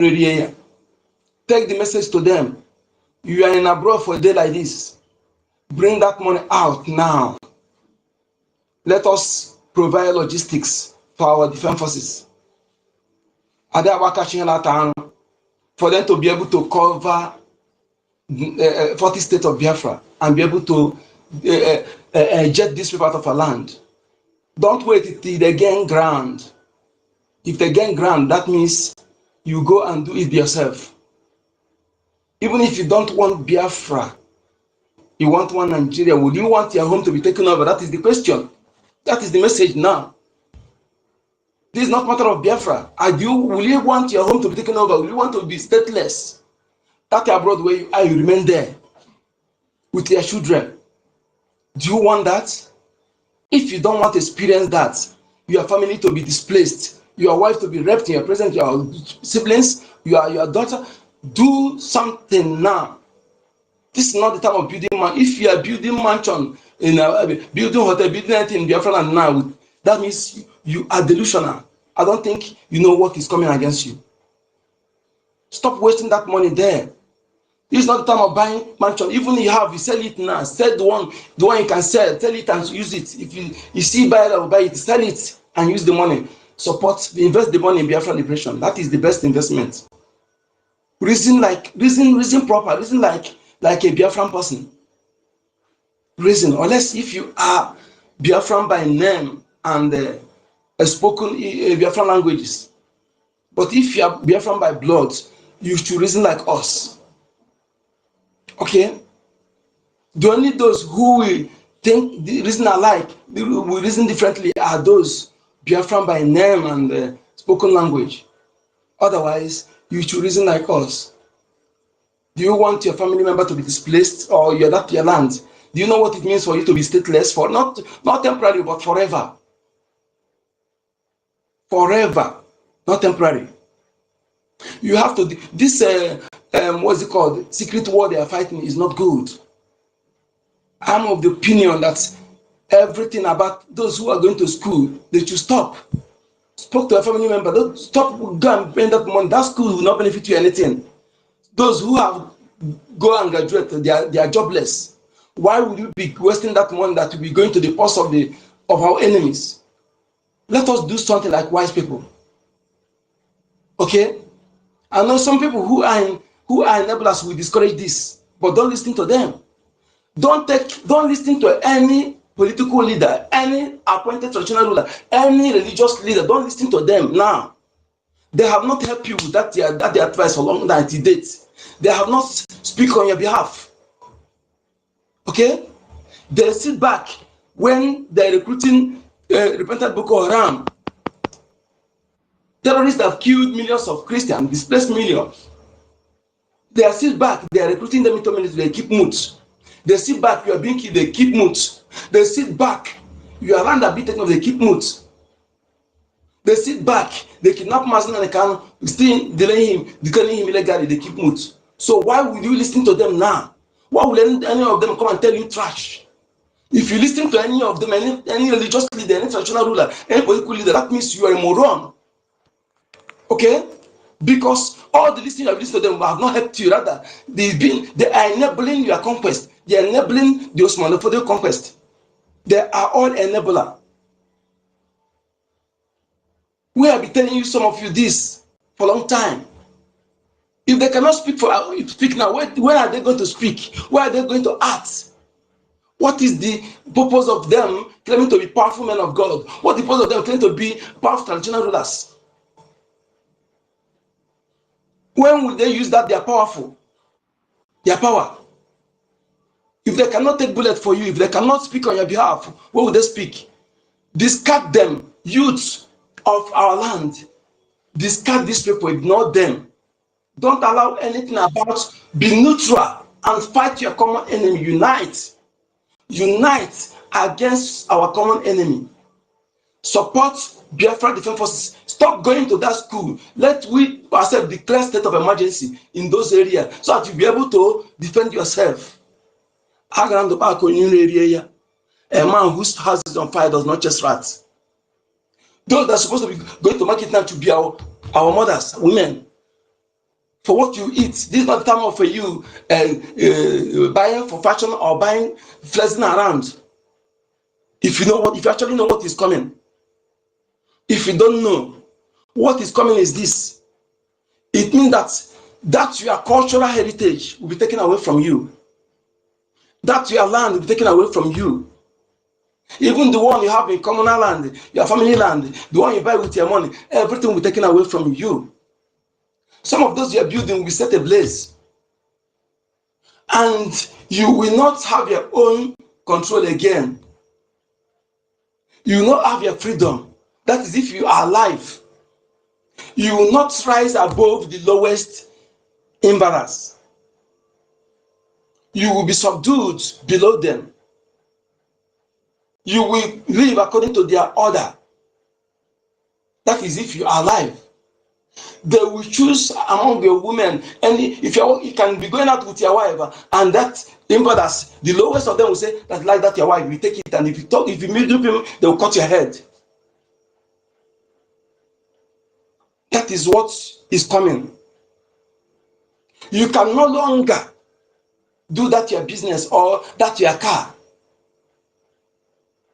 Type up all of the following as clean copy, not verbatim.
Take the message to them. You are in abroad for a day like this. Bring that money out now. Let us provide logistics for our defense forces. For them to be able to cover 40 states of Biafra and be able to jet this people out of our land. Don't wait till they gain ground. If they gain ground, that means you go and do it yourself. Even if you don't want Biafra, you want one Nigeria, would you want your home to be taken over? That is the question. That is the message now. This is not a matter of Biafra. Will you want your home to be taken over? Will you want to be stateless? That abroad where you are, you remain there with your children. Do you want that? If you don't want to experience that, your family to be displaced, your wife to be raped in your presence, your siblings, your daughter, do something now. This is not the time of building man. If you are building mansion, building hotel, building anything in Biafra and now, that means you are delusional. I don't think you know what is coming against you. Stop wasting that money there. This is not the time of buying mansion. Even if you sell it now. Sell the one you can sell. Sell it and use it. If you see buy it, sell it and use the money. Invest the money in Biafra liberation. That is the best investment. Reason proper. Reason like a Biafran person. Reason, unless if you are Biafran by name and spoken Biafran languages. But if you are Biafran by blood, you should reason like us. Okay? The only those who will think the reason alike, will reason differently are those Biafran by name and spoken language. Otherwise, you should reason like us. Do you want your family member to be displaced or you're not your land? Do you know what it means for you to be stateless for not temporary but forever? Forever, not temporary. You have to. This what's it called? Secret war they are fighting is not good. I'm of the opinion that everything about those who are going to school, they should stop. Spoke to a family member. Don't stop. Go and spend that money. That school will not benefit you anything. Those who have go and graduate, they are jobless. Why would you be wasting that money that will be going to the purse of our enemies? Let us do something like wise people. Okay? I know some people who are enablers will discourage this, but don't listen to them. Don't listen to any political leader, any appointed traditional ruler, any religious leader. Don't listen to them now. They have not helped you with that their advice for long that it dates. They have not speak on your behalf. Okay? They sit back when they're recruiting repentant Boko Haram. Terrorists have killed millions of Christians, displaced millions. They sit back, they are recruiting them into military, they keep mute. They sit back, you are being killed, they keep mute. They sit back, you are around a bit, they keep mute. They sit back, they kidnap Mazen and they can still delaying him, declaring him illegally, they keep mute. So why would you listen to them now? Why would any of them come and tell you trash? If you listen to any of them, any religious leader, any traditional ruler, any political leader, that means you are a moron. Okay? Because all the listening you have listened to them have not helped you. Rather, they are enabling your conquest. They are enabling the Osmanophobic conquest. They are all enabler. We have been telling you some of you this for a long time. If they cannot speak now, when are they going to speak? Where are they going to act? What is the purpose of them claiming to be powerful men of God? What is the purpose of them claiming to be powerful traditional rulers? When will they use that they are powerful? Their power. If they cannot take bullet for you, if they cannot speak on your behalf, what will they speak? Discard them, youths of our land. Discard these people, ignore them. Don't allow anything about, be neutral and fight your common enemy. Unite. Unite against our common enemy. Support Biafra Defense Forces. Stop going to that school. Let we ourselves declare state of emergency in those areas so that you'll be able to defend yourself. A man whose house is on fire does not chase rats. Those that are supposed to be going to market now to be our mothers, women. for what you eat. This is not the time for you buying for fashion or buying, flexing around. If you actually know what is coming. If you don't know, what is coming is this. It means that your cultural heritage will be taken away from you. That your land will be taken away from you. Even the one you have in communal land, your family land, the one you buy with your money, everything will be taken away from you. Some of those you are building will be set ablaze. And you will not have your own control again. You will not have your freedom. That is if you are alive. You will not rise above the lowest embarrass. You will be subdued below them. You will live according to their order. That is if you are alive. They will choose among your women, and if you can be going out with your wife, and that embarrass, the lowest of them will say that like that your wife, you take it, and if you meet people, they will cut your head. That is what is coming. You can no longer do that your business or that your car.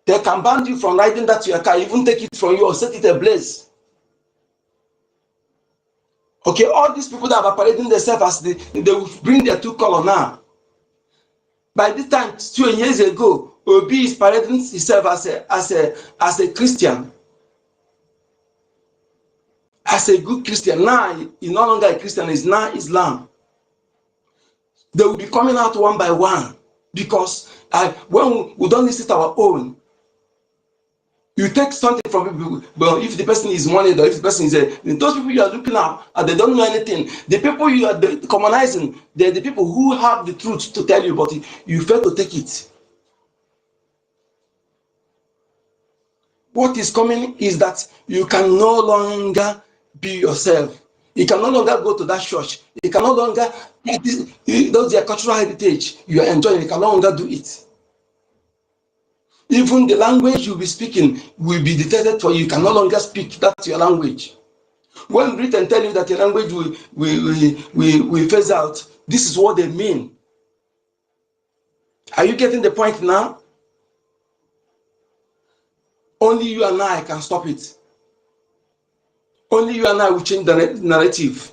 They can ban you from riding that your car, even take it from you or set it ablaze. Okay, all these people that are parading themselves as they will bring their two color now. By this time, 2 years ago, Obi is parading himself as a Christian, as a good Christian. Now he's no longer a Christian; he's now Islam. They will be coming out one by one because when we don't listen to our own, you take something from people. But if the person is moneyed or if the person is those people you are looking at and they don't know anything, the people you are commonizing, they're the people who have the truth to tell you, but you fail to take it. What is coming is that you can no longer be yourself. You can no longer go to that church. You can no longer, those are cultural heritage you are enjoying. You can no longer do it. Even the language you'll be speaking will be dictated for you. You can no longer speak. That's your language. When Britain tell you that your language will phase out, this is what they mean. Are you getting the point now? Only you and I can stop it. Only you and I will change the narrative.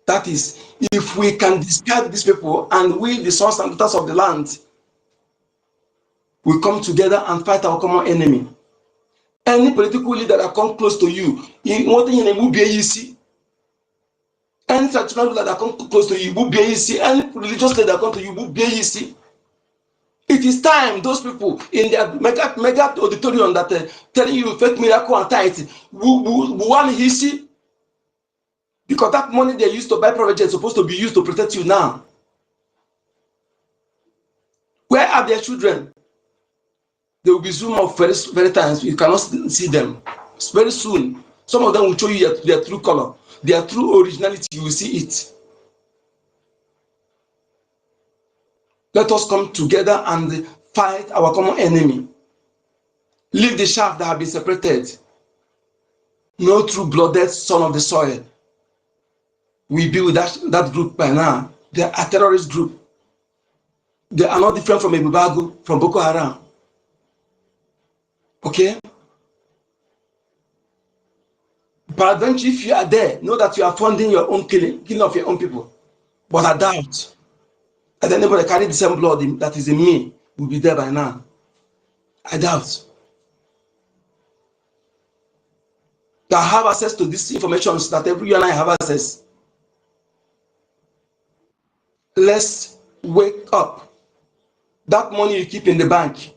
That is, if we can discard these people and we, the sons and daughters of the land, we come together and fight our common enemy. Any political leader that comes close to you, any traditional leader that comes close to you, any religious leader that comes to you, it is time those people in their mega auditorium that telling you fake miracle and tithe, one hissy, because that money they used to buy private jets is supposed to be used to protect you now. Where are their children? They will be zoomed off very times. You cannot see them. Very soon, some of them will show you their true color, their true originality. You will see it. Let us come together and fight our common enemy. Leave the shaft that have been separated. No true-blooded son of the soil. We be with that group by now. They are a terrorist group. They are not different from Ebubago, from Boko Haram. Okay? Peradventure, if you are there, know that you are funding your own killing of your own people. But I doubt that anybody carry the same blood that is in me will be there by now. I doubt. That have access to these information that every you and I have access. Let's wake up. That money you keep in the bank,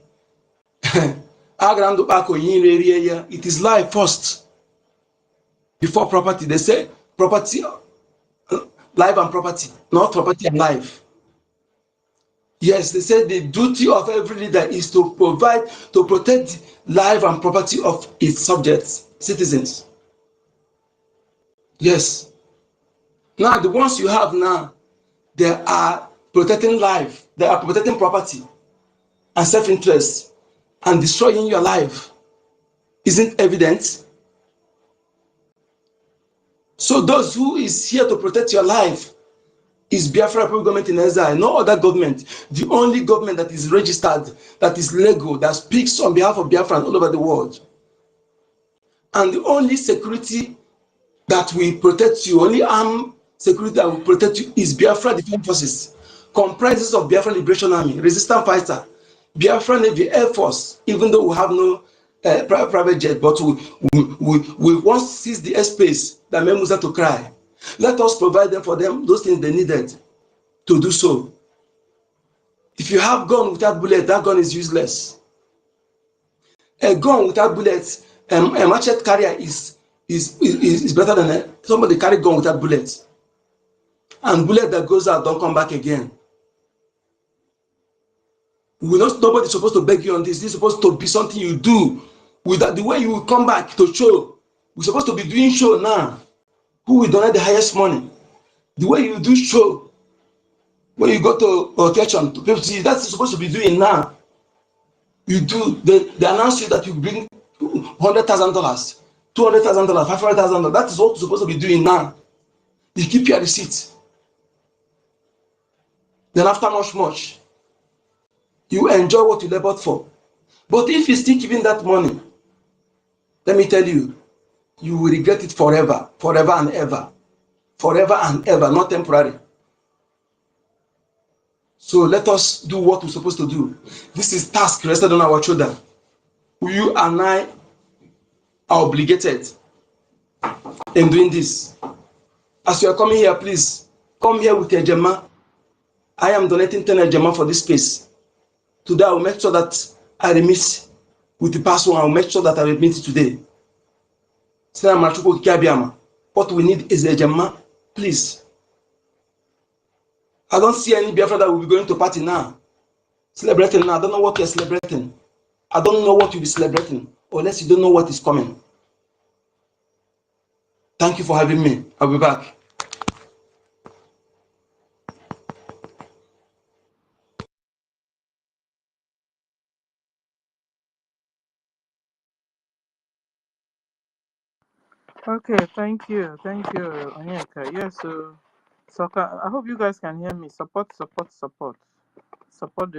it is life first. Before property, they say property, life and property, not property and life. Yes, they say the duty of every leader is to protect life and property of its subjects, citizens. Yes. Now, the ones you have now, they are protecting life, they are protecting property and self-interest and destroying your life. Isn't evident? So those who is here to protect your life is Biafra government in exile, no other government. The only government that is registered, that is legal, that speaks on behalf of Biafra all over the world. And the only security that will protect you, only armed security that will protect you is Biafra Defense Forces, comprises of Biafra Liberation Army, resistance fighter, Biafra Navy, Air Force, even though we have no private jet, but we want to seize the airspace that made Musa to cry. Let us provide them for them those things they needed to do so. If you have gun without bullet, that gun is useless. A gun without bullets, a machete carrier is better than somebody carry gun without bullets. And bullet that goes out don't come back again. Nobody's supposed to beg you on this. This is supposed to be something you do. Without the way you will come back to show. We're supposed to be doing show now. Who will donate the highest money? The way you do show, when you go to occasion, to people see, that's supposed to be doing now. You do, they announce you that you bring $100,000, $200,000, $500,000. That is what you're supposed to be doing now. You keep your receipts. Then after much, you enjoy what you labored for. But if you still giving that money, let me tell you, you will regret it forever, forever and ever, not temporary. So let us do what we're supposed to do. This is task rested on our shoulder. You and I are obligated in doing this. As you are coming here, please come here with a Ejema. I am donating 10 Ejema for this space. Today I will make sure that I remit with the past one. I will make sure that I remit it today. What we need is a Ejema, please. I don't see any Biafra that will be going to party now, celebrating now. I don't know what you're celebrating. I don't know what you'll be celebrating, unless you don't know what is coming. Thank you for having me. I'll be back. Okay, thank you, Onyeka. Yes, so I hope you guys can hear me. Support the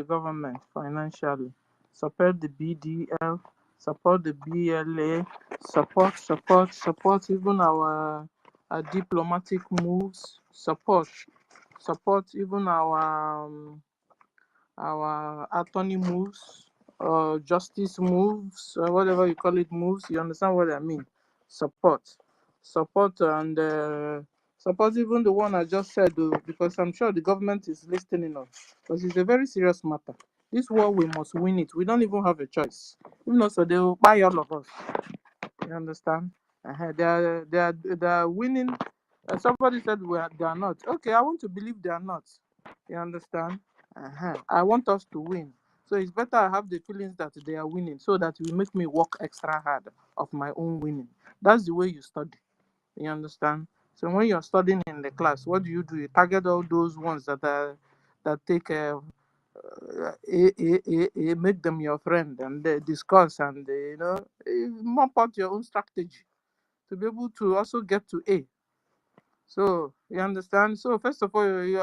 government financially, support the BDL, support the BLA, support even our diplomatic moves, support even our attorney moves, justice moves, whatever you call it moves. You understand what I mean? Support and support even the one I just said, because I'm sure the government is listening us, because it's a very serious matter. This war, we must win it. We don't even have a choice. If not, so they will buy all of us. You understand? They are winning. Somebody said they are not. Okay, I want to believe they are not. You understand? I want us to win. So it's better I have the feelings that they are winning, so that it will make me work extra hard of my own winning. That's the way you study. You understand? So when you're studying in the class, what do? You target all those ones that take make them your friend, and discuss, and map out your own strategy to be able to also get to A. So you understand? So first of all, you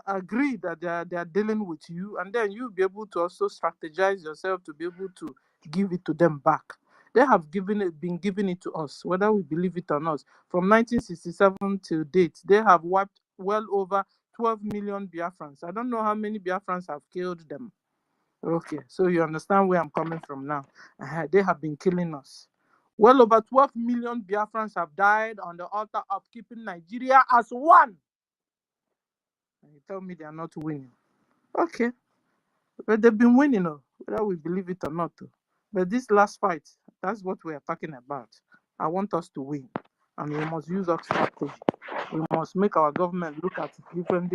agree that they are dealing with you, and then you'll be able to also strategize yourself to be able to give it to them back. They have been giving it to us, whether we believe it or not. From 1967 till date, they have wiped well over 12 million Biafrans. I don't know how many Biafrans have killed them. Okay, so you understand where I'm coming from now. They have been killing us. Well over 12 million Biafrans have died on the altar of keeping Nigeria as one. And you tell me they are not winning. Okay, but they've been winning, whether we believe it or not. But this last fight, that's what we are talking about. I want us to win, and we must use our strategy. We must make our government look at different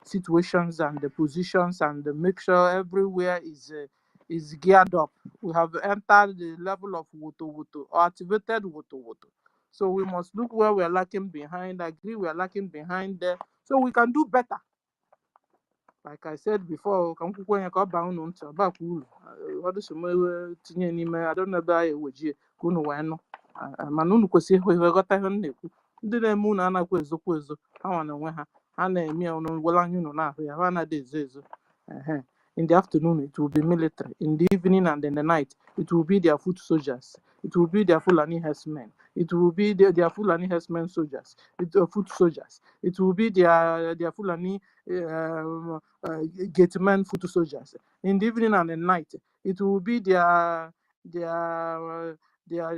situations and the positions, and make sure everywhere is geared up. We have entered the level of woto or activated woto. So we must look where we are lacking behind, agree we are lacking behind there, so we can do better. Like I said before, I don't know ka unu wee nụ. Mana unu kwesịrị ịghọta ihe m na-ekwu. Ndị na-eme unu anaghị ezokwa ezo, ha nwa na onwe ha, ha na-eme ya unu were anya unu na-ahụ ya, ha anaghị ezo ezo. In the afternoon, it will be military. In the evening and in the night, it will be their foot soldiers. It will be their Fulani herdsmen. It will be their Fulani herdsmen soldiers, foot soldiers. It will be their Fulani gatemen foot soldiers. In the evening and the night, it will be their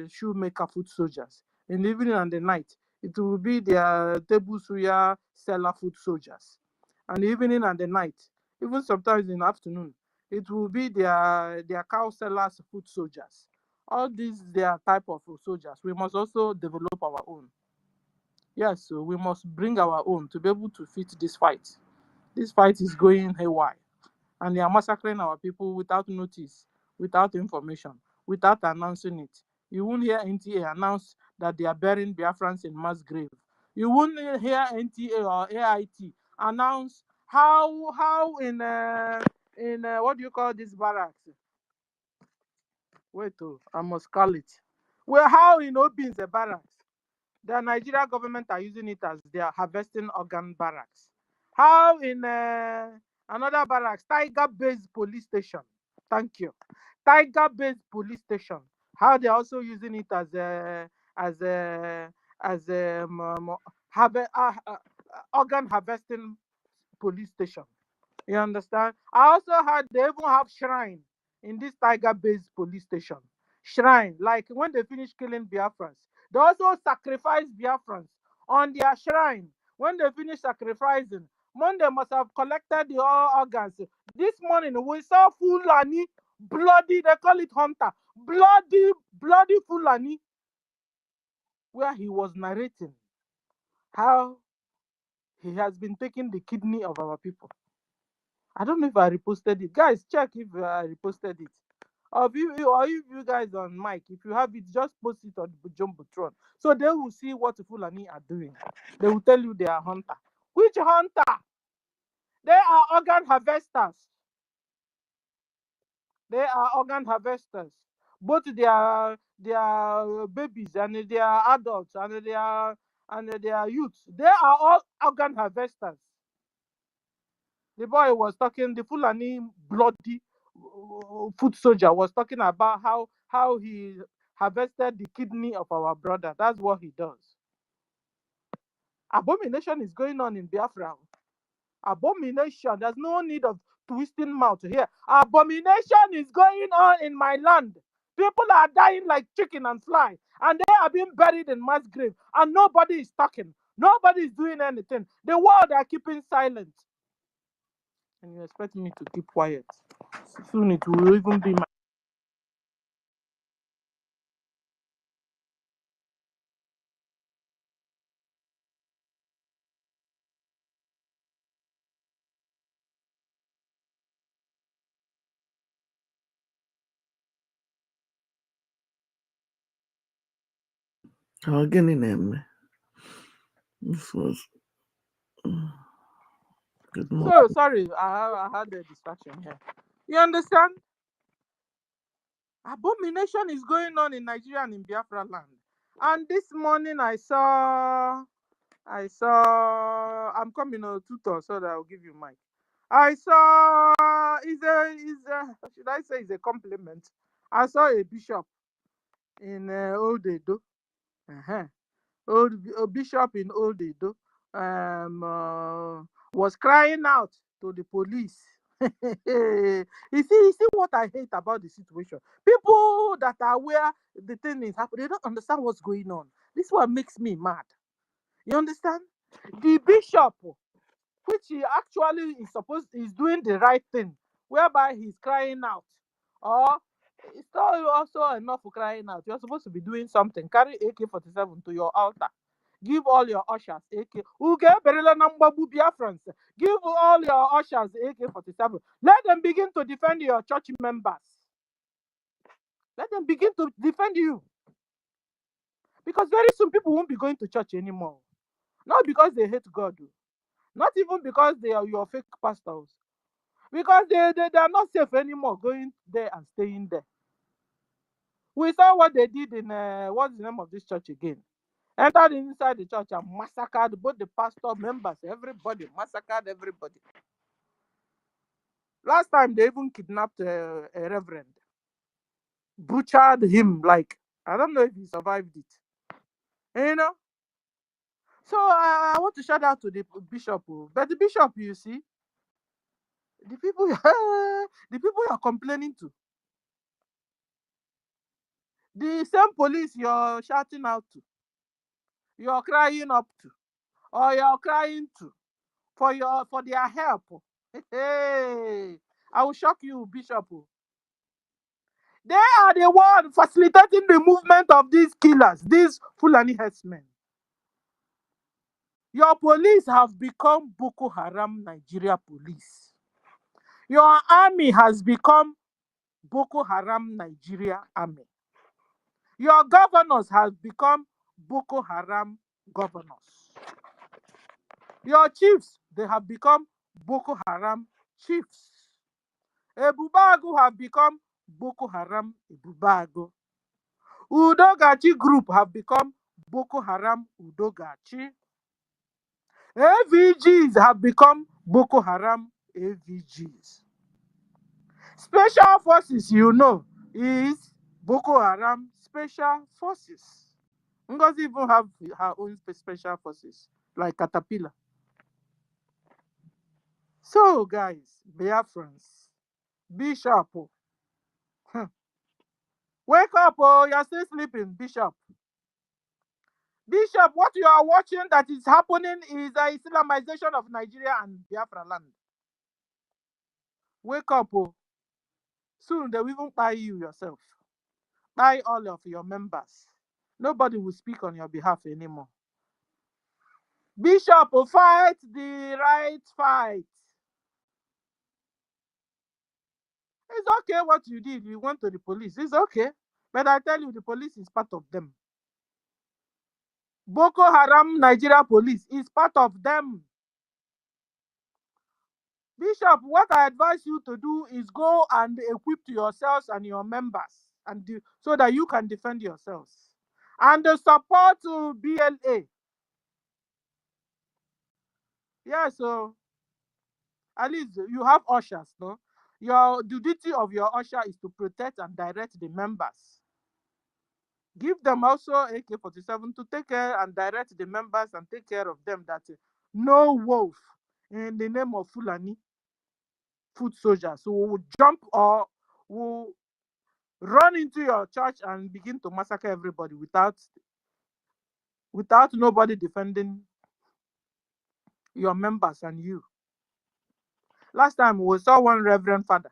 shoemaker foot soldiers. In the evening and the night, it will be their table suya seller foot soldiers. And the evening and the night, even sometimes in the afternoon, it will be their cow sellers foot soldiers. All these their type of soldiers. We must also develop our own. Yes, so we must bring our own to be able to fit this fight. This fight is going haywire, and they are massacring our people without notice, without information, without announcing it. You won't hear NTA announce that they are burying Biafrans in mass grave. You won't hear NTA or AIT announce how in what do you call this barracks? Wait, I must call it. Well, how in Obin's barracks? The Nigerian government are using it as their harvesting organ barracks. How in another barracks, Tiger-based police station. Thank you. Tiger-based police station. How they're also using it as organ harvesting police station. You understand? I also heard they even have shrine in this Tiger-based police station. Shrine, like when they finish killing Biafrans, they also sacrifice Biafrans on their shrine. When they finish sacrificing, Monday must have collected the organs. This morning we saw Fulani, bloody, they call it hunter, bloody Fulani, where he was narrating how he has been taking the kidney of our people. I don't know if I reposted it. Guys, check if I reposted it. Or if you guys on mic, if you have it, just post it on the Jumbotron. So they will see what Fulani are doing. They will tell you they are hunter. Which hunter? They are organ harvesters. They are organ harvesters. Both their babies and their adults and their youths. They are all organ harvesters. The boy was talking, the Fulani bloody foot soldier was talking about how he harvested the kidney of our brother. That's what he does. Abomination is going on in Biafra. Abomination. There's no need of twisting mouth here. Abomination is going on in my land. People are dying like chicken and fly, and they are being buried in mass grave, and nobody is talking. Nobody is doing anything. The world are keeping silent. And you expect me to keep quiet? Soon it will even be my... Gịnị na-eme? This was good morning. So sorry, I had a distraction here. You understand? Abomination is going on in Nigeria and in Biafra land. And this morning I saw I'm coming on tutor so that I'll give you mic. I saw should I say it's a compliment. I saw a bishop in Old Edo. A bishop in Old Edo was crying out to the police. You see what I hate about the situation. People that are where the thing is happening, they don't understand what's going on. This is what makes me mad. You understand? The bishop, which he actually is doing the right thing, whereby he's crying out, or it's not also enough for crying out. You're supposed to be doing something. Carry AK-47 to your altar. Give all your ushers AK. Biafrans. Give all your ushers AK-47. Let them begin to defend your church members. Let them begin to defend you. Because very soon people won't be going to church anymore. Not because they hate God. Not even because they are your fake pastors. Because they are not safe anymore going there and staying there. We saw what they did in what's the name of this church again? Entered inside the church and massacred both the pastor members, everybody, massacred everybody. Last time they even kidnapped a reverend, butchered him. Like, I don't know if he survived it. You know. So I want to shout out to the bishop, but the bishop, you see, the people, the people you're complaining to, the same police you're shouting out to, you're crying up to, or you're crying to for their help. Hey, I will shock you, bishop. They are the one facilitating the movement of these killers, these Fulani herdsmen. Your police have become Boko Haram Nigeria police. Your army has become Boko Haram Nigeria army. Your governors have become Boko Haram governors. Your chiefs, they have become Boko Haram chiefs. Ebubago have become Boko Haram Ebubago. Udogachi group have become Boko Haram Udogachi. AVGs have become Boko Haram AVGs. Special forces, you know, is Boko Haram Special Forces. NGOZI even have her own special forces, like Caterpillar. So, guys, Biafrans, Bishop, wake up, oh, you're still sleeping, Bishop. Bishop, what you are watching that is happening is a Islamization of Nigeria and Biafra land. Wake up, oh. Soon they will even buy you yourself. Buy all of your members. Nobody will speak on your behalf anymore. Bishop, fight the right fight. It's okay what you did. You went to the police. It's okay. But I tell you, the police is part of them. Boko Haram Nigeria police is part of them. Bishop, what I advise you to do is go and equip yourselves and your members, and so that you can defend yourselves. And the support to BLA. Yeah, so at least you have ushers, no? The duty of your usher is to protect and direct the members. Give them also AK-47 to take care and direct the members and take care of them, that no wolf in the name of Fulani foot soldiers who will jump or will run into your church and begin to massacre everybody without nobody defending your members and you. Last time we saw one reverend father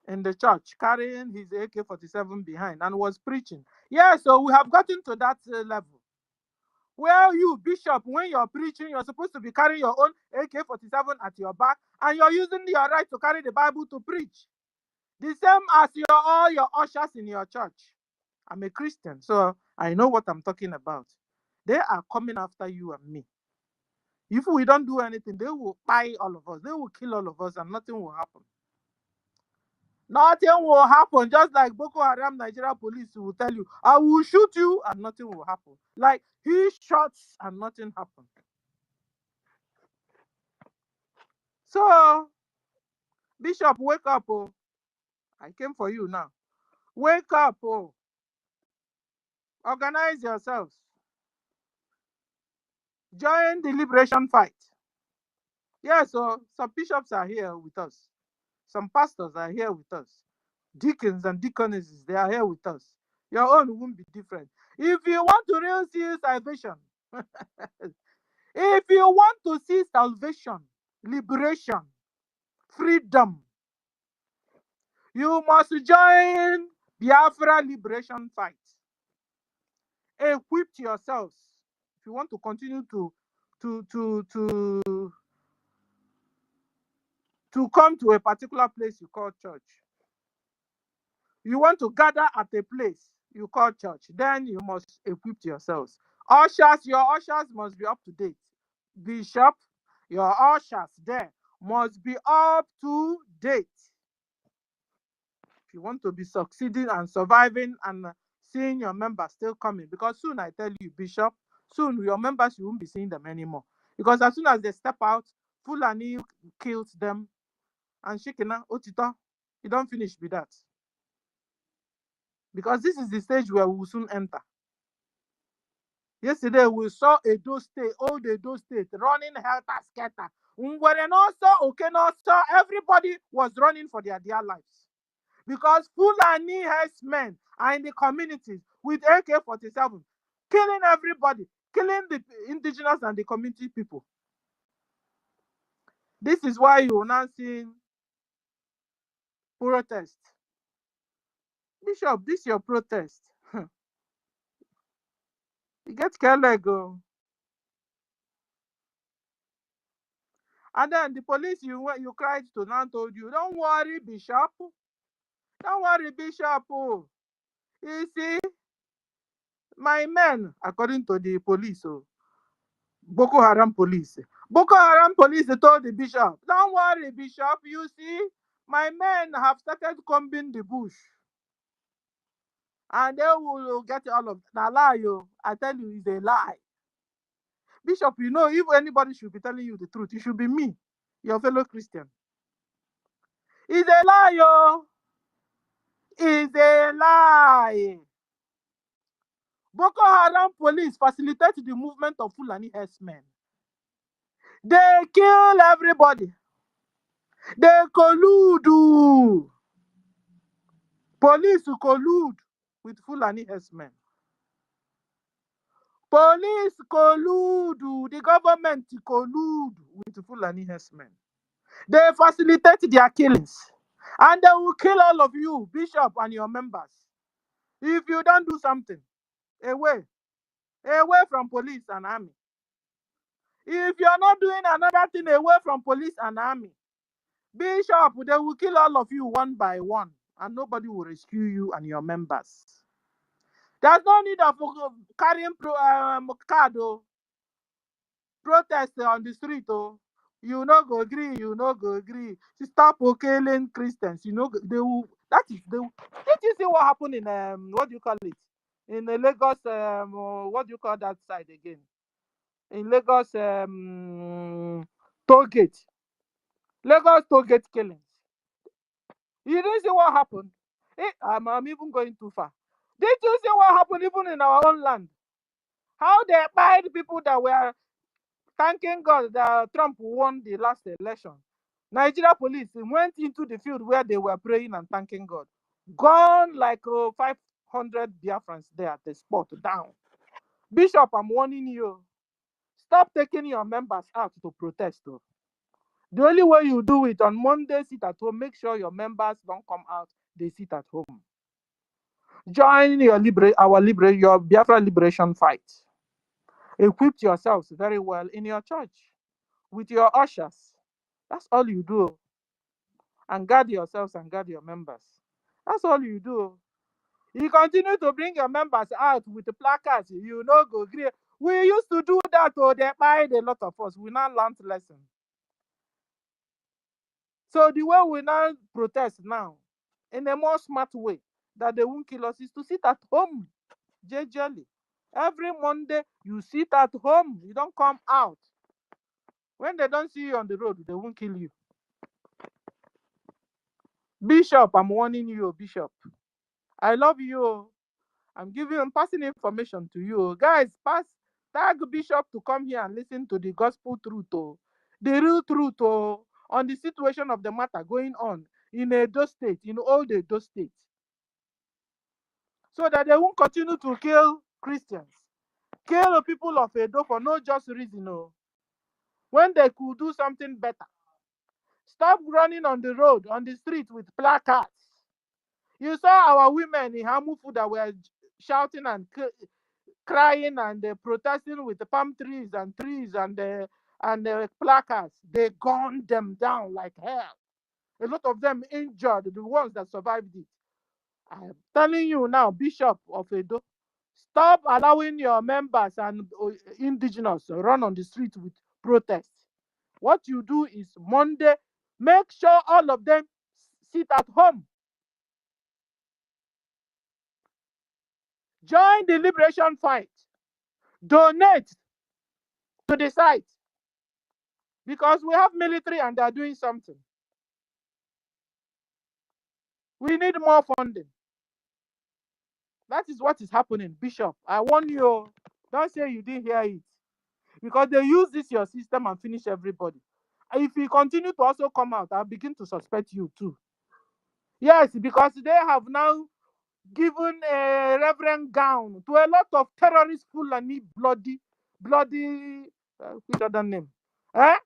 in the church carrying his AK-47 behind and was preaching. Yeah, so we have gotten to that level. Well, you, Bishop, when you're preaching, you're supposed to be carrying your own AK-47 at your back, and you're using your right to carry the Bible to preach. The same as all your ushers in your church. I'm a Christian, so I know what I'm talking about. They are coming after you and me. If we don't do anything, they will buy all of us. They will kill all of us, and nothing will happen. Nothing will happen. Just like Boko Haram Nigeria police will tell you, I will shoot you, and nothing will happen. Like he shots and nothing happened. So, Bishop, wake up, oh. I came for you now. Wake up, oh. Organize yourselves. Join the liberation fight. Yeah, so some bishops are here with us. Some pastors are here with us. Deacons and deaconesses, they are here with us. Your own won't be different. If you want to really see salvation, if you want to see salvation, liberation, freedom, you must join Biafra liberation fight. Equip yourselves. If you want to continue to come to a particular place you call church, you want to gather at a place you call church, then you must equip yourselves. Ushers, your ushers must be up to date. Bishop, your ushers there must be up to date. If you want to be succeeding and surviving and seeing your members still coming, because soon I tell you, Bishop, soon your members, you won't be seeing them anymore. Because as soon as they step out, Fulani kills them, and Shikina, Otita, you don't finish with that. Because this is the stage where we will soon enter. Yesterday we saw Edo State, old Edo State, running helter-skelter. Also, everybody was running for their dear lives. Because Fulani herdsmen are in the communities with AK-47, killing everybody, killing the indigenous and the community people. This is why you will now see protest. Bishop, this is your protest. You get Kelego. And then the police you cried to now told you, don't worry, Bishop. Don't worry, Bishop. You see, my men, according to the police, Boko Haram police. Boko Haram police told the bishop, don't worry, Bishop. You see, my men have started combing the bush. And they will get all of that. Now, lie, I tell you, it's a lie. Bishop, you know, if anybody should be telling you the truth, it should be me, your fellow Christian. It's a lie, It's a lie. Boko Haram police facilitate the movement of Fulani herdsmen. They kill everybody. They collude. Police collude with Fulani herdsmen. Police collude. The government collude with Fulani herdsmen. They facilitate their killings. And they will kill all of you, Bishop and your members. If you don't do something, away from police and army. If you're not doing another thing away from police and army, Bishop, they will kill all of you one by one, and nobody will rescue you and your members. There's no need of carrying card, protest on the street. You no go agree, Stop killing Christians. They will. That is the. Did you see what happened in what do you call it? In Lagos, what do you call that side again? In Lagos, toll gate. Lagos toll gate killings. You didn't see what happened? I'm even going too far. Did you see what happened even in our own land? How they buyed people that were thanking God that Trump won the last election. Nigeria police went into the field where they were praying and thanking God. Gone like 500 Biafrans there at the spot down. Bishop, I'm warning you. Stop taking your members out to protest. The only way you do it on Monday, sit at home. Make sure your members don't come out. They sit at home. Join your Biafra liberation fight. Equip yourselves very well in your church with your ushers. That's all you do. And guard yourselves and guard your members. That's all you do. You continue to bring your members out with the placards. You know, go agree. We used to do that. They buyed a lot of us. We now learned lesson. So the way we now protest now, in a more smart way, that they won't kill us, is to sit at home, gingerly. Every Monday, you sit at home. You don't come out. When they don't see you on the road, they won't kill you. Bishop, I'm warning you, Bishop. I love you. I'm passing information to you. Guys, tag Bishop to come here and listen to the gospel truth, the real truth on the situation of the matter going on in Edo State, in old Edo State. So that they won't continue to kill Christians. Kill the people of Edo for no just reason. When they could do something better. Stop running on the road, on the street with placards. You saw our women in Hamufu that were shouting and crying and protesting with the palm trees and the placards. They gunned them down like hell. A lot of them injured, the ones that survived it. I'm telling you now, Bishop of Edo, stop allowing your members and indigenous run on the street with protests. What you do is Monday, make sure all of them sit at home. Join the liberation fight. Donate to the site. Because we have military and they are doing something. We need more funding. That is what is happening, Bishop. I warn you, don't say you didn't hear it. Because they use this your system and finish everybody. If you continue to also come out, I'll begin to suspect you too. Yes, because they have now given a reverend gown to a lot of terrorists, Fulani, bloody, which other name? Eh?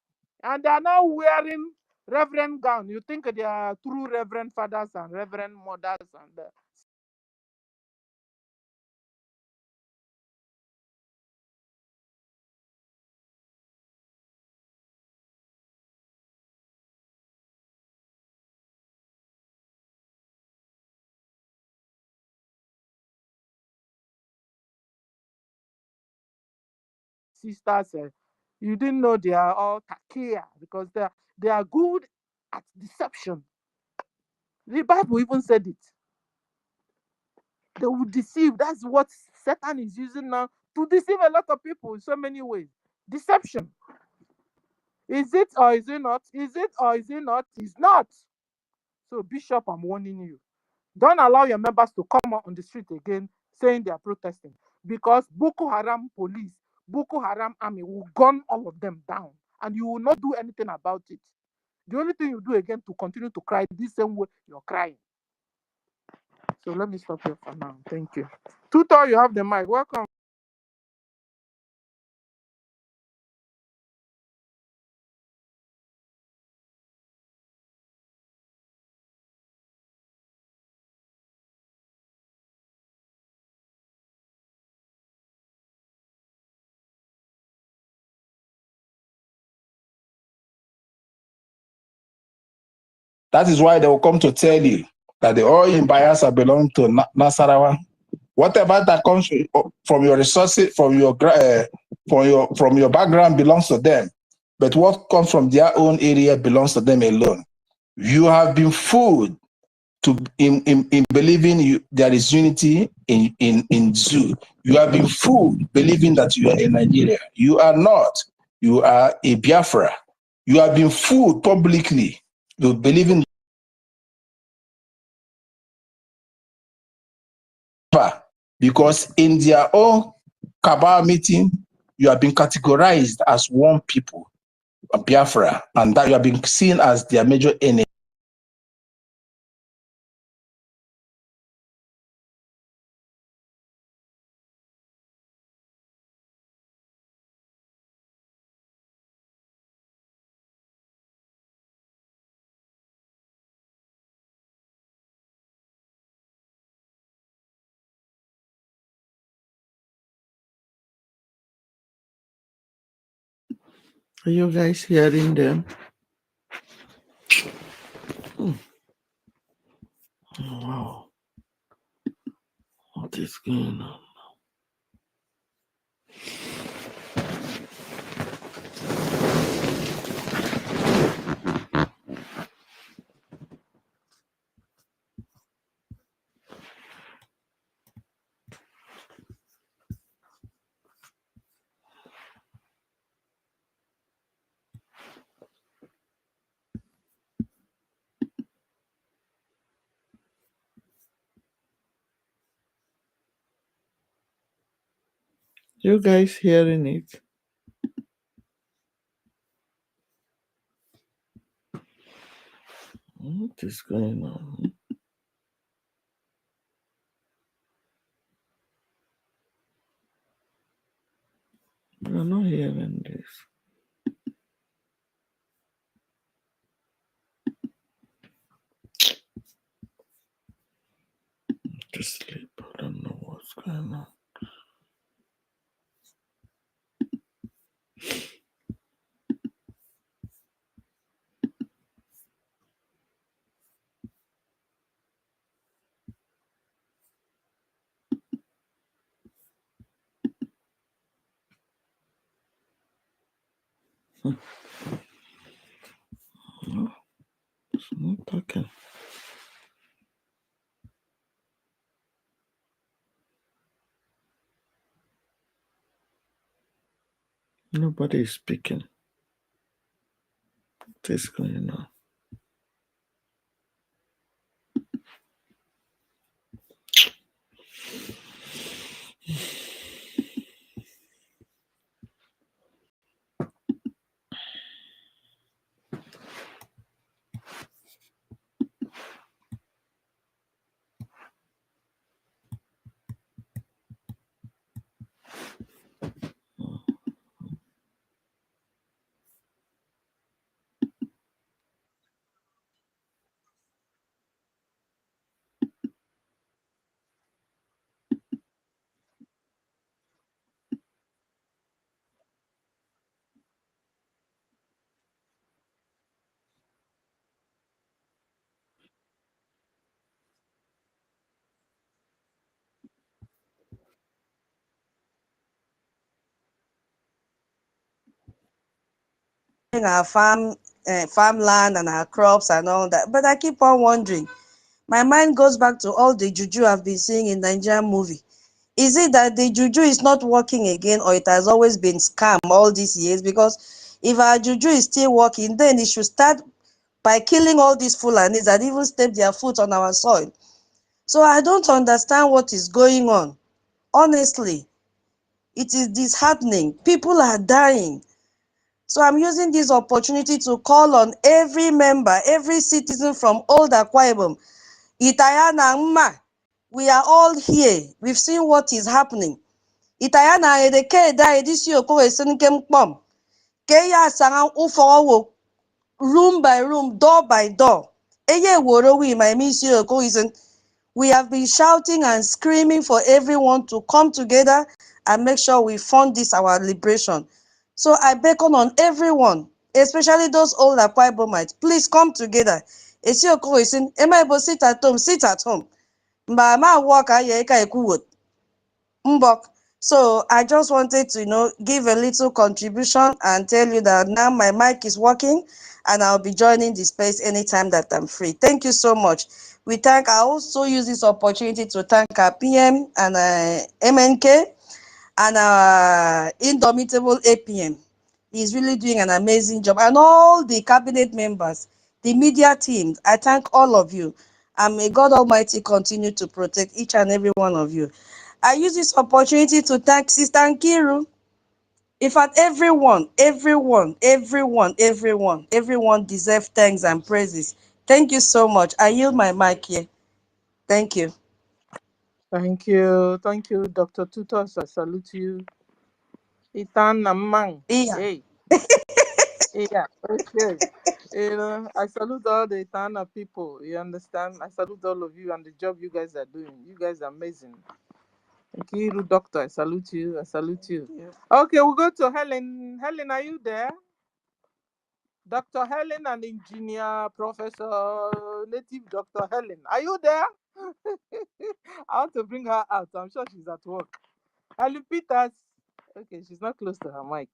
And they are now wearing reverend gown. You think they are true reverend fathers and reverend mothers and sisters. You didn't know they are all takia because they are good at deception. The Bible even said it. They will deceive. That's what Satan is using now to deceive a lot of people in so many ways. Deception. Is it or is it not? Is it or is it not? It's not. So, Bishop, I'm warning you. Don't allow your members to come out on the street again saying they are protesting. Because Boko Haram police, Boko Haram army will gun all of them down. And you will not do anything about it. The only thing you do again to continue to cry the same way you're crying. So let me stop here for now. Thank you. Tutor, you have the mic. Welcome. That is why they will come to tell you that the oil in Bayelsa belong to Nasarawa. Whatever that comes from your resources, from your background belongs to them. But what comes from their own area belongs to them alone. You have been fooled in believing there is unity in zoo. You have been fooled believing that you are in Nigeria. You are not. You are a Biafra. You have been fooled publicly to believing because in their own cabal meeting, you have been categorized as one people, a Biafra, and that you have been seen as their major enemy. Are you guys hearing them? Oh, wow. What is going on? You guys hearing it? What is going on? We're not hearing this. Just sleep. I don't know what's going on. No, it's not talking. Nobody is speaking. What is going on? our farmland and our crops and all that. But I keep on wondering. My mind goes back to all the juju I've been seeing in Nigerian movie. Is it that the juju is not working again, or it has always been scam all these years? Because if our juju is still working, then it should start by killing all these Fulanis that even step their foot on our soil. So I don't understand what is going on. Honestly, it is disheartening. People are dying. So I'm using this opportunity to call on every member, every citizen from Old Akwa Ibom, Itayana Mma. We are all here. We've seen what is happening. Itayana edeke da edisi oko esenike mkpom. Ke ya sanga ufowo room by room, door by door. Eye woro we my misi oko isen. We have been shouting and screaming for everyone to come together and make sure we fund this our liberation. So I beckon on everyone, especially those old Akwa Ibomites, please come together. Esi oko isen, ema sit at home, sit at home. Mba ma work aye ka ekuwot. Mbok. So I just wanted to, give a little contribution and tell you that now my mic is working and I'll be joining the space anytime that I'm free. Thank you so much. I also use this opportunity to thank our PM and MNK and our indomitable APM. He's really doing an amazing job. And all the cabinet members, the media teams, I thank all of you. And may God Almighty continue to protect each and every one of you. I use this opportunity to thank Sister Nkiru. In fact, everyone deserves thanks and praises. Thank you so much. I yield my mic here. Thank you. Thank you. Thank you, Dr. Tutos. I salute you. Itan Namang. Yeah. Hey. Yeah. Okay. I salute all the Itana people. You understand? I salute all of you and the job you guys are doing. You guys are amazing. Nkiru Doctor, I salute you. I salute you. Okay, we'll go to Helen. Helen, are you there? Dr. Helen and Engineer Professor Native Dr. Helen. Are you there? I want to bring her out. I'm sure she's at work. Helen Peters. Okay, she's not close to her mic.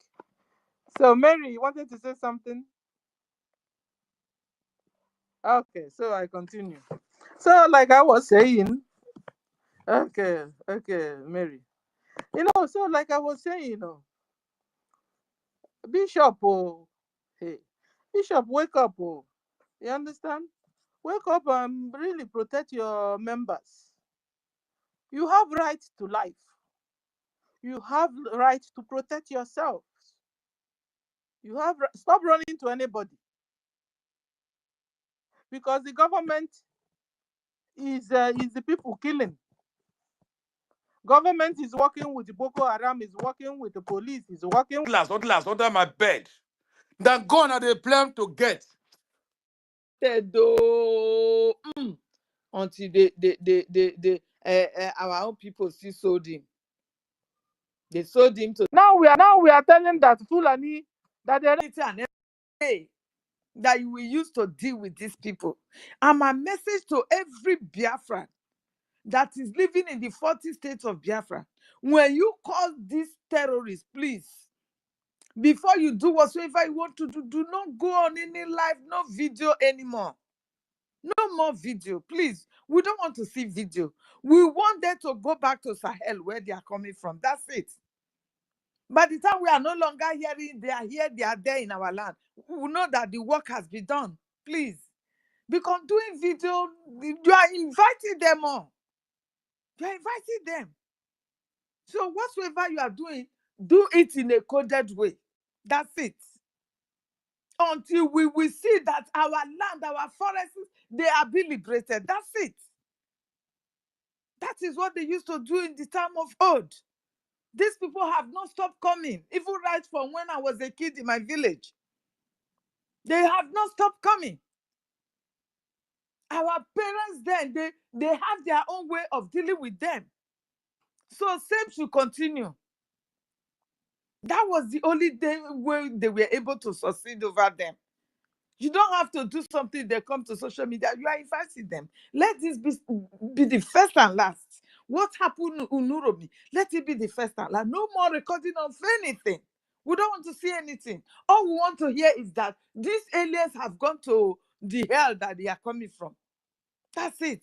So, Mary, you wanted to say something? Okay, so I continue. So, like I was saying, okay, Mary. So like I was saying, Bishop, hey, Bishop, wake up, you understand? Wake up and really protect your members. You have right to life. You have right to protect yourself. Stop running to anybody, because the government is the people killing. Government is working with the Boko Haram, is working with the police, is working under my bed. That gun are they plan to get. Until our own people still sold him. They sold him to. Now we are telling that Fulani that they and every that you will use to deal with these people. And my message to every Biafran that is living in the 40 states of Biafra: when you call these terrorists, please, before you do whatsoever you want to do not go on any live, no video anymore. No more video, please. We don't want to see video. We want them to go back to Sahel, where they are coming from. That's it. By the time we are no longer hearing, they are here, they are there in our land, we know that the work has been done. Please. Because doing video, you are inviting them on. You are inviting them. So whatsoever you are doing, do it in a coded way. That's it. Until we will see that our land, our forests, they are being liberated. That's it. That is what they used to do in the time of old. These people have not stopped coming, even right from when I was a kid in my village. They have not stopped coming. Our parents then, they have their own way of dealing with them. So same should continue. That was the only way they were able to succeed over them. You don't have to do something, they come to social media, you are inviting them. Let this be the first and last. What happened in Unuromi? Let it be the first and last. No more recording of anything. We don't want to see anything. All we want to hear is that these aliens have gone to the hell that they are coming from. That's it.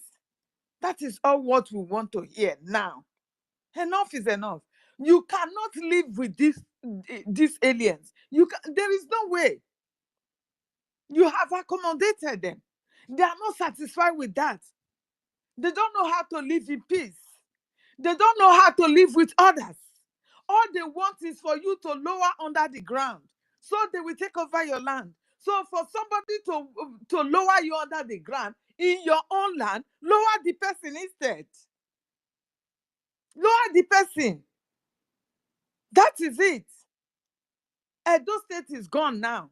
That is all what we want to hear now. Enough is enough. You cannot live with these aliens. There is no way. You have accommodated them. They are not satisfied with that. They don't know how to live in peace. They don't know how to live with others. All they want is for you to lower under the ground, so they will take over your land. So for somebody to lower you under the ground in your own land, lower the person instead. Lower the person. That is it. Edo State is gone now.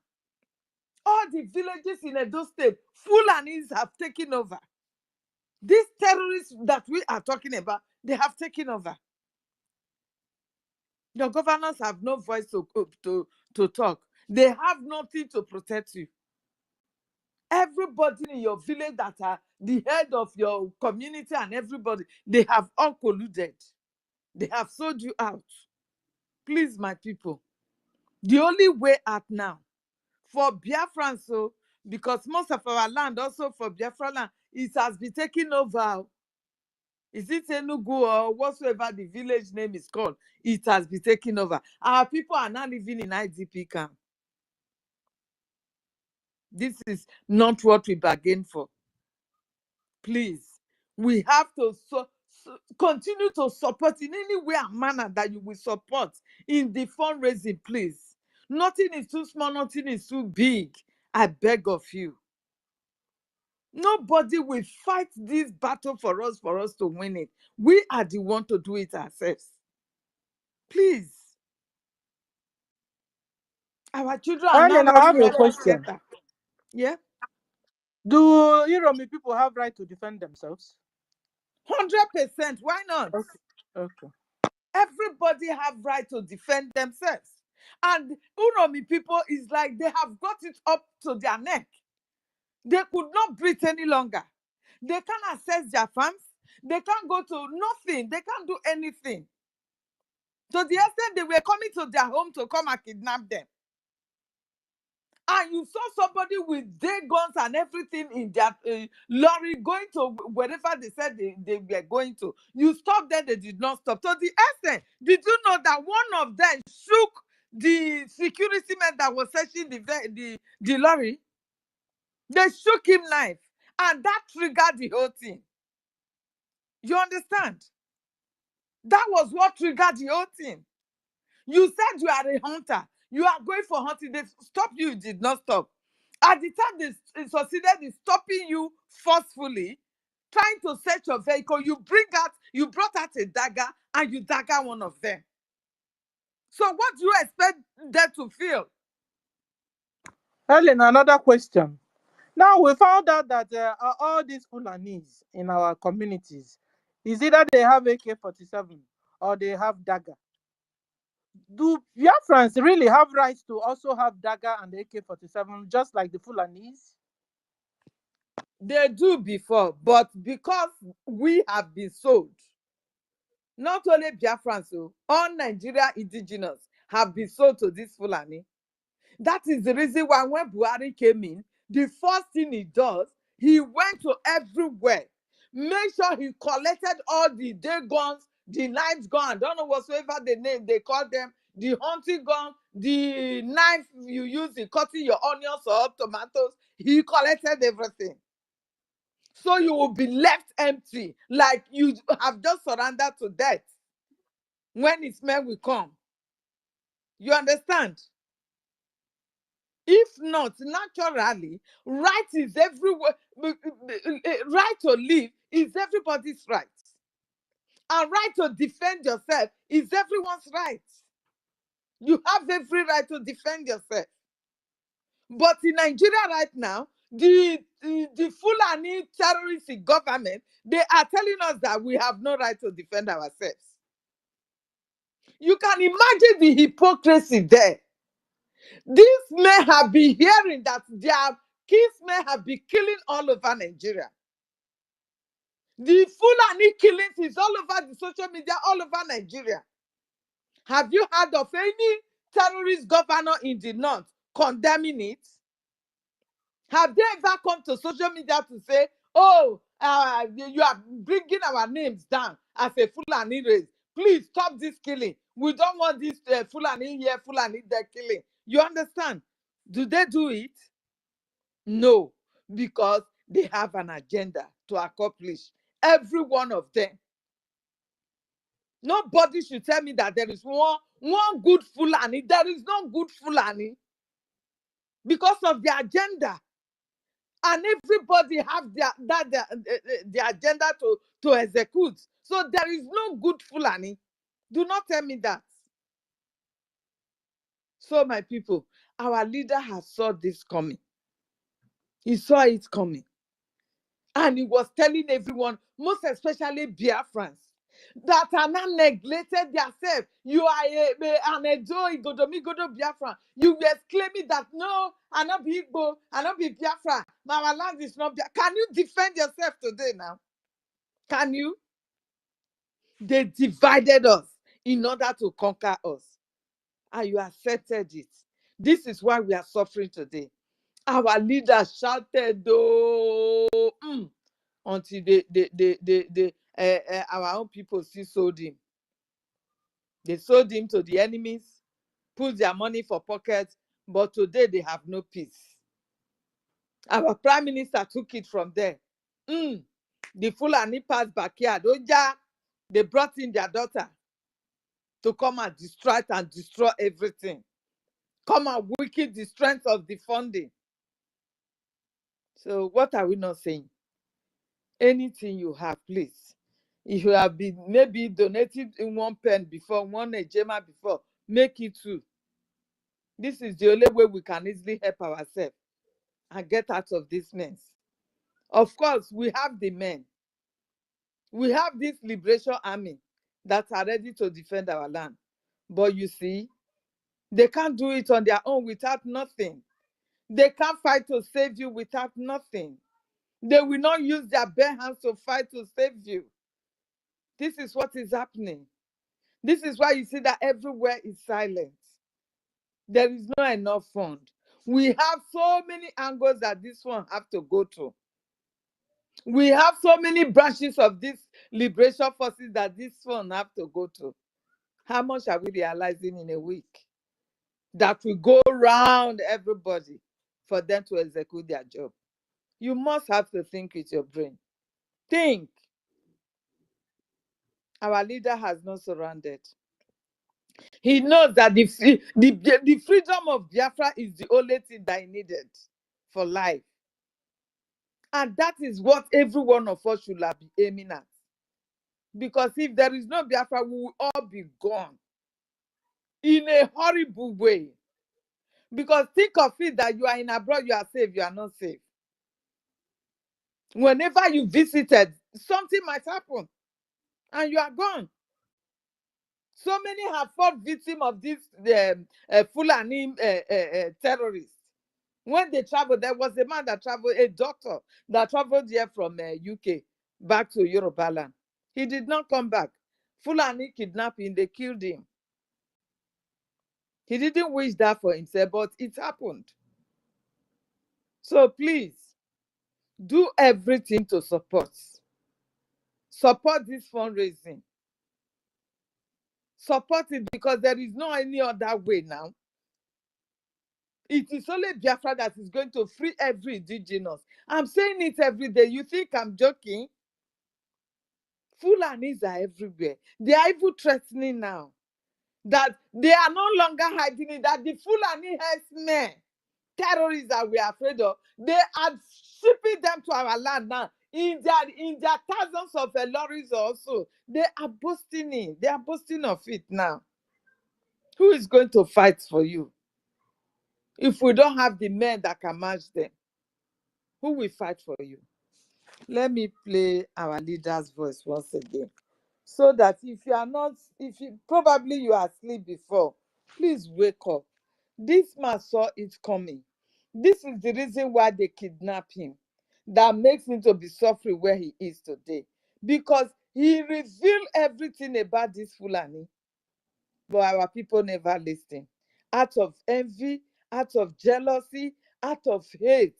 All the villages in Edo State, Fulanis have taken over. These terrorists that we are talking about, they have taken over. Your governors have no voice to talk. They have nothing to protect you. Everybody in your village that are the head of your community and everybody, they have all colluded. They have sold you out. Please, my people, the only way out now for Biafrans, so because most of our land also for Biafra land, it has been taken over. Is it Enugu or whatsoever the village name is called? It has been taken over. Our people are now living in IDP camp. This is not what we bargained for. Please, we have to continue to support in any way and manner that you will support in the fundraising, please. Nothing is too small, nothing is too big. I beg of you. Nobody will fight this battle for us to win it. We are the one to do it ourselves. Please. Our children are now Helen, I have running a off and question. scatter. Yeah? Do Iromi people have right to defend themselves? 100%. Why not? Okay. Everybody have right to defend themselves. And Uromi people is like they have got it up to their neck. They could not breathe any longer. They can't access their farms. They can't go to nothing. They can't do anything. To the extent they were coming to their home to come and kidnap them. And you saw somebody with day guns and everything in their lorry going to wherever they said they were going to. You stopped them, they did not stop. To the extent, did you know that one of them shook the security man that was searching the lorry? They shook him knife, and that triggered the whole thing. You understand? That was what triggered the whole thing. You said you are a hunter. You are going for hunting. They stopped you, you did not stop. At the time they succeeded in stopping you forcefully, trying to search your vehicle, you brought out a dagger and you dagger one of them. So what do you expect them to feel? Helen, another question. Now we found out that all these Fulanis in our communities, is either they have AK-47 or they have dagger. Do Biafrans really have rights to also have dagger and AK-47 just like the Fulanis? They do before, but because we have been sold, not only Biafrans, all Nigeria indigenous have been sold to this Fulani. That is the reason why when Buhari came in, the first thing he does, he went to everywhere, make sure he collected all the day guns, the knives gun, I don't know whatsoever the name they call them, the hunting gun, the knife you use in cutting your onions or tomatoes. He collected everything. So you will be left empty, like you have just surrendered to death when his men will come. You understand? If not, naturally, right is everywhere. Right to live is everybody's right. And right to defend yourself is everyone's right. You have every right to defend yourself. But in Nigeria right now, the Fulani terrorist government, they are telling us that we have no right to defend ourselves. You can imagine the hypocrisy there. These men have been hearing that their kids may have been killing all over Nigeria. The Fulani killings is all over the social media, all over Nigeria. Have you heard of any terrorist governor in the north condemning it? Have they ever come to social media to say, oh, you are bringing our names down as a Fulani race? Please stop this killing. We don't want this Fulani here, Fulani there killing. You understand? Do they do it? No, because they have an agenda to accomplish. Every one of them. Nobody should tell me that there is one good Fulani. There is no good Fulani because of the agenda. And everybody have their agenda to execute. So there is no good Fulani. Do not tell me that. So my people, our leader has saw this coming. He saw it coming. And he was telling everyone, most especially Biafrans, that are not neglected themselves. You are an Edo, Igodo Biafra. You were claiming that no, I not be Igbo, I not be Biafra. My land is not Biafra. Can you defend yourself today now? Can you? They divided us in order to conquer us. And you accepted it. This is why we are suffering today. Our leaders shouted, oh, until our own people still sold him. They sold him to the enemies, put their money for pockets, but today they have no peace. Our prime minister took it from there. The Fulani passed backyard. Oja, they brought in their daughter to come and destroy everything. Come and weaken the strength of the funding. So what are we not saying? Anything you have, please. If you have been maybe donated in 1 pen before, 1 ejema before, make it 2. This is the only way we can easily help ourselves and get out of this mess. Of course, we have the men. We have this liberation army that are ready to defend our land. But you see, they can't do it on their own without nothing. They can't fight to save you without nothing. They will not use their bare hands to fight to save you. This is what is happening. This is why you see that everywhere is silent. There is not enough fund. We have so many angles that this one have to go to. We have so many branches of this liberation forces that this one have to go to. How much are we realizing in a week? That we go around everybody for them to execute their job. You must have to think with your brain. Think. Our leader has not surrendered. He knows that the freedom of Biafra is the only thing that he needed for life. And that is what every one of us should be aiming at. Because if there is no Biafra, we will all be gone in a horrible way. Because think of it that you are in abroad, you are safe, you are not safe. Whenever you visited, something might happen and you are gone. So many have fallen victim of this Fulani terrorists. When they traveled, there was a man that traveled, a doctor that traveled here from UK back to Yoruba land. He did not come back. Fulani kidnapping, they killed him. He didn't wish that for himself, but it happened. So please, do everything to support. Support this fundraising. support it, because there is no any other way now. It is only Biafra that is going to free every indigenous. I'm saying it every day. You think I'm joking? Fulanis are everywhere. They are even threatening now that they are no longer hiding it, that the Fulani herdsmen, terrorists that we are afraid of, they are shipping them to our land now. In their thousands of lorries also. They are boasting it. They are boasting of it now. Who is going to fight for you? If we don't have the men that can match them, who will fight for you? Let me play our leader's voice once again, so that if you are not, if you probably you are asleep before, please wake up. This man saw it coming. This is the reason why they kidnap him, that makes him to be suffering where he is today, because he revealed everything about this Fulani, but our people never listen. Out of envy, out of jealousy, out of hate,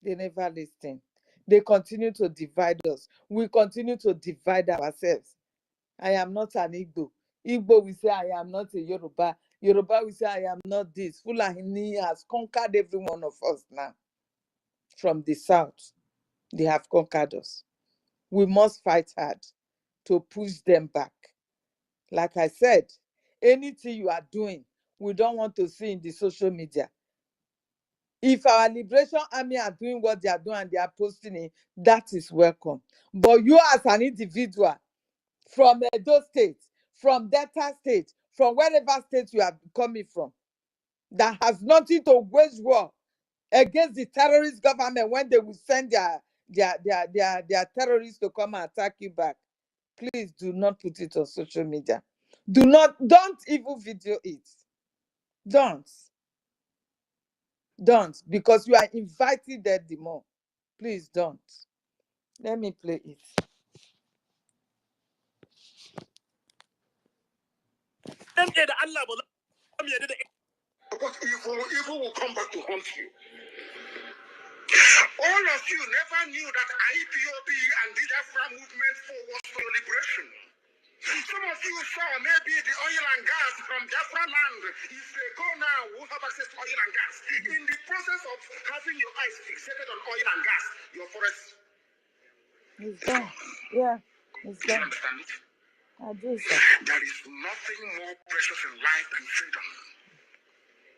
they never listen. They continue to divide us. We continue to divide ourselves. I am not an Igbo. Igbo will say I am not a Yoruba. Yoruba will say I am not this. Fulani has conquered every one of us now. From the south, they have conquered us. We must fight hard to push them back. Like I said, anything you are doing, we don't want to see in the social media. If our Liberation Army are doing what they are doing and they are posting it, that is welcome. But you as an individual, from Edo State, from Delta State, from wherever state you are coming from, that has nothing to wage war against the terrorist government when they will send their terrorists to come and attack you back, please do not put it on social media. Don't even video it. Don't, because you are inviting them the more. Please don't. Let me play it. But evil will come back to haunt you. All of you never knew that IPOB and the Biafra movement was for your liberation. Some of you saw maybe the oil and gas from Biafra land. If they go now, we'll have access to oil and gas. In the process of having your eyes fixated on oil and gas, your forest is gone. Yeah, it's gone. Do you understand it? I do, sir. There is nothing more precious in life than freedom.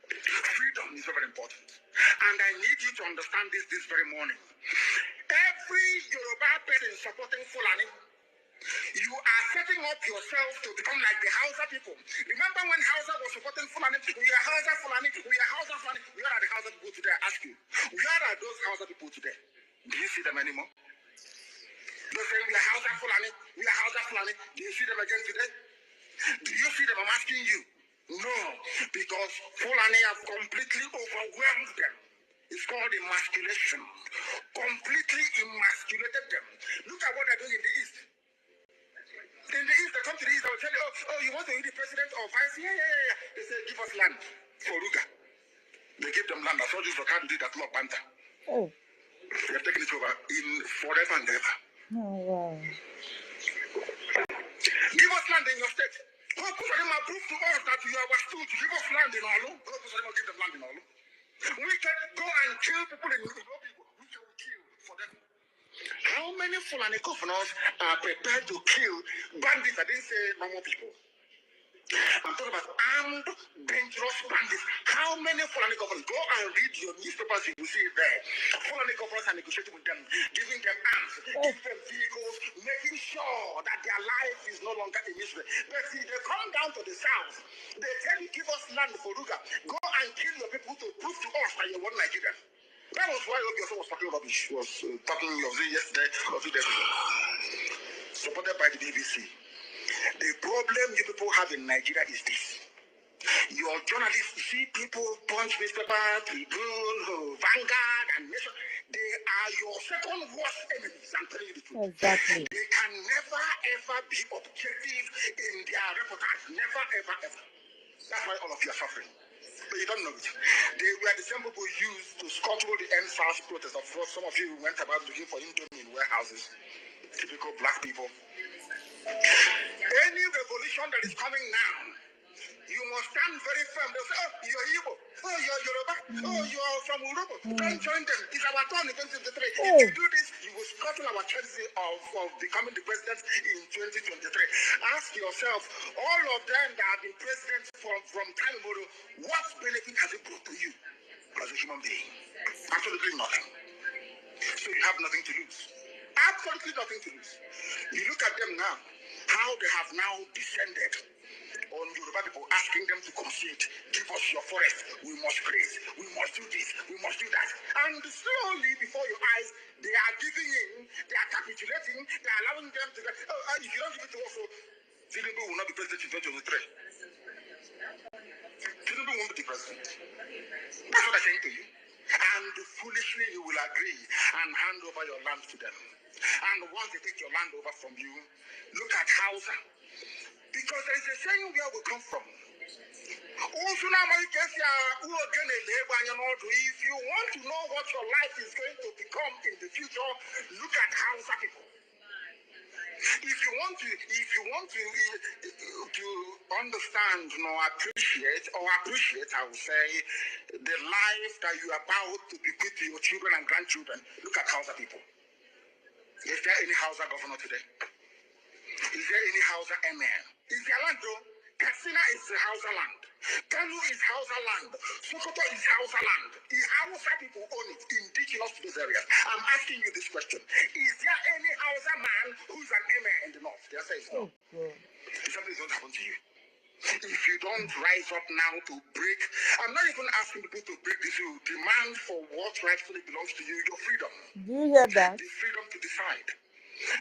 Freedom is very important. And I need you to understand this very morning. Every Yoruba person supporting Fulani, you are setting up yourself to become like the Hausa people. Remember when Hausa was supporting Fulani? We are Hausa Fulani. We are Hausa Fulani. Where are the Hausa people today? I ask you. Where are those Hausa people today? Do you see them anymore? You're saying we are Hausa Fulani. We are Hausa Fulani. Do you see them again today? Do you see them? I'm asking you. No, because Fulani have completely overwhelmed them. It's called emasculation. Completely emasculated them. Look at what they're doing in the East. In the East, they come to the East, they'll tell you, oh, you want to be the president or vice? Yeah. They say, give us land for Ruga. They give them land. I told you for can't do that law, Panther. Oh. They're taking it over in forever and ever. Oh, wow. Give us land in your state. Go put them and prove to us that you are stood. Give us land in Olu. Go put them and give them land in Olu. We can go and kill people in Olu. We can kill for them. How many Fulani governors are prepared to kill bandits? I didn't say normal people. I'm talking about armed, dangerous bandits. How many Fulani governors? Go and read your newspapers, you will see it there. Fulani governors are negotiating with them, giving them arms, giving them vehicles, making sure that their life is no longer in Israel. But see, they come down to the south, they tell you, give us land for Ruga. Go and kill your people to prove to us that you want Nigeria. That was why Obiaso was talking rubbish. He was talking yesterday or 2 days ago. Supported by the BBC. The problem you people have in Nigeria is this. Your journalists, see people, Punch, newspaper, Tribune, Vanguard, and Nation, they are your second worst enemies. I'm telling you the truth. Exactly. They can never, ever be objective in their reportage. Never, ever, ever. That's why all of you are suffering. But you don't know it. They were the same people used to scuttle the NSAS protest. Of course, some of you went about looking for Indomie in warehouses. Typical black people. Any revolution that is coming now, you must stand very firm. They'll say, oh, you're Igbo. Oh, you're Yoruba. Oh, you're from Europe. Don't join them. It's our turn in 2023. If you do this, you will scuttle our chances of becoming the president in 2023. Ask yourself, all of them that have been presidents from time immemorial, what benefit has it brought to you as a human being? Absolutely nothing. So you have nothing to lose. Absolutely nothing to lose. You look at them now, how they have now descended on Yoruba people, asking them to concede, give us your forest, we must graze, we must do this, we must do that. And slowly before your eyes, they are giving in, they are capitulating, they are allowing them to get, if you don't give it to us, Tinubu will not be president in 2023. Tinubu won't be the president. That's what I'm saying to you. And foolishly you will agree and hand over your land to them. And once they take your land over from you, look at Hausa. Because there is a saying where we come from. If you want to know what your life is going to become in the future, look at Hausa people. If you want to understand, appreciate, I would say, the life that you are about to bequeath to your children and grandchildren, look at Hausa people. Is there any Hausa governor today? Is there any Hausa emir? Is there land though? Katsina is the Hausa land. Kanu is Hausa land. Sokoto is Hausa land. The Hausa people own it, indigenous to those areas. I'm asking you this question. Is there any Hausa man who's an emir in the north? The answer is no. Something's going to happen to you. If you don't rise up now to break, I'm not even asking people to break this rule. Demand for what rightfully belongs to you, your freedom. Do you hear that? The freedom to decide.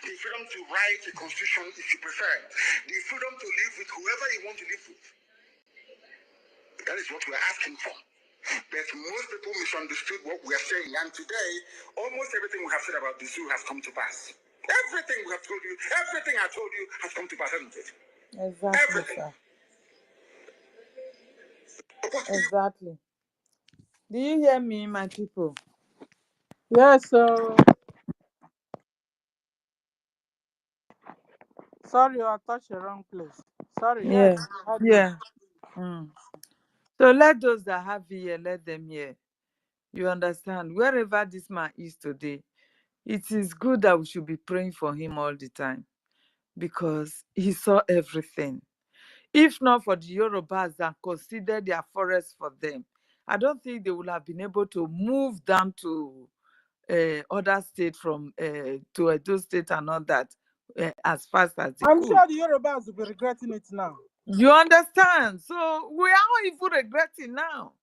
The freedom to write a constitution if you prefer. The freedom to live with whoever you want to live with. That is what we're asking for. But most people misunderstood what we are saying. And today, almost everything we have said about the zoo has come to pass. Everything we have told you, everything I told you has come to pass, hasn't it? Exactly, Everything. sir. Exactly. Do you hear me, my people? Yes, so sorry, I touched the wrong place. Sorry, Yeah. yes. Yeah. So let those that have ear, let them hear. You understand? Wherever this man is today, it is good that we should be praying for him all the time because he saw everything. If not for the Yorubas that considered their forest for them, I don't think they would have been able to move down to other states from to Edo State and all that as fast as they I'm could. sure the Yorubas will be regretting it now. You understand? So we are even regretting now.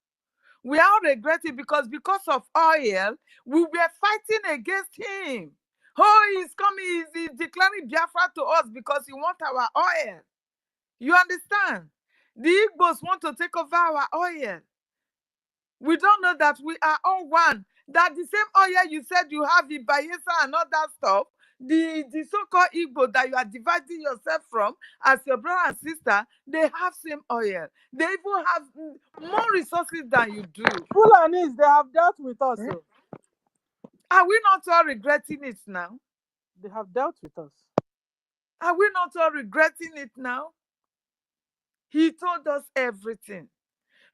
We are regretting because of oil, we were fighting against him. Oh, he's coming, he's declaring Biafra to us because he wants our oil. You understand? The Igbos want to take over our oil. We don't know that we are all one. That the same oil you said you have in Bayelsa and all that stuff, the so-called Igbo that you are dividing yourself from as your brother and sister, they have same oil. They even have more resources than you do. Fulanis, they have dealt with us. So. Are we not all regretting it now? They have dealt with us. Are we not all regretting it now? He told us everything.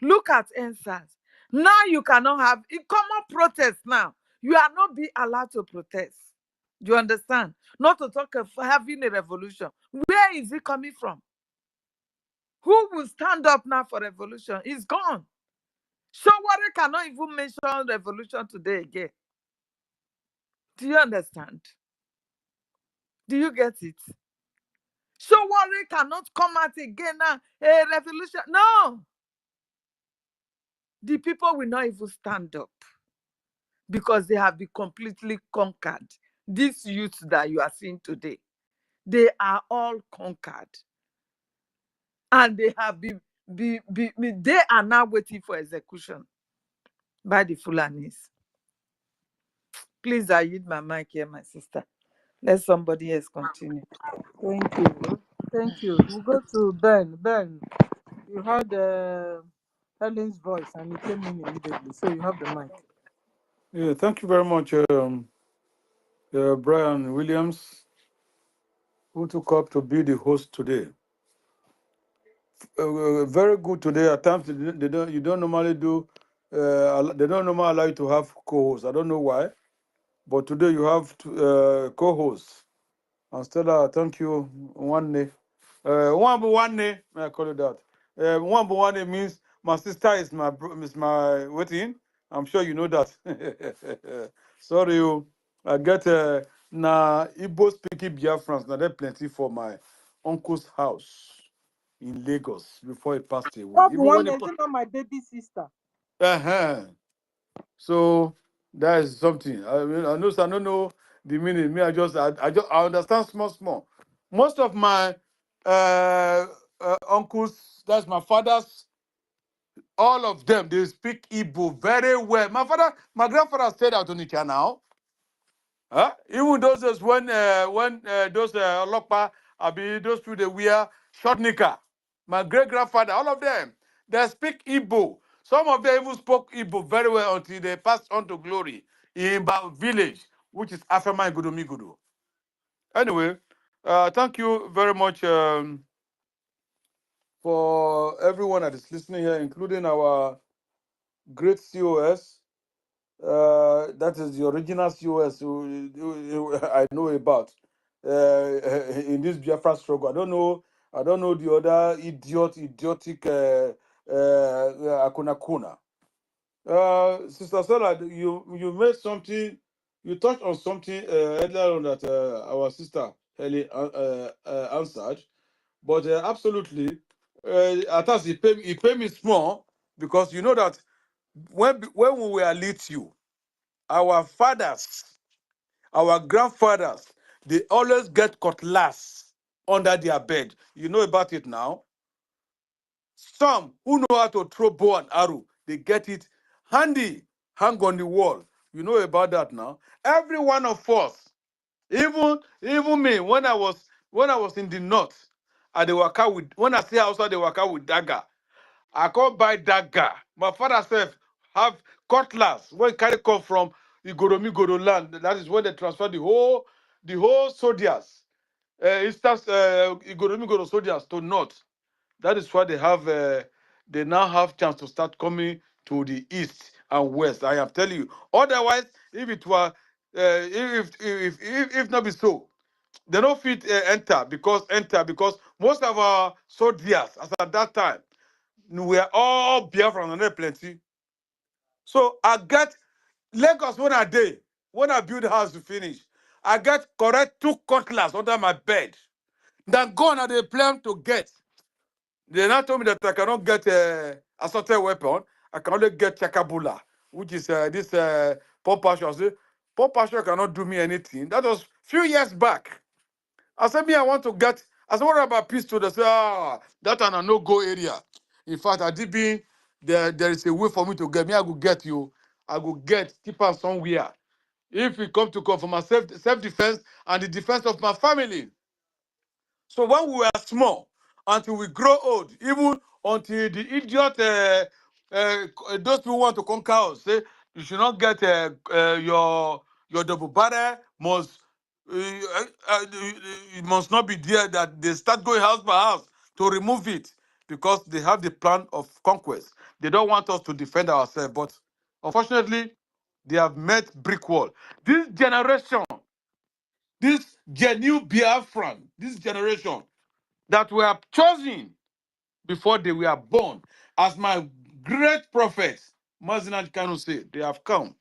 Look at NSAS. Now you cannot have a common protest now. You are not be allowed to protest. Do you understand? Not to talk of having a revolution. Where is it coming from? Who will stand up now for revolution? It's gone. Showore cannot even mention revolution today again. Do you understand? Do you get it? Showore cannot come out again now. A revolution. No. The people will not even stand up because they have been completely conquered. These youths that you are seeing today, they are all conquered. And they have they are now waiting for execution by the Fulanis. Please, I yield my mic here, my sister. Let somebody else continue. Thank you. Thank you. We'll go to Ben. Ben, you heard Helen's voice and he came in immediately. So you have the mic. Yeah, thank you very much, Brian Williams. who took up to be the host today. Very good today. At times they don't you don't normally do they don't normally allow you to have co-hosts. I don't know why, but today you have co-hosts. And Stella, thank you. One day. One day, I call it that. One day means my sister is my waiting. I'm sure you know that. Sorry, I get na Igbo speaking Biafrans. Now there plenty for my uncle's house in Lagos before he passed away. Not Even one when he day, is it not my baby sister? uh so that is something. I mean, I don't know the meaning. Me, I understand small. Most of my uncles, that's my father's, all of them, they speak Igbo very well. My grandfather stayed out on Onitsha now. Huh? Even those days when those Lokpa, those people they wear short knicker. My great grandfather, all of them, they speak Igbo. Some of them even spoke Igbo very well until they passed on to glory in Ba village, which is Afema Gudu. Anyway, thank you very much for everyone that is listening here, including our great COS. That is the original COS I know about in this Biafra struggle. I don't know the other idiotic Akuna Kuna. Sister Stella, you made something, you touched on something earlier on that our sister Heli answered, but absolutely, at us he paid me small because you know that when we were little, our fathers, our grandfathers, they always get cutlass under their bed. You know about it now. Some who know how to throw bow and arrow, they get it handy, hang on the wall. You know about that now. Every one of us, even me, when I was in the north, I dey waka with when I say outside they waka with dagger. I can't buy dagger. My father said have cutlass when carry come from Igoromi land. That is when they transfer the whole soldiers, Eastern Igoromi soldiers to north. That is why they now have chance to start coming to the east and west. I am telling you. Otherwise, if it were, if not be so, they don't fit enter because most of our soldiers as at that time we are all Biafrans and there plenty. So I get Lagos when I build the house to finish, I get correct 2 cutlass under my bed. Then gone are they plan to get. They now told me that I cannot get a assaulted weapon. I can only get chakabula, which is this pump action. I say, pump action cannot do me anything. That was few years back. I said, me, I want to get. I said, what about pistol? They say, that and a no-go area. In fact, I did be there is a way for me to get me. I will get you. I will get keep on somewhere. If we come to call for my self-defense and the defense of my family. So when we were small, until we grow old, even until the idiot, those who want to conquer us, say you should not get your double barrel it must not be there. That they start going house by house to remove it because they have the plan of conquest. They don't want us to defend ourselves, but unfortunately, they have met brick wall. This generation, this genuine Biafran, this generation that were chosen before they were born, as my great prophet, Mazinat Kanu said, they have come.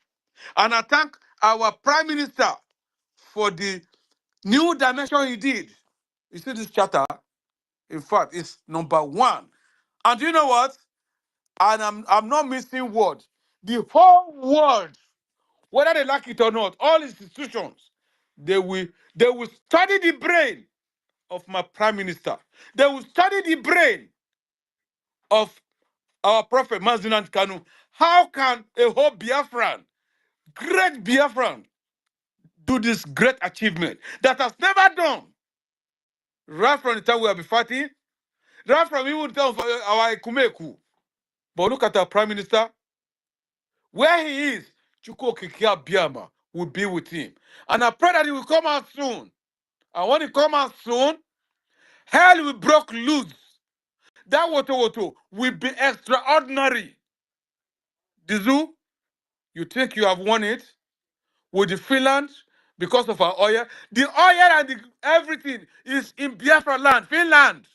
And I thank our Prime Minister for the new dimension he did. You see this charter, in fact, it's #1. And you know what? And I'm not missing word. The whole world, whether they like it or not, all institutions, they will study the brain of my Prime Minister. They will study the brain of our prophet Mazinat Kanu. How can a whole Biafran, great Biafran, do this great achievement that has never done? Right from the time we have been fighting, right from even the time of our Ekumeku. But look at our Prime Minister, where he is, Chuko Kikia Biama will be with him. And I pray that he will come out soon. And when it comes out soon, hell will break loose. That water will be extraordinary. Dizu, you think you have won it with the Finland because of our oil? The oil and everything is in Biafra land, Finland.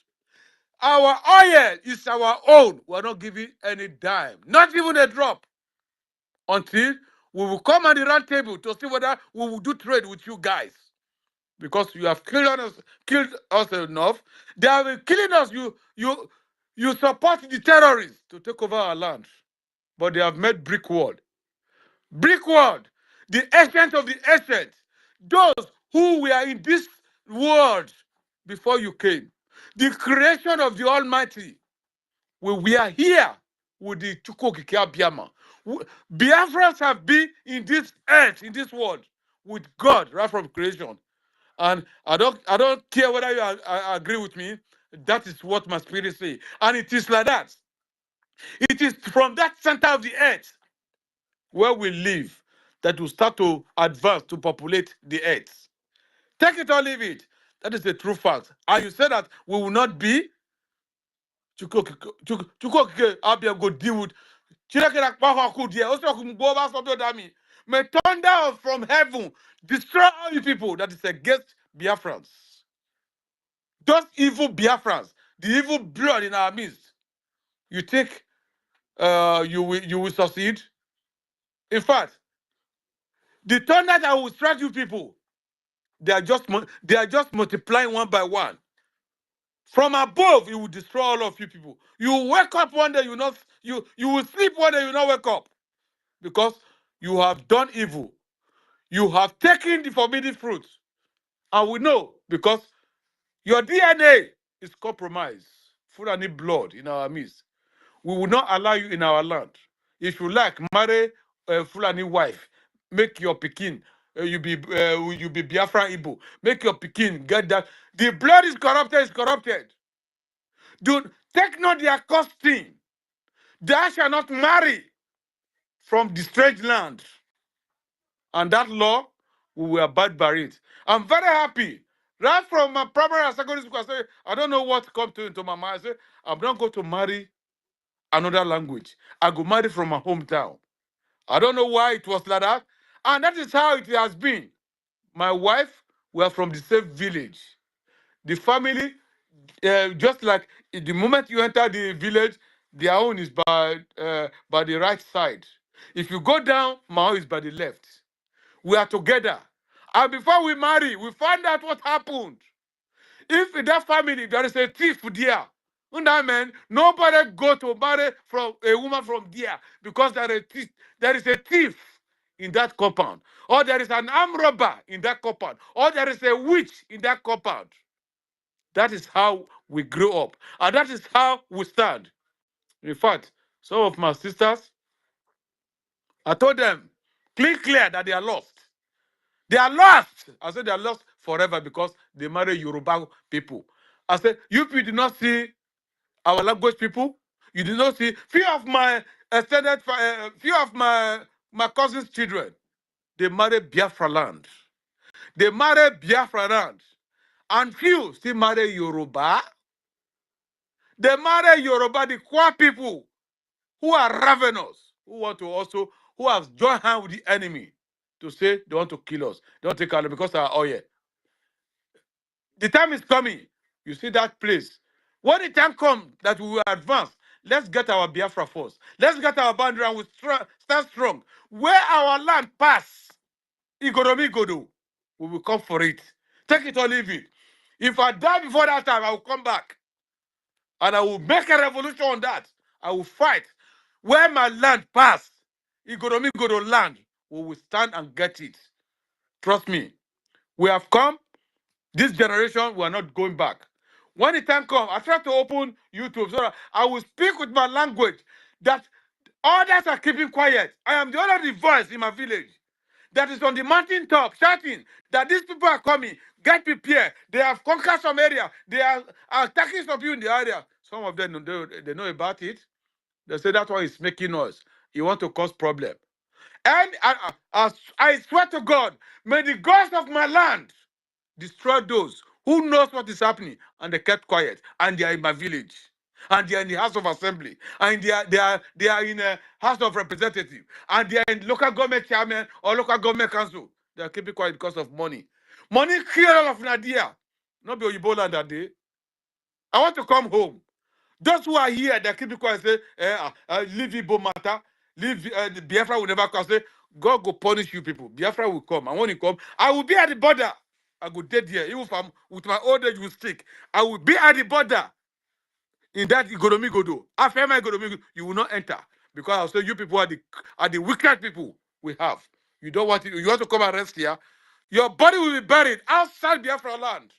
Our oil is our own. We're not giving any dime, not even a drop, until we will come at the round table to see whether we will do trade with you guys. Because you have killed us enough. They have been killing us. You support the terrorists to take over our land. But they have made brick wall. Brick wall. The ancient of the ancient. Those who were in this world before you came. The creation of the Almighty. We are here with the Chukokike Biama. Biafrans have been in this earth, in this world, with God right from creation. And I don't care whether you agree with me. That is what my spirit say. And it is like that. It is from that center of the earth where we live that will start to advance to populate the earth. Take it or leave it. That is the true fact. And you say that we will not be Chukokike Abia go deal with. May thunder from heaven destroy all you people that is against Biafrans. Those evil Biafrans, the evil blood in our midst. You think you will succeed? In fact, the thunder that will strike you people, they are just multiplying one by one. From above, it will destroy all of you people. You will wake up one day, you will sleep one day, you will not wake up. Because you have done evil. You have taken the forbidden fruit. And we know because your DNA is compromised. Fulani blood in our midst. We will not allow you in our land. If you like, marry a Fulani wife. Make your Pekin. You be Biafran Igbo. Make your Pekin get that. The blood is corrupted. Is corrupted. Do take not their costing. Thou shall not marry from the strange land. And that law, we will abide by it. I'm very happy. Right from my primary and secondary school, I say, I don't know what come into my mind. I say, I'm not going to marry another language. I go marry from my hometown. I don't know why it was like that. And that is how it has been. My wife, we are from the same village. The family, just like the moment you enter the village, their own is by the right side. If you go down, my own is by the left. We are together. And before we marry, we find out what happened. If in that family there is a thief there, man, nobody go to marry from a woman from there because there is a thief in that compound, or there is an armed robber in that compound, or there is a witch in that compound. That is how we grew up, and that is how we stand. In fact, some of my sisters, I told them clear that they are lost. They are lost. I said they are lost forever because they marry Yoruba people. I said, you people did not see our language people. You did not see few of my few of my cousins' children. They marry Biafra land. They marry Biafra land. And few still marry Yoruba. They marry Yoruba, the Kwa people who are ravenous, who have joined hands with the enemy to say they want to kill us. They want to take our land because of our oil. The time is coming. You see that place. When the time comes that we will advance, let's get our Biafra first. Let's get our boundary and we stand strong. Where our land pass, Igodo, we will come for it. Take it or leave it. If I die before that time, I will come back. And I will make a revolution on that. I will fight. Where my land pass, Igodo land, we will stand and get it. Trust me. We have come. This generation, we are not going back. When the time comes, I try to open YouTube so that I will speak with my language that others are keeping quiet. I am the only voice in my village that is on the mountain top shouting that these people are coming. Get prepared. They have conquered some area. They are attacking some people in the area. Some of them, they know about it. They say that's why he's making noise. He want to cause problem. And I swear to God, may the gods of my land destroy those who knows what is happening, and they kept quiet, and they are in my village, and they are in the House of Assembly, and they are in a House of Representatives, and they are in local government chairman or local government council. They are keeping quiet because of money. Money kill all of Nadia. Not be Oyibo land that day. I want to come home. Those who are here, they keep quiet, say, leave Igbo matter, leave the Biafra will never come. Say, God will punish you people. Biafra will come. And when he come, I will be at the border. I go dead here. Even if I'm with my old age will stick. I will be at the border. In that economy go do. After my economy, you will not enter. Because I'll say you people are the wicked people we have. You don't want it. You want to come and rest here. Your body will be buried outside Biafra land.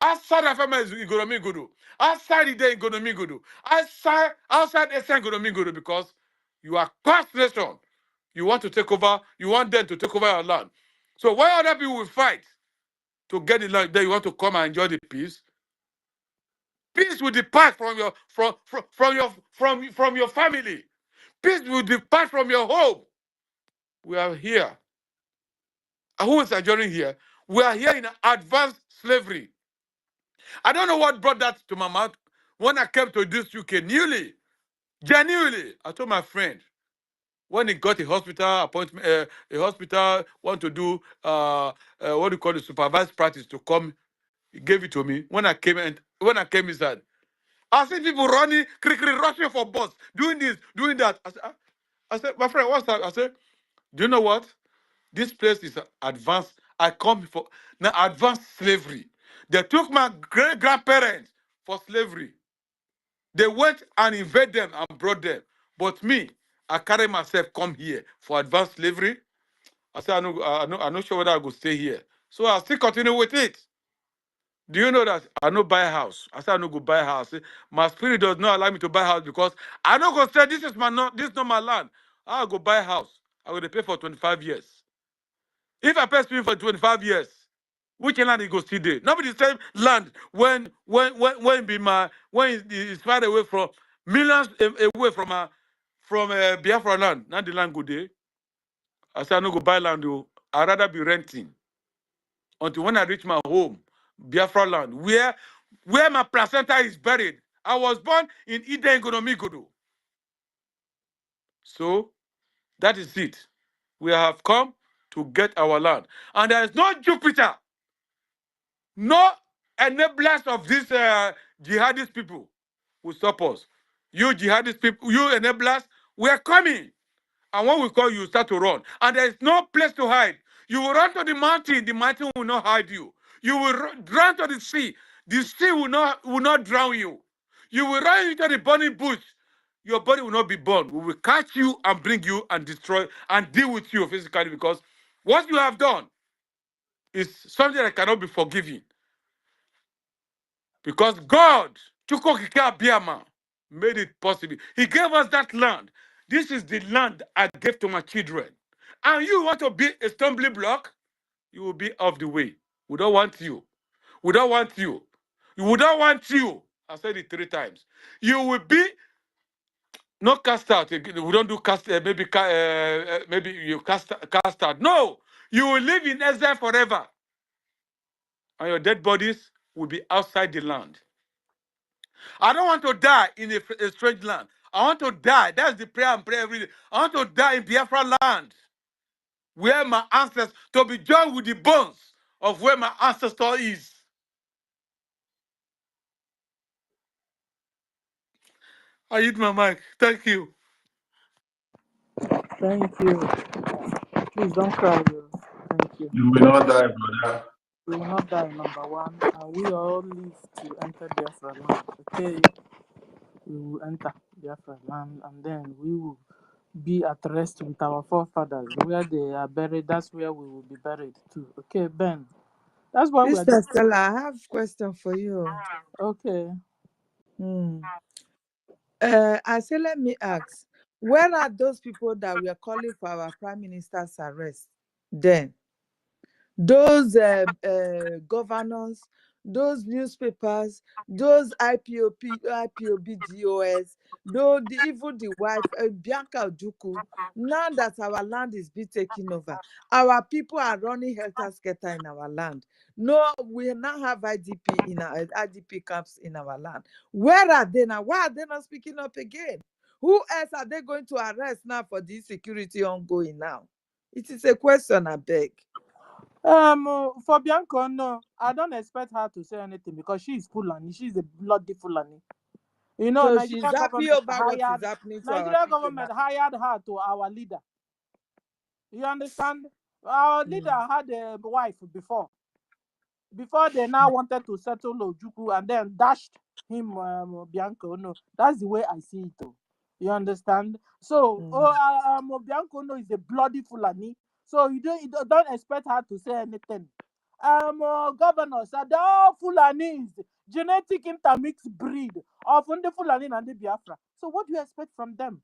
Outside Afema is economy go do. Outside the day economy go do. Outside Eastern economy go do, because you are past nation. You want to take over, you want them to take over your land. So why other people will fight to get the land, then you want to come and enjoy the peace? Peace will depart from your family. Peace will depart from your home. We are here. Who is adjourning here? We are here in advanced slavery. I don't know what brought that to my mouth. When I came to this UK genuinely, I told my friend, when he got a hospital appointment, a hospital want to do what do you call it, supervised practice to come, he gave it to me. When I came inside, I see people running, rushing for bus, doing this, doing that. I said, my friend, what's that? I said, do you know what? This place is advanced. I come for now advanced slavery. They took my great-grandparents for slavery. They went and invaded them and brought them. But me, I carry myself come here for advanced slavery. I said, I'm not sure whether I go stay here. So I still continue with it. Do you know that I no buy a house? I said I no go buy a house. My spirit does not allow me to buy a house because I no go say this is not my land. I go buy a house. I will pay for 25 years. If I pay spirit for 25 years, which land it go still there? Not be the same land when it's far away from millions away from Biafra land. Now the land go there. I said I no go buy land though. I'd rather be renting until when I reach my home, Biafra land, where my placenta is buried. I was born in Ide Ngonomigodo. So that is it. We have come to get our land. And there is no Jupiter, no enablers of these jihadist people who stop us. You jihadist people, you enablers, we are coming. And when we call you, start to run. And there is no place to hide. You will run to the mountain will not hide you. You will run to the sea will not drown you. You will run into the burning bush, your body will not be burned. We will catch you and bring you and destroy and deal with you physically, because what you have done is something that cannot be forgiven. Because God, Chukokika Biama, made it possible. He gave us that land. This is the land I gave to my children. And you want to be a stumbling block? You will be off the way. We don't want you. We don't want you. We don't want you. I said it 3 times. You will be not cast out. We don't do cast. Maybe you cast out. No, you will live in exile forever, and your dead bodies will be outside the land. I don't want to die in a strange land. I want to die. That's the prayer and pray every day. I want to die in Biafra land, where my ancestors, to be joined with the bones of where my ancestor is. I hit my mic. Thank you. Thank you. Please don't cry. Thank you. You will not die, brother. We will not die, number one, and we all live to enter Biafra land. Okay, we will enter Biafra land, and then we will be at rest with our forefathers. Where they are buried, that's where we will be buried too. Okay, Ben. That's why we are. Mr. Stella, I have a question for you. Okay. I say, let me ask, where are those people that we are calling for our Prime Minister's arrest then? Those governors, those newspapers, those IPOBGOS, though even the wife, Bianca Ojukwu, now that our land is being taken over, our people are running helter-skelter in our land. No, we now have IDP in our IDP camps in our land. Where are they now? Why are they not speaking up again? Who else are they going to arrest now for this security ongoing now? It is a question, I beg. For Bianca, no, I don't expect her to say anything because she is Fulani. She's a bloody Fulani. You know, So she's Nigeria happy government over what is happening to our Nigeria people government now. hired her to our leader. You understand? Our leader had a wife before they now wanted to settle Ojukwu and then dashed him, Bianca. No, that's the way I see it. Though. You understand? So, Bianca no is a bloody Fulani. So you don't expect her to say anything. Governor said, all Fulanis, genetic intermixed breed of the Fulani and the Biafra. So what do you expect from them?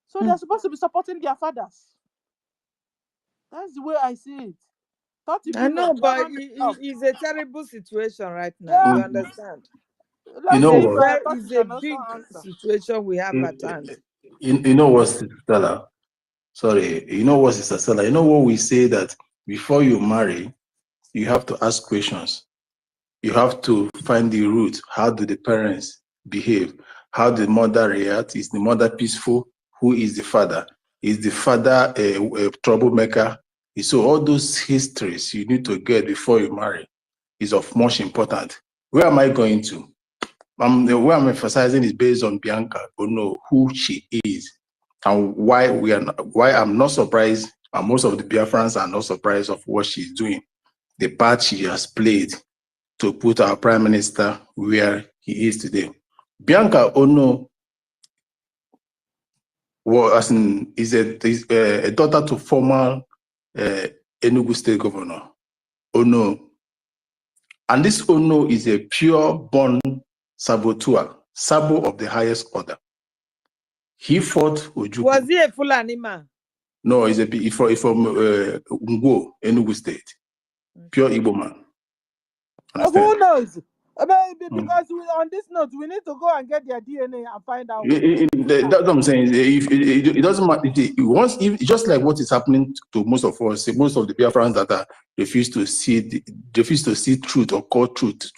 So they're supposed to be supporting their fathers. That's the way I see it. I know, but it's a terrible situation right now. Yeah. You understand? You know what? It's a big situation we have at hand. You know what, Stella? Sorry, you know what, Sister Stella? You know what we say that before you marry, you have to ask questions. You have to find the root. How do the parents behave? How the mother react? Is the mother peaceful? Who is the father? Is the father a troublemaker? So all those histories you need to get before you marry is of much important. Where am I going to? Where I'm emphasizing is based on Bianca Ono, who she is, and why I'm not surprised, and most of the Biafrans are not surprised of what she's doing, the part she has played to put our prime minister where he is today. Bianca Ono is a daughter to former Enugu State Governor Ono, and this Ono is a pure-born saboteur, sabo of the highest order. He fought Ojukwu. Was he a Fulani man? No, he's from Ngwo, Enugu State. Pure Igbo man. Understand? Who knows? Because on this note, we need to go and get their DNA and find out. That's what I'm saying. It doesn't matter. Just like what is happening to most of us, most of the Biafrans that refuse to see truth or call truth,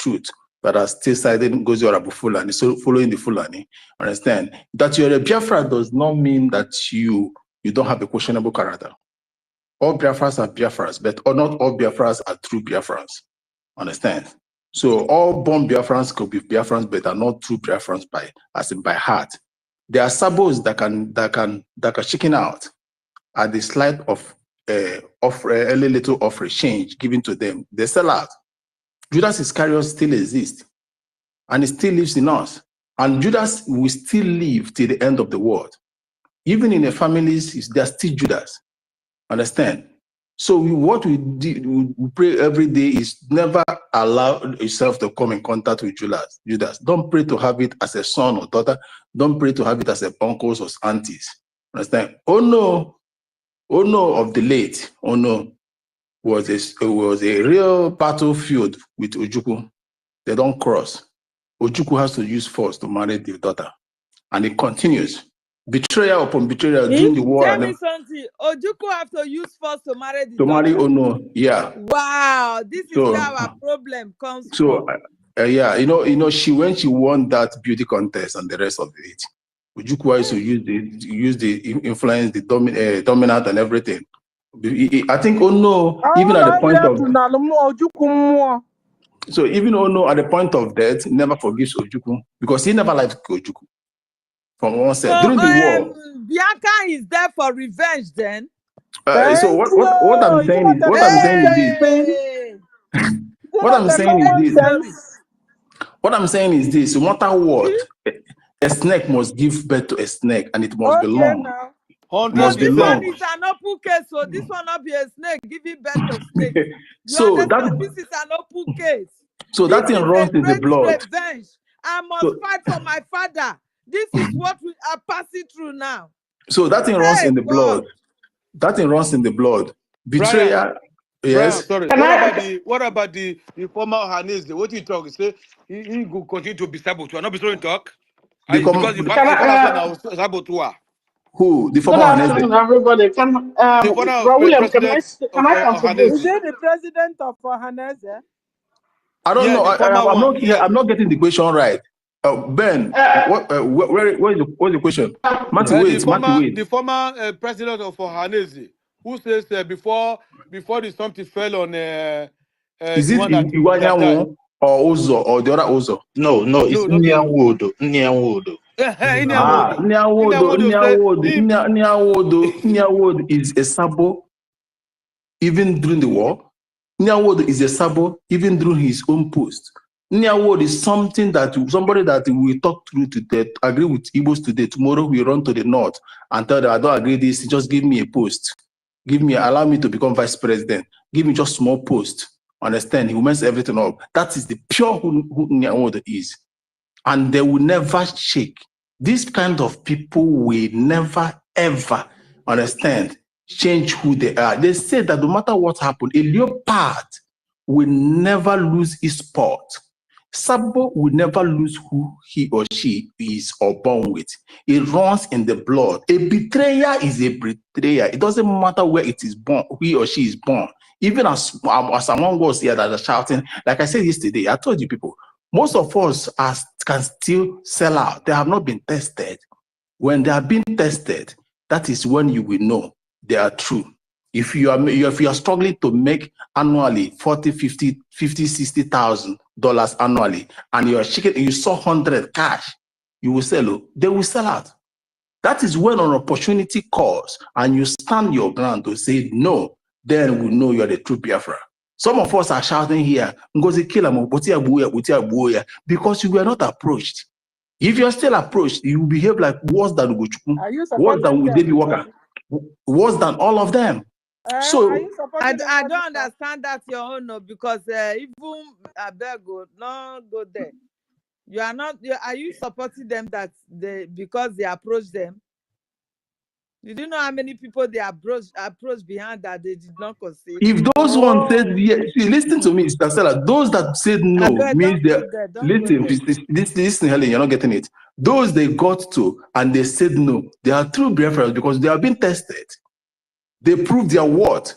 that are still siding NGOZI or Abu Fulani, so following the Fulani. Understand? That you're a Biafra does not mean that you don't have a questionable character. All Biafras are Biafras, but not all Biafras are true Biafrans. Understand? So all born Biafrans could be Biafrans, but are not true Biafrans by heart. There are sabos that can chicken out at the slight of a little offering change given to them. They sell out. Judas Iscariot still exists, and he still lives in us. And Judas will still live till the end of the world. Even in the families, there's still Judas. Understand? So what we pray every day is never allow yourself to come in contact with Judas. Don't pray to have it as a son or daughter. Don't pray to have it as a uncles or aunties. Understand? Oh no of the late. Oh no was a real battlefield with Ojukwu. They don't cross. Ojukwu has to use force to marry the daughter, and it continues. Betrayal upon betrayal during the war. Tell me something. Ojukwu have to use force to marry the daughter. Marry Ono, yeah. Wow, this is where our problem comes from. Yeah, when she won that beauty contest and the rest of it, Ojukwu used to use the influence, the dominant and everything. I think Ono, even at the point of even Ono at the point of death never forgives Ojukwu because he never liked Ojukwu. From one side during the war, Bianca is there for revenge. Then, so what I'm saying is What I'm saying is this: no matter what, a snake must give birth to a snake, and it must belong. Must belong. This one is an open case, so this one not be a snake giving birth to snake. So this is an open case. So that thing runs in the blood. Revenge. I must fight for my father. This is what we are passing through now. So that thing runs in the blood. That thing runs in the blood. Betrayal. Yes. Sorry. What about the former Hanese? What you talk? Say he will continue to be saboteur. Not be throwing talk. Because the Can father I, now saboteur. Who? The good former Hanese? afternoon, everybody. The former Bro William, president can I of contribute? Is Hanese. it the president of Hanese? I don't know. The former I'm one. not. Yes. I'm not getting the question right. Ben, what? What's the question? Matty, The wait. former president of Hanese, who says before the something fell on Is the it one that died. Iwanyanwu or Ozo or the other Ozo? No, it's No, not the Nyanwodo. Nyanwodo. Nyanwodo is a sabo even during the war. Nyanwodo is a sabo even during his own post. Nyanwodo is somebody that we talk through today, agree with Igbos today. Tomorrow we run to the north and tell them, I don't agree this, just give me a post. Allow me to become vice president. Give me just small post. Understand? He will mess everything up. That is the pure who Nyanwodo is. And they will never shake. This kind of people will never, ever, understand, change who they are. They say that no matter what happens, a leopard will never lose his spot. Sabo will never lose who he or she is or born with. It runs in the blood. A betrayer is a betrayer. It doesn't matter where it is born, he or she is born. Even as among us here that are shouting, like I said yesterday, I told you people, most of us can still sell out. They have not been tested. When they have been tested, that is when you will know they are true. If you are struggling to make annually $40,000, $50,000, $60,000 annually, and you saw 100 cash, you will sell. They will sell out. That is when an opportunity calls and you stand your ground to say no. Then we know you are the true Biafra. Some of us are shouting here, "NGOZI kill him," because you were not approached. If you're still approached, you will behave like worse than Ugochukwu, Are you worse than supporting David them? Walker, worse than all of them. Are So you supporting them? I don't understand that your own no, because even Abego no go there. You are not. Are you supporting them because they approach them? Did you know how many people they approached behind that they did not concede? if those ones said yes, listen to me, Mr. Stella. Those that said no means that listen, Helen, you're not getting it. Those they got to and they said no, they are true Biafrans because they have been tested. They proved their worth.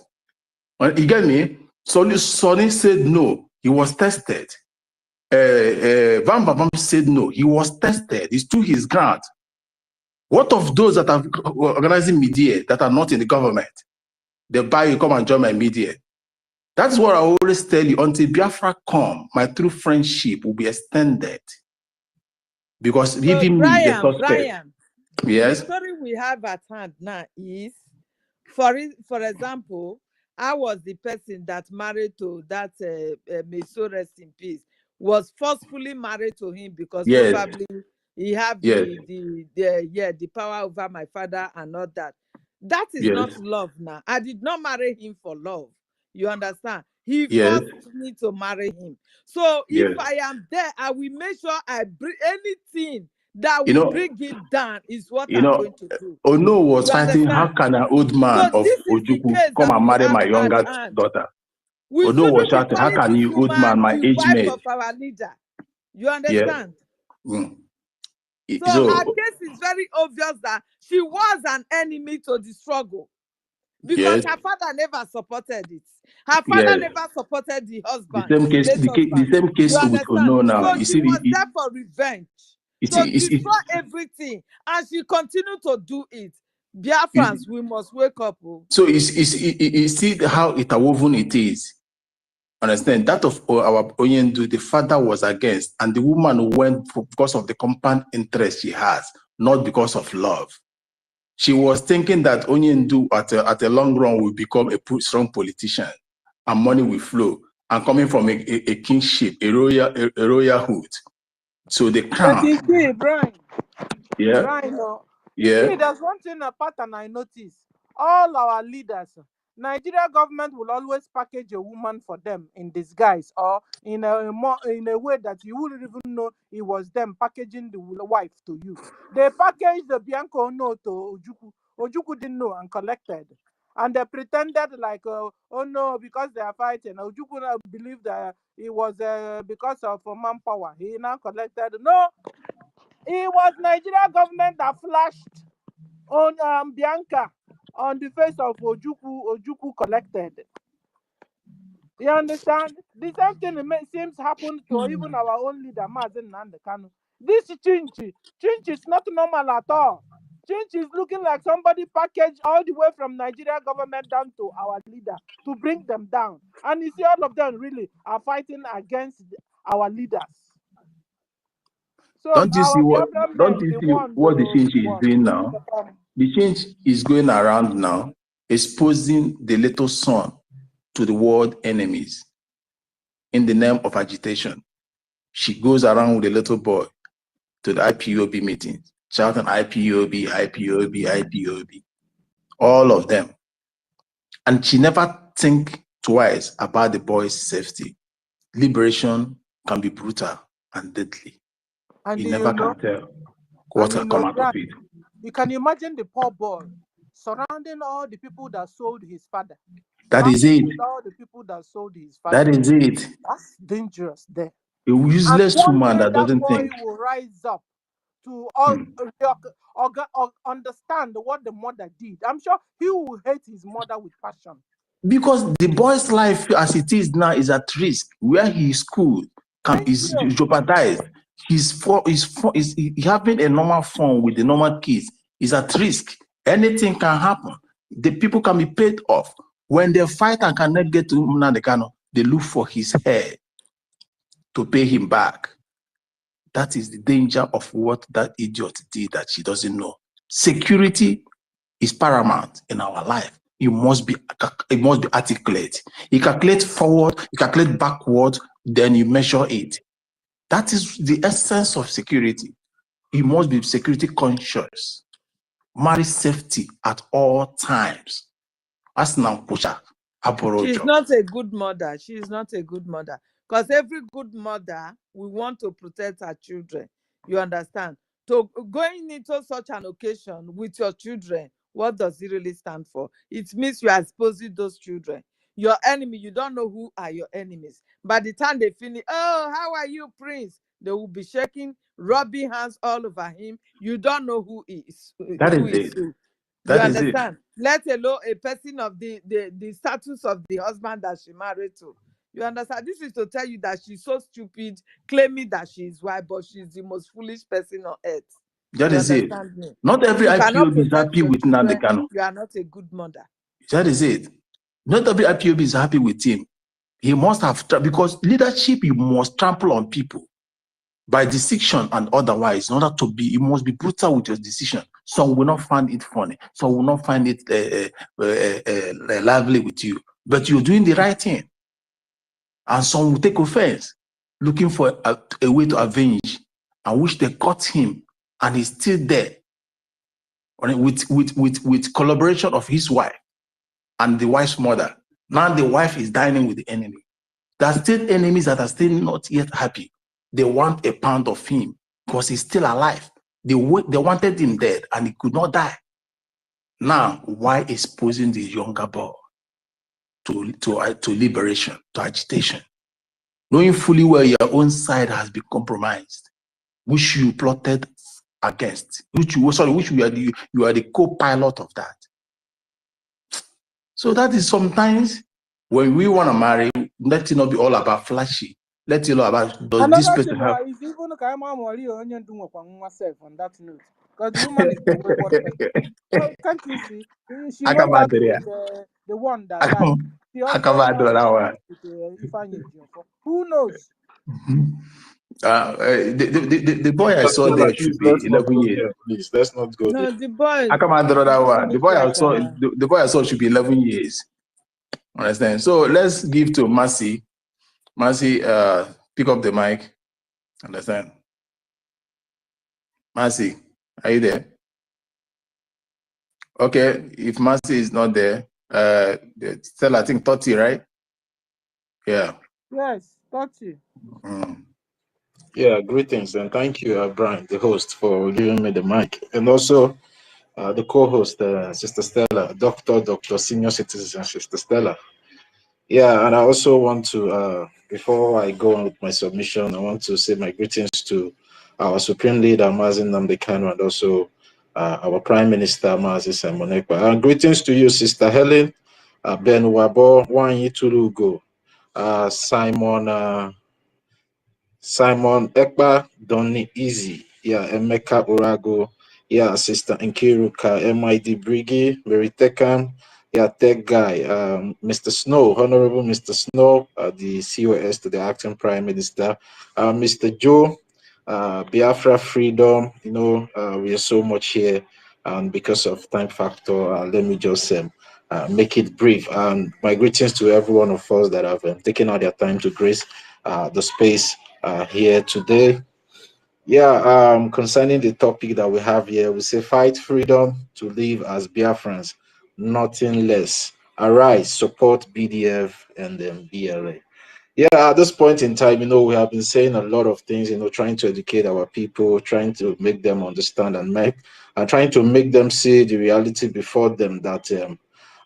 You get me? Sonny said no, he was tested. Van Babam said no, he was tested. He stood his ground. What of those that are organizing media that are not in the government? They buy you, come and join my media. That's what I always tell you. Until Biafra come, my true friendship will be extended. Because So leaving me the suspect. Brian, Yes. the story we have at hand now is, for example, I was the person that married to that may so rest in peace, was forcefully married to him because probably he have the power over my father and all that. That is not love now. I did not marry him for love. You understand? He forced me to marry him. So if I am there, I will make sure I bring anything that will bring it down is what I'm going to do. Ono was fighting, how can an old man of Ojukwu come and marry my younger daughter? Ono was shouting, how can you, old man, my age mate? Of our leader. You understand? So her case is very obvious that she was an enemy to the struggle. Because her father never supported it. Her father never supported the husband. The same case with Ono now. So she was there for revenge. To destroy everything. And she continued to do it. Biafrans, we must wake up. So you see how interwoven it is. Understand? That of our Onyendu, the father was against, and the woman went because of the compound interest she has, not because of love. She was thinking that Onyendu at a long run will become a strong politician and money will flow, and coming from a kingship, a royalhood. So the crown. But you see, Brian. Yeah. Brian, you see, there's one thing, a pattern I notice. All our leaders, Nigeria government will always package a woman for them in disguise or in a way that you wouldn't even know it was them packaging the wife to you. They packaged the Bianco Ono to Ojukwu. Ojukwu didn't know and collected. And they pretended like, oh no, because they are fighting. Ojukwu believed that it was because of manpower. He now collected. No, it was Nigeria government that flashed on Bianca on the face of Ojukwu. Ojukwu collected. You understand? The same thing seems happened to even our own leader, Mazen Nandekanu. This Chinchi is not normal at all. Chinchi is looking like somebody packaged all the way from Nigeria government down to our leader to bring them down. And you see, all of them really are fighting against our leaders. So Don't you see our what? Biafran Don't men, you they see want what the to change is doing now? The change is going around now, exposing the little son to the world enemies in the name of agitation. She goes around with a little boy to the IPOB meetings, shouting IPOB, IPOB, IPOB, all of them. And she never think twice about the boy's safety. Liberation can be brutal and deadly. And You never can tell what will come out of it. You can imagine the poor boy surrounding all the people that sold his father. That is it. All the people that sold his father. That is it. That's dangerous there. A useless woman that doesn't think. That boy will rise up to understand what the mother did. I'm sure he will hate his mother with passion. Because the boy's life as it is now is at risk. Where his school is jeopardized. He's having a normal phone with the normal kids is at risk. Anything can happen. The people can be paid off. When they fight and cannot get to Nnamdi, they look for his head to pay him back. That is the danger of what that idiot did that she doesn't know. Security is paramount in our life. It must be articulate. You calculate forward, you calculate backward, then you measure it. That is the essence of security. You must be security conscious. Marry safety at all times. She's not a good mother. She is not a good mother. Because every good mother, we want to protect her children. You understand? So going into such an occasion with your children, what does it really stand for? It means you are exposing those children. Your enemy, you don't know who are your enemies. By the time they finish, oh, how are you, Prince? They will be shaking, rubbing hands all over him. You don't know who is. That is it. Who. That you is understand? It. Let alone a person of the status of the husband that she married to. You understand? This is to tell you that she's so stupid, claiming that she is white, but she's the most foolish person on earth. That is it. Me? Not every IPOB is happy with Nnamdi. You are not a good mother. That is it. Not every IPOB is happy with him. He must have, because leadership, you must trample on people by decision and otherwise. In order to be, you must be brutal with your decision. Some will not find it funny. Some will not find it lively with you. But you're doing the right thing. And some will take offense, looking for a way to avenge, and wish they caught him, and he's still there with collaboration of his wife and the wife's mother. Now the wife is dining with the enemy. There are still enemies that are still not yet happy. They want a pound of him because he's still alive. They wanted him dead and he could not die. Now, why exposing the younger boy to liberation, to agitation? Knowing fully well your own side has been compromised, which you plotted against, which you are the co-pilot of that. So that is sometimes when we want to marry, let it not be all about flashy. Let it know about does this person have. Is even on that note, because the woman is the wayward person. So can't you see? She went out with the one that died. She also who knows? The boy I saw there should be 11 years. Please, let's not go there. No, the boy. The boy I saw should be 11 years. Understand? So let's give to Mercy. Mercy, pick up the mic. Understand? Mercy, are you there? Okay, if Mercy is not there, still I think 30, right? Yeah. Yes, 30. Yeah, greetings and thank you, Brian, the host, for giving me the mic. And also, the co-host, Sister Stella, Dr. Senior Citizen, Sister Stella. Yeah, and I also want to, before I go on with my submission, I want to say my greetings to our Supreme Leader, Mazin Namdekanu, and also our Prime Minister, Mazi Simonekwa. And greetings to you, Sister Helen, Ben Wabo, Wanyi Turugo, Simon Ekpa, Donny Easy, yeah, Emeka Orago, yeah, Sister Nkiruka, MID BRGIE, Meritekan, yeah, Tech Guy, Mr. Snow, Honorable Mr. Snow, the COS to the Acting Prime Minister, Mr. Joe, Biafra Freedom, you know, we are so much here, and because of time factor, let me just make it brief. And my greetings to every one of us that have taken out their time to grace the space here today. Yeah, concerning the topic that we have here, we say fight freedom to live as Biafrans, nothing less. Arise, support BDF and then BLA. Yeah, at this point in time, you know, we have been saying a lot of things, you know, trying to educate our people, trying to make them understand and trying to make them see the reality before them that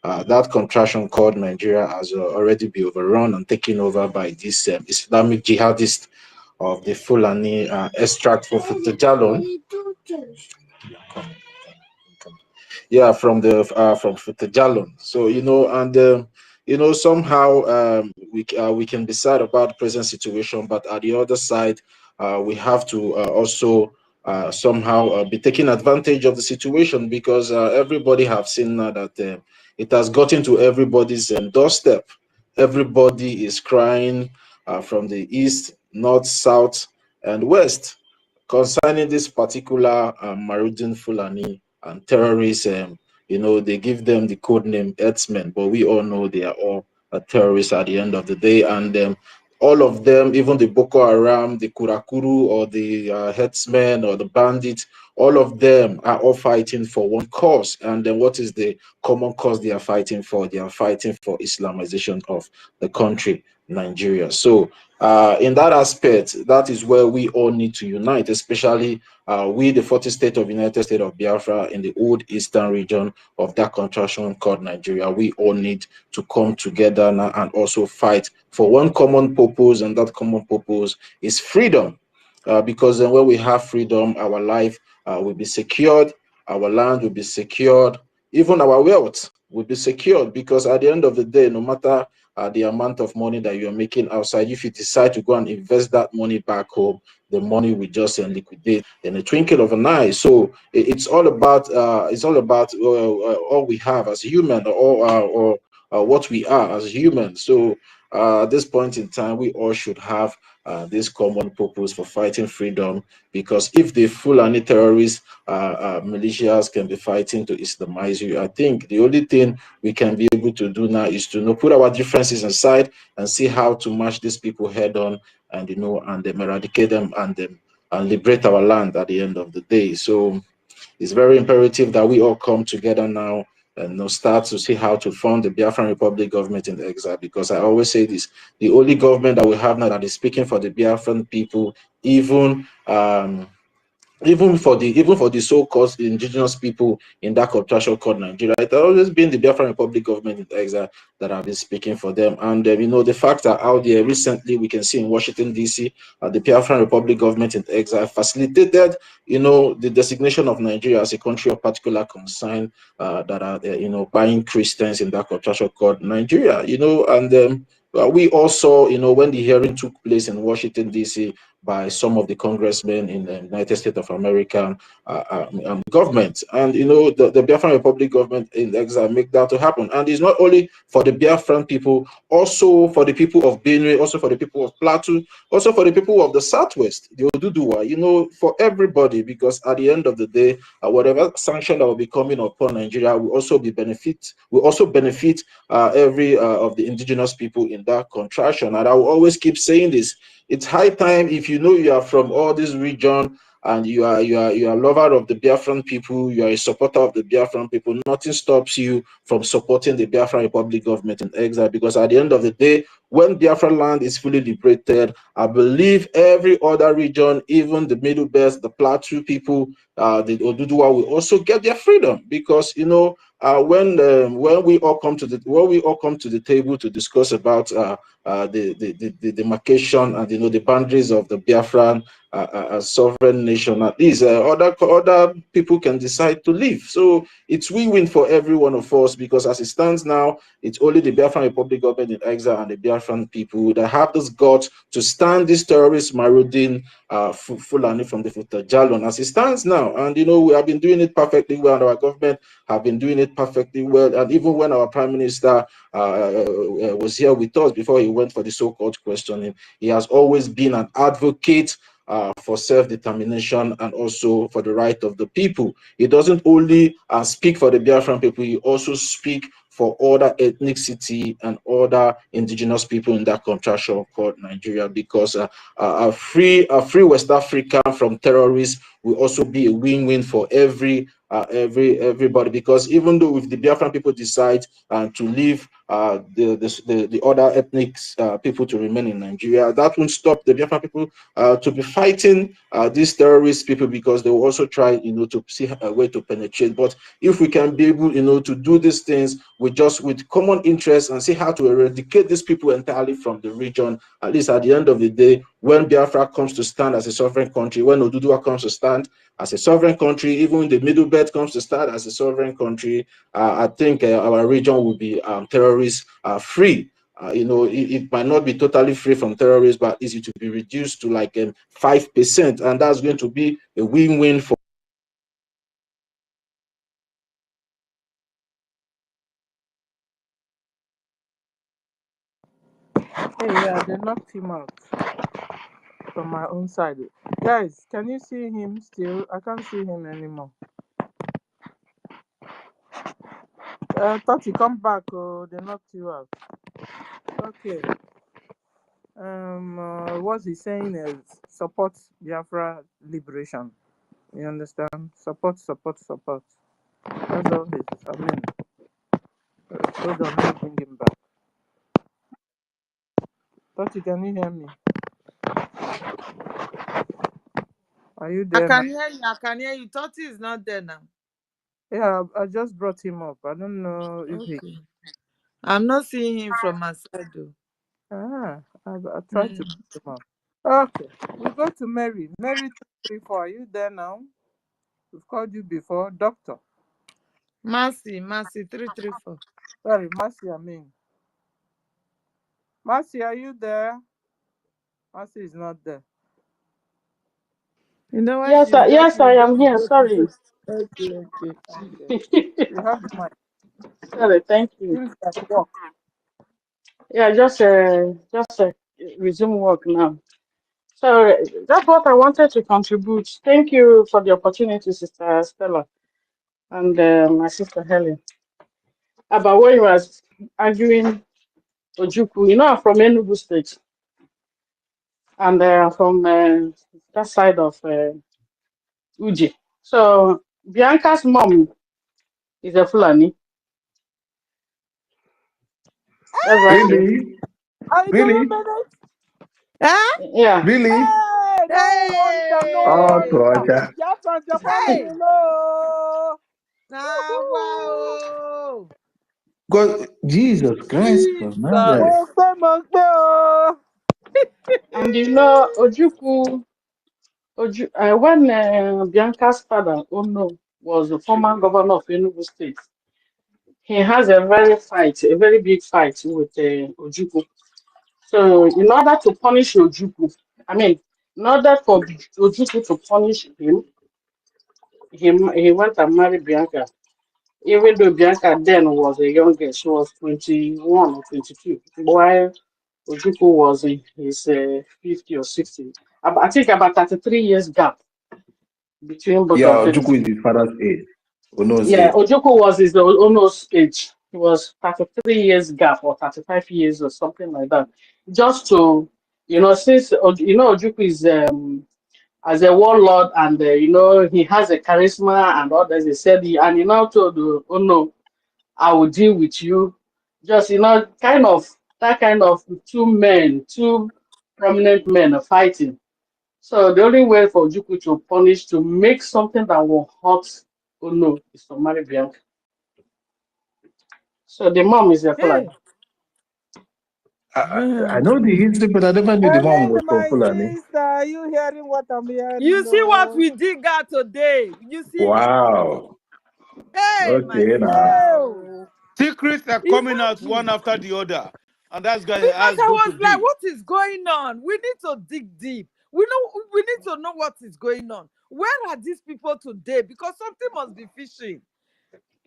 that contraction called Nigeria has already been overrun and taken over by this Islamic jihadists of the Fulani extract for Futajalon. Yeah, from Futajalon. So you know, and you know, somehow we can be sad about the present situation, but at the other side, we have to also somehow be taking advantage of the situation, because everybody have seen now that it has gotten to everybody's doorstep. Everybody is crying from the east, north, south, and west concerning this particular Marudin Fulani and terrorism. You know, they give them the code name Earthmen, but we all know they are all terrorists at the end of the day. And all of them, even the Boko Haram, the Kurakuru, or the headsmen or the bandits, all of them are all fighting for one cause. And then what is the common cause they are fighting for? They are fighting for Islamization of the country, Nigeria. So in that aspect, that is where we all need to unite, especially we, the 40 state of United States of Biafra in the old eastern region of that contraction called Nigeria. We all need to come together now and also fight for one common purpose, and that common purpose is freedom. Because then when we have freedom, our life will be secured, our land will be secured, even our wealth will be secured, because at the end of the day, no matter the amount of money that you're making outside, if you decide to go and invest that money back home, the money will just liquidate in a twinkle of an eye. So it's all about all we have as human, or what we are as humans. So at this point in time, we all should have this common purpose for fighting freedom, because if the Fulani terrorists, militias can be fighting to Islamize you, I think the only thing we can be able to do now is to put our differences aside and see how to match these people head on, and and eradicate them, and liberate our land at the end of the day. So it's very imperative that we all come together now and start to see how to fund the Biafran Republic government in exile, because I always say this: the only government that we have now that is speaking for the Biafran people, even for the so-called indigenous people in that contraction called Nigeria, it has always been the Biafran Republic government in exile that have been speaking for them. And the fact that out there recently we can see in Washington DC, the Biafran Republic government in exile facilitated the designation of Nigeria as a country of particular concern, that are buying Christians in that contraction called Nigeria. And we also, when the hearing took place in Washington DC by some of the congressmen in the United States of America government, and the Biafran Republic government in exile make that to happen. And it's not only for the Biafran people, also for the people of Benue, also for the people of Plateau, also for the people of the Southwest, the Oduduwa, for everybody, because at the end of the day, whatever sanction that will be coming upon Nigeria will also benefit every of the indigenous people in that contraction. And I will always keep saying this: it's high time, if you are from all this region and you are a lover of the Biafran people, you are a supporter of the Biafran people, nothing stops you from supporting the Biafran Republic government in exile, because at the end of the day, when Biafra land is fully liberated, I believe every other region, even the Middle Belt, the Plateau people, the Oduduwa will also get their freedom, because when we all come to the table to discuss about the demarcation and the boundaries of the Biafran sovereign nation, at least other people can decide to leave. So it's win-win for every one of us, because as it stands now, it's only the Biafran Republic government in exile and the Biafran people that have this guts to stand this terrorist marauding Fulani from the Futajalon as it stands now. And we have been doing it perfectly well, and our government have been doing it perfectly well. And even when our Prime Minister was here with us before he went for the so-called questioning, he has always been an advocate for self-determination and also for the right of the people. He doesn't only speak for the Biafran people, he also speaks for other ethnicity and other indigenous people in that contraction called Nigeria, because a free West Africa from terrorists will also be a win-win for everybody, because even though if the Biafran people decide to leave the other ethnic people to remain in Nigeria, that won't stop the Biafran people to be fighting these terrorist people, because they will also try to see a way to penetrate. But if we can be able to do these things with common interests and see how to eradicate these people entirely from the region, at least at the end of the day, when Biafra comes to stand as a sovereign country, when Oduduwa comes to stand as a sovereign country, even the Middle Belt comes to stand as a sovereign country, I think our region will be terrorist free. It might not be totally free from terrorists, but easy to be reduced to like 5%, and that's going to be a win-win for. Hey, yeah, they knocked him out from my own side. Guys, can you see him still? I can't see him anymore. Thought he come back. Oh, they knocked you out. Okay. What he's saying is support Biafra liberation. You understand? Support. That's all it is. I mean, hold on, let me bring him back. Thought can you hear me? Are you I there now? can hear you. I can hear you. Toti is not there now. Yeah, I just brought him up. I don't know if he. Okay. I'm not seeing him from my side though. I tried to bring him up. Okay, we go to Mary. Mary 334. Are you there now? We've called you before, Doctor. Mercy 334. Sorry, Mercy. I mean, Mercy, are you there? Mercy is not there. You know why Yes, she's yes, talking, I you am just here. go to Sorry. say, okay. Okay, you have the mic. Sorry, thank you. Seems like work. Yeah, just resume work now. So that's what I wanted to contribute. Thank you for the opportunity, Sister Stella and my sister Helen. About what you was arguing Ojukwu. I'm from Enugu State, and from that side of Uji. So Bianca's mom is a Fulani. That's what she. Really? Are you Really? giving minutes? Huh? Yeah. Really? Hey, no wonder, no Oh, Hey! wonder. Georgia. Just on the family, Hey! no. Nah, wow! God, Jesus Christ of Nazareth. Jesus! And Ojukwu, when Bianca's father, Ono, was the former governor of Enugu State, he has a very big fight with Ojukwu. So, in order to punish Ojukwu, in order for Ojukwu to punish him, he went and married Bianca. Even though Bianca then was a young girl, she was 21 or 22, while Ojukwu was in his 50 or 60. I think about 33 years gap between both Yeah, of them. Ojukwu is his father's age. Ono's Yeah, age. Ojukwu was his almost age. It was 33 years gap or 35 years or something like that. Just to, since, Ojukwu is as a warlord and, he has a charisma and all that. He said, and he now told, oh no, I will deal with you. Just, kind of that kind of two prominent men are fighting. So the only way for Juku to punish, to make something that will hurt Ono, is to marry Bianca. So the mom is a Hey. flag. I know the history, but I never knew the mom Helen, was from my Fulani. sister, are you hearing what I'm hearing? You see what No. we dig out today? You see? Wow. Hey, my Okay, sister. now. Hey. Oh. Secrets are coming out one Imagine. after the other, and that's going Because has I go to was like, dig. what is going on? We need to dig deep. We need to know what is going on. Where are these people today? Because something must be fishing.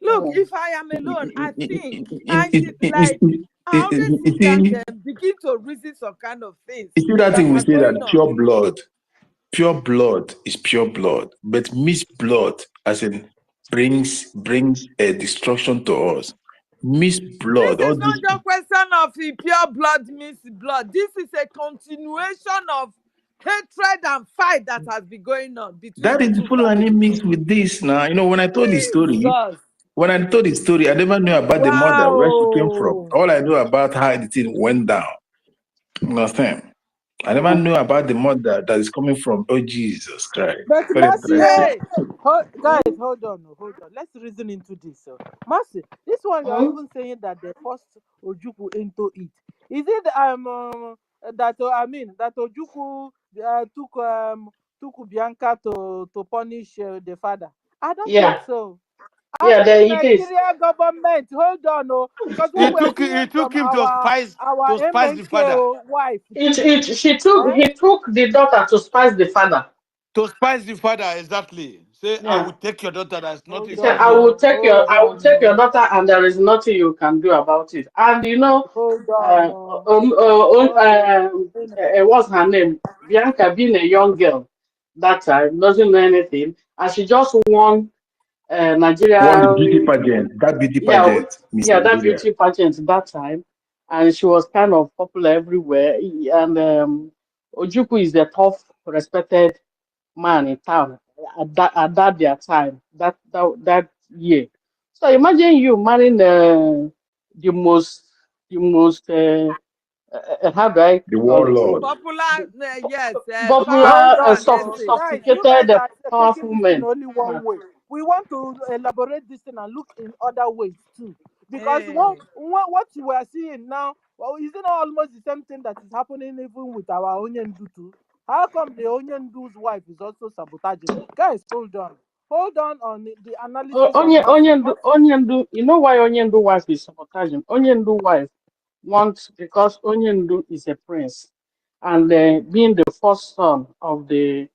Look, Mm. if I am alone, I think It, it, like I always sit down see, and begin to reason some kind of things you see that that thing we are say going that on. pure blood is pure blood, but mixed blood, as in brings a destruction to us. Mixed blood, This all is not this. just question of if pure blood means blood. This is a continuation of hatred and fight that has been going on between That the is two Fulani families. mixed with this now. You know, Jesus. when I told the story, I never knew about the mother, where she came from. Wow. All I knew about how the thing went down. You understand? I never Mm. knew about the mother that is coming from. Oh, Jesus Christ. But Very Mercy, interesting. Hey. guys, hold on, hold on. Let's reason into this. Mercy, this one you are Mm. even saying that they forced Ojuku into it. Is it that I mean that Ojuku took Bianca to punish the father? I don't think Yeah, so. As yeah, the it is. Nigeria government, hold on, oh, because what we're He seeing took from him our to spice the father. MNK wife too. He took the daughter to spice the father. To spice the father, exactly. Say, I Yeah. will take your daughter. There's He nothing you Hold said, can on, I do. will oh, take hold on, your oh, daughter, and there is nothing you can do about it. And hold on, oh. Okay. what's her name? Bianca, being a young girl that time, doesn't know anything, and she just won Won the Nigeria. beauty pageant, that beauty Yeah, pageant, Miss yeah, that Nigeria. beauty pageant that time, and she was kind of popular everywhere. And Ojukwu is a tough, respected man in town at that their time, that year. So imagine you marrying the most the most how do I The call it? warlord. Popular, yes, Hold Popular, on, oh. person. Guys, you guys sophisticated, are taking powerful this in men. only Uh, one way. We want to elaborate this thing and look in other ways too. Because Hey. what you are seeing now, well, is it not almost the same thing that is happening even with our Onyendu too? How come the Onyendu's wife is also sabotaging? Guys, hold on the analysis of Mercy. Onyendu, you know why Onyendu wife is sabotaging? Onyendu wife wants, because Onyendu is a prince, and being the first son of the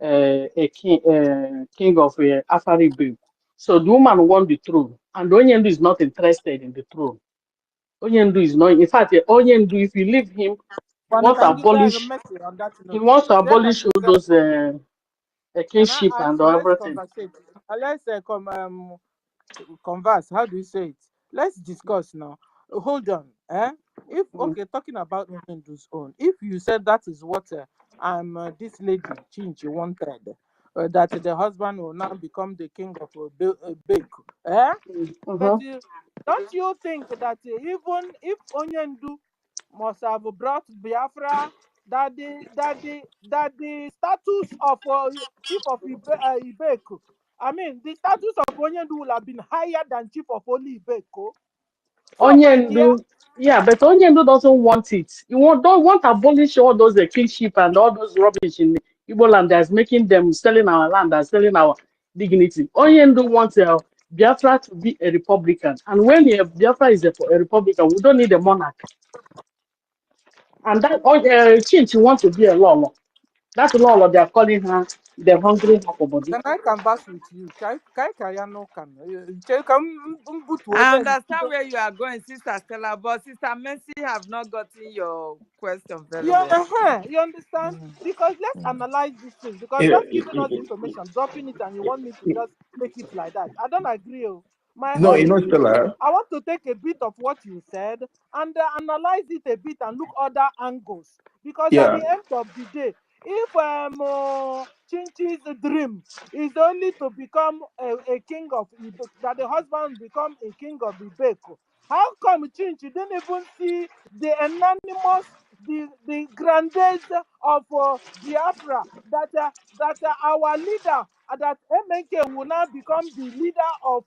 king of Afaribu. So the woman won the throne, and Onyendu is not interested in the throne. Onyendu is not. In fact, Onyendu, if you leave him, But can you Mercy on that he note? wants to They can abolish all give those can I kingship ask and you? Let's everything. conversate. Let's converse. How do you say it? Let's discuss now. Hold on. If Mm. okay, talking about Ndu's own. If you said that is what this lady Chinchi wanted, that the husband will now become the king of Beku. But Mhm. don't you think that even if Onyendu must have brought Biafra, that the status of chief of Ibeku, I mean, the status of Onyendu will have been higher than chief of Oli Ibeku. So, my dear, Onyendu, yeah, but Onyendu doesn't want it. Don't want to abolish all those kingship and all those rubbish in Igbo land that's making them selling our land and selling our dignity. Onyendu wants Biafra to be a republican, and when Biafra is a republican, we don't need a monarch. And that Chinchi wants to be a law. That's law they are calling her the hungry half of body. can I converse with you? Can I understand where you are going, Sister Stella, but Sister Mercy have not gotten your question very well. You understand? Mm. Because let's analyze this thing. Because Eh, just giving us eh, the information, dropping it, and you want me to just take it like that. I don't agree. Oh. My No, own is Stella. I want to take a bit of what you said and analyze it a bit and look other angles. Because at Yeah, the end of the day, if Chinchi's dream is only to become a king of Ibeko, that the husband become a king of Ibeko. How come Chinchi didn't even see the anonymous, the grandeur of Biafra, that our leader, that MNK will now become the leader of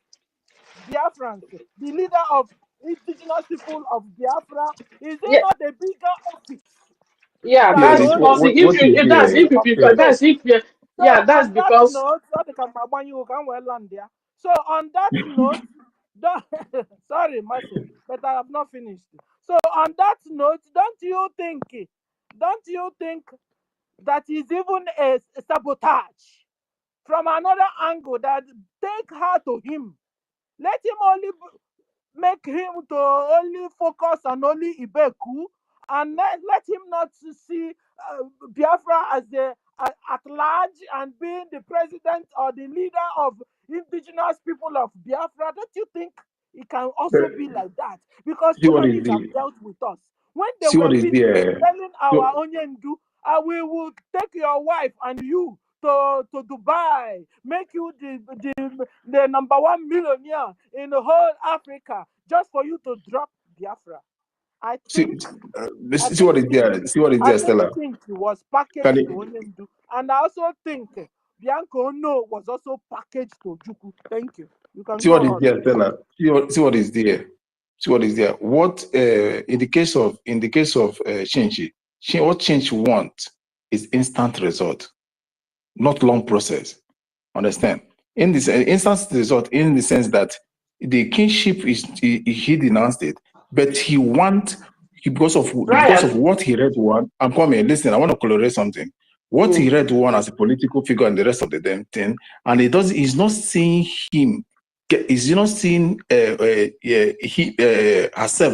Biafrans, the leader of indigenous people of Biafra? Is it Yeah, not a bigger office yeah, that Yeah, the that's this only because what if is you that's there? if you Yeah. because so, that's if you so yeah, that's on that because note, you can well land there. So on that note, sorry, Mercy, but I have not finished. So on that note, don't you think that is even a sabotage from another angle, that take her to him? Let him only make him to only focus on only Ibeku, and let him not to see Biafra as at large, and being the president or the leader of indigenous people of Biafra. Don't you think it can But also be like that? Because see what is Fulanis have the dealt with us. When they see were what is busy there. telling our So, Onyendu, we will take your wife and you to Dubai, make you the number one millionaire in the whole Africa, just for you to drop Biafra. I see, think I see what think is think there. See what is I there, think Stella. think was packaged Can to you Onyendu, and I also think Bianco No was also packaged to Juku. Thank you. You can see go what is on. there, Stella? See what is there. See what is there. What in the case of Shinji, what Shinji want is instant result, not long process. Understand? In this instant result, in the sense that the kingship he denounced it, but because of Brian. what he read one. I'm coming. Listen, I want to colorate something. What he Mm. read one as a political figure and the rest of the damn thing, and he does. He's not seeing him. He's not seeing herself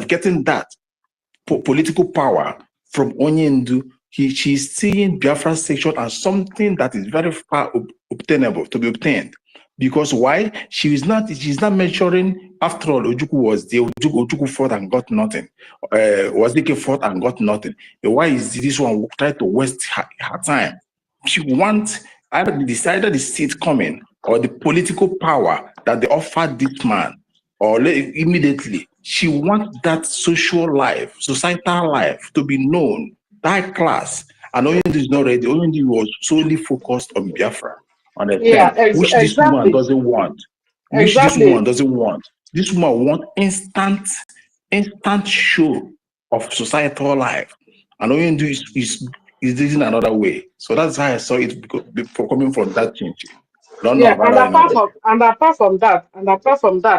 getting that political power from Onyendu. She's seeing Biafra section as something that is very far obtainable to be obtained. Because why? She's not measuring, after all, Ojuku was there, Ojuku fought and got nothing. Wazike fought and got nothing. Why is this one trying to waste her time? She wants either the seat coming or the political power that they offered this man, or immediately she wants that social life, societal life to be known, that class. And Oyindu is not ready. Oyindu was solely focused on Biafra, Yeah, understand, which this woman exactly. doesn't want. Which this woman Exactly. doesn't want. This woman wants instant show of societal life. And Oyindu is using another way. So that's how I saw it for coming from that change. I don't know Yeah, about anyone. and apart from that,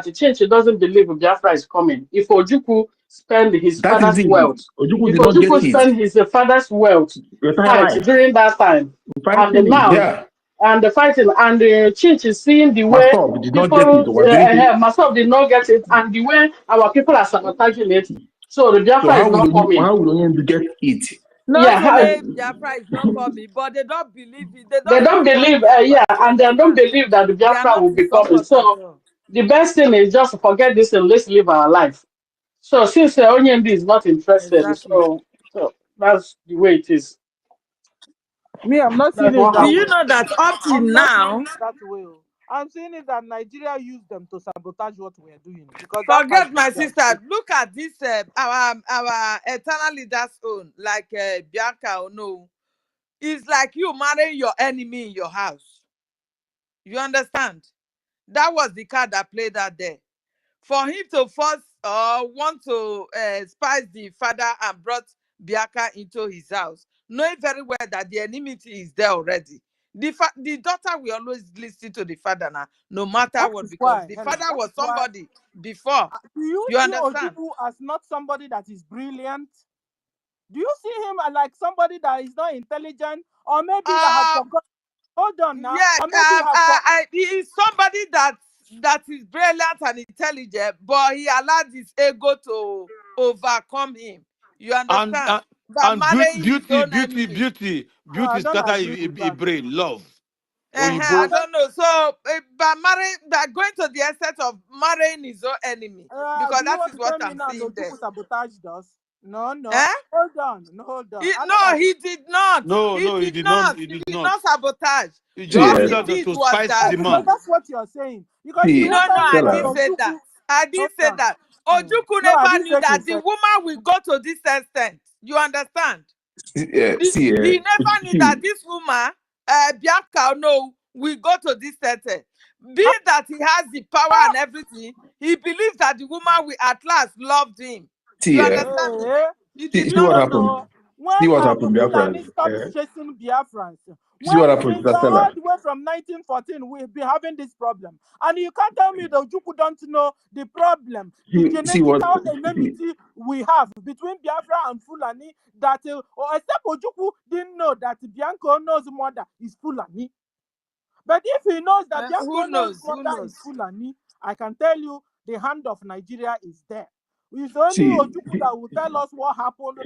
the change doesn't believe Biafra is coming. If Ojuku spend his That is father's it. wealth, Ojuku if did not get Ojuku it. spend his father's wealth The entire fight life. during that time, and Fighting it, now, yeah. and the fighting, and the change is seeing the way Master did not get it. people, Was drinking. myself did not get it, and the way our people are sabotaging it. So the So Biafra is not coming. how will you get it? Not Yeah, only Biafra is not coming, but they don't believe it. They they don't don't support believe, Biafra. yeah, Do you and they don't understand? believe that the They are Biafra not will in be coming. support at So all. the best thing is just to forget this and let's live our life. So since Onyendi is not interested, Exactly. so that's the way it is. Me, I'm not seeing That's it what Do that you way. happened. know that up till I'm not seeing now, it that way. I'm seeing it that Nigeria used them to sabotage what we are doing, because that might forget be my their sister, truth. look at this our eternal leaders own, like Bianca or no. It's like you marrying your enemy in your house. You understand? That was the card that played out there. For him to force or want to spice the father and brought Biaka into his house, knowing very well that the enmity is there already. The daughter will always listen to the father now, no matter That what, is because why, the Helen, father that was is why. somebody before. Do you You see understand? Ojuku as not somebody that is brilliant? Do you see him as like somebody that is not intelligent, or maybe you have Um, forgotten? Hold on now, yeah, or maybe you have he is somebody that is brilliant and intelligent, but he allowed his ego to overcome him. You And understand? uh, By and marrying his beauty, own beauty, enemy. beauty, I beauty don't scatter agree with a that. brain, love. I Oyibo. But don't know. So by marrying, by going to the extent of marrying his own enemy, because do you that want is to what tell me I'm now that seeing there. Ojuku sabotaged us? No, no. Eh? Hold on. No, hold on. No, he did not. No, He no, he did did not. not. He He did did not. not sabotage. He See, All just did he that did to was spice that. Because demand. that's what you're saying. Because you see, No, can't no, tell me I that Stella, didn't say Ojukwu. that. I didn't say Hold on. that. Ojukwu No, I never didn't knew say he that the said. woman will go to this extent. You understand? see, He never knew see, that this woman, Bianca, no, will go to this extent. Being that he has the power and everything, he believes that the woman will at last love him. You see, understand me? He did see No, not what no, know. happened. no. When See what the happened, Fulani Biafra. stopped chasing Biafrans, See when what happened, since Stella. all the way from 1914, we've been having this problem. And you can't tell me that Ojukwu don't know the problem, the See what. genetical enmity we have between Biafra and Fulani, that, except Ojukwu didn't know that Bianco knows mother is Fulani. But if he knows that Who Bianco knows knows? Who mother knows? is Fulani, I can tell you the hand of Nigeria is there. It's only See, Ojukwu that will tell us what happened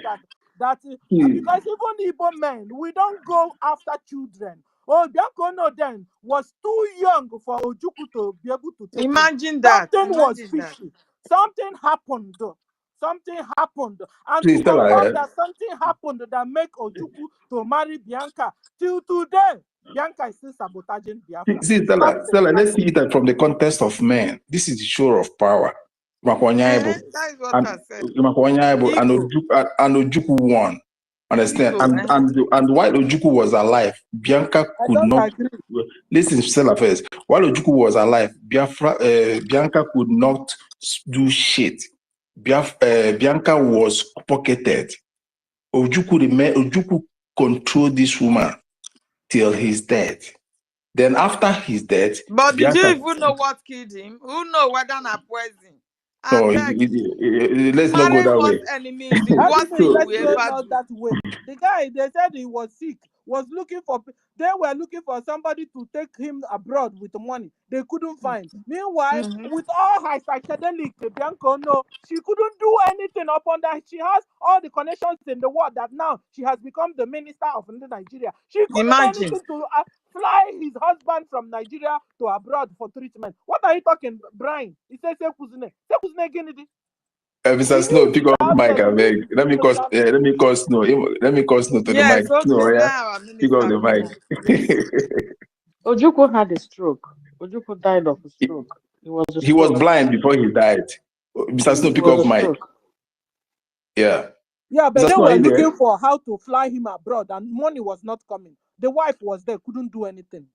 see, because even Igbo men, we don't go after children. Oh, Bianco no then was too young for Ojukwu to be able to take him. Imagine that. Something was Imagine that. fishy. Something happened. Something happened. And see, to confirm that something happened that make Ojukwu to marry Bianca, till today, Bianca is still sabotaging Biafra. see, Stella, Something let's see happened. that from the context of men. This is the show of power. Makwanyaibo. That is what And I said. Makwanyaibo and Ego. Ojukwu won. Understand? Ego. And while Ojukwu was alive, Bianca I could don't not agree. listen. Stella first. While Ojukwu was alive, Bianca could not do shit. Bianca was pocketed. Ojukwu controlled this woman till he's dead. Then after his death, But did you Bianca. even know what killed him? Who know whether na poison? I No, beg you. let's not go Marrying that worst way. enemy is the worst Enemies, thing you So, will let's go ever not do. that way. The guy, they said he was sick, was looking for, they were looking for somebody to take him abroad with money. They couldn't find. Meanwhile, with all her psychedelic, Bianco, no, she couldn't do anything upon that. She has all the connections in the world that now she has become the minister of Nigeria. She couldn't do Imagine. anything to fly his husband from Nigeria to abroad for treatment. What are you talking, Brian? He says, Sekuzne Kennedy. Mr. Snow, pick up mic, I beg. Let me call Snow. Let me call Snow to the mic. Yes, okay. Snow, yeah. Now our Pick up minister the come mic. up, please. Ojukwu had a stroke. Ojukwu died of a stroke. It was a He was stroke. blind before he died. Mr. Snow, It pick was up a mic. stroke. Yeah. Yeah, but Mr. they Snow, are were you looking there? for how to fly him abroad, and money was not coming. The wife was there, couldn't do anything.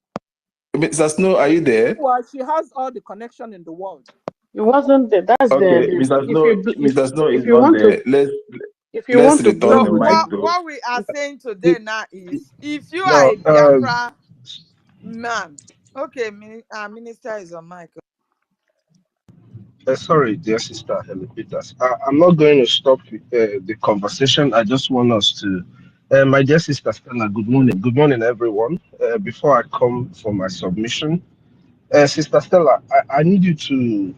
Mr. Snow, are you there? Well, she has all the connection in the world. It wasn't there. That's Okay, the Mr. Snow, Mr. Snow is if you not want to there. Let's to return blame So the mic Ojukwu, to. what we are saying today now is, if you are No, a Biafra man, okay, minister is on mic. Sorry, dear sister Helen Peters. I'm not going to stop the conversation. I just want us to. My dear sister Stella, good morning. Good morning, everyone. Before I come for my submission, Sister Stella, I need you to.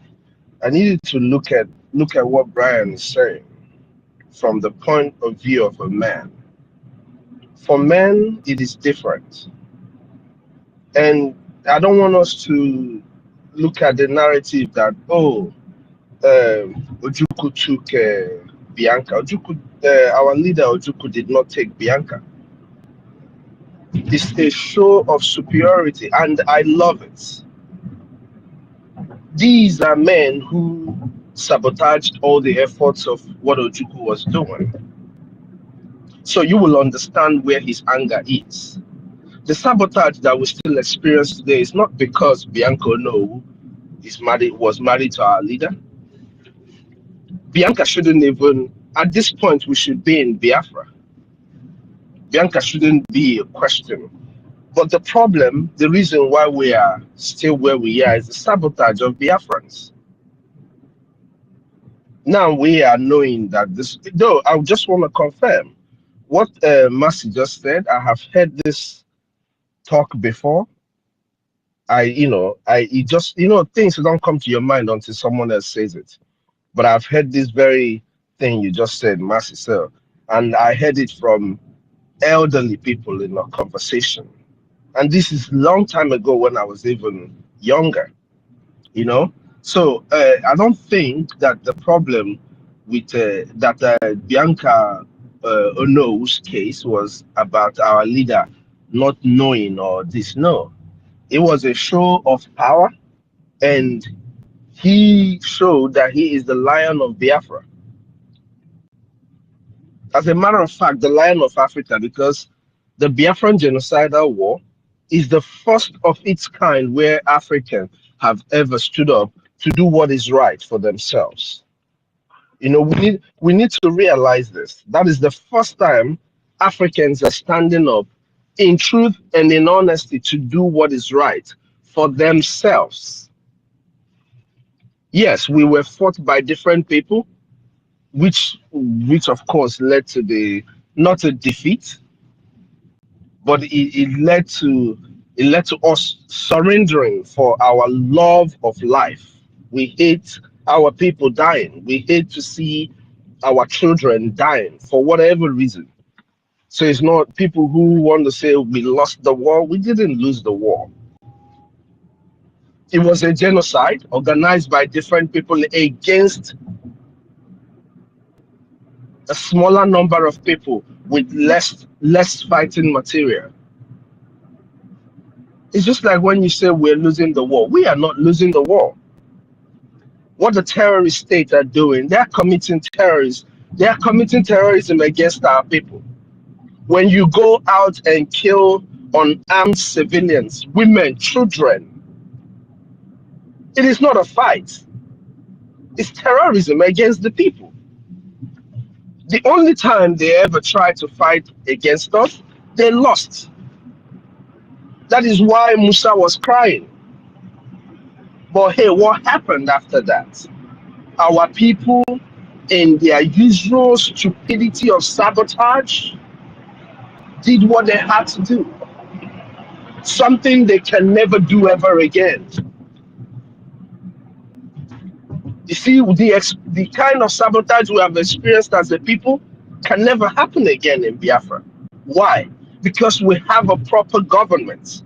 I need you to look at what Brian is saying from the point of view of a man. For men, it is different, and I don't want us to look at the narrative that Ojukwu took Bianca. Our leader Ojukwu did not take Bianca. It's a show of superiority, and I love it. These are men who sabotaged all the efforts of what Ojukwu was doing. So you will understand where his anger is. The sabotage that we still experience today is not because Bianca was married to our leader. Bianca shouldn't even, at this point, we should be in Biafra. Bianca shouldn't be a question. But the problem, the reason why we are still where we are, is the sabotage of Biafrans. Now we are knowing that this, though I just want to confirm what Mercy just said. I have heard this talk before. It just, things don't come to your mind until someone else says it. But I've heard this very thing you just said, Mercy, sir, and I heard it from elderly people in a conversation. And this is a long time ago when I was even younger, So I don't think that the problem with Bianca Ono's case was about our leader not knowing or this. No, it was a show of power, and he showed that he is the Lion of Biafra. As a matter of fact, the Lion of Africa, because the Biafran genocidal war is the first of its kind where Africans have ever stood up to do what is right for themselves. You know, we need to realize this. That is the first time Africans are standing up in truth and in honesty to do what is right for themselves. Yes, we were fought by different people, which of course led to the not a defeat, but it led to us surrendering for our love of life. We hate our people dying. We hate to see our children dying for whatever reason. So it's not people who want to say we lost the war. We didn't lose the war. It was a genocide organized by different people against a smaller number of people with less fighting material. It's just like when you say we're losing the war. We are not losing the war. What the terrorist state are doing, they're committing terrorism. They are committing terrorism against our people. When you go out and kill unarmed civilians, women, children, it is not a fight. It's terrorism against the people. The only time they ever tried to fight against us, they lost. That is why Musa was crying. But hey, what happened after that? Our people, in their usual stupidity of sabotage, did what they had to do. Something they can never do ever again. You see, the kind of sabotage we have experienced as a people can never happen again in Biafra. Why? Because we have a proper government.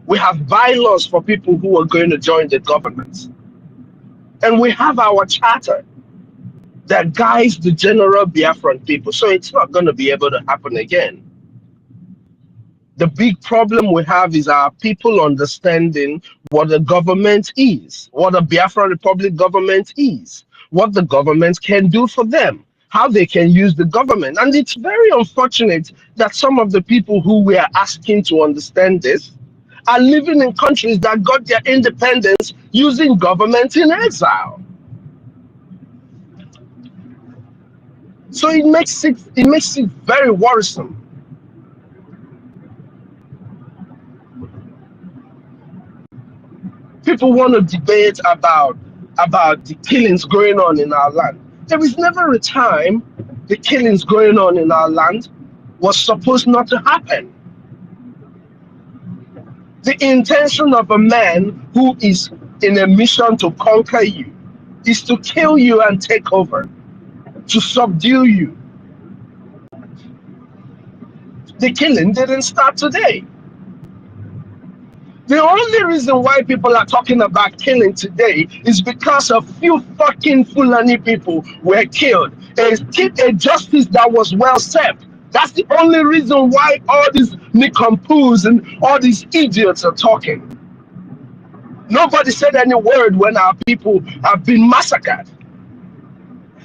We have bylaws for people who are going to join the government. And we have our charter that guides the general Biafran people. So it's not going to be able to happen again. The big problem we have is our people understanding what the government is, what the Biafra Republic government is, what the government can do for them, how they can use the government. And it's very unfortunate that some of the people who we are asking to understand this are living in countries that got their independence using government in exile. So it makes it very worrisome. People want to debate about the killings going on in our land. There is never a time the killings going on in our land was supposed not to happen. The intention of a man who is in a mission to conquer you is to kill you and take over, to subdue you. The killing didn't start today. The only reason why people are talking about killing today is because a few fucking Fulani people were killed. A justice that was well served. That's the only reason why all these nicompoos and all these idiots are talking. Nobody said any word when our people have been massacred.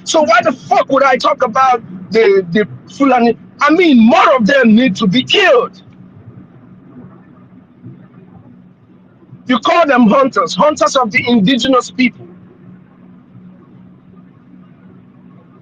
So why the fuck would I talk about the Fulani? I mean, more of them need to be killed. You call them hunters, hunters of the indigenous people.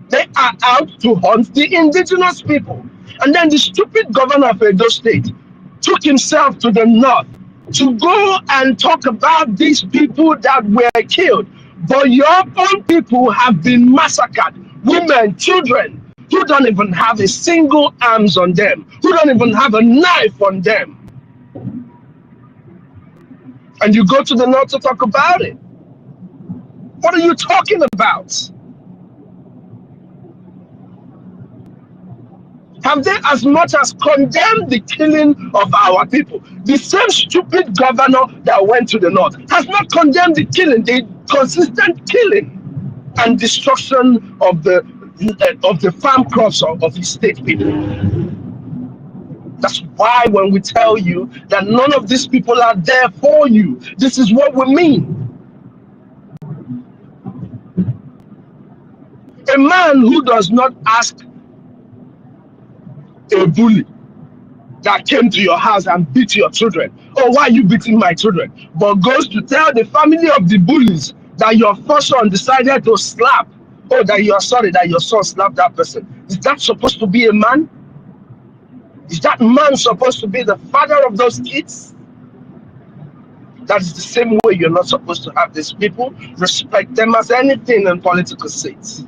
They are out to hunt the indigenous people. And then the stupid governor of Edo State took himself to the north to go and talk about these people that were killed. But your own people have been massacred. Women, children, who don't even have a single arms on them, who don't even have a knife on them. And you go to the north to talk about it. What are you talking about? Have they as much as condemned the killing of our people? The same stupid governor that went to the north has not condemned the killing, the consistent killing. and destruction of the farm crops of the state people. That's why when we tell you that none of these people are there for you, this is what we mean. A man who does not ask a bully that came to your house and beat your children, oh, why are you beating my children? But goes to tell the family of the bullies that your first son decided to slap, oh, that you're sorry that your son slapped that person. Is that supposed to be a man? Is that man supposed to be the father of those kids? That is the same way you're not supposed to have these people. Respect them as anything in political seats.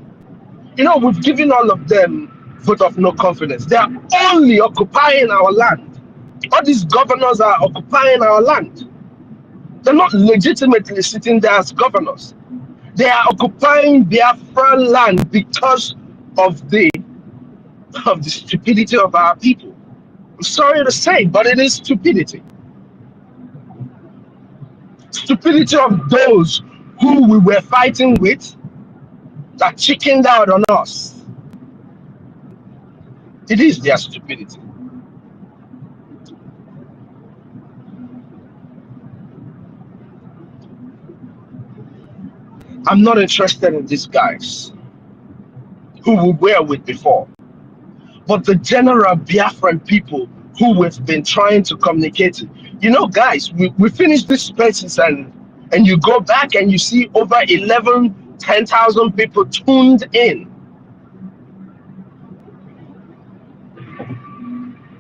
You know, we've given all of them vote of no confidence. They are only occupying our land. All these governors are occupying our land. They're not legitimately sitting there as governors. They are occupying Biafra land because of the stupidity of our people. I'm sorry to say, but it is stupidity. Stupidity of those who we were fighting with that chickened out on us. It is their stupidity. I'm not interested in these guys who we were with before, but the general Biafran people who we've been trying to communicate to. You know, guys, we finished these spaces and you go back and you see over 10,000 people tuned in.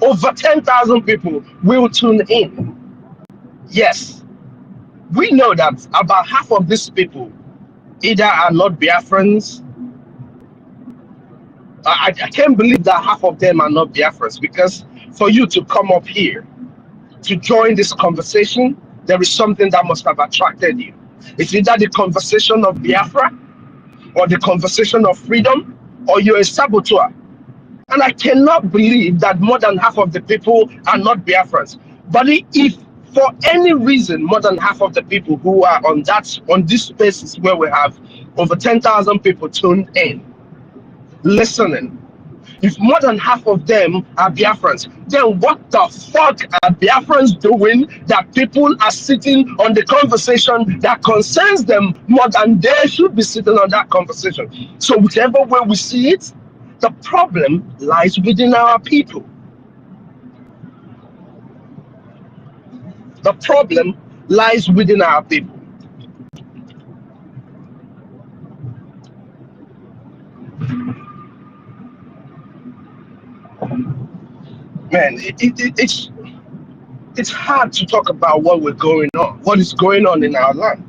Over 10,000 people will tune in. Yes, we know that about half of these people either are not Biafrans. I can't believe that half of them are not Biafrans, because for you to come up here to join this conversation, there is something that must have attracted you. It's either the conversation of Biafra or the conversation of freedom, or you're a saboteur. And I cannot believe that more than half of the people are not Biafrans. But if for any reason more than half of the people who are on this spaces where we have over 10,000 people tuned in, listening, if more than half of them are Biafrans, then what the fuck are Biafrans doing that people are sitting on the conversation that concerns them more than they should be sitting on that conversation? So whichever way we see it, the problem lies within our people. The problem lies within our people. Man, it's hard to talk about what is going on in our land.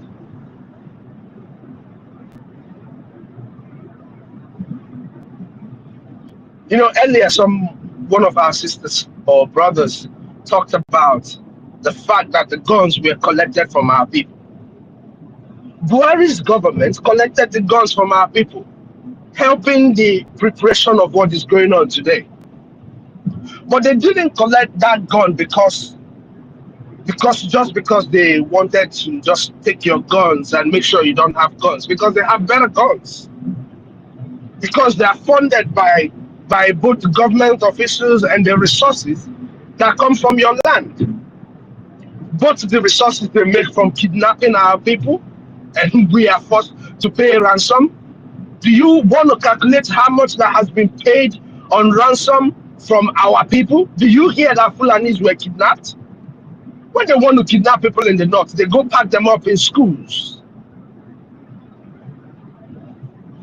You know, earlier one of our sisters or brothers talked about the fact that the guns were collected from our people. Buhari's government collected the guns from our people, helping the preparation of what is going on today. But they didn't collect that gun because they wanted to just take your guns and make sure you don't have guns, because they have better guns. Because they are funded by both the government officials and the resources that come from your land. Both the resources they make from kidnapping our people, and we are forced to pay ransom. Do you want to calculate how much that has been paid on ransom from our people? Do you hear that Fulanis were kidnapped? When they want to kidnap people in the north, they go pack them up in schools.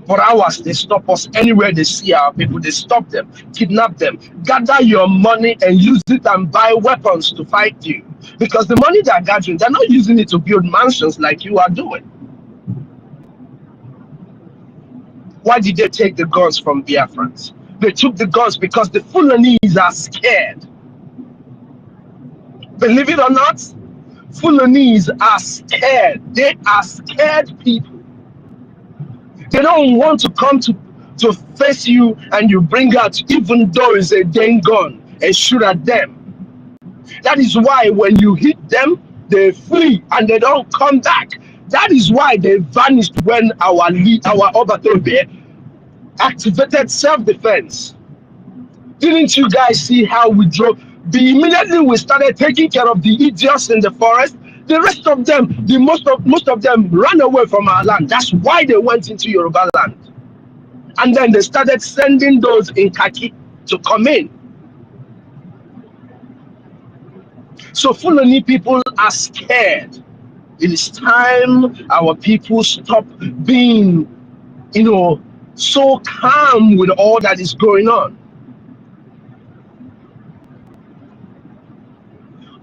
For hours, they stop us anywhere they see our people. They stop them, kidnap them, gather your money and use it and buy weapons to fight you. Because the money they're gathering, they're not using it to build mansions like you are doing. Why did they take the guns from Biafrans? They took the guns because the Fulanese are scared. Believe it or not, Fulanese are scared. They are scared people. They don't want to come to face you and you bring out, even though it's a dang gun, and shoot at them. That is why when you hit them, they flee and they don't come back. That is why they vanished when our Obatobe activated self-defense. Didn't you guys see how we drove? Immediately we started taking care of the idiots in the forest. The rest of them, most of them ran away from our land. That's why they went into Yoruba land. And then they started sending those in khaki to come in. So Fulani people are scared. It is time our people stop being, so calm with all that is going on.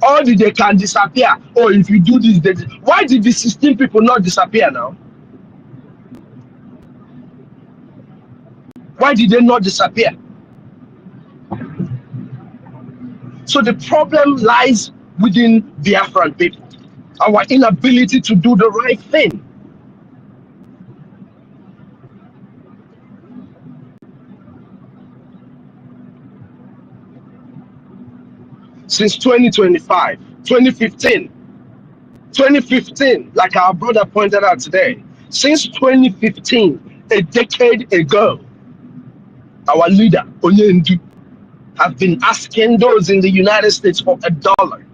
All they can disappear. Oh, if you do this, why did the 16 people not disappear now? Why did they not disappear? So the problem lies within Biafran people. Our inability to do the right thing. Since 2015, like our brother pointed out today, since 2015, a decade ago, our leader, Onyendu, have been asking those in the United States for $1.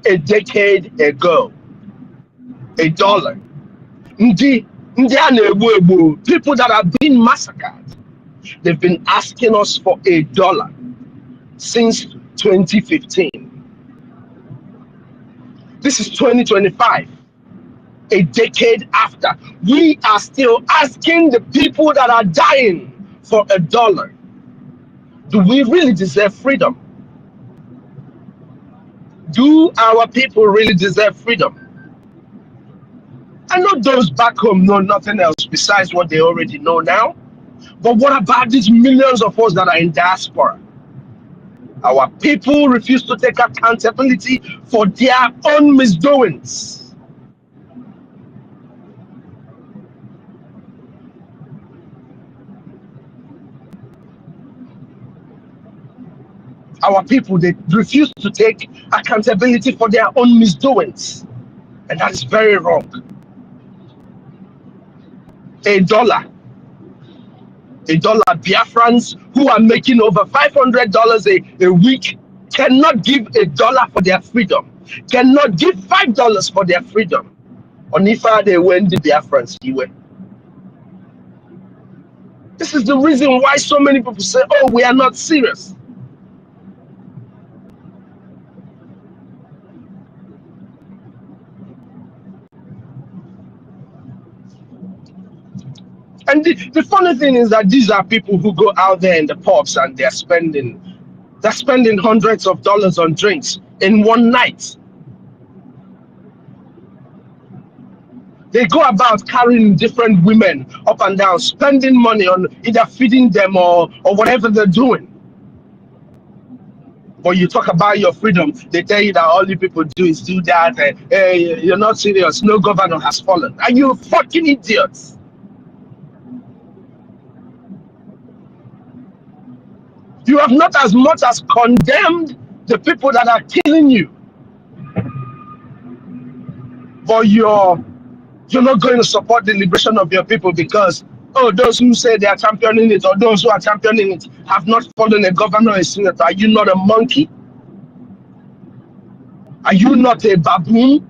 A decade ago, $1. People that have been massacred, they've been asking us for $1 since 2015. This is 2025, a decade after. We are still asking the people that are dying for $1. Do we really deserve freedom? Do our people really deserve freedom? I know those back home know nothing else besides what they already know now. But what about these millions of us that are in diaspora? Our people refuse to take accountability for their own misdoings. Our people, they refuse to take accountability for their own misdoings. And that is very wrong. $1. Biafrans who are making over $500 a week cannot give $1 for their freedom, cannot give $5 for their freedom. Onifa, they went the Biafrans. This is the reason why so many people say, oh, we are not serious. And the funny thing is that these are people who go out there in the pubs and they're spending hundreds of dollars on drinks in one night. They go about carrying different women up and down, spending money on either feeding them or whatever they're doing. But you talk about your freedom, they tell you that all you people do is do that. Hey, you're not serious. No governor has fallen. Are you fucking idiots? You have not as much as condemned the people that are killing you. But you're not going to support the liberation of your people because, oh, those who say they are championing it or those who are championing it have not fallen a governor or a senator. Are you not a monkey? Are you not a baboon?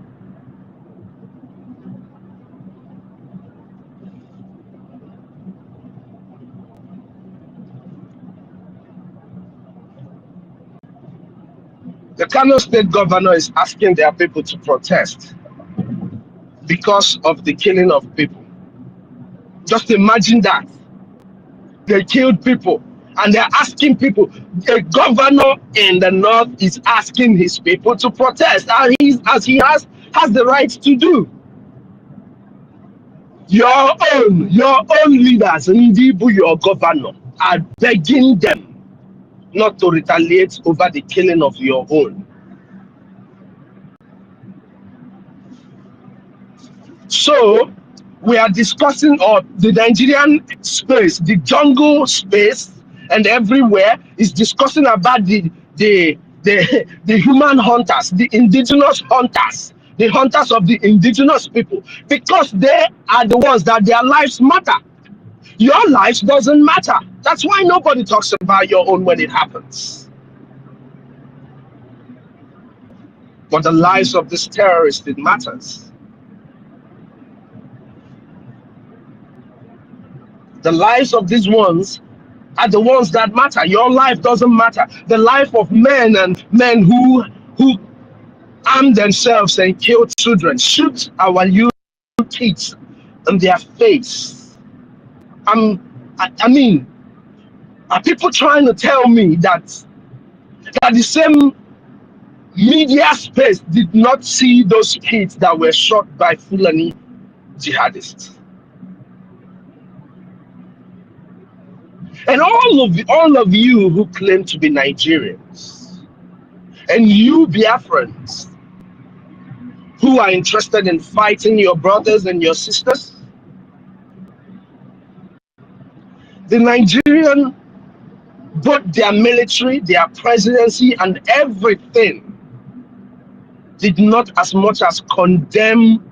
The Kano state governor is asking their people to protest because of the killing of people. Just imagine that. They killed people and they're asking people. The governor in the north is asking his people to protest, and he has the right to do. Your own leaders, Ndibu, your governor, are begging them not to retaliate over the killing of your own. So we are discussing the Nigerian space, the jungle space, and everywhere is discussing about the human hunters, the indigenous hunters the hunters of the indigenous people, because they are the ones that their lives matter. Your life doesn't matter. That's why nobody talks about your own when it happens. But the lives of this terrorist, it matters. The lives of these ones are the ones that matter. Your life doesn't matter. The life of men and men who arm themselves and kill children, shoot our youth kids in their face. I mean, are people trying to tell me that the same media space did not see those kids that were shot by Fulani jihadists? And all of you who claim to be Nigerians, and you Biafrans who are interested in fighting your brothers and your sisters, the Nigerian, both their military, their presidency, and everything did not as much as condemn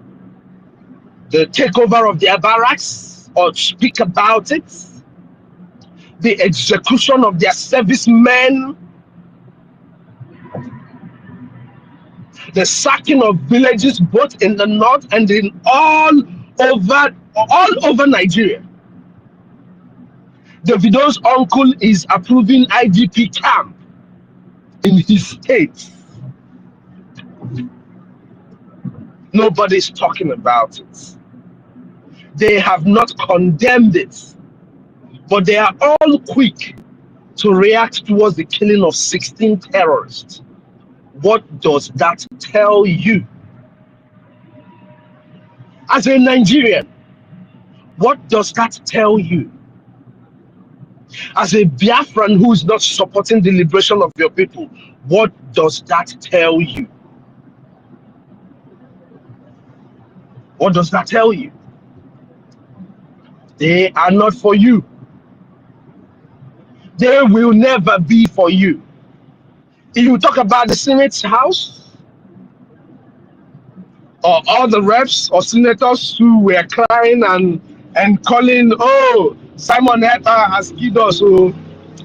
the takeover of their barracks or speak about it, the execution of their servicemen, the sacking of villages both in the north and in all over Nigeria. Davido's uncle is approving IDP camp in his state. Nobody's talking about it. They have not condemned it, but they are all quick to react towards the killing of 16 terrorists. What does that tell you? As a Nigerian, what does that tell you? As a Biafran who is not supporting the liberation of your people, what does that tell you? What does that tell you? They are not for you. They will never be for you. If you talk about the Senate House, or all the reps or senators who were crying and calling, oh, Simon Ekpa has killed us, so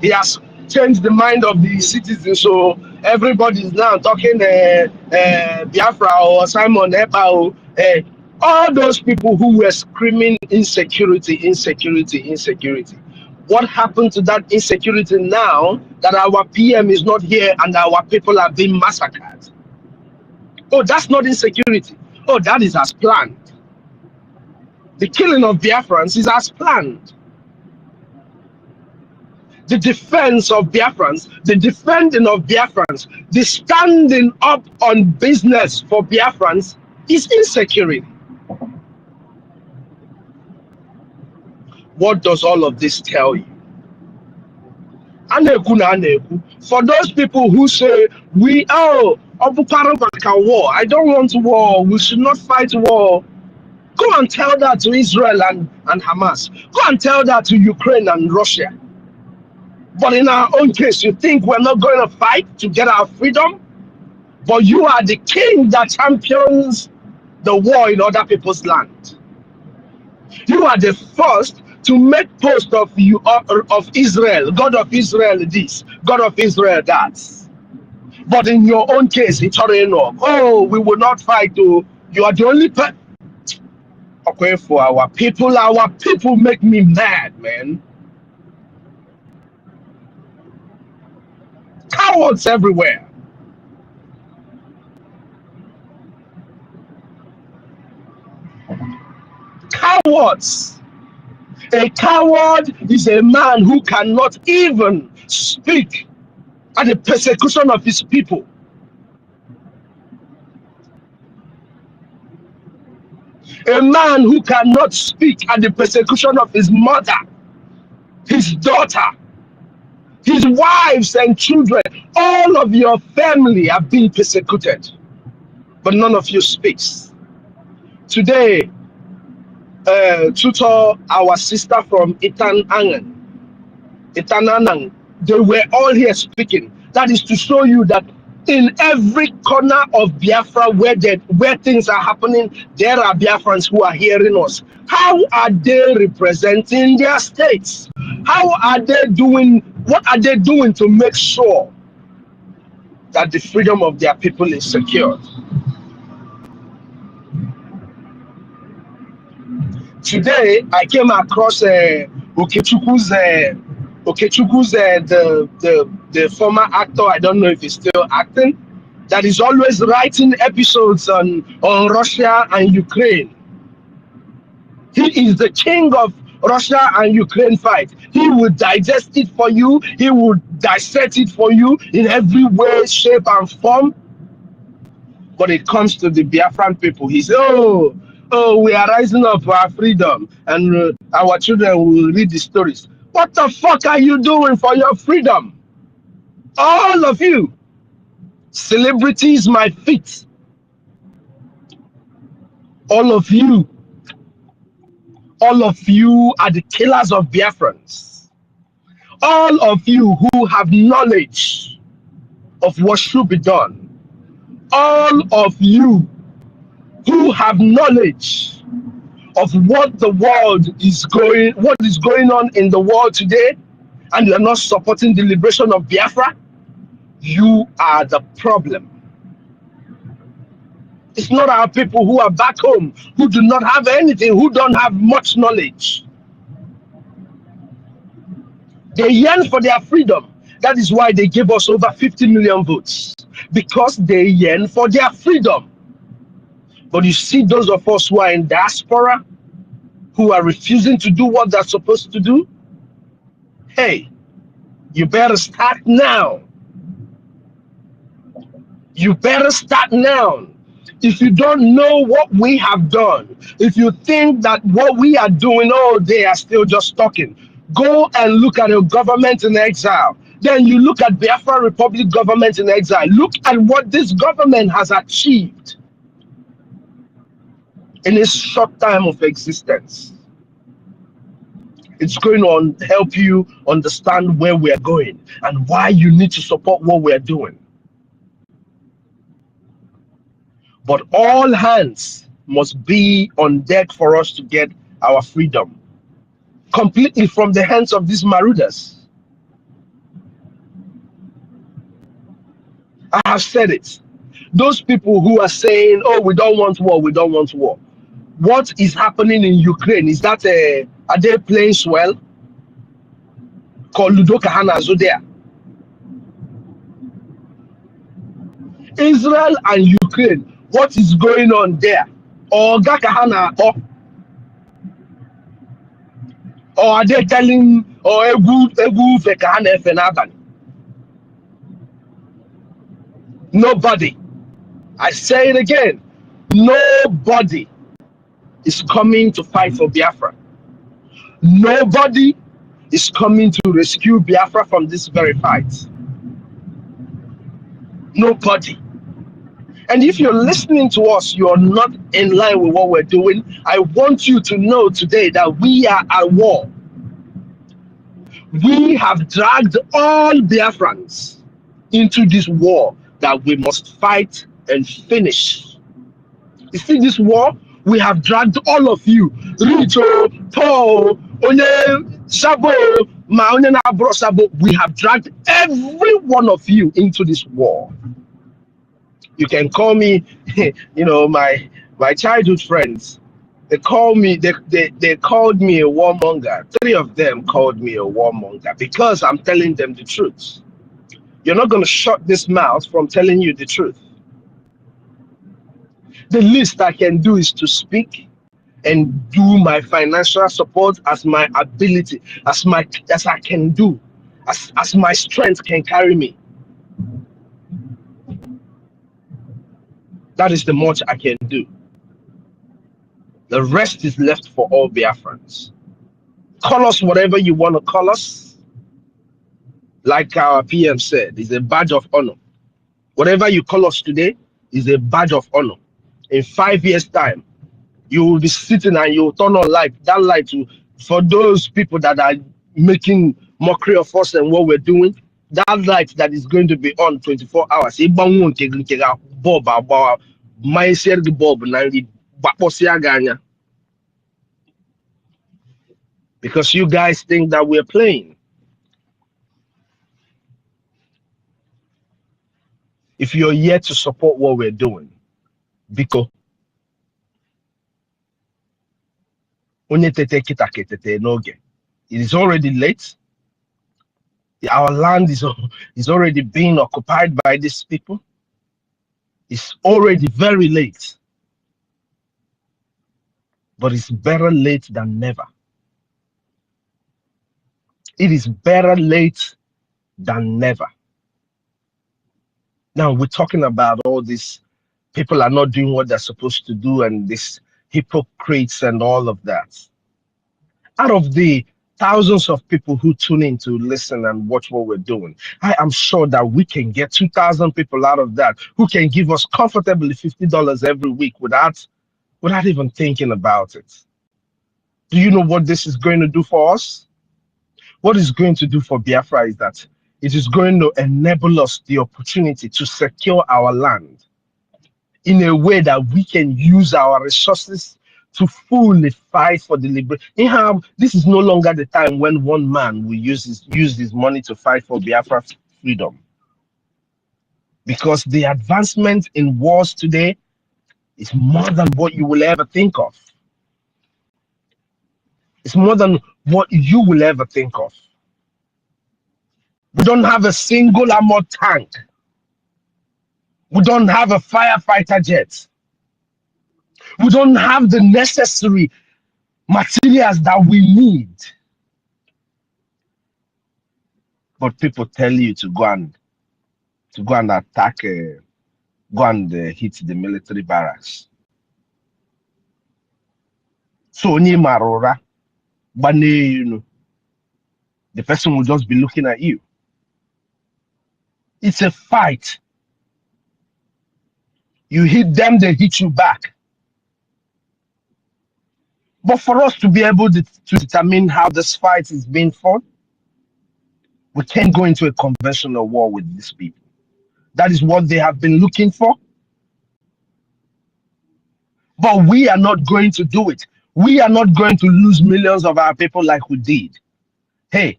he has changed the mind of the citizens, so everybody is now talking Biafra or Simon Ekpa. All those people who were screaming insecurity, insecurity, insecurity. What happened to that insecurity now that our PM is not here and our people are being massacred? Oh, that's not insecurity. Oh, that is as planned. The killing of Biafrans is as planned. The defense of Biafrans, the defending of Biafrans, the standing up on business for Biafrans is insecurity. What does all of this tell you? For those people who say, war, I don't want war, we should not fight war. Go and tell that to Israel and Hamas. Go and tell that to Ukraine and Russia. But in our own case, you think we're not going to fight to get our freedom? But you are the king that champions the war in other people's land. You are the first to make post of Israel, God of Israel this, God of Israel that. But in your own case, it's already enough. Oh, we will not fight. You are the only person. Okay, for our people make me mad, man. Cowards everywhere. Cowards. A coward is a man who cannot even speak at the persecution of his people. A man who cannot speak at the persecution of his mother, his daughter, his wives and children. All of your family have been persecuted, but none of you speaks. Today, Tutor, our sister from ANNANG, they were all here speaking. That is to show you that In every corner of Biafra where things are happening, there are Biafrans who are hearing us. How are they representing their states? How are they doing? What are they doing to make sure that the freedom of their people is secured? Today, I came across Okechukwu, the former actor. I don't know if he's still acting. That is always writing episodes on Russia and Ukraine. He is the king of Russia and Ukraine fight. He will digest it for you. He will dissect it for you in every way, shape, and form. But it comes to the Biafran people. He says, oh, we are rising up for our freedom, and our children will read the stories. What the fuck are you doing for your freedom? All of you. Celebrities, my feet. All of you are the killers of Biafrans. All of you who have knowledge of what should be done. All of you who have knowledge of what is going on in the world today, and you're not supporting the liberation of Biafra, you are the problem. It's not our people who are back home, who do not have anything, who don't have much knowledge. They yearn for their freedom. That is why they gave us over 50 million votes, because they yearn for their freedom. But you see those of us who are in diaspora, who are refusing to do what they're supposed to do, hey, you better start now. You better start now. If you don't know what we have done, if you think that what we are doing, oh, they are still just talking, go and look at a government in exile. Then you look at Biafra Republic government in exile. Look at what this government has achieved in its short time of existence. It's going to help you understand where we're going and why you need to support what we're doing. But all hands must be on deck for us to get our freedom completely from the hands of these marauders. I have said it. Those people who are saying, oh, we don't want war, we don't want war. What is happening in Ukraine? Is that are they playing swell? Called Ludo Kahana there. Israel and Ukraine, what is going on there? Or Gakahana, or are they telling or nobody? I say it again. Nobody is coming to fight for Biafra. Nobody is coming to rescue Biafra from this very fight. Nobody. And if you're listening to us, you're not in line with what we're doing. I want you to know today that we are at war. We have dragged all Biafrans into this war that we must fight and finish. You see this war? We have dragged all of you. Rito, Paul, Onye, Sabo, Maonena Bro Sabo. We have dragged every one of you into this war. You can call me, my childhood friends. They called me a warmonger. 3 of them called me a warmonger because I'm telling them the truth. You're not going to shut this mouth from telling you the truth. The least I can do is to speak and do my financial support as my ability, as I can do, as my strength can carry me. That is the much I can do. The rest is left for all Biafrans. Call us whatever you want to call us. Like our PM said, it's a badge of honor. Whatever you call us today is a badge of honor. In 5 years' time, you will be sitting and you will turn on light. That light for those people that are making mockery of us and what we're doing, that light that is going to be on 24 hours. Because you guys think that we're playing. If you're yet to support what we're doing, because it is already late. Our land is already being occupied by these people. It's already very late. But it's better late than never. It is better late than never. Now we're talking about all these people are not doing what they're supposed to do and these hypocrites and all of that. Out of the thousands of people who tune in to listen and watch what we're doing, I am sure that we can get 2,000 people out of that who can give us comfortably $50 every week without even thinking about it. Do you know what this is going to do for us? What it's going to do for Biafra is that it is going to enable us the opportunity to secure our land in a way that we can use our resources to fully fight for the liberation. This is no longer the time when one man will use his money to fight for Biafra freedom. Because the advancement in wars today is more than what you will ever think of. It's more than what you will ever think of. We don't have a single armored tank. We don't have a firefighter jet. We don't have the necessary materials that we need. But people tell you to go and attack, go and hit the military barracks. So Marora, the person will just be looking at you. It's a fight. You hit them, they hit you back. But for us to be able to determine how this fight is being fought, we can't go into a conventional war with these people. That is what they have been looking for. But we are not going to do it. We are not going to lose millions of our people like we did. Hey,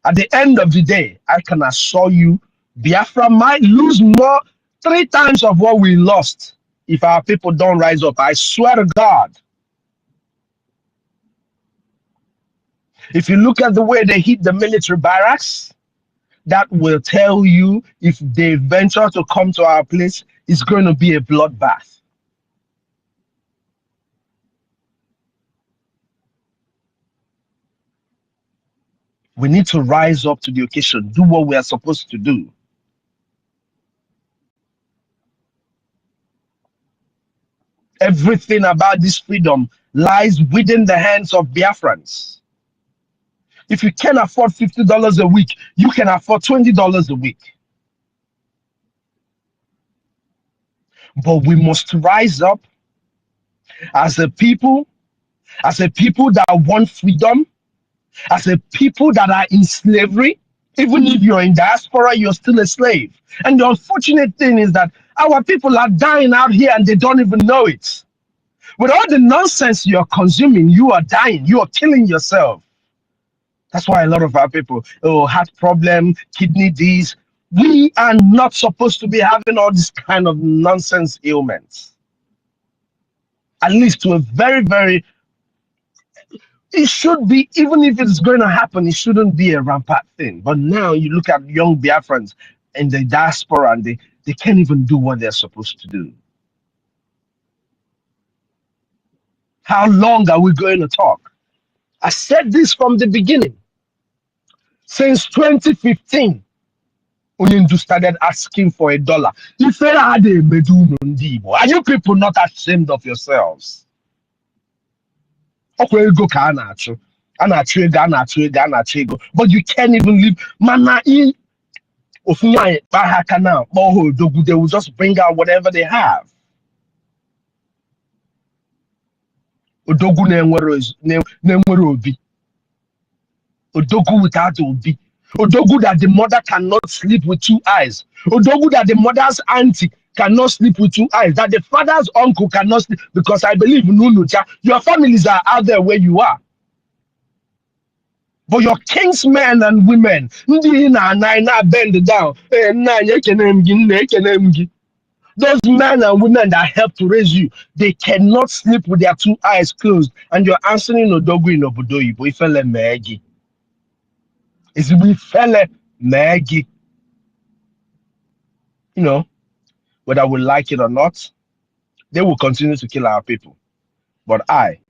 at the end of the day, I can assure you, Biafra might lose 3 times of what we lost if our people don't rise up. I swear to God. If you look at the way they hit the military barracks, that will tell you if they venture to come to our place, it's going to be a bloodbath. We need to rise up to the occasion, do what we are supposed to do. Everything about this freedom lies within the hands of Biafrans. If you can afford $50 a week, you can afford $20 a week. But we must rise up as a people that want freedom, as a people that are in slavery. Even if you're in diaspora, you're still a slave. And the unfortunate thing is that our people are dying out here and they don't even know it. With all the nonsense you're consuming, you are dying, you are killing yourself. That's why a lot of our people, heart problem, kidney disease. We are not supposed to be having all this kind of nonsense ailments. At least to a very, very, it should be, even if it's going to happen, it shouldn't be a rampant thing. But now you look at young Biafrans in the diaspora and they can't even do what they're supposed to do. How long are we going to talk? I said this from the beginning. Since 2015, Unyendu started asking for $1. Are you people not ashamed of yourselves? But you can't even live. They will just bring out whatever they have. Odogu without Obi. Odogu that the mother cannot sleep with two eyes. Odogu that the mother's auntie cannot sleep with two eyes. That the father's uncle cannot sleep. Because I believe, Nunuja, your families are out there where you are. But your kingsmen and women, ndị na bend down. Those men and women that help to raise you, they cannot sleep with their two eyes closed. And you're answering Odogu in Obodoyibo. Ifele Megi. It's Ifele Megi. You know, whether we like it or not, they will continue to kill our people. But I,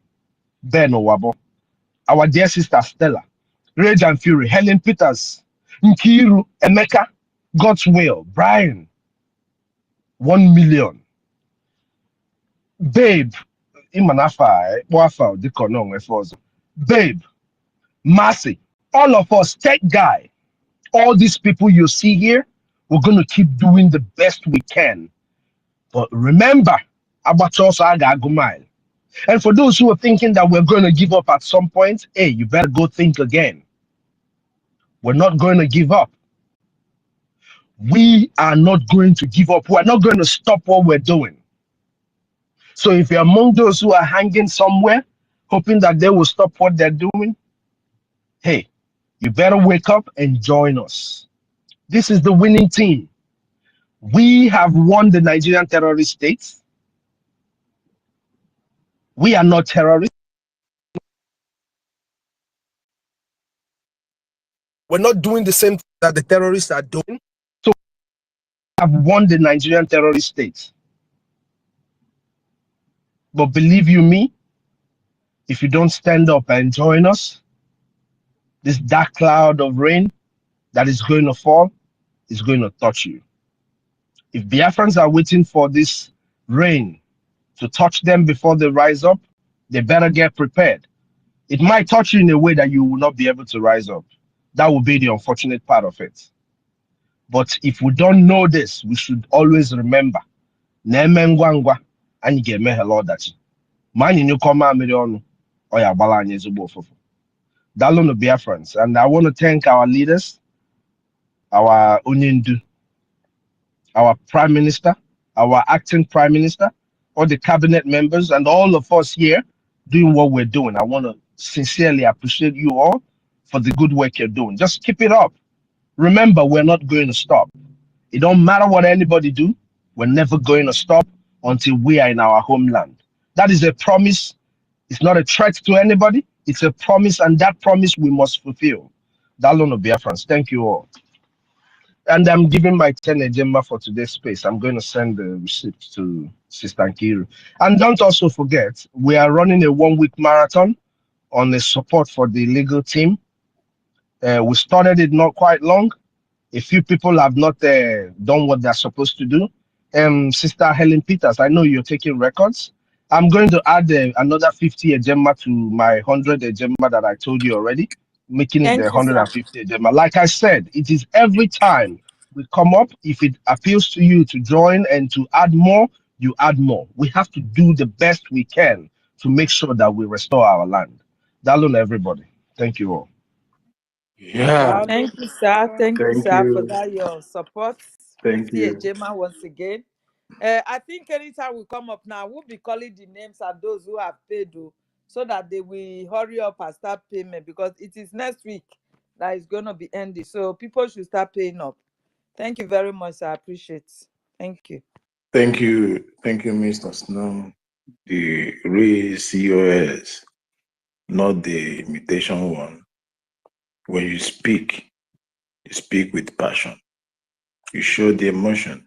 Ben Owabo, our dear sister Stella, Rage and Fury, Helen Peters, Nkiru, Emeka, God's Will, Brian, 1 million. Babe, Imanafa, Wafa, Dikono, Efozo. Babe, Mercy, all of us, Tech Guy, all these people you see here, we're going to keep doing the best we can. But remember, Abatos Aga Agumai. And for those who are thinking that we're going to give up at some point, hey, you better go think again. We're not going to give up. We are not going to give up. We're not going to stop what we're doing. So if you're among those who are hanging somewhere, hoping that they will stop what they're doing, hey, you better wake up and join us. This is the winning team. We have won the Nigerian terrorist state. We are not terrorists. We're not doing the same thing that the terrorists are doing. So we have won the Nigerian terrorist state. But believe you me, if you don't stand up and join us, this dark cloud of rain that is going to fall is going to touch you. If Biafrans are waiting for this rain to touch them before they rise up, they better get prepared. It might touch you in a way that you will not be able to rise up. That will be the unfortunate part of it. But if we don't know this, we should always remember. Nemengwangwa and you get hello that. Man you come on or ya balanye zubo fofo. Dalon the Biafrans. And I want to thank our leaders, our Onyindu, our Prime Minister, our acting Prime Minister, all the cabinet members, and all of us here doing what we're doing. I want to sincerely appreciate you all for the good work you're doing. Just keep it up. Remember, we're not going to stop. It don't matter what anybody do. We're never going to stop until we are in our homeland. That is a promise. It's not a threat to anybody. It's a promise, and that promise we must fulfill. Dalon of Biafrans, thank you all. And I'm giving my 10 agenda for today's space. I'm going to send the receipt to Sister Nkiru. And don't also forget, we are running a 1-week marathon on the support for the legal team. We started it not quite long. A few people have not done what they're supposed to do. Sister Helen Peters, I know you're taking records. I'm going to add another 50 agenda to my 100 agenda that I told you already, making it the 150 agenda. Like I said, it is every time we come up, if it appeals to you to join and to add more, you add more. We have to do the best we can to make sure that we restore our land. Dalon, everybody. Thank you all. Yeah. Thank you, sir. Thank you, Thank sir, for you. that your support. Thank 50 you. Ejema once again. I think anytime we come up now, we'll be calling the names of those who have paid, so that they will hurry up and start payment, because it is next week that is going to be ending. So people should start paying up. Thank you very much, sir. I appreciate it. Thank you. Thank you. Thank you, Mr. Snow. The real COS, not the imitation one. When you speak with passion. You show the emotion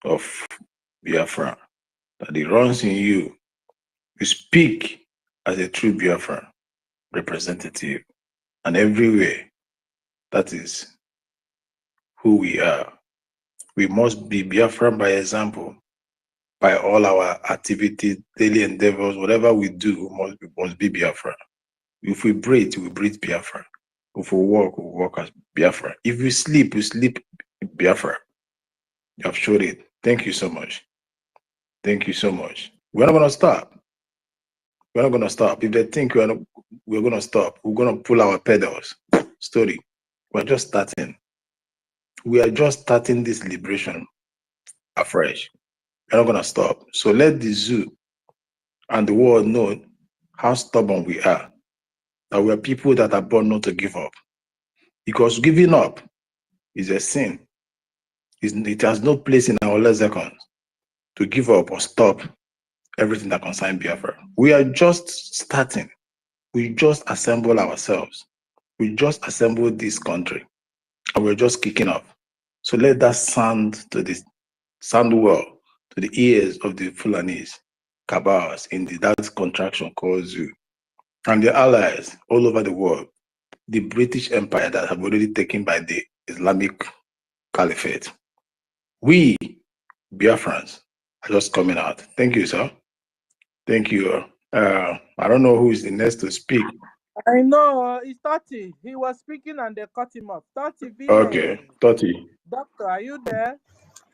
of Biafra that it runs in you. You speak as a true Biafra representative, and everywhere. That is who we are. We must be Biafra by example, by all our activities, daily endeavors, whatever we do, must be Biafra. If we breathe, we breathe Biafra. If we walk as Biafra. If we sleep Biafra. You have showed it. Thank you so much. Thank you so much. We're not going to stop. We're not going to stop. If they think we're going to stop, we're going to pull our pedals. Story. We're just starting. We are just starting this liberation afresh. We're not going to stop. So let the zoo and the world know how stubborn we are. That we are people that are born not to give up. Because giving up is a sin. It has no place in our lexicon to give up or stop everything that concerns Biafra. We are just starting. We just assemble ourselves. We just assembled this country. And we're just kicking off. So let that sound well to the ears of the Fulanis, Kabars in that contraction called Zoo, and their allies all over the world, the British Empire that have already taken by the Islamic Caliphate. We, Biafrans, are just coming out. Thank you, sir. Thank you. I don't know who is the next to speak. I know, it's 30. He was speaking and they cut him off. 30 VA. Okay, 30. Doctor, are you there?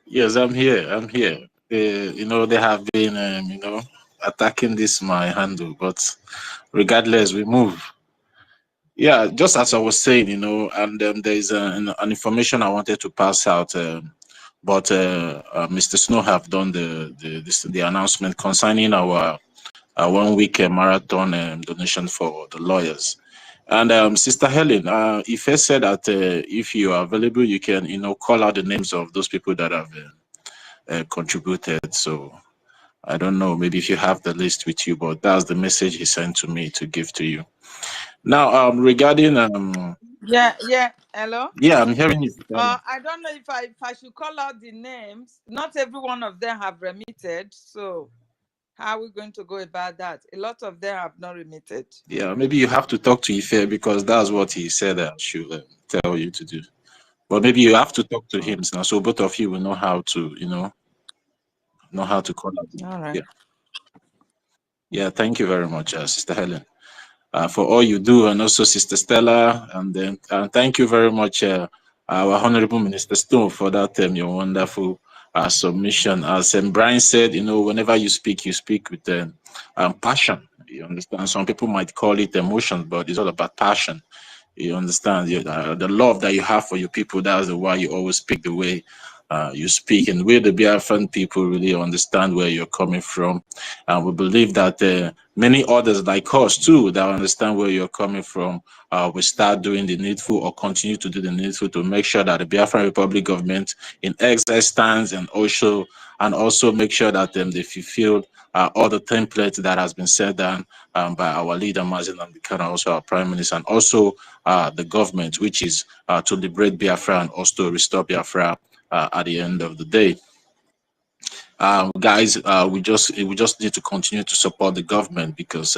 Yes, I'm here. I'm here. You know, they have been, you know, attacking this my handle, but regardless, we move. Yeah, just as I was saying, you know, and there is an information I wanted to pass out, but Mr. Snow have done the announcement concerning our 1 week marathon donation for the lawyers. And Sister Helen, Ife said that if you are available, you can, you know, call out the names of those people that have contributed. So I don't know, maybe if you have the list with you, but that's the message he sent to me to give to you. Now, regarding Yeah. Hello. yeah, I'm hearing you. I don't know if I should call out the names. Not every one of them have remitted, so how are we going to go about that? A lot of them have not remitted. Yeah, maybe you have to talk to Ife because that's what he said I should tell you to do. But maybe you have to talk to him now, so both of you will know how to, you know how to call out. All right. Yeah. Thank you very much, Sister Helen, for all you do, and also Sister Stella, and then thank you very much, our Honorable Minister Stone, for that your wonderful submission. As Brian said, you know, whenever you speak with passion. You understand? Some people might call it emotion, but it's all about passion. You understand? The love that you have for your people, that's why you always speak the way you speak. And we, the Biafran people, really understand where you're coming from. And we believe that many others like us too, that understand where you're coming from, will start doing the needful or continue to do the needful to make sure that the Biafran Republic government in exile stands, and also make sure that they fulfill all the templates that has been set down by our leader, Mazen Amdekano, also our prime minister, and also the government, which is to liberate Biafra and also restore Biafra at the end of the day. Guys, we just need to continue to support the government, because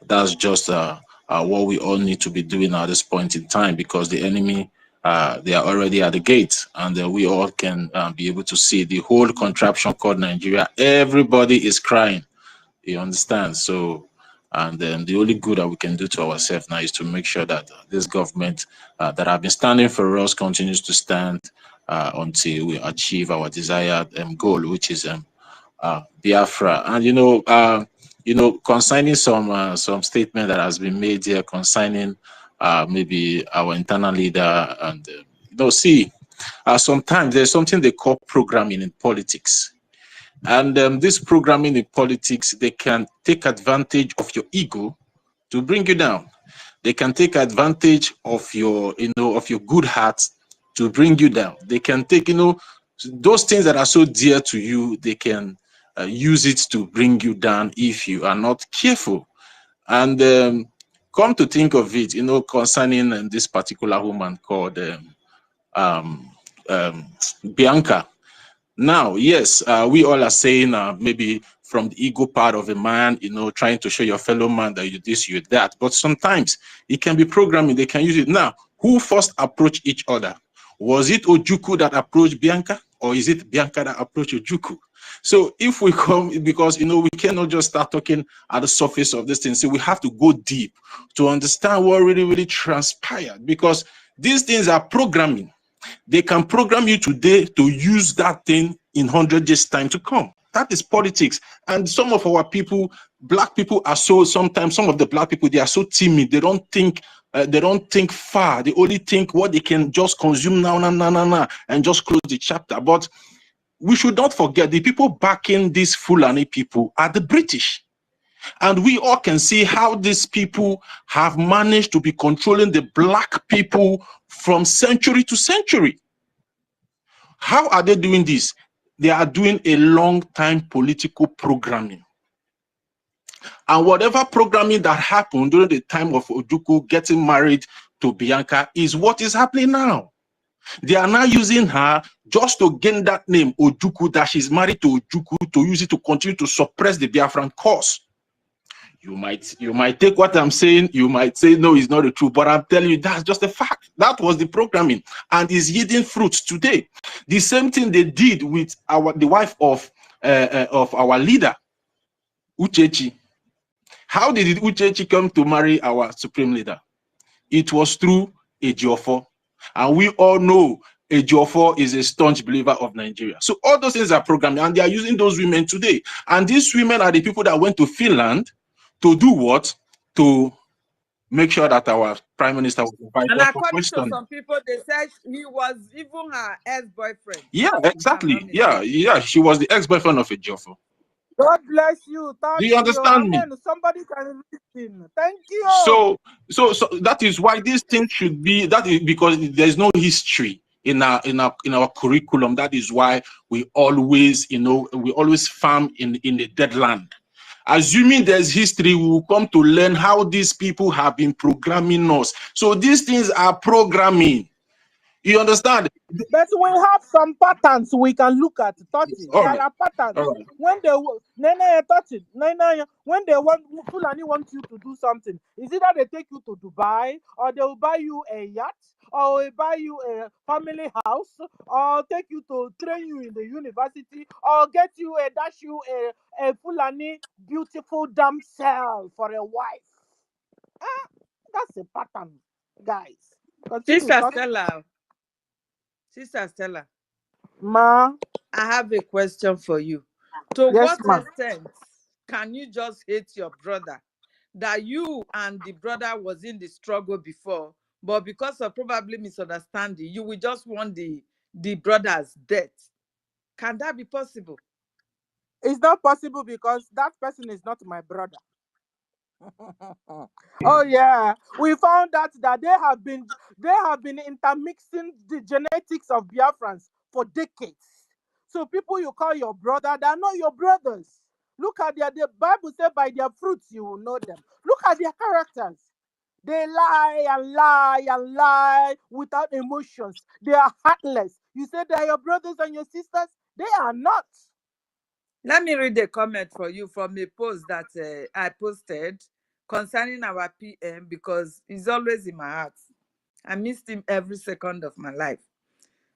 that's just what we all need to be doing at this point in time, because the enemy, they are already at the gate, and we all can be able to see the whole contraption called Nigeria. Everybody is crying, you understand? So, and then the only good that we can do to ourselves now is to make sure that this government that have been standing for us continues to stand until we achieve our desired goal, which is Biafra. And you know, concerning some statement that has been made here concerning maybe our internal leader, and you know, see, sometimes there's something they call programming in politics. And this programming in politics, they can take advantage of your ego to bring you down. They can take advantage of your, of your good heart to bring you down. They can take, those things that are so dear to you, they can use it to bring you down if you are not careful. And come to think of it, concerning this particular woman called Bianca. Now, yes, we all are saying maybe from the ego part of a man, trying to show your fellow man that you this, you that. But sometimes it can be programming. They can use it. Now, who first approached each other? Was it Ojukwu that approached Bianca, or is it Bianca that approached Ojukwu? So if we come, because, we cannot just start talking at the surface of this thing. So we have to go deep to understand what really, really transpired, because these things are programming. They can program you today to use that thing in 100 years' time to come. That is politics. And some of our people, black people, are so, sometimes some of the black people, they are so timid. They don't think they don't think far. They only think what they can just consume now, and just close the chapter. But we should not forget the people backing these Fulani people are the British. And we all can see how these people have managed to be controlling the black people from century to century. How are they doing this? They are doing a long-time political programming. And whatever programming that happened during the time of Ojukwu getting married to Bianca is what is happening now. They are now using her just to gain that name, Ojukwu, that she's married to Ojukwu, to use it to continue to suppress the Biafran cause. You might take what I'm saying, you might say, no, it's not the truth, but I'm telling you, that's just a fact. That was the programming and is yielding fruits today. The same thing they did with the wife of our leader, Uchechi. How did Uchechi come to marry our supreme leader? It was through Ejiofor. And we all know Ejiofor is a staunch believer of Nigeria. So all those things are programming, and they are using those women today. And these women are the people that went to Finland to do what? To make sure that our prime minister was invited. And according to some people, they said he was even her ex-boyfriend. Yeah, exactly. Yeah, she was the ex-boyfriend of Ejiofor. God bless you. Thank Do you understand me? Somebody can listen. Thank you. So that is why this thing should be. That is because there's no history in our curriculum. That is why we always, farm in the dead land. Assuming there's history, we will come to learn how these people have been programming us. So these things are programming. You understand? But we have some patterns we can look at. There are patterns. When they want Fulani want you to do something, is either they take you to Dubai, or they will buy you a yacht, or will buy you a family house, or take you to train you in the university, or get you a Fulani beautiful damsel for a wife. That's a pattern, guys. Sister Stella, Ma, I have a question for you. To yes, what extent can you just hate your brother that you and the brother was in the struggle before, but because of probably misunderstanding, you will just want the brother's death? Can that be possible? It's not possible because that person is not my brother. Oh yeah, we found out that they have been intermixing the genetics of Biafrans for decades. So people you call your brother, they are not your brothers. Look at the Bible says by their fruits you will know them. Look at their characters. They lie and lie and lie without emotions. They are heartless. You say they are your brothers and your sisters? They are not. Let me read a comment for you from a post that I posted concerning our PM, because he's always in my heart. I missed him every second of my life.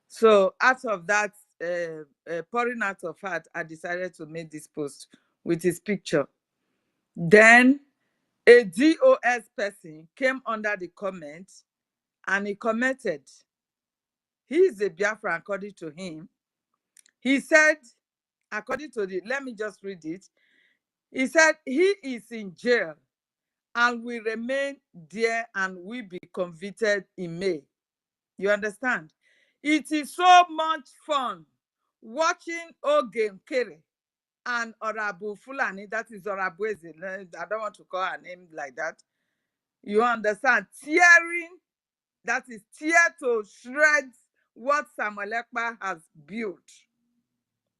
So out of that pouring out of heart, I decided to make this post with his picture. Then a DOS person came under the comment and he commented. He is a Biafra according to him. He said, according to let me just read it. He said he is in jail and will remain there and will be convicted in May. You understand? It is so much fun watching Oge Nkere and Orabu Fulani, that is Orabu Eze, I don't want to call her name like that. You understand? Tearing, that is tear to shreds what Samuel Ekpa has built.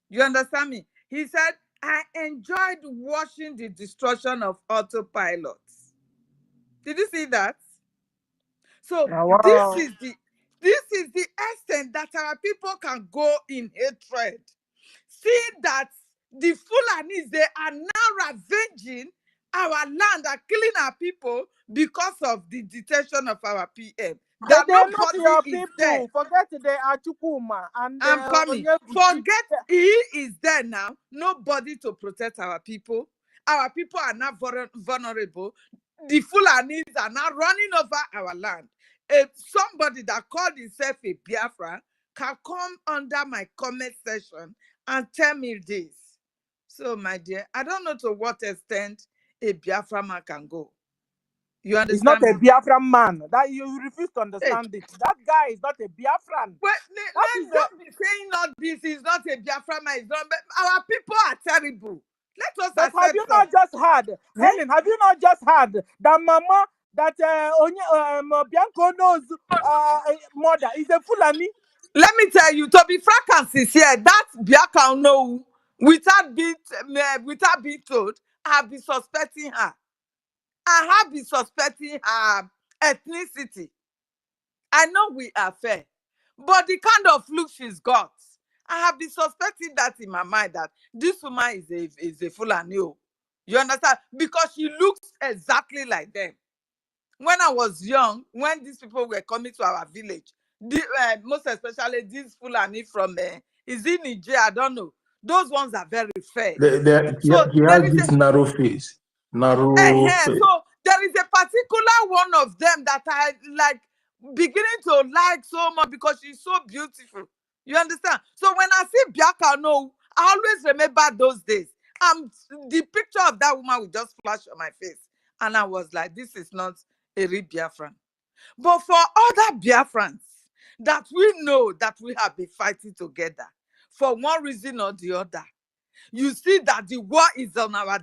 You understand me? He said, I enjoyed watching the destruction of autopilots. Did you see that? So wow. this is the extent that our people can go in hatred. See that the Fulanis, they are now ravaging our land and killing our people because of the detention of our PM. That They are not nobody your is there. people. Forget they are Chukuma and I'm coming. Forget he is there now. Nobody to protect our people. Our people are not vulnerable. The Fulanis are now running over our land. If somebody that called himself a Biafra can come under my comment section and tell me this. So, my dear, I don't know to what extent a Biafra man can go. You He's not understand a me? Biafran man. That you refuse to understand it. That guy is not a Biafran. Well, That is let's don't be saying not this. He's not a Biafra man. He's not. But our people are terrible. Let us But have accept you some. not just heard, Helen? Have you not just heard that Mama, that Bianco knows mother is a Fulani? Let me tell you, to be frank and sincere, that Biafra no, without being told, I have been suspecting her. I have been suspecting her ethnicity. I know we are fair, but the kind of look she's got, I have been suspecting that in my mind that this woman is a Fulani. You understand? Because she looks exactly like them. When I was young, when these people were coming to our village, most especially these Fulani from, is it Niger? I don't know. Those ones are very fair. So He there has is a this narrow face. Narrow face. so there is a particular one of them that I like beginning to like so much because she's so beautiful. You understand? So when I see Biaka, no, I always remember those days. The picture of that woman will just flash on my face. And I was like, this is not a real Biafran. But for other Biafrans that we know that we have been fighting together for one reason or the other, you see that the war is on our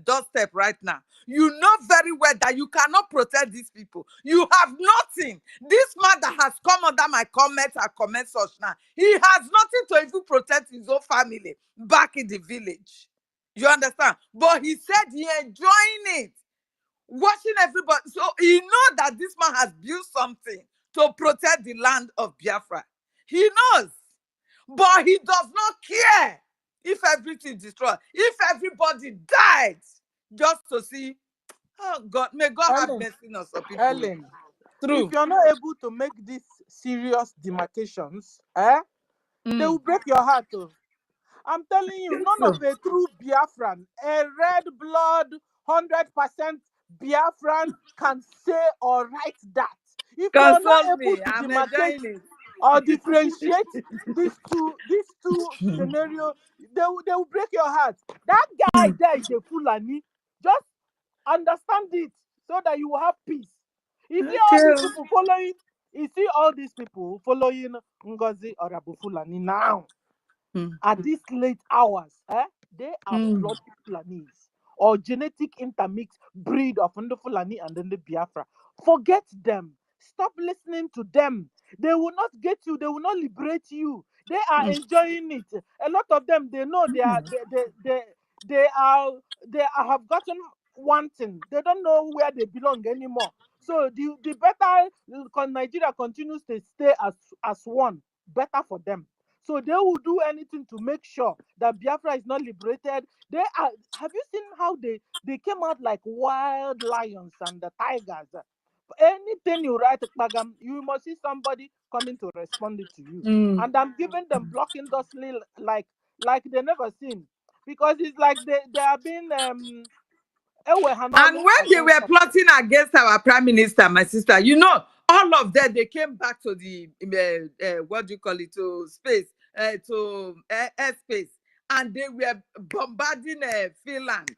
doorstep right now. You know very well that you cannot protect these people. You have nothing. This man that has come under my comments and comment such now, he has nothing to even protect his own family back in the village. You understand? But he said he enjoying it, watching everybody. So he know that this man has built something to protect the land of Biafra. He knows, but he does not care if everything is destroyed, if everybody died, just to see. Oh God, may God have Ellen, mercy on some people. Ellen, True. if you're not able to make these serious demarcations, they will break your heart. I'm telling you, none of a true Biafran, a red blood, 100% Biafran can say or write that. If you're not Consult able me. to I'm demarcate enjoying or differentiate these two scenarios, they will break your heart. That guy there is a Fulani. Just understand it so that you will have peace. You see all these Okay. people following. You see all these people following Ngozi or Abu Fulani now. At these late hours, they are blood Fulanis or genetic intermix breed of the Fulani and then the Biafra. Forget them. Stop listening to them. They will not get you. They will not liberate you. They are enjoying it. A lot of them, they know they have gotten one thing. They don't know where they belong anymore. So the better Nigeria continues to stay as one, better for them. So they will do anything to make sure that Biafra is not liberated. They are. Have you seen how they came out like wild lions and the tigers? Anything you write, you must see somebody coming to respond it to you. And I'm giving them blocking thusly like they never seen, because it's like they are being And when they were plotting against our prime minister, my sister, you know, all of them, they came back to the, what do you call it, to space, to airspace. And they were bombarding Finland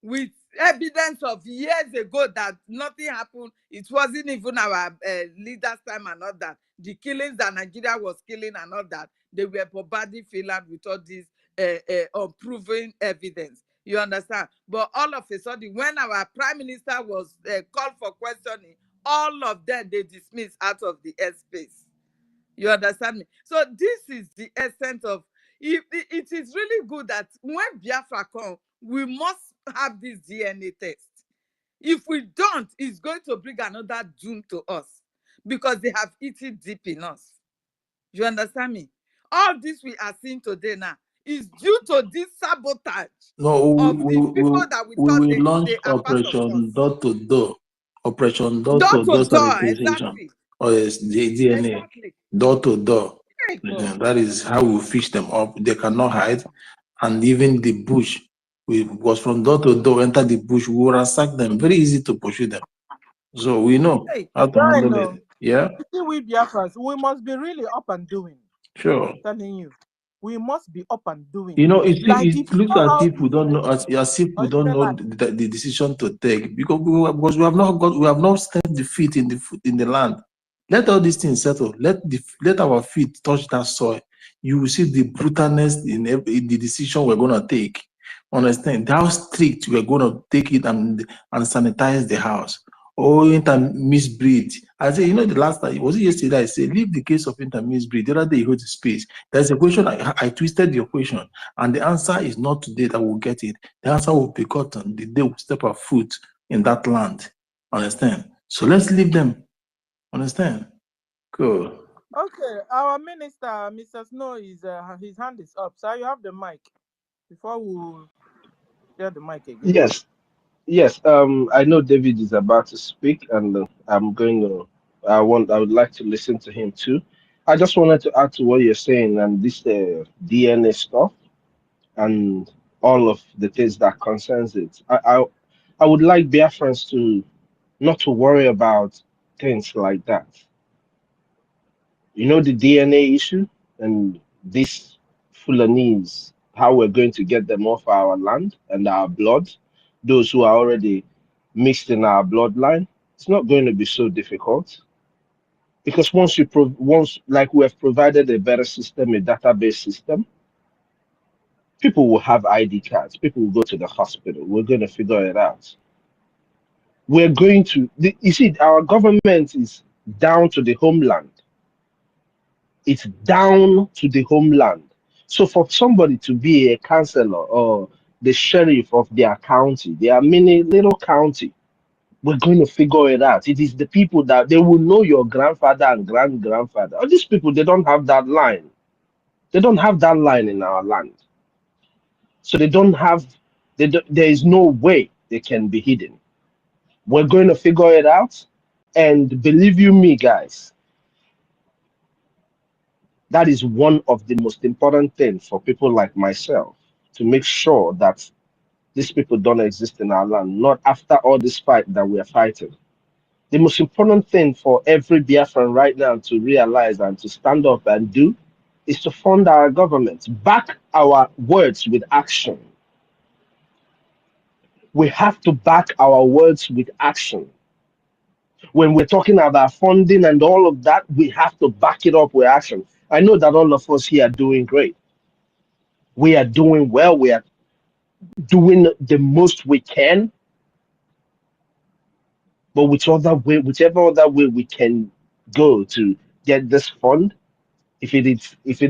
with evidence of years ago that nothing happened. It wasn't even our leaders' time and all that. The killings that Nigeria was killing and all that, they were bombarding Finland with all this unproven evidence. You understand? But all of a sudden, when our prime minister was called for questioning, all of them, they dismissed out of the airspace. You understand me? So this is the essence of, it is really good that when Biafra comes, we must have this DNA test. If we don't, it's going to bring another doom to us because they have eaten deep in us. You understand me? All this we are seeing today now is due to this sabotage No, of the people that we thought will launch they are part of us. Operation Door to Door. Operation Door Door to to Door door, sanitization. exactly. Or yes, the DNA. Exactly. Door to door. Hey, God. That is how we fish them up. They cannot hide. And even the bush, was from door to door, enter the bush, we will ransack them. Very easy to pursue them. So we know how to I handle know. it. Yeah? You see, we Biafrans, we must be really up and doing. Sure. I'm telling you. we must be up and doing. You know, Like it if you looks know as how if we don't know, as if we don't know the decision to take, because we have not stepped the feet in the land. Let all these things settle. Let our feet touch that soil. You will see the brutalness in the decision we're going to take. Understand how strict we're going to take it and sanitize the house. Or intermixed breed. I say, you know, the last time, was it yesterday? I said, leave the case of intermixed breed. The other day, you hold the space. There's a question, I twisted your question, and the answer is not today that we'll get it. The answer will be gotten the day we step our foot in that land. Understand? So let's leave them. Understand? Cool. Okay, our minister, Mr. Snow, is his hand is up. So you have the mic. Before we get the mic again. Yes. I know David is about to speak, and I'm going to. I would like to listen to him too. I just wanted to add to what you're saying and this DNA stuff and all of the things that concerns it. I would like Biafrans to not to worry about things like that. You know, the DNA issue and these Fulanese, how we're going to get them off our land and our blood, those who are already mixed in our bloodline, it's not going to be so difficult. Because once like we have provided a better system, a database system, people will have ID cards, people will go to the hospital. We're going to figure it out. We're going to, you see, our government is down to the homeland. It's down to the homeland. So for somebody to be a councillor or the sheriff of their county, their mini little county, we're going to figure it out. It is the people that they will know your grandfather and grandfather. All these people, they don't have that line. They don't have that line in our land. So they don't have, there is no way they can be hidden. We're going to figure it out. And believe you me, guys, that is one of the most important things for people like myself to make sure that these people don't exist in our land, not after all this fight that we are fighting. The most important thing for every Biafran right now to realize and to stand up and do is to fund our government, back our words with action. We have to back our words with action. When we're talking about funding and all of that, we have to back it up with action. I know that all of us here are doing great. We are doing well. We are doing the most we can. But whichever other way we can go to get this fund, if it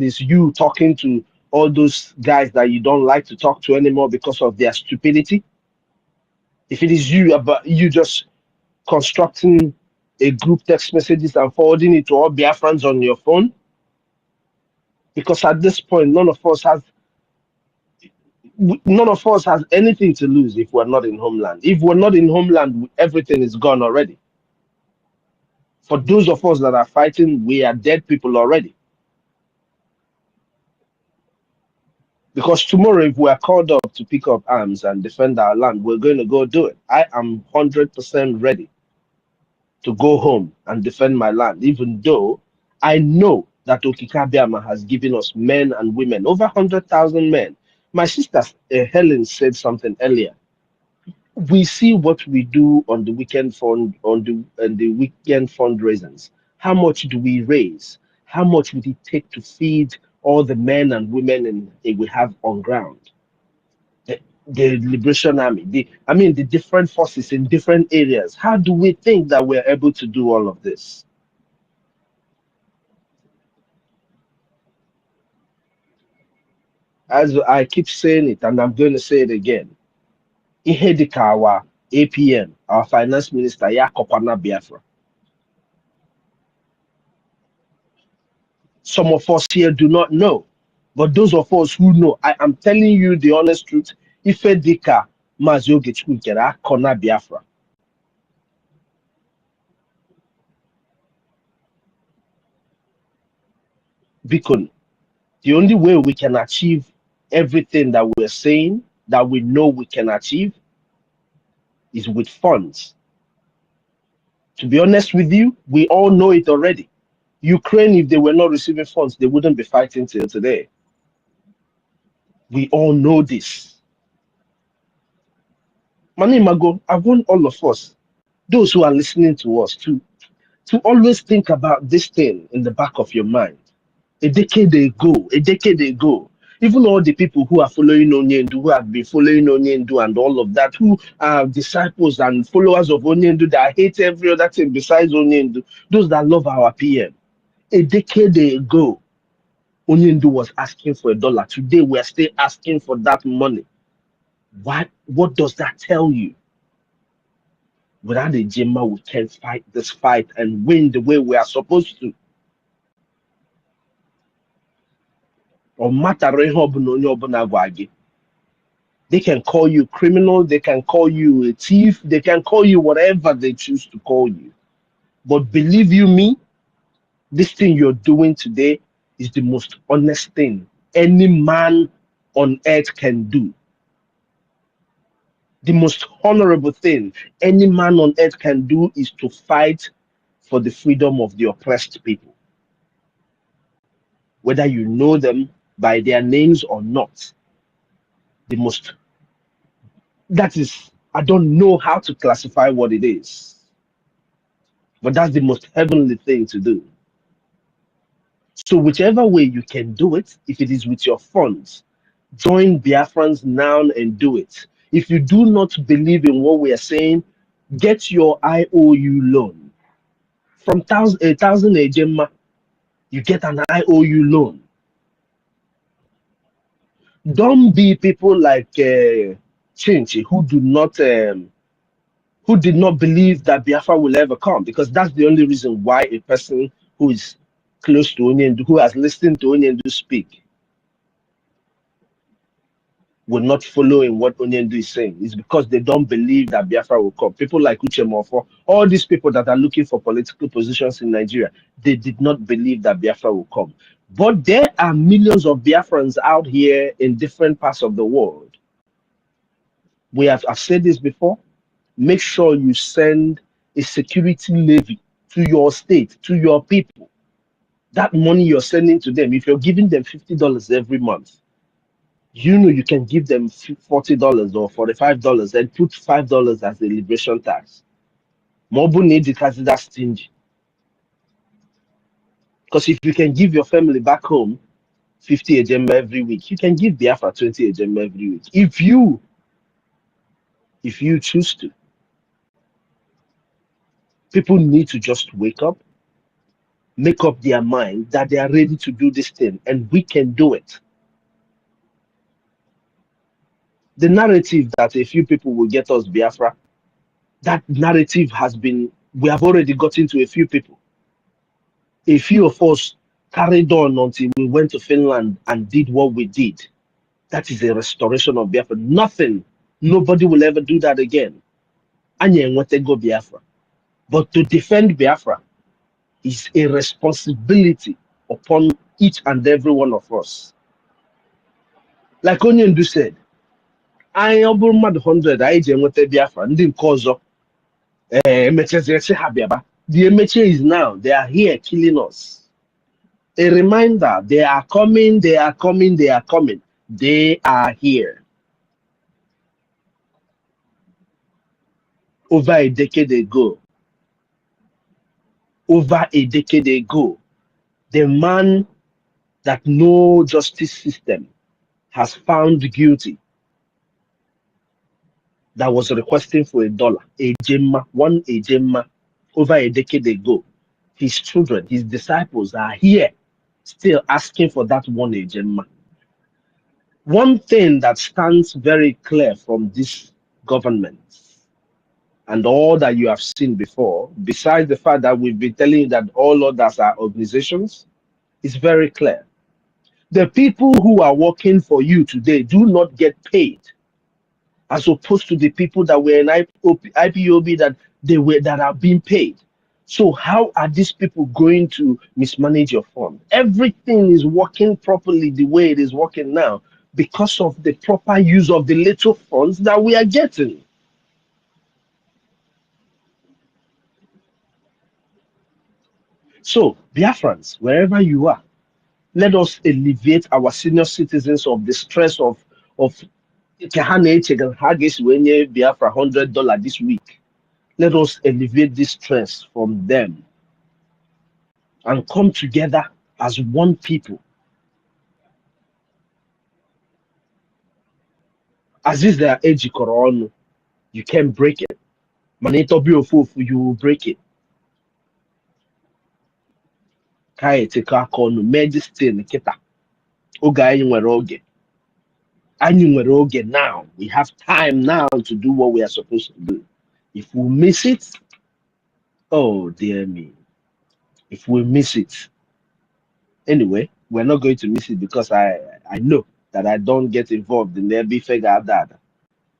is you talking to all those guys that you don't like to talk to anymore because of their stupidity, if it is you just constructing a group text messages and forwarding it to all Biafrans on your phone, because at this point none of us has anything to lose if we're not in homeland. If we're not in homeland, everything is gone already. For those of us that are fighting, we are dead people already. Because tomorrow, if we are called up to pick up arms and defend our land, we're going to go do it. I am 100% ready to go home and defend my land, even though I know that Okikabiama has given us men and women, over 100,000 men. My sister Helen said something earlier. We see what we do on the weekend weekend fundraisers. How much do we raise? How much would it take to feed all the men and women we have on ground? The Liberation Army, the different forces in different areas. How do we think that we're able to do all of this? As I keep saying it, and I'm going to say it again, Ihedika, our APM, our finance minister, Yakopana Biafra. Some of us here do not know, but those of us who know, I am telling you the honest truth. Ifedika Maziogechunkera Kona Biafra. Because the only way we can achieve everything that we're saying, that we know we can achieve, is with funds. To be honest with you, we all know it already. Ukraine, if they were not receiving funds, they wouldn't be fighting till today. We all know this. Manimago, I want all of us, those who are listening to us, to always think about this thing in the back of your mind. A decade ago, even all the people who are following Onyendu, who have been following Onyendu and all of that, who are disciples and followers of Onyendu that hate every other thing besides Onyendu, those that love our PM. A decade ago, Onyendu was asking for $1. Today, we are still asking for that money. What does that tell you? Without a Jima, we can fight this fight and win the way we are supposed to. Or matter they can call you criminal, they can call you a thief, they can call you whatever they choose to call you. But believe you me, this thing you're doing today is the most honest thing any man on earth can do. The most honorable thing any man on earth can do is to fight for the freedom of the oppressed people. Whether you know them by their names or not, I don't know how to classify what it is, but that's the most heavenly thing to do. So whichever way you can do it, if it is with your funds, join Biafrans now and do it. If you do not believe in what we are saying, get your IOU loan. From 1,000 Ejema, you get an IOU loan. Don't be people like Chinchi who did not believe that Biafra will ever come, because that's the only reason why a person who is close to Onyendu, who has listened to Onyendu speak, will not follow in what Onyendu is saying. It's because they don't believe that Biafra will come. People like Uche Mofo, all these people that are looking for political positions in Nigeria, they did not believe that Biafra will come. But there are millions of Biafrans out here in different parts of the world. I've said this before. Make sure you send a security levy to your state, to your people. That money you're sending to them, if you're giving them $50 every month, you know you can give them $40 or $45 and put $5 as the liberation tax. Mobu need because that's stingy. Because if you can give your family back home 50 agenda every week, you can give Biafra 20 agenda every week. If you choose to. People need to just wake up, make up their mind that they are ready to do this thing, and we can do it. The narrative that a few people will get us Biafra, that narrative we have already gotten to a few people. A few of us carried on until we went to Finland and did what we did. That is a restoration of Biafra. Nobody will ever do that again. Anya want to go Biafra. But to defend Biafra is a responsibility upon each and every one of us. Like Onyendu said, I am 100, I want to Biafra, and then cause the MHA is now, they are here killing us. A reminder, they are coming, they are coming, they are coming. They are here. Over a decade ago, the man that no justice system has found guilty, that was requesting for $1, one ejema, over a decade ago, his children, his disciples are here still asking for that one ejema. One thing that stands very clear from this government and all that you have seen before, besides the fact that we've been telling you that all others are organizations, is very clear. The people who are working for you today do not get paid, as opposed to the people that were in IPOB that are being paid. So how are these people going to mismanage your fund? Everything is working properly the way it is working now because of the proper use of the little funds that we are getting. So, Biafrans, wherever you are, Let us alleviate our senior citizens of the stress of Biafra $100 this week. Let us alleviate this stress from them and come together as one people. As is their age, you can break it. Manito Biofu, you will break it. Kai take our corner, medicine, kita. Oga oge. Oge now. We have time now to do what we are supposed to do. If we miss it, oh dear me. If we miss it, anyway, we're not going to miss it because I know that I don't get involved in the BFEG that.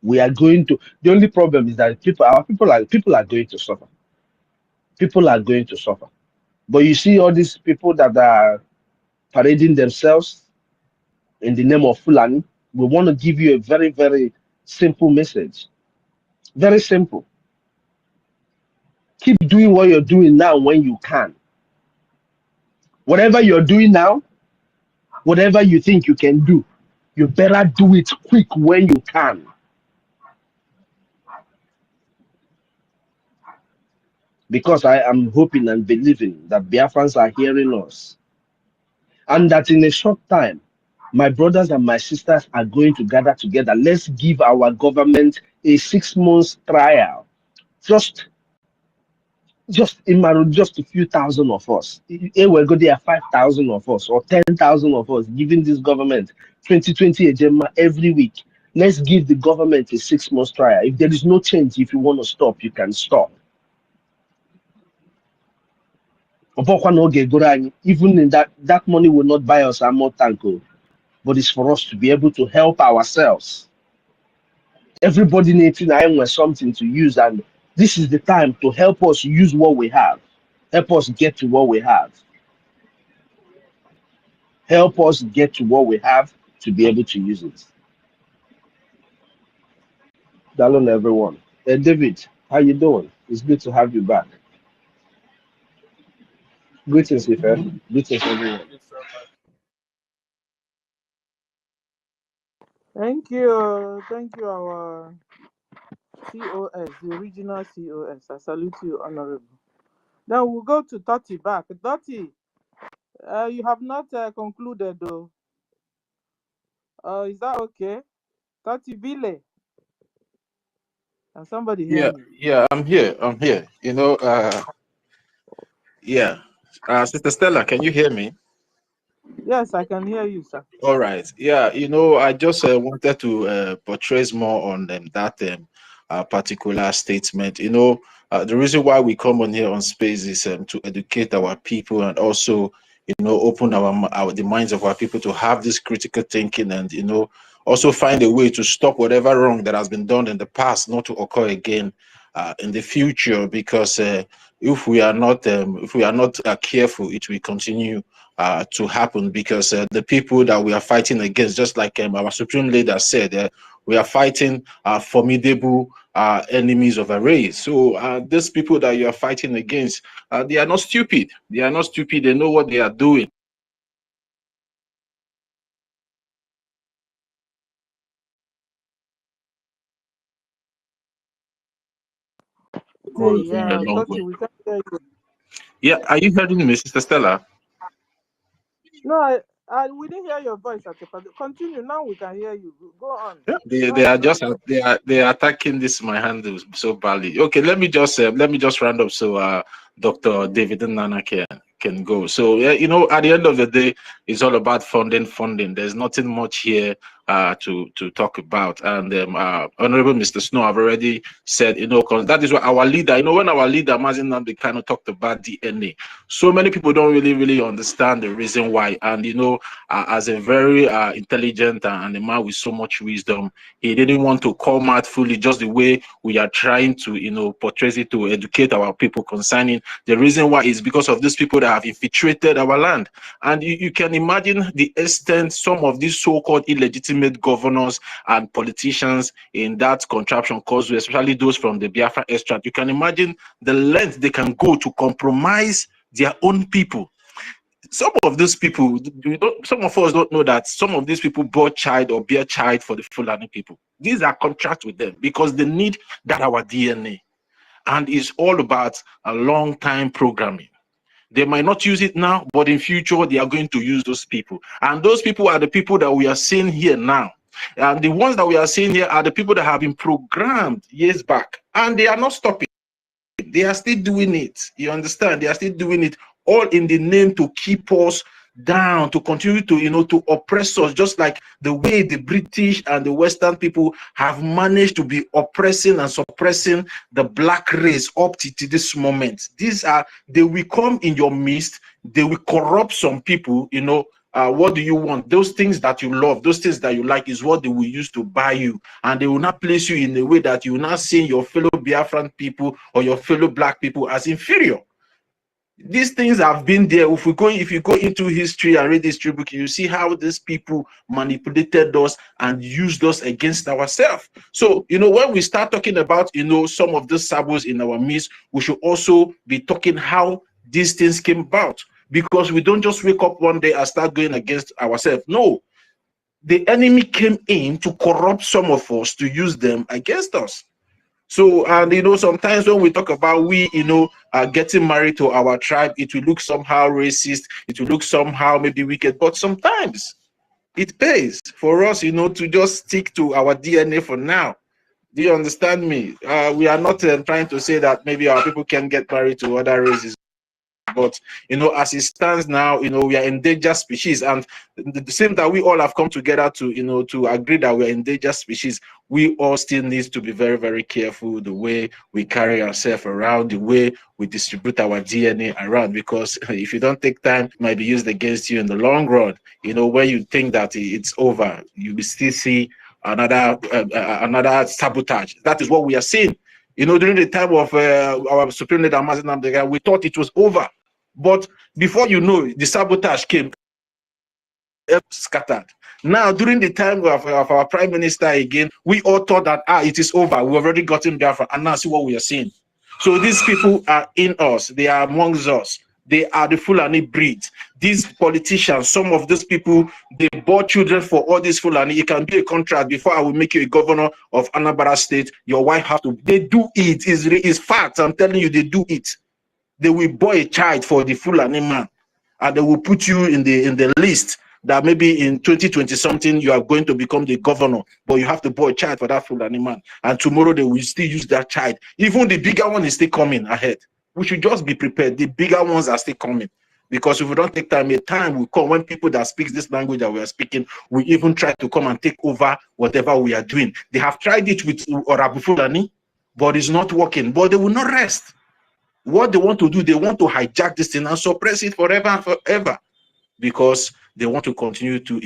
We are going to. The only problem is that people are going to suffer. People are going to suffer. But you see all these people that are parading themselves in the name of Fulani. We want to give you a very, very simple message. Very simple. Keep doing what you're doing now when you can. Whatever you're doing now, whatever you think you can do, you better do it quick when you can. Because I am hoping and believing that Biafrans are hearing us. And that in a short time, my brothers and my sisters are going to gather together. Let's give our government a 6 months trial. Just a few thousand of us. We're going to have 5,000 of us or 10,000 of us giving this government 2020 agenda every week. Let's give the government a 6 months trial. If there is no change, if you want to stop, you can stop. Even in that money will not buy us a more tanko, but it's for us to be able to help ourselves. Everybody needs something to use, and this is the time to help us use what we have. Help us get to what we have. Help us get to what we have to be able to use it. Hello, everyone. Hey, David, how you doing? It's good to have you back. Greetings, Ife. Greetings, everyone. Thank you, our COS, the original COS. I salute you, Honorable. Then we'll go to Toti back. Toti, you have not concluded, though. Is that okay? Toti Vile. Can somebody hear me? Yeah, I'm here. You know, Sister Stella, can you hear me? Yes, I can hear you, sir. All right. Yeah, you know, I just wanted to portray more on that particular statement. You know, the reason why we come on here on space is to educate our people and also, you know, open the minds of our people to have this critical thinking and, you know, also find a way to stop whatever wrong that has been done in the past not to occur again in the future. Because if we are not careful, it will continue to happen. Because the people that we are fighting against, just like our supreme leader said, we are fighting formidable enemies of a race. So these people that you are fighting against, they are not stupid. They are not stupid. They know what they are doing. Hey, yeah, Toti, we can hear you. Yeah, are you hearing me, Sister Stella? No, we didn't hear your voice at the part. Continue. Now we can hear you. Go on. Yeah, they are attacking this my handles so badly. Okay, let me just round up so Dr. David and Nana can go. So yeah, you know, at the end of the day, it's all about funding. There's nothing much here to talk about. And Honorable Mr. Snow, I've already said, you know, because that is what our leader, you know, when our leader Mazin Nnamdi kind of talked about DNA, so many people don't really understand the reason why. And you know, as a very intelligent and a man with so much wisdom, he didn't want to come out fully just the way we are trying to, you know, portray it to educate our people concerning the reason why is because of these people that have infiltrated our land. And you can imagine the extent some of these so-called illegitimate governors and politicians in that contraption causeway, especially those from the Biafra extract. You can imagine the length they can go to compromise their own people. some of these people, some of us don't know that some of these people bore child or bear child for the Fulani people. These are contracts with them because they need that our DNA. And it's all about a long time programming. They might not use it now, but in future, they are going to use those people. And those people are the people that we are seeing here now. And the ones that we are seeing here are the people that have been programmed years back. And they are not stopping. They are still doing it. You understand? They are still doing it all in the name to keep us down, to continue to, to oppress us, just like the way the British and the Western people have managed to be oppressing and suppressing the black race up to this moment. They will come in your midst, they will corrupt some people, what do you want? Those things that you love, those things that you like is what they will use to buy you. And they will not place you in a way that you will not see your fellow Biafran people or your fellow black people as inferior. These things have been there. If you go into history and read history book, you see how these people manipulated us and used us against ourselves. So, when we start talking about, some of the sabos in our midst, we should also be talking how these things came about. Because we don't just wake up one day and start going against ourselves. No, the enemy came in to corrupt some of us, to use them against us. So, and sometimes when we talk about getting married to our tribe, it will look somehow racist, it will look somehow maybe wicked, but sometimes it pays for us, to just stick to our DNA for now. Do you understand me? We are not trying to say that maybe our people can get married to other races. But as it stands now, we are endangered species, and the same that we all have come together to to agree that we are endangered species. We all still need to be very, very careful the way we carry ourselves around, the way we distribute our DNA around, because if you don't take time, it might be used against you in the long run. When you think that it's over, you will still see another sabotage. That is what we are seeing. During the time of our Supreme Leader, we thought it was over. But before the sabotage came, scattered. Now, during the time of our Prime Minister again, we all thought that, it is over. We've already gotten Biafra, and now see what we are seeing. So these people are in us. They are amongst us. They are the Fulani breed. These politicians, some of these people, they bought children for all these Fulani. It can be a contract. Before I will make you a governor of Anambra State, your wife have to. They do it. It's fact. I'm telling you, they do it. They will buy a child for the Fulani man, and they will put you in the list that maybe in 2020 something you are going to become the governor, but you have to buy a child for that Fulani man, and tomorrow they will still use that child. Even the bigger one is still coming ahead. We should just be prepared. The bigger ones are still coming, because if we don't take time, a time will come when people that speak this language that we are speaking will even try to come and take over whatever we are doing. They have tried it with Orabu Fulani, but it's not working. But they will not rest. What they want to do, they want to hijack this thing and suppress it forever and forever, because they want to continue to,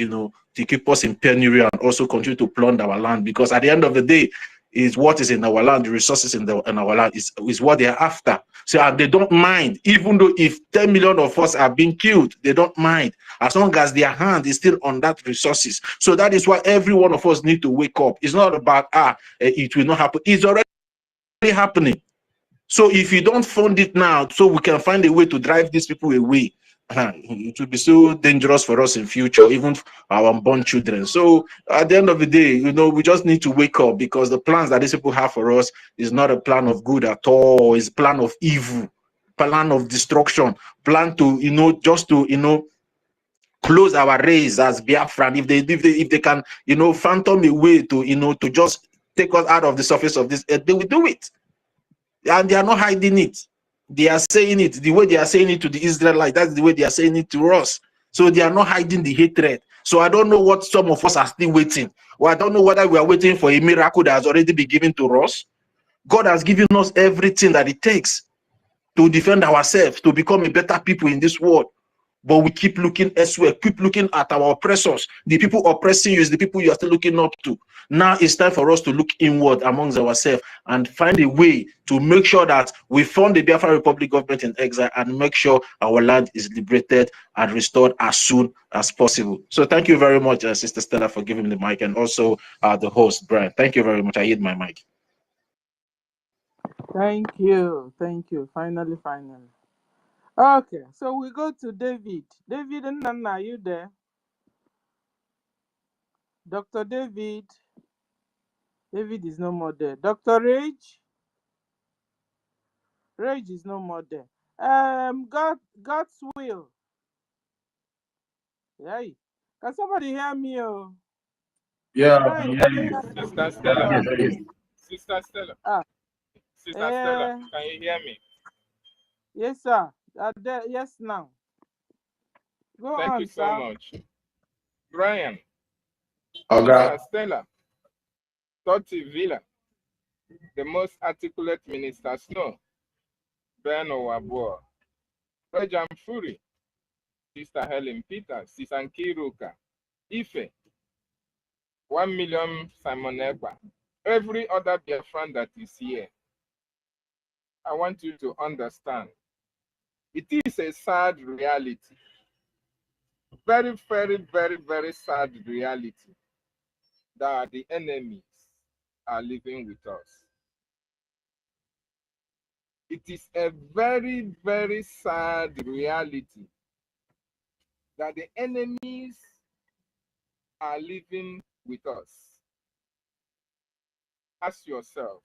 to keep us in penury and also continue to plunder our land. Because at the end of the day, is what is in our land, the resources in our land is what they are after. So, and they don't mind, even though if 10 million of us are being killed, they don't mind, as long as their hand is still on that resources. So that is why every one of us need to wake up. It's not about, it will not happen. It's already happening. So if you don't fund it now, so we can find a way to drive these people away, it will be so dangerous for us in future, even our unborn children. So at the end of the day, we just need to wake up, because the plans that these people have for us is not a plan of good at all. It's a plan of evil, plan of destruction, plan to, just to, close our race as Biafran. If they can, phantom a way to, to just take us out of the surface of this earth, they will do it. And they are not hiding it. They are saying it the way they are saying it to the Israelites. That's the way they are saying it to us. So they are not hiding the hatred. So I don't know what some of us are still waiting. Well, I don't know whether we are waiting for a miracle that has already been given to us. God has given us everything that it takes to defend ourselves, to become a better people in this world. But we keep looking elsewhere, keep looking at our oppressors. The people oppressing you is the people you are still looking up to. Now it's time for us to look inward amongst ourselves and find a way to make sure that we fund the Biafra Republic government in exile and make sure our land is liberated and restored as soon as possible. So thank you very much, Sister Stella, for giving me the mic, and also the host, Brian. Thank you very much. I yield my mic. Thank you. Finally. Okay, so we go to David. David and Nana, are you there? Dr. David. David is no more there. Dr. Rage. Rage is no more there. God's will. Hey, can somebody hear me? Oh, Yeah, Brian, yeah, can you yeah. hear me? Sister Stella, Yes, yes. Sister Stella, Ah, Sister Stella, eh, can you hear me? yes, sir. Yes, now. Go Thank you on, so sir. much. Brian, Okay. Sister Stella, Toti Villa, the most articulate minister Snow, Ben Owabor, Rejam Fury, Sister Helen Peters, Sister Nkiruka, Ife, 1 million Simon Ekpa, every other Biafran that is here. I want you to understand, it is a sad reality. Very, very, very, very sad reality that the enemies are living with us. It is a very, very sad reality that the enemies are living with us. Ask yourself,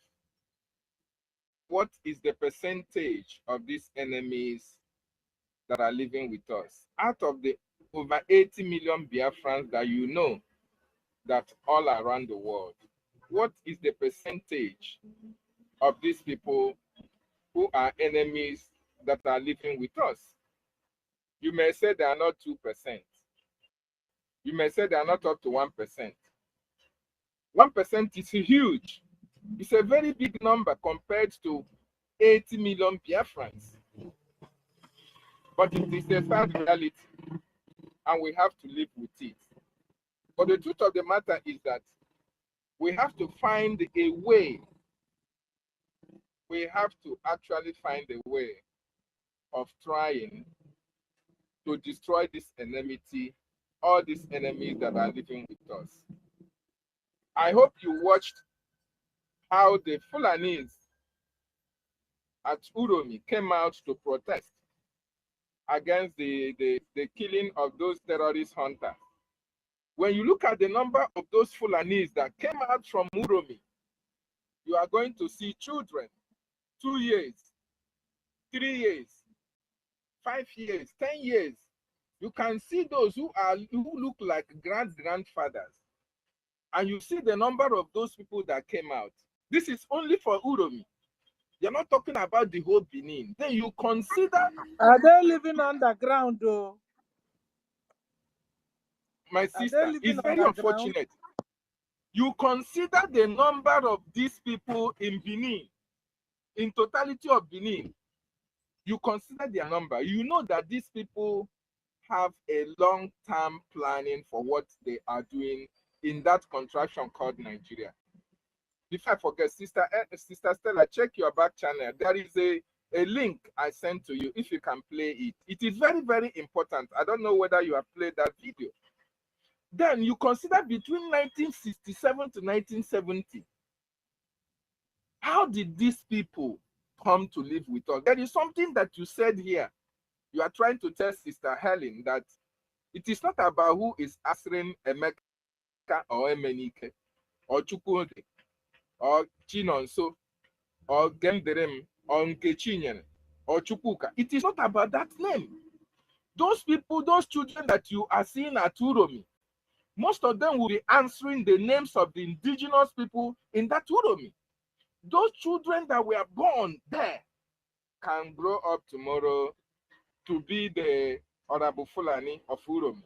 what is the percentage of these enemies that are living with us? Out of the over 80 million Biafrans that you know that all around the world, what is the percentage of these people who are enemies that are living with us? You may say they are not 2%. You may say they are not up to 1%. 1% is huge. It's a very big number compared to 80 million Biafrans. But it is a sad reality, and we have to live with it. But the truth of the matter is that we have to find a way. We have to actually find a way of trying to destroy this enmity, all these enemies that are living with us. I hope you watched how the Fulanis at Uromi came out to protest against the killing of those terrorist hunters. When you look at the number of those Fulanis that came out from Uromi, you are going to see children, 2 years, 3 years, 5 years, 10 years. You can see those who look like grandfathers. And you see the number of those people that came out. This is only for Uromi. You're not talking about the whole Benin. Then you consider... Are they living underground, though? My sister, it's very underground? unfortunate. You consider the number of these people in Benin, in totality of Benin, you consider their number. You know that these people have a long-term planning for what they are doing in that contraction called Nigeria. Before I forget, Sister Stella, check your back channel. There is a link I sent to you if you can play it. It is very, very important. I don't know whether you have played that video. Then you consider between 1967 to 1970, how did these people come to live with us? There is something that you said here. You are trying to tell Sister Helen that it is not about who is answering Emeka or Emenike or Chukwude or Chinonso or Genderem or Nkechinyen or Chukwuka. It is not about that name. Those people, those children that you are seeing at Uromi, most of them will be answering the names of the indigenous people in that Uromi. Those children that were born there can grow up tomorrow to be the Honorable Fulani of Uromi.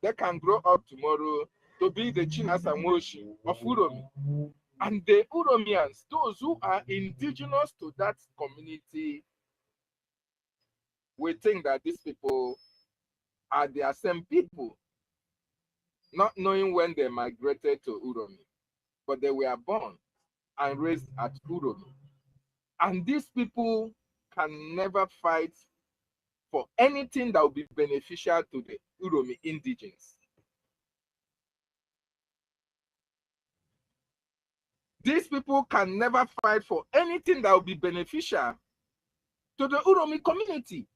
They can grow up tomorrow to be the Chinasa Moshi of Uromi. And the Uromians, those who are indigenous to that community, we think that these people are the same people, not knowing when they migrated to Uromi, but they were born and raised at Uromi. And these people can never fight for anything that will be beneficial to the Uromi indigenes. These people can never fight for anything that will be beneficial to the Uromi community.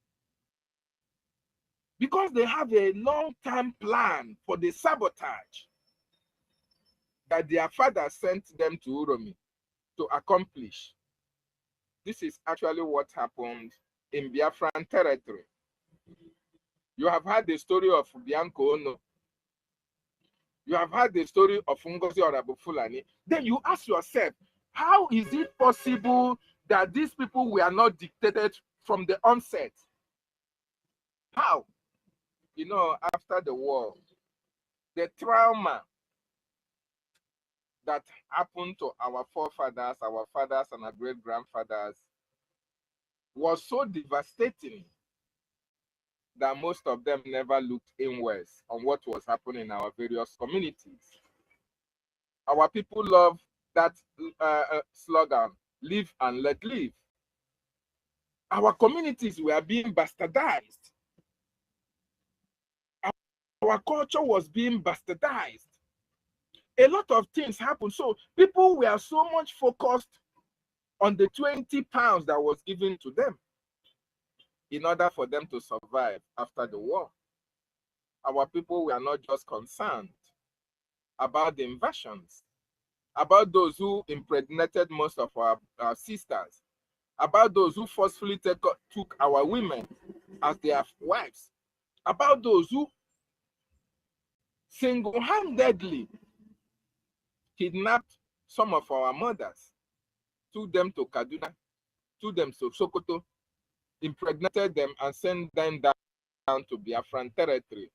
because they have a long-term plan for the sabotage that their father sent them to Uromi to accomplish. This is actually what happened in Biafran territory. You have heard the story of Bianco Ono. You have heard the story of Ngozi Fulani. Then you ask yourself, how is it possible that these people were not dictated from the onset? How? You know, after the war, the trauma that happened to our forefathers, our fathers, and our great-grandfathers was so devastating that most of them never looked inwards on what was happening in our various communities. Our people love that slogan, live and let live. Our communities were being bastardized. Our culture was being bastardized. A lot of things happened. So people were so much focused on the 20 pounds that was given to them in order for them to survive after the war. Our people were not just concerned about the invasions, about those who impregnated most of our sisters, about those who forcefully took our women as their wives, about those who single-handedly kidnapped some of our mothers, took them to Kaduna, took them to Sokoto, impregnated them and sent them down to Biafran territory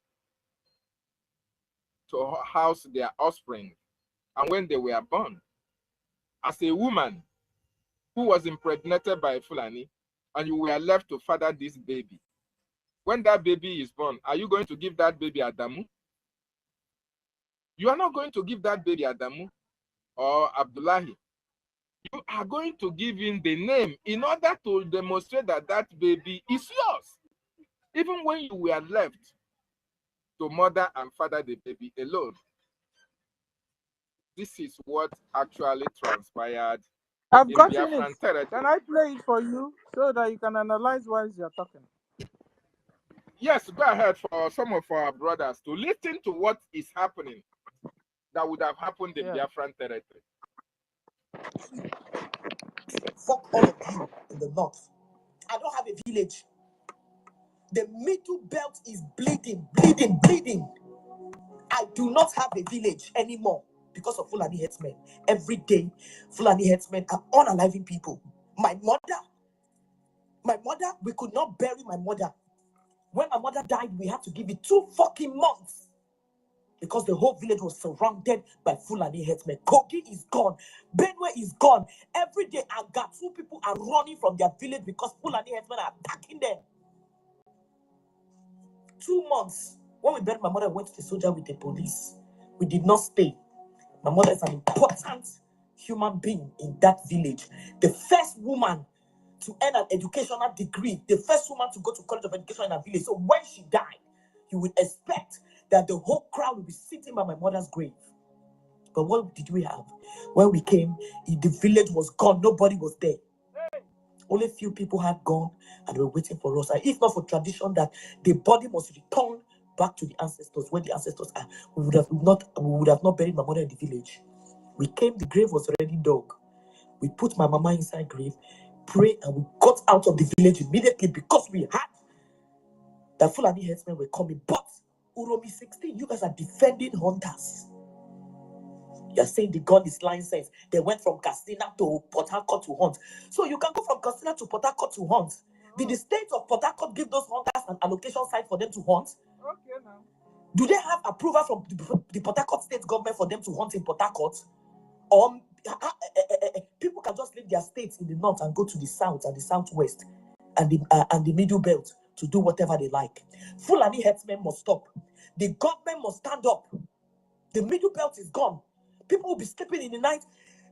to house their offspring. And when they were born, as a woman who was impregnated by a Fulani, and you were left to father this baby, when that baby is born, are you going to give that baby Adamu? You are not going to give that baby Adamu or Abdullahi. You are going to give him the name in order to demonstrate that that baby is yours, even when you were left to mother and father the baby alone. This is what actually transpired I've in gotten it. Biafran territory. Can I play it for you so that you can analyze while you're talking? Yes, go ahead for some of our brothers to listen to what is happening that would have happened in Biafran territory. Fuck all of you in the north. I don't have a village. The middle belt is bleeding, bleeding, bleeding. I do not have a village anymore because of Fulani headsmen. Every day, Fulani headsmen are unaliving people. My mother, we could not bury my mother. When my mother died, we had to give it 2 fucking months because the whole village was surrounded by Fulani headsmen. Kogi is gone. Benue is gone. Every day, Agatu people are running from their village because Fulani headsmen are attacking them. 2 months. When we buried my mother, I went to the soldier with the police. We did not stay. My mother is an important human being in that village. The first woman to earn an educational degree, the first woman to go to College of Education in her village. So when she died, you would expect that the whole crowd would be sitting by my mother's grave. But what did we have? When we came, the village was gone. Nobody was there. Only a few people had gone and were waiting for us. And if not for tradition that the body must return back to the ancestors, where the ancestors are, we would have not buried my mother in the village. We came, the grave was already dug. We put my mama inside grave, pray, and we got out of the village immediately because we had that Fulani headsmen were coming. But Uromi 16, you guys are defending hunters. You're saying the gun is licensed. They went from Katsina to Port Harcourt to hunt. So you can go from Katsina to Port Harcourt to hunt. Did the state of Port Harcourt give those hunters an allocation site for them to hunt? Okay, now. Do they have approval from the Port Harcourt state government for them to hunt in Port Harcourt? Or people can just leave their states in the north and go to the south and the southwest and the middle belt to do whatever they like. Fulani headsmen must stop. The government must stand up. The middle belt is gone. People will be sleeping in the night.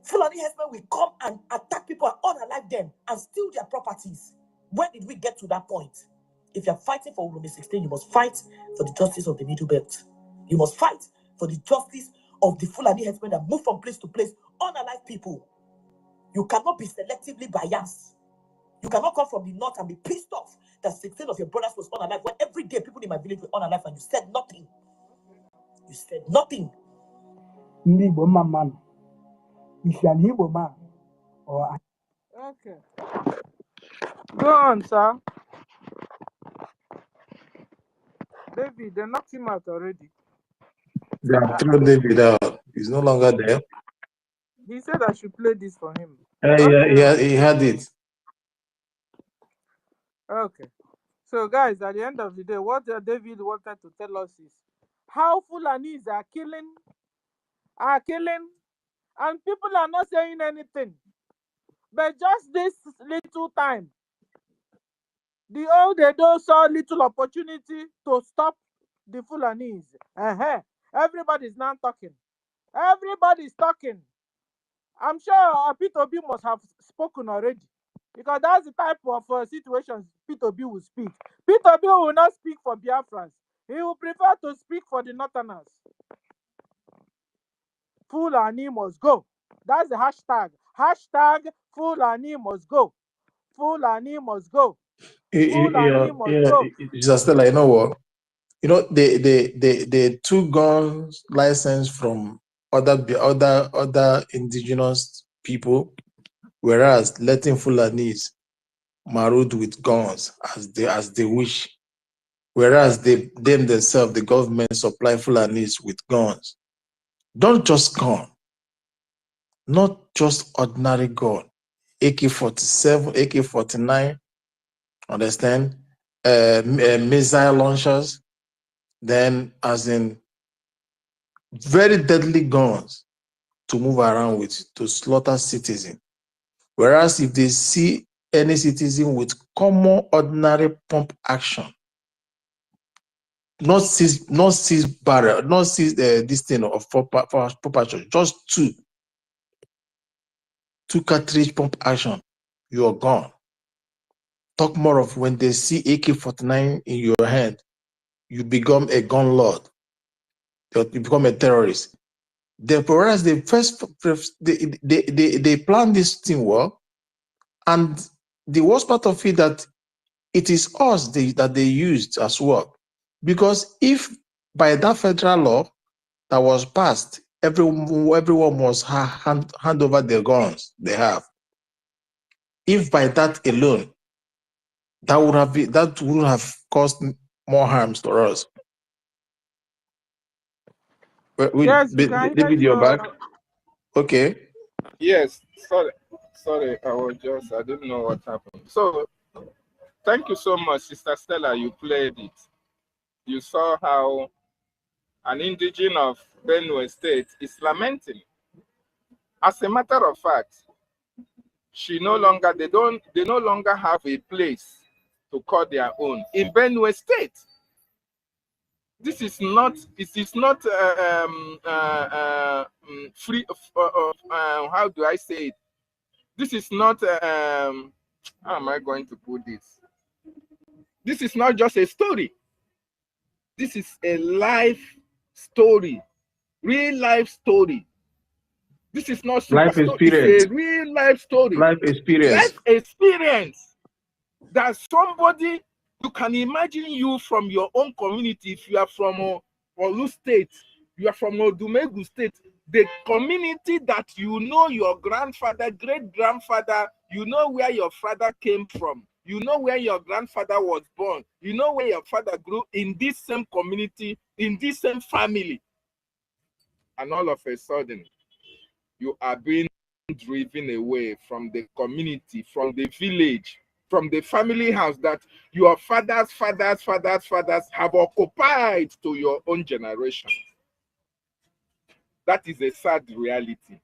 Fulani headsmen will come and attack people and unalive them and steal their properties. When did we get to that point? If you're fighting for Uromi 16, you must fight for the justice of the middle belt. You must fight for the justice of the Fulani headsmen that move from place to place, unalive people. You cannot be selectively biased. You cannot come from the north and be pissed off that that 16 of your brothers was unalive when every day people in my village were unalive and you said nothing. You said nothing. Igbo man. Is an Igbo man. Or okay. Go on, sir. David, they knocked him out already. They have thrown David out. He's no longer there. He said I should play this for him. He had it. Okay. So, guys, at the end of the day, what David wanted to tell us is how Fulanis are killing, and people are not saying anything. But just this little time, the old Edo saw little opportunity to stop the Fulanis. Everybody's now talking. Everybody's talking. I'm sure P2B must have spoken already, because that's the type of situations P2B will speak. P2B will not speak for Biafrans. He will prefer to speak for the Northerners. Fulani must go. That's the hashtag. Hashtag Fulani must go. Fulani must go. Fulani must go. Just like, you know what? You know, they took guns license from other indigenous people, whereas letting Fulanis married with guns as they wish, whereas themselves, the government, supply Fulanis with guns. Don't just gun, not just ordinary gun, AK-47, AK-49, understand? Missile launchers, then as in very deadly guns to move around with, to slaughter citizens. Whereas if they see any citizen with common ordinary pump action, not six barrel, not six this thing of proportion, just two cartridge pump action, you're gone. Talk more of when they see AK-49 in your hand, you become a gun lord, you become a terrorist. Whereas they first they plan this thing well, and the worst part of it that it is us that they used as well. Because if by that federal law that was passed, everyone must hand over their guns they have. If by that alone, that would have caused more harms to us. Yes, David, you're back. Okay. Yes, sorry, I didn't know what happened. So, thank you so much, Sister Stella, you played it. You saw how an indigene of Benue State is lamenting. As a matter of fact, they no longer have a place to call their own in Benue State. This is not, free of, how do I say it? This is not, how am I going to put this? This is not just a story. This is a life story, real life story. This is not super life experience. It's a real life story. Life experience. Life experience. That somebody, you can imagine you from your own community. If you are from Olu State, you are from Odumegu State, the community that you know your grandfather, great-grandfather, you know where your father came from, you know where your grandfather was born, you know where your father grew, in this same community, in this same family. And all of a sudden, you are being driven away from the community, from the village, from the family house that your fathers have occupied to your own generation. That is a sad reality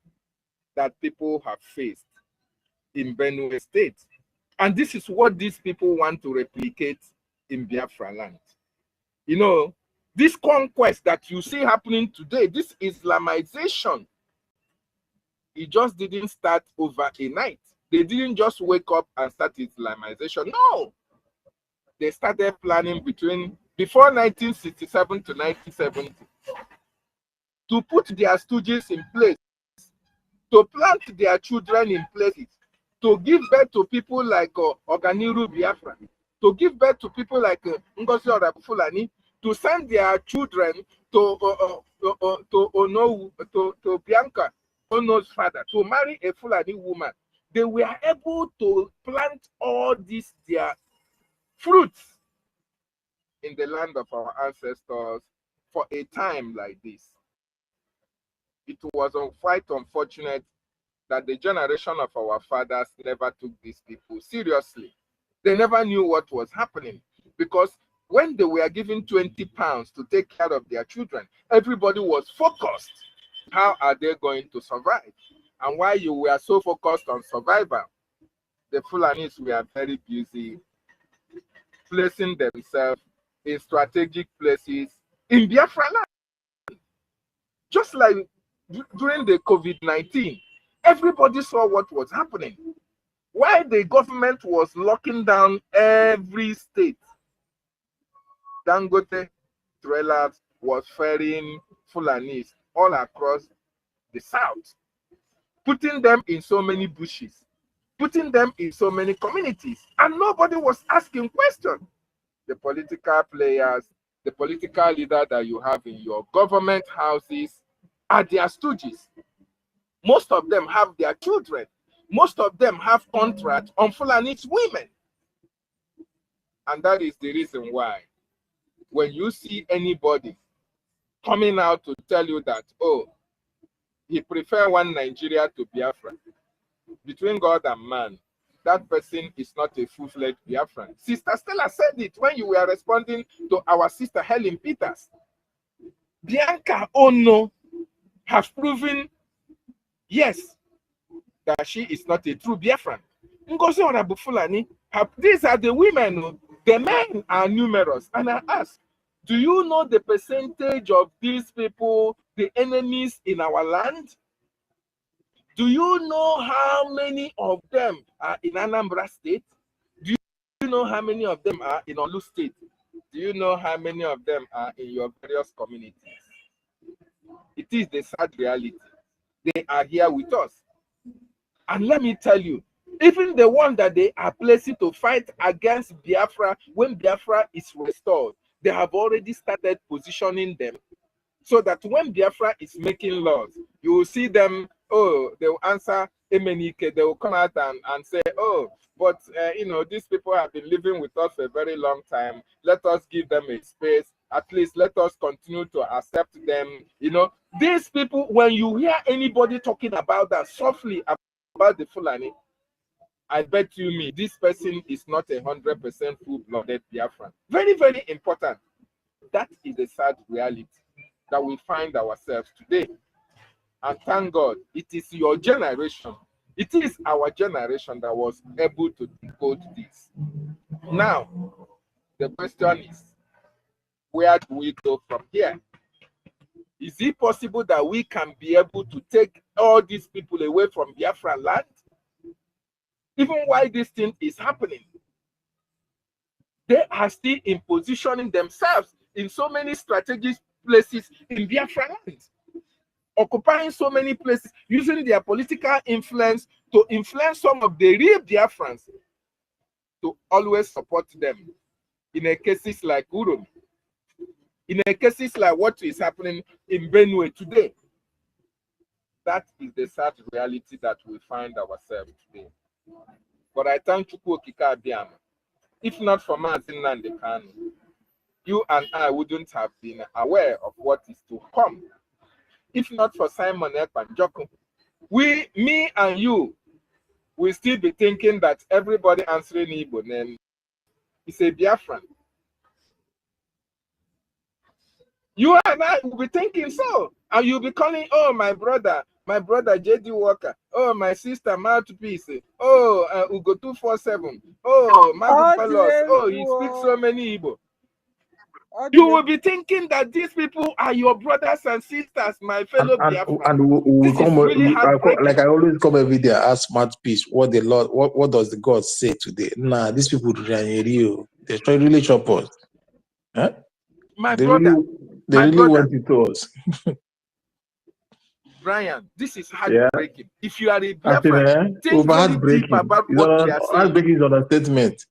that people have faced in Benue State. And this is what these people want to replicate in Biafra land. You know, this conquest that you see happening today, this Islamization, it just didn't start over a night. They didn't just wake up and start Islamization. No. They started planning before 1967 to 1970 to put their stooges in place, to plant their children in places, to give birth to people like Oganiru Biafra, to give birth to people like Ngozi or Fulani, to send their children to Bianca Ono's father to marry a Fulani woman. They were able to plant all these their fruits in the land of our ancestors for a time like this. It was quite unfortunate that the generation of our fathers never took these people seriously. They never knew what was happening, because when they were given 20 pounds to take care of their children, everybody was focused. How are they going to survive? And while you were so focused on survival, the Fulanis were very busy placing themselves in strategic places in Biafra land. Just like during the COVID-19, everybody saw what was happening. While the government was locking down every state, Dangote trailers was ferrying Fulanis all across the south, putting them in so many bushes, putting them in so many communities, and nobody was asking questions. The political players, the political leader that you have in your government houses are their stooges. Most of them have their children. Most of them have contracts on Fulani's women. And that is the reason why when you see anybody coming out to tell you that, oh, he prefers one Nigeria to Biafra, between God and man, that person is not a full-fledged Biafran. Sister Stella said it when you were responding to our sister Helen Peters. Bianca Ono has proven, yes, that she is not a true Biafran. Ngozi Onabufulani, these are the women. The men are numerous. And I ask, do you know the percentage of these people, the enemies in our land? Do you know how many of them are in Anambra State? Do you know how many of them are in Olu State? Do you know how many of them are in your various communities? It is the sad reality. They are here with us. And let me tell you, even the one that they are placing to fight against Biafra, when Biafra is restored, they have already started positioning them so that when Biafra is making laws, you will see them, oh, they will answer Emenike, they will come out and say, oh, but, you know, these people have been living with us for a very long time. Let us give them a space. At least let us continue to accept them. You know, these people, when you hear anybody talking about that softly about the Fulani, I bet you me, this person is not 100% full-blooded Biafran. Very, very important. That is the sad reality that we find ourselves today. And thank God, it is your generation, it is our generation that was able to decode this. Now, the question is, where do we go from here? Is it possible that we can be able to take all these people away from Biafra land? Even while this thing is happening, they are still in positioning themselves in so many strategic places in Biafra land, occupying so many places, using their political influence to influence some of the real Biafrans to always support them in a cases like Uromi, in a cases like what is happening in Benue today. That is the sad reality that we find ourselves today. But I thank Chukwu Okike Abiama. If not for Mazin Nandekanu, you and I wouldn't have been aware of what is to come. If not for Simon Ekpanjoku, me and you, will still be thinking that everybody answering Igbo name is a Biafran. You and I will be thinking so. And you'll be calling, oh, my brother J.D. Walker, oh, my sister Mouthpiece, oh, Ugo 247, oh, Madu Palos, oh, he speaks so many Igbo. You will be thinking that these people are your brothers and sisters, my fellow Biafrans. And we come, really like I always come every day, ask Mouthpiece, what the Lord, what does the God say today? Nah, these people they try really chop us. Huh? My brother, they really want it to us. Brian, this is heartbreaking. Yeah. If you are a Biafran, think very deep about what we are saying. Heartbreaking is an understatement.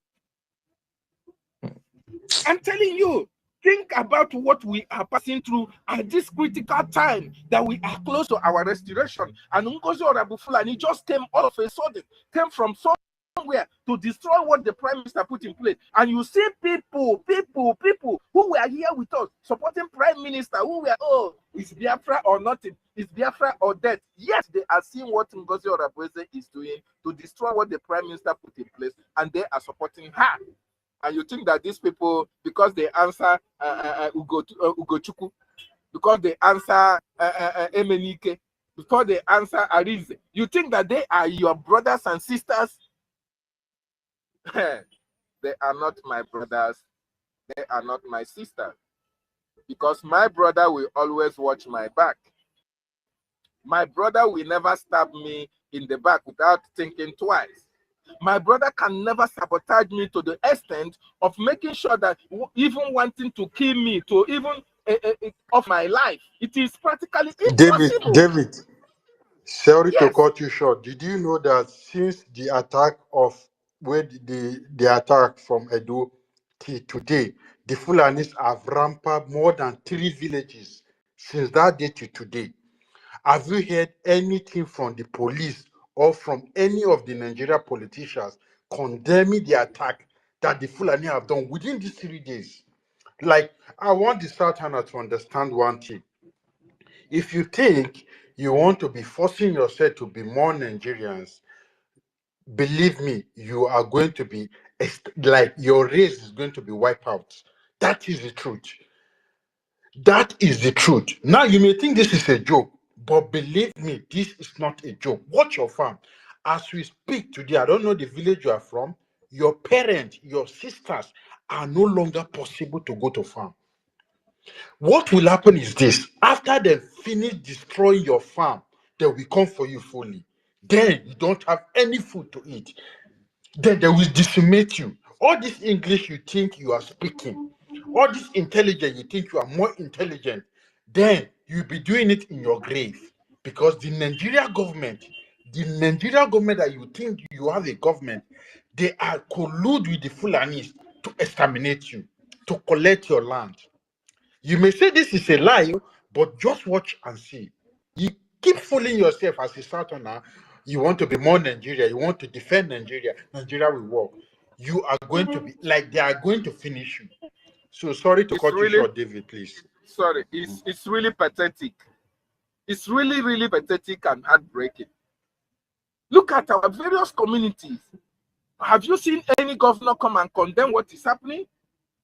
I'm telling you, think about what we are passing through at this critical time that we are close to our restoration. And Ngozi Orabufulani just came all of a sudden, came from somewhere to destroy what the Prime Minister put in place. And you see people who were here with us supporting Prime Minister, who were, oh, is Biafra or nothing? Is Biafra or death? Yes, they are seeing what Ngozi Orabufulani is doing to destroy what the Prime Minister put in place, and they are supporting her. And you think that these people, because they answer Ugochukwu, because they answer Emenike, because they answer Arize, you think that they are your brothers and sisters? They are not my brothers. They are not my sisters. Because my brother will always watch my back. My brother will never stab me in the back without thinking twice. My brother can never sabotage me to the extent of making sure that even wanting to kill me, to even of my life, it is practically impossible. David, sorry to Yes. cut you short. Did you know that since the attack of where the attack from Edo till today, the Fulanis have ramped more than 3 villages since that day to today? Have you heard anything from the police or from any of the Nigeria politicians condemning the attack that the Fulani have done within these 3 days? Like, I want the Southerner to understand one thing. If you think you want to be forcing yourself to be more Nigerians, believe me, you are going to be, like, your race is going to be wiped out. That is the truth. That is the truth. Now, you may think this is a joke, but believe me, this is not a joke. Watch your farm. As we speak today, I don't know the village you are from, your parents, your sisters are no longer possible to go to farm. What will happen is this: after they finish destroying your farm, they will come for you fully. Then you don't have any food to eat. Then they will decimate you. All this English you think you are speaking, all this intelligence you think you are more intelligent, then you'll be doing it in your grave. Because the Nigeria government that you think you have a government, they are collude with the Fulanis to exterminate you, to collect your land. You may say this is a lie, but just watch and see. You keep fooling yourself as a Southerner. You want to be more Nigeria. You want to defend Nigeria. Nigeria will work. You are going to be like they are going to finish you. So sorry to It's cut you really, short, David, please. sorry, it's really pathetic. It's really, really pathetic and heartbreaking. Look at our various communities. Have you seen any governor come and condemn what is happening?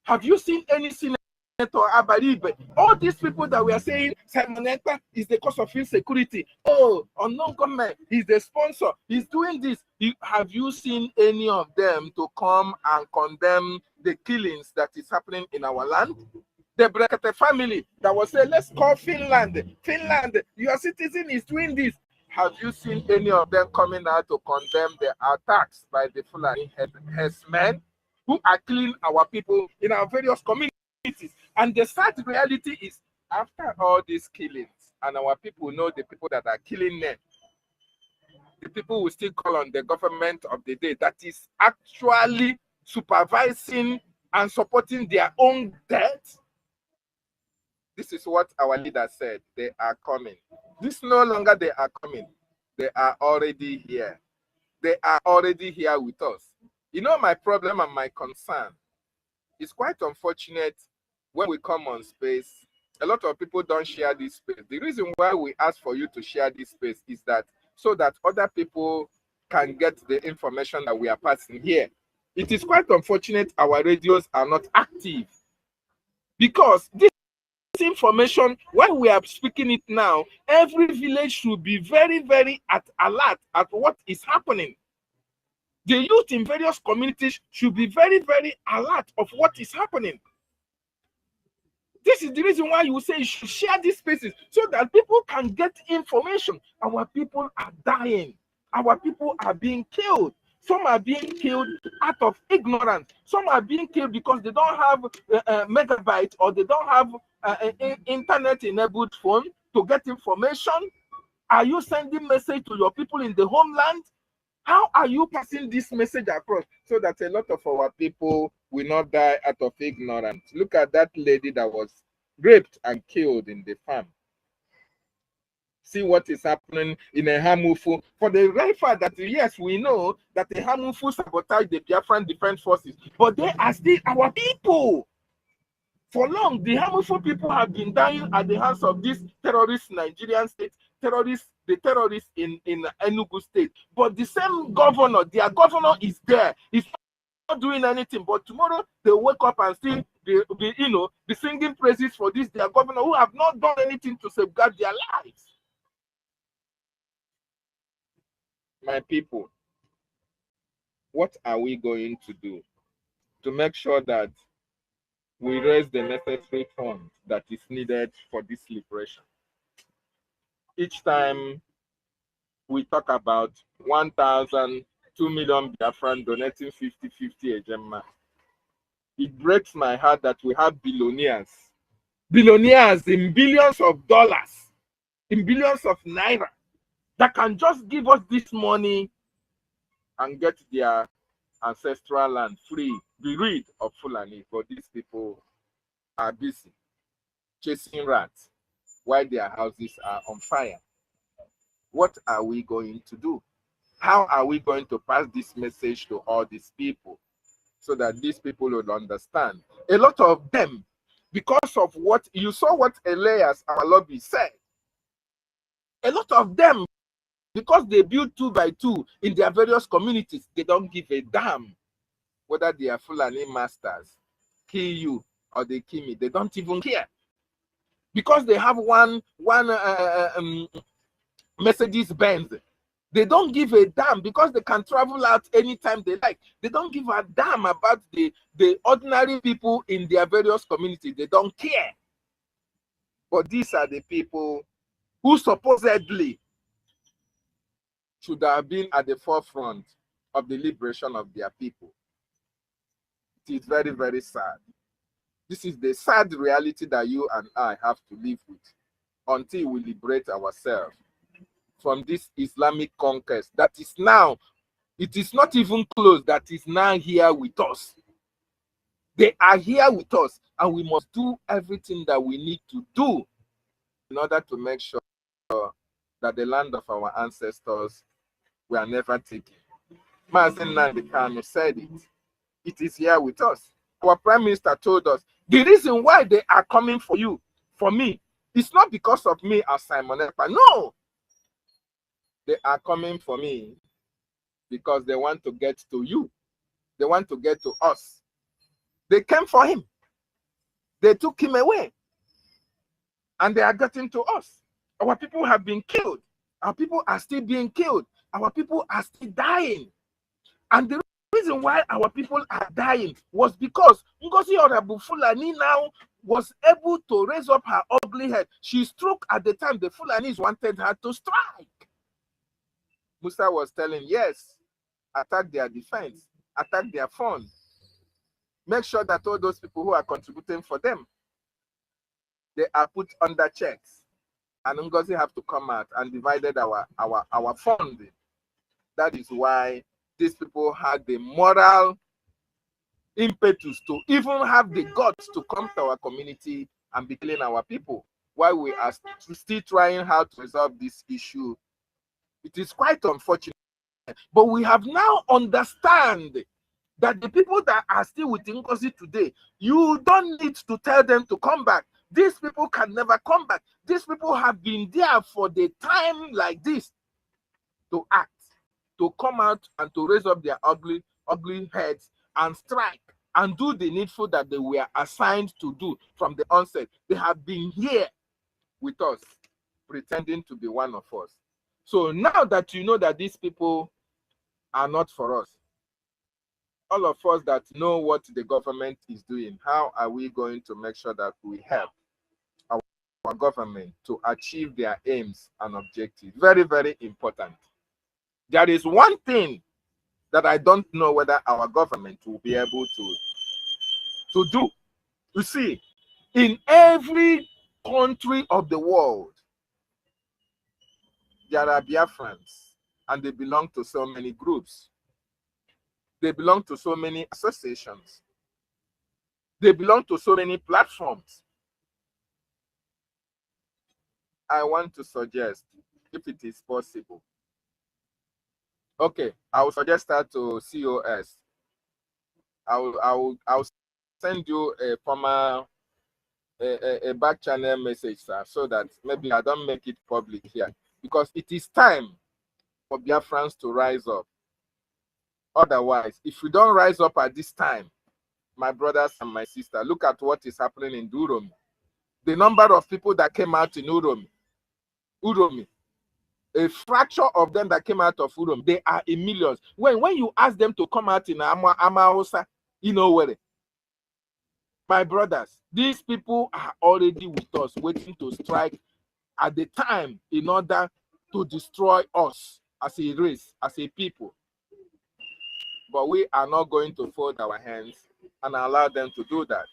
Have you seen any senator Abaribe? All these people that we are saying Simonetta is the cause of insecurity. Oh, unknown government, he's the sponsor, he's doing this. Have you seen any of them to come and condemn the killings that is happening in our land? The Brekete family that was saying, let's call Finland, your citizen is doing this. Have you seen any of them coming out to condemn the attacks by the Fulani herdsmen who are killing our people in our various communities? And the sad reality is, after all these killings, and our people know the people that are killing them, the people will still call on the government of the day that is actually supervising and supporting their own death. This is what our leader said. They are coming. This no longer they are coming. They are already here. They are already here with us. You know, my problem and my concern is quite unfortunate when we come on space. A lot of people don't share this space. The reason why we ask for you to share this space is that so that other people can get the information that we are passing here. It is quite unfortunate our radios are not active, because this information, while we are speaking it now, every village should be very, very alert at what is happening. The youth in various communities should be very, very alert of what is happening. This is the reason why you say you should share these spaces so that people can get information. Our people are dying. Our people are being killed. Some are being killed out of ignorance. Some are being killed because they don't have megabytes, or they don't have internet-enabled phone to get information. Are you sending message to your people in the homeland? How are you passing this message across so that a lot of our people will not die out of ignorance. Look at that lady that was raped and killed in the farm. See what is happening in a Hamufu. For the very fact that, yes, we know that the Hamufu sabotage the Biafran Defense Forces, but they are still our people. For long, the Hamufu people have been dying at the hands of these terrorist Nigerian state, the terrorists in Enugu state. But the same governor, their governor is there. He's not doing anything. But tomorrow they wake up and still be singing praises for this their governor who have not done anything to safeguard their lives. My people, what are we going to do to make sure that we raise the necessary funds that is needed for this liberation? Each time we talk about 1,000, 2 million Biafran donating 50-50 a gemma, it breaks my heart that we have billionaires in billions of dollars, in billions of naira, that can just give us this money and get their ancestral land free, be rid of Fulani. But these people are busy chasing rats while their houses are on fire. What are we going to do? How are we going to pass this message to all these people so that these people will understand? A lot of them, because of what you saw, what Elias, our lobby, said, a lot of them, because they build 2 by 2 in their various communities, they don't give a damn whether they are Fulani masters, kill you or they kill me. They don't even care. Because they have one Mercedes Benz, they don't give a damn because they can travel out anytime they like. They don't give a damn about the ordinary people in their various communities. They don't care. But these are the people who supposedly should have been at the forefront of the liberation of their people. It is very, very sad. This is the sad reality that you and I have to live with until we liberate ourselves from this Islamic conquest that is now, it is not even close, that is now here with us. They are here with us, and we must do everything that we need to do in order to make sure that the land of our ancestors were never taken. Mazen Nnamdi Kanu said it. It is here with us. Our Prime Minister told us, the reason why they are coming for you, for me, it's not because of me as Simon Ekpa. No! They are coming for me because they want to get to you. They want to get to us. They came for him. They took him away. And they are getting to us. Our people have been killed. Our people are still being killed. Our people are still dying. And the reason why our people are dying was because Ngozi Fulani now was able to raise up her ugly head. She struck at the time the Fulanis wanted her to strike. Musa was telling, yes, attack their defense, attack their funds. Make sure that all those people who are contributing for them, they are put under checks. And Ngozi have to come out and divided our funding. That is why these people had the moral impetus to even have the guts to come to our community and be killing our people while we are still trying how to resolve this issue. It is quite unfortunate, but we have now understand that the people that are still with Ngozi today, you don't need to tell them to come back. These people can never come back. These people have been there for the time like this to act, to come out and to raise up their ugly heads and strike and do the needful that they were assigned to do from the onset. They have been here with us, pretending to be one of us. So now that you know that these people are not for us, all of us that know what the government is doing, how are we going to make sure that we help our government to achieve their aims and objectives? Very, very important. There is one thing that I don't know whether our government will be able to do. You see, in every country of the world, there are Biafrans, and they belong to so many groups. They belong to so many associations. They belong to so many platforms. I want to suggest, if it is possible. Okay, I will suggest that to COS. I'll send you a formal a back channel message, sir, so that maybe I don't make it public here, because it is time for Biafrans to rise up. Otherwise, if we don't rise up at this time, my brothers and my sister, look at what is happening in Uromi. The number of people that came out in Uromi, a fraction of them that came out of Uromi, they are in millions. When you ask them to come out in Amaosa, you know where? My brothers, these people are already with us, waiting to strike at the time in order to destroy us as a race, as a people. But we are not going to fold our hands and allow them to do that.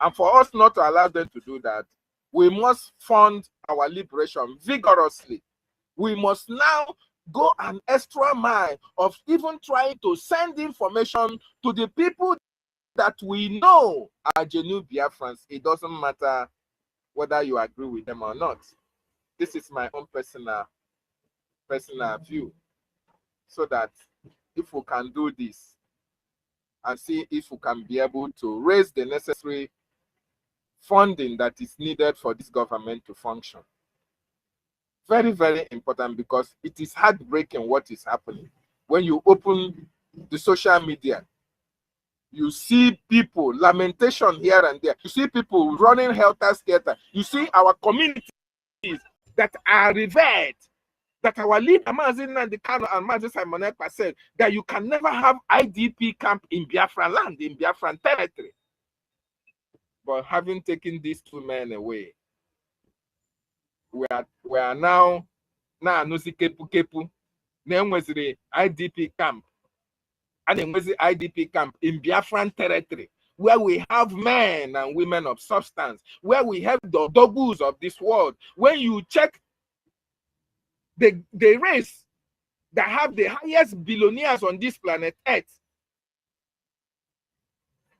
And for us not to allow them to do that, we must fund our liberation vigorously. We must now go an extra mile of even trying to send information to the people that we know are genuine Biafrans. It doesn't matter whether you agree with them or not. This is my own personal view. So that if we can do this and see if we can be able to raise the necessary funding that is needed for this government to function. Very, very important, because it is heartbreaking what is happening. When you open the social media, you see people, lamentation here and there. You see people running helter-skelter. You see our communities that are revered, that our leader, Mazin and the Kano and Mazin Simonekpa said that you can never have IDP camp in Biafra land, in Biafran territory. But having taken these two men away, we are now Nusi Kepu Kepu, then was the IDP camp. And then was the IDP camp in Biafran territory, where we have men and women of substance, where we have the dogus of this world. When you check the race that have the highest billionaires on this planet Earth,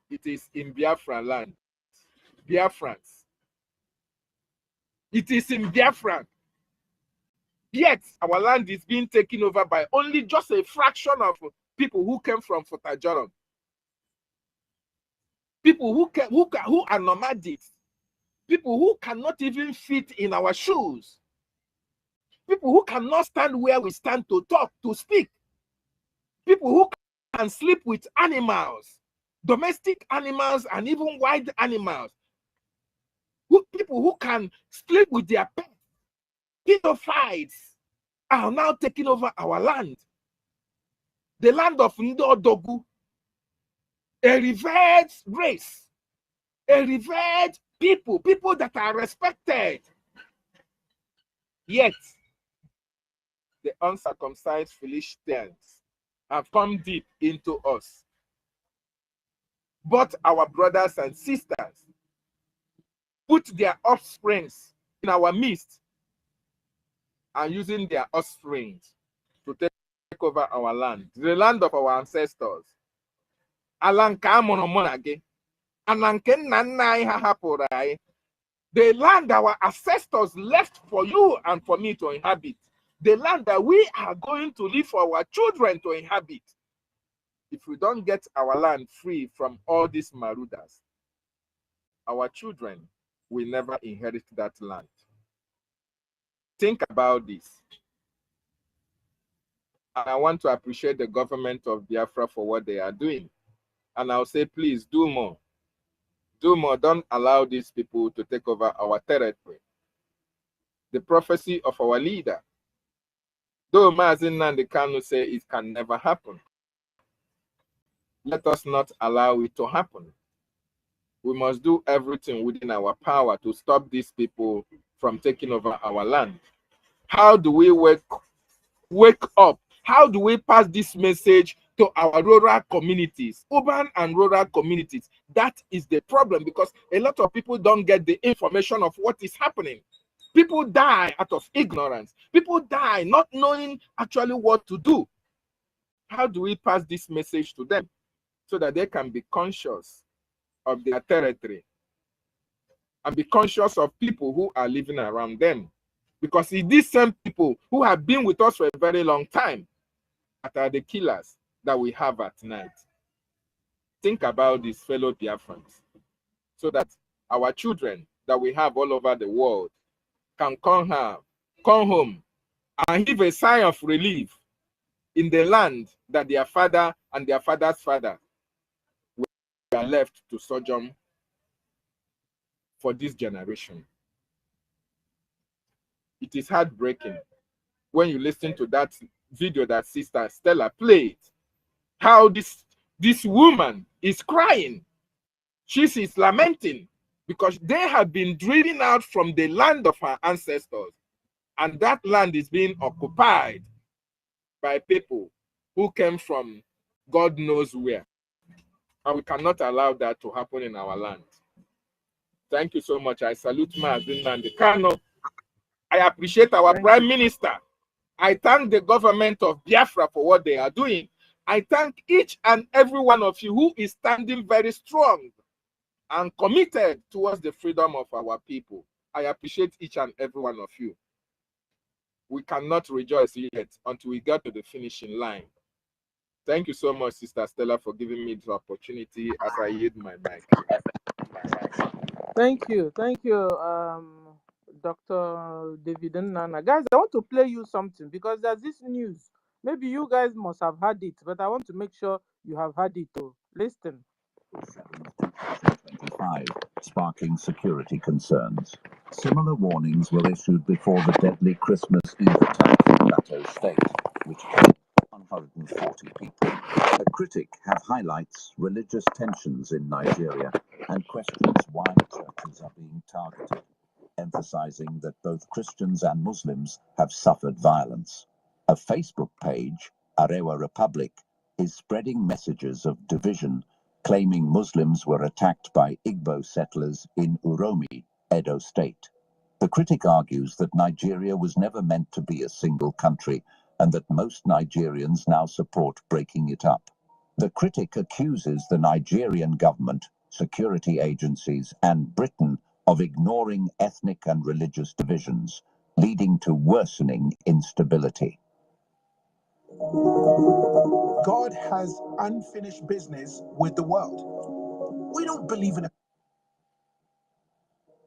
it is in Biafran land. Biafrans. It is in Biafran. Yet our land is being taken over by only just a fraction of people who came from Futajoron. People who are nomadics. People who cannot even fit in our shoes. People who cannot stand where we stand to talk, to speak. People who can sleep with animals, domestic animals and even wild animals. People who can sleep with their pets. Pedophiles are now taking over our land. The land of Ndodogu, a revered race, a revered people that are respected. Yet, the uncircumcised Philistines have come deep into us. But our brothers and sisters put their offsprings in our midst and using their offsprings to take over our land, the land of our ancestors. The land our ancestors left for you and for me to inhabit. The land that we are going to leave for our children to inhabit. If we don't get our land free from all these marauders, our children will never inherit that land. Think about this. And I want to appreciate the government of Biafra for what they are doing. And I'll say, please do more. Do more. Don't allow these people to take over our territory. The prophecy of our leader, though Mazin Nnamdi Kanu say it can never happen, let us not allow it to happen. We must do everything within our power to stop these people from taking over our land. How do we wake up? How do we pass this message to our rural communities, urban and rural communities? That is the problem, because a lot of people don't get the information of what is happening. People die out of ignorance. People die not knowing actually what to do. How do we pass this message to them so that they can be conscious of their territory and be conscious of people who are living around them. Because it's these same people who have been with us for a very long time that are the killers that we have at night. Think about these fellow Biafrans so that our children that we have all over the world can come home and give a sign of relief in the land that their father and their father's father were left to sojourn for this generation. It is heartbreaking when you listen to that video that Sister Stella played, how this woman is crying. She is lamenting because they have been driven out from the land of her ancestors, and that land is being occupied by people who came from God knows where. And we cannot allow that to happen in our land. Thank you so much. I salute Maazin Nnamdi Kanu. I appreciate our Prime Minister. I thank the government of Biafra for what they are doing. I thank each and every one of you who is standing very strong and committed towards the freedom of our people. I appreciate each and every one of you. We cannot rejoice yet until we get to the finishing line. Thank you so much, Sister Stella, for giving me this opportunity as I yield my mic. Thank you, Dr. David Nnana. Guys, I want to play you something because there's this news. Maybe you guys must have heard it, but I want to make sure you have heard it too. Listen. 2025, sparking security concerns. Similar warnings were issued before the deadly Christmas Eve attack in Plateau State, which killed 140 people. A critic have highlights religious tensions in Nigeria and questions why churches are being targeted, emphasizing that both Christians and Muslims have suffered violence. A Facebook page, Arewa Republic, is spreading messages of division, claiming Muslims were attacked by Igbo settlers in Uromi, Edo State. The critic argues that Nigeria was never meant to be a single country and that most Nigerians now support breaking it up. The critic accuses the Nigerian government, security agencies, and Britain of ignoring ethnic and religious divisions, leading to worsening instability. God has unfinished business with the world. We don't believe in it.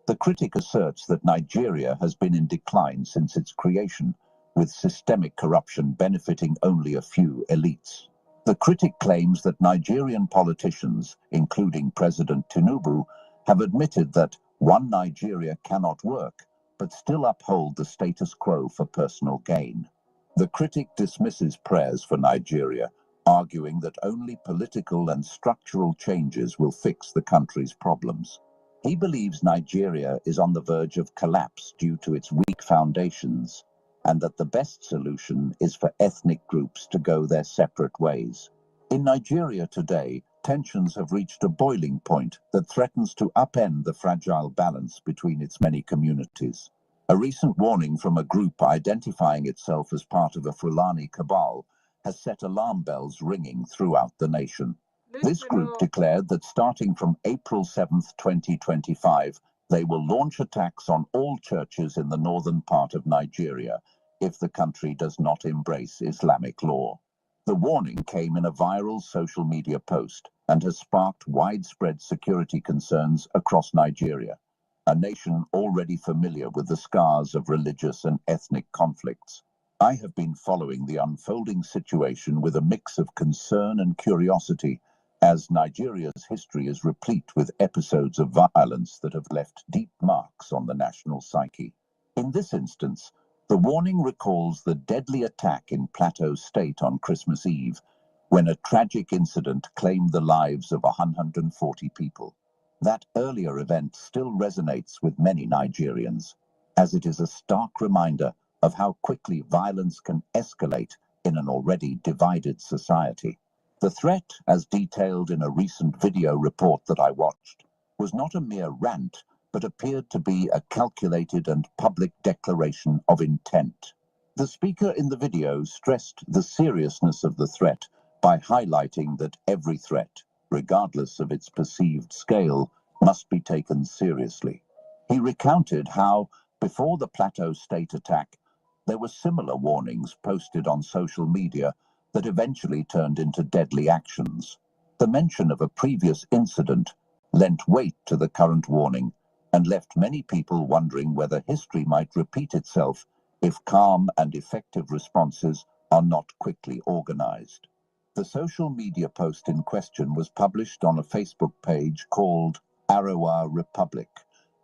The critic asserts that Nigeria has been in decline since its creation, with systemic corruption benefiting only a few elites. The critic claims that Nigerian politicians, including President Tinubu, have admitted that one Nigeria cannot work, but still uphold the status quo for personal gain. The critic dismisses prayers for Nigeria, arguing that only political and structural changes will fix the country's problems. He believes Nigeria is on the verge of collapse due to its weak foundations, and that the best solution is for ethnic groups to go their separate ways. In Nigeria today, tensions have reached a boiling point that threatens to upend the fragile balance between its many communities. A recent warning from a group identifying itself as part of a Fulani cabal has set alarm bells ringing throughout the nation. This group declared that starting from April 7th, 2025, they will launch attacks on all churches in the northern part of Nigeria if the country does not embrace Islamic law. The warning came in a viral social media post and has sparked widespread security concerns across Nigeria, a nation already familiar with the scars of religious and ethnic conflicts. I have been following the unfolding situation with a mix of concern and curiosity, as Nigeria's history is replete with episodes of violence that have left deep marks on the national psyche. In this instance, the warning recalls the deadly attack in Plateau State on Christmas Eve, when a tragic incident claimed the lives of 140 people. That earlier event still resonates with many Nigerians, as it is a stark reminder of how quickly violence can escalate in an already divided society. The threat, as detailed in a recent video report that I watched, was not a mere rant, but appeared to be a calculated and public declaration of intent. The speaker in the video stressed the seriousness of the threat by highlighting that every threat, regardless of its perceived scale, must be taken seriously. He recounted how, before the Plateau State attack, there were similar warnings posted on social media that eventually turned into deadly actions. The mention of a previous incident lent weight to the current warning and left many people wondering whether history might repeat itself if calm and effective responses are not quickly organized. The social media post in question was published on a Facebook page called Arewa Republic,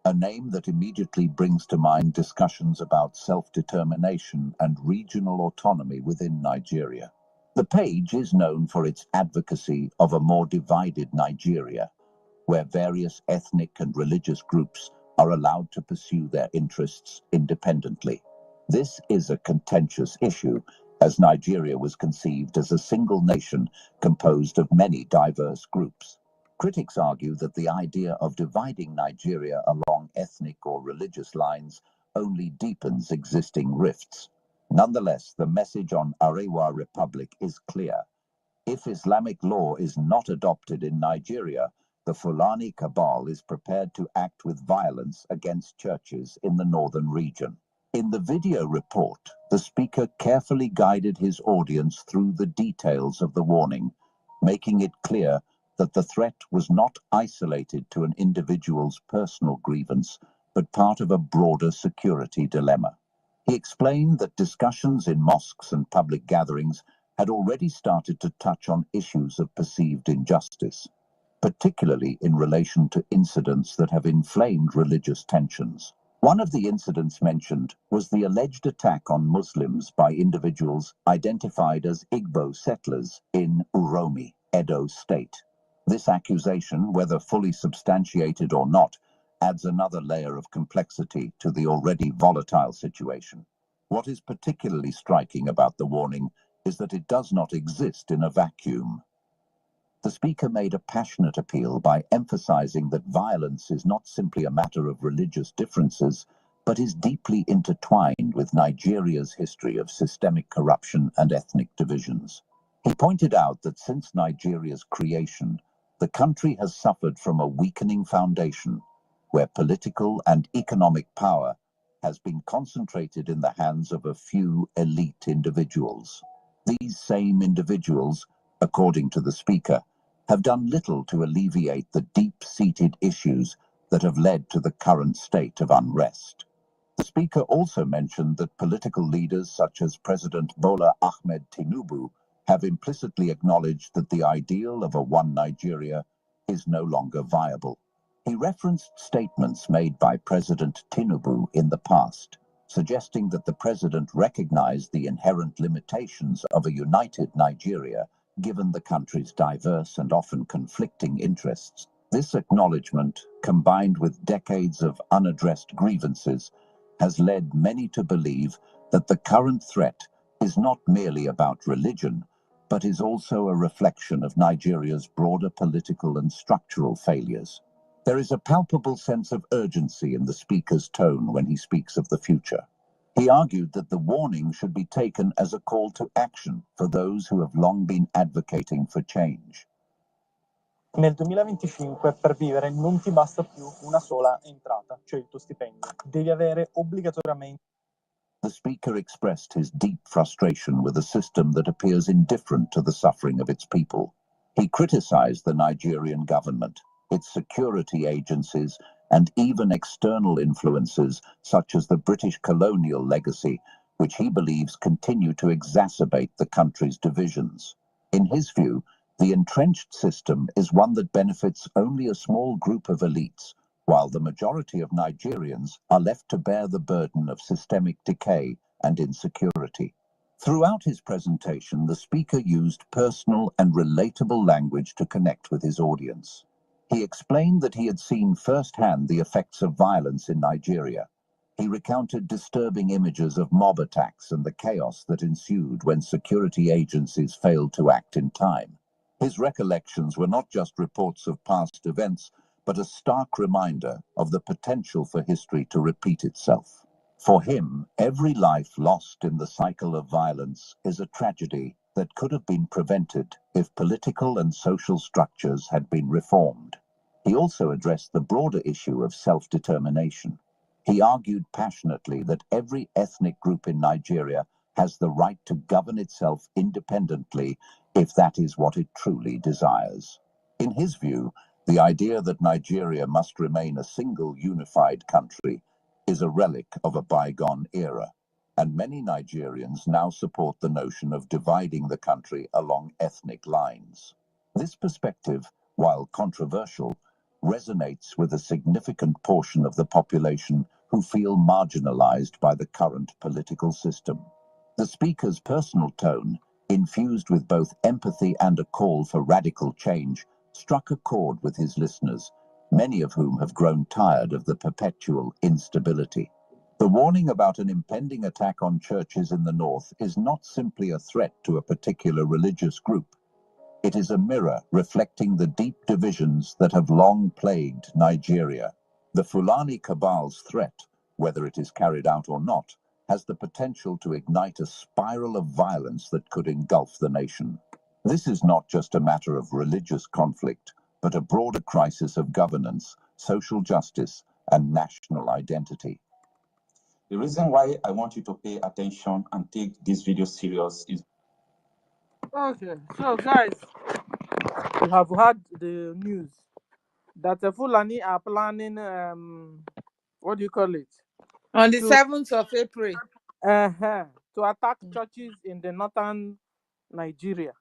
a name that immediately brings to mind discussions about self-determination and regional autonomy within Nigeria. The page is known for its advocacy of a more divided Nigeria, where various ethnic and religious groups are allowed to pursue their interests independently. This is a contentious issue, as Nigeria was conceived as a single nation composed of many diverse groups. Critics argue that the idea of dividing Nigeria along ethnic or religious lines only deepens existing rifts. Nonetheless, the message on Arewa Republic is clear. If Islamic law is not adopted in Nigeria, the Fulani cabal is prepared to act with violence against churches in the northern region. In the video report, the speaker carefully guided his audience through the details of the warning, making it clear that the threat was not isolated to an individual's personal grievance, but part of a broader security dilemma. He explained that discussions in mosques and public gatherings had already started to touch on issues of perceived injustice, particularly in relation to incidents that have inflamed religious tensions. One of the incidents mentioned was the alleged attack on Muslims by individuals identified as Igbo settlers in Uromi, Edo State. This accusation, whether fully substantiated or not, adds another layer of complexity to the already volatile situation. What is particularly striking about the warning is that it does not exist in a vacuum. The speaker made a passionate appeal by emphasizing that violence is not simply a matter of religious differences, but is deeply intertwined with Nigeria's history of systemic corruption and ethnic divisions. He pointed out that since Nigeria's creation, the country has suffered from a weakening foundation, where political and economic power has been concentrated in the hands of a few elite individuals. These same individuals, according to the speaker, have done little to alleviate the deep-seated issues that have led to the current state of unrest. The speaker also mentioned that political leaders such as President Bola Ahmed Tinubu have implicitly acknowledged that the ideal of a one Nigeria is no longer viable. He referenced statements made by President Tinubu in the past, suggesting that the president recognized the inherent limitations of a united Nigeria given the country's diverse and often conflicting interests. This acknowledgement, combined with decades of unaddressed grievances, has led many to believe that the current threat is not merely about religion, but is also a reflection of Nigeria's broader political and structural failures. There is a palpable sense of urgency in the speaker's tone when he speaks of the future. He argued that the warning should be taken as a call to action for those who have long been advocating for change. Nel 2025 per vivere non ti basta più una sola entrata, cioè il tuo stipendio. Devi avere obbligatoriamente. The speaker expressed his deep frustration with a system that appears indifferent to the suffering of its people. He criticized the Nigerian government, its security agencies, and even external influences such as the British colonial legacy, which he believes continue to exacerbate the country's divisions. In his view, the entrenched system is one that benefits only a small group of elites, while the majority of Nigerians are left to bear the burden of systemic decay and insecurity. Throughout his presentation, the speaker used personal and relatable language to connect with his audience. He explained that he had seen firsthand the effects of violence in Nigeria. He recounted disturbing images of mob attacks and the chaos that ensued when security agencies failed to act in time. His recollections were not just reports of past events, but a stark reminder of the potential for history to repeat itself. For him, every life lost in the cycle of violence is a tragedy that could have been prevented if political and social structures had been reformed. He also addressed the broader issue of self-determination. He argued passionately that every ethnic group in Nigeria has the right to govern itself independently if that is what it truly desires. In his view, the idea that Nigeria must remain a single unified country is a relic of a bygone era, and many Nigerians now support the notion of dividing the country along ethnic lines. This perspective, while controversial, resonates with a significant portion of the population who feel marginalized by the current political system. The speaker's personal tone, infused with both empathy and a call for radical change, struck a chord with his listeners, many of whom have grown tired of the perpetual instability. The warning about an impending attack on churches in the north is not simply a threat to a particular religious group. It is a mirror reflecting the deep divisions that have long plagued Nigeria. The Fulani cabal's threat, whether it is carried out or not, has the potential to ignite a spiral of violence that could engulf the nation. This is not just a matter of religious conflict, but a broader crisis of governance, social justice, and national identity. The reason why I want you to pay attention and take this video serious is... Okay, so guys, we have heard the news that the Fulani are planning, what do you call it? On the To 7th of April. To attack churches in the northern Nigeria.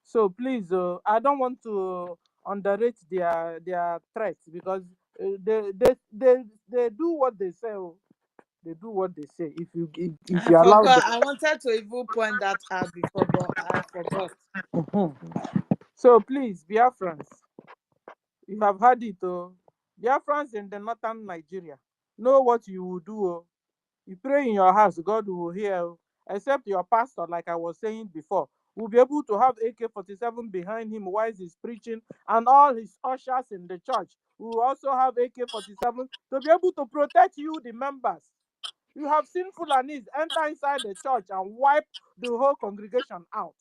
So please, I don't want to underrate their threats, because they do what they say. They do what they say. If you I allow forgot. them. I wanted to even point that out before, but I forgot. So please, Biafrans, you have heard it. Biafrans in the northern Nigeria, know what you will do. You pray in your house, God will hear. Except your pastor, like I was saying before, will be able to have AK-47 behind him while he's preaching, and all his ushers in the church will also have AK-47 to be able to protect you, the members. You have seen Fulanis enter inside the church and wipe the whole congregation out.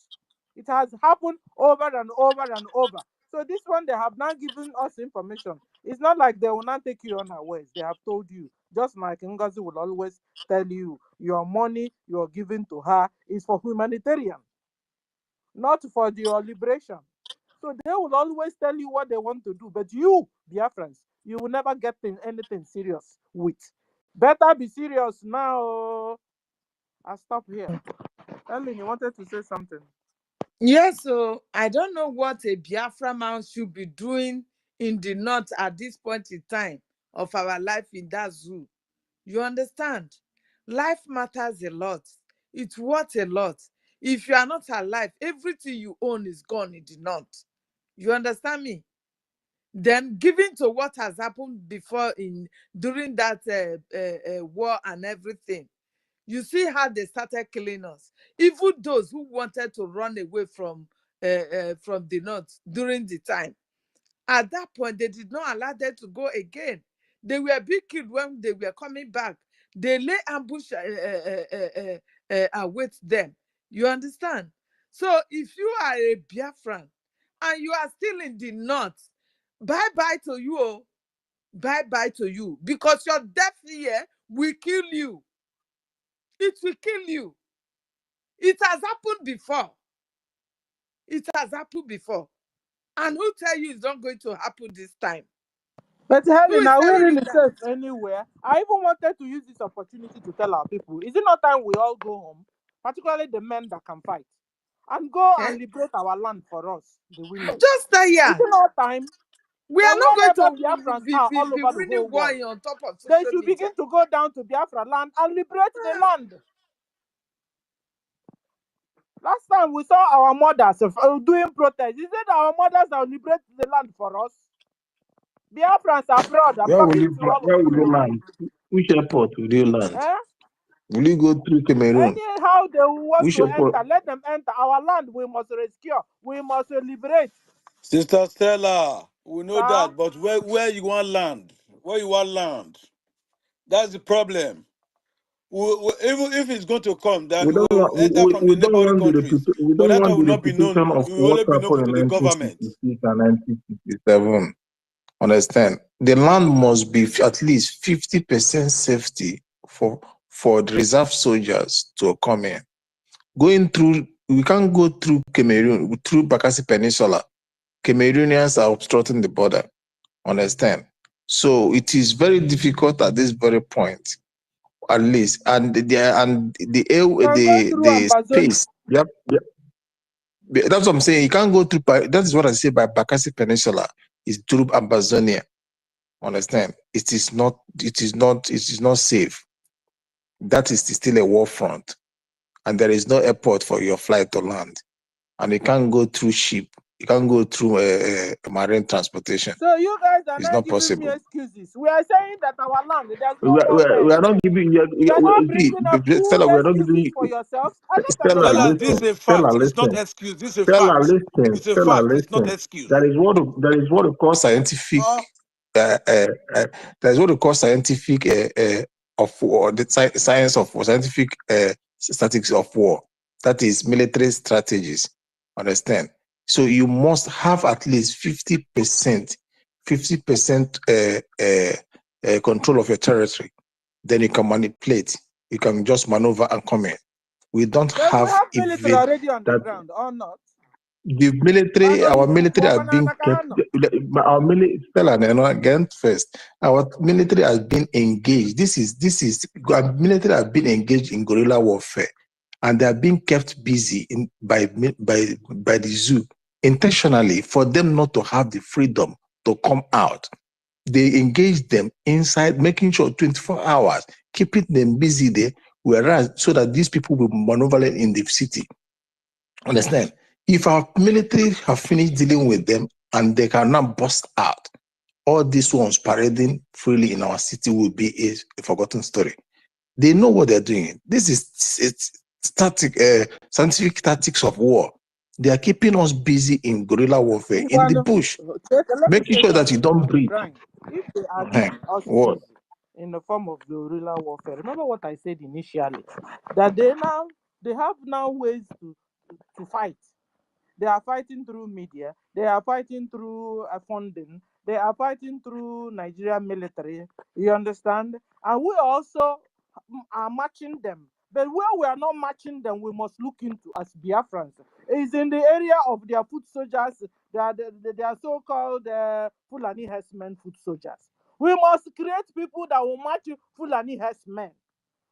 It has happened over and over and over. So this one, they have now given us information. It's not like they will not take you unawares. They have told you. Just like NGOZI will always tell you, your money you're giving to her is for humanitarian, not for your liberation. So they will always tell you what they want to do. But you, Biafrans, you will never get anything serious with. Better be serious now. I'll stop here. Ellen, you wanted to say something? Yes, so I don't know what a Biafra man should be doing in the north at this point in time of our life in that zoo. You understand? Life matters a lot. It's worth a lot. If you are not alive, everything you own is gone in the north. You understand me? Then given to what has happened before during that war and everything, you see how they started killing us. Even those who wanted to run away from the north during the time, at that point they did not allow them to go again. They were being killed when they were coming back. They lay ambush await them. You understand? So if you are a Biafran and you are still in the north, bye-bye to you. Bye-bye to you. Because your death here will kill you. It will kill you. It has happened before. It has happened before. And who tell you it's not going to happen this time? But Who Helen, is are we telling really you that? safe anywhere? I even wanted to use this opportunity to tell our people, is it not time we all go home, particularly the men that can fight, and go and liberate our land for us, the women? Just that, yeah. Is it not time? We Then are not wherever going to Biafrans be are all over the winning whole war world, on top of they social should media. begin to go down to Biafra land and liberate the land. Last time we saw our mothers doing protests. Is it our mothers that will liberate the land for us? Biafrans abroad, I'm talking to all Where of will you you. land? Which airport will you land? Eh? Will you go through Cameroon? Anyhow they want Which to airport? enter, let them enter. Our land we must rescue. We must liberate. Sister Stella, we know Sir? that, but where you want land? Where you want land? That's the problem. even if it's going to come, then We don't we'll want enter from we the don't neighboring want the countries. we But don't that want one will the not be known. repetition of It will what only be known happened to in the government. 1966 and 1967. Understand? The land must be at least 50% safety for the reserve soldiers to come in. Going through, we can't go through Cameroon, through Bakassi Peninsula. Cameroonians are obstructing the border. Understand? So it is very difficult at this very point, at least. And the Can go through Ambazonia. space. Yep. That's what I'm saying. You can't go through. That is what I say by Bakassi Peninsula is through Amazonia. Understand? It is not. It is not. It is not safe. That is still a war front, and there is no airport for your flight to land, and you can't go through ship. You can't go through marine transportation. So you guys are It's not not giving me possible. excuses. We are saying that our land, there's no We warfare are not here. giving you. You are not See, bringing up good Stella, we are not giving excuses you. for yourselves. I look at the Stella, Stella, land, this though. is a Stella, fact. It's not listen. excuse. This is a Stella, fact. listen. It's a Stella, fact. It's not listen. excuse. That is what we call scientific. That is what we call scientific of war. The science of war, scientific statistics of war. That is military strategies. Understand? So you must have at least 50%, 50% control of your territory. Then you can manipulate. You can just maneuver and come in. We don't But we have have military even already on the that. ground, or not? The military, our military has been kept. Our military, again first. Our military has been engaged. This is our military has been engaged in guerrilla warfare, and they are being kept busy by the zoo intentionally for them not to have the freedom to come out. They engage them inside, making sure 24 hours, keeping them busy there, whereas so that these people will maneuver in the city. Understand? If our military have finished dealing with them and they can now bust out, all these ones parading freely in our city will be a forgotten story. They know what they're doing. This is scientific tactics of war. They are keeping us busy in guerrilla warfare in the bush, Let me making say sure that you something. don't breathe. Brian, if they are keeping us What? busy in the form of guerrilla warfare, remember what I said initially, that they have now ways to fight. They are fighting through media. They are fighting through funding. They are fighting through Nigerian military. You understand? And we also are matching them. But where we are not matching them, we must look into as Biafrans. Is in the area of their foot soldiers. They are so-called Fulani herdsmen foot soldiers. We must create people that will match Fulani herdsmen.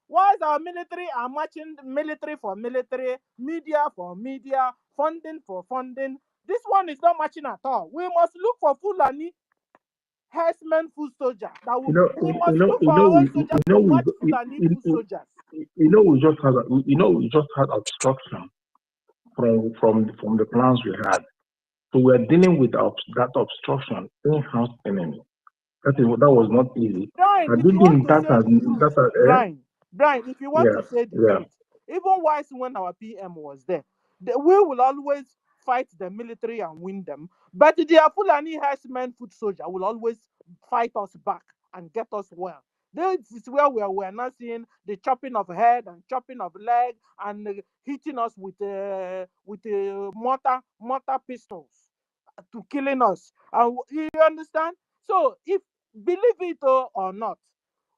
Whilst our military are matching military for military, media for media, funding for funding, this one is not matching at all. We must look for Fulani herdsmen foot soldier. We must look for our own soldiers to match Fulani foot soldiers. We just had obstruction from the plans we had. So we are dealing with that obstruction in-house enemy. That was not easy. Brian, if you want to say the truth, Brian, if you want to say the truth, even whilst when our PM was there, we will always fight the military and win them. But the Fulani herdsmen foot soldier will always fight us back and get us well. This is where we're not seeing the chopping of head and chopping of leg and hitting us with mortar pistols to killing us. You understand? So if believe it or not,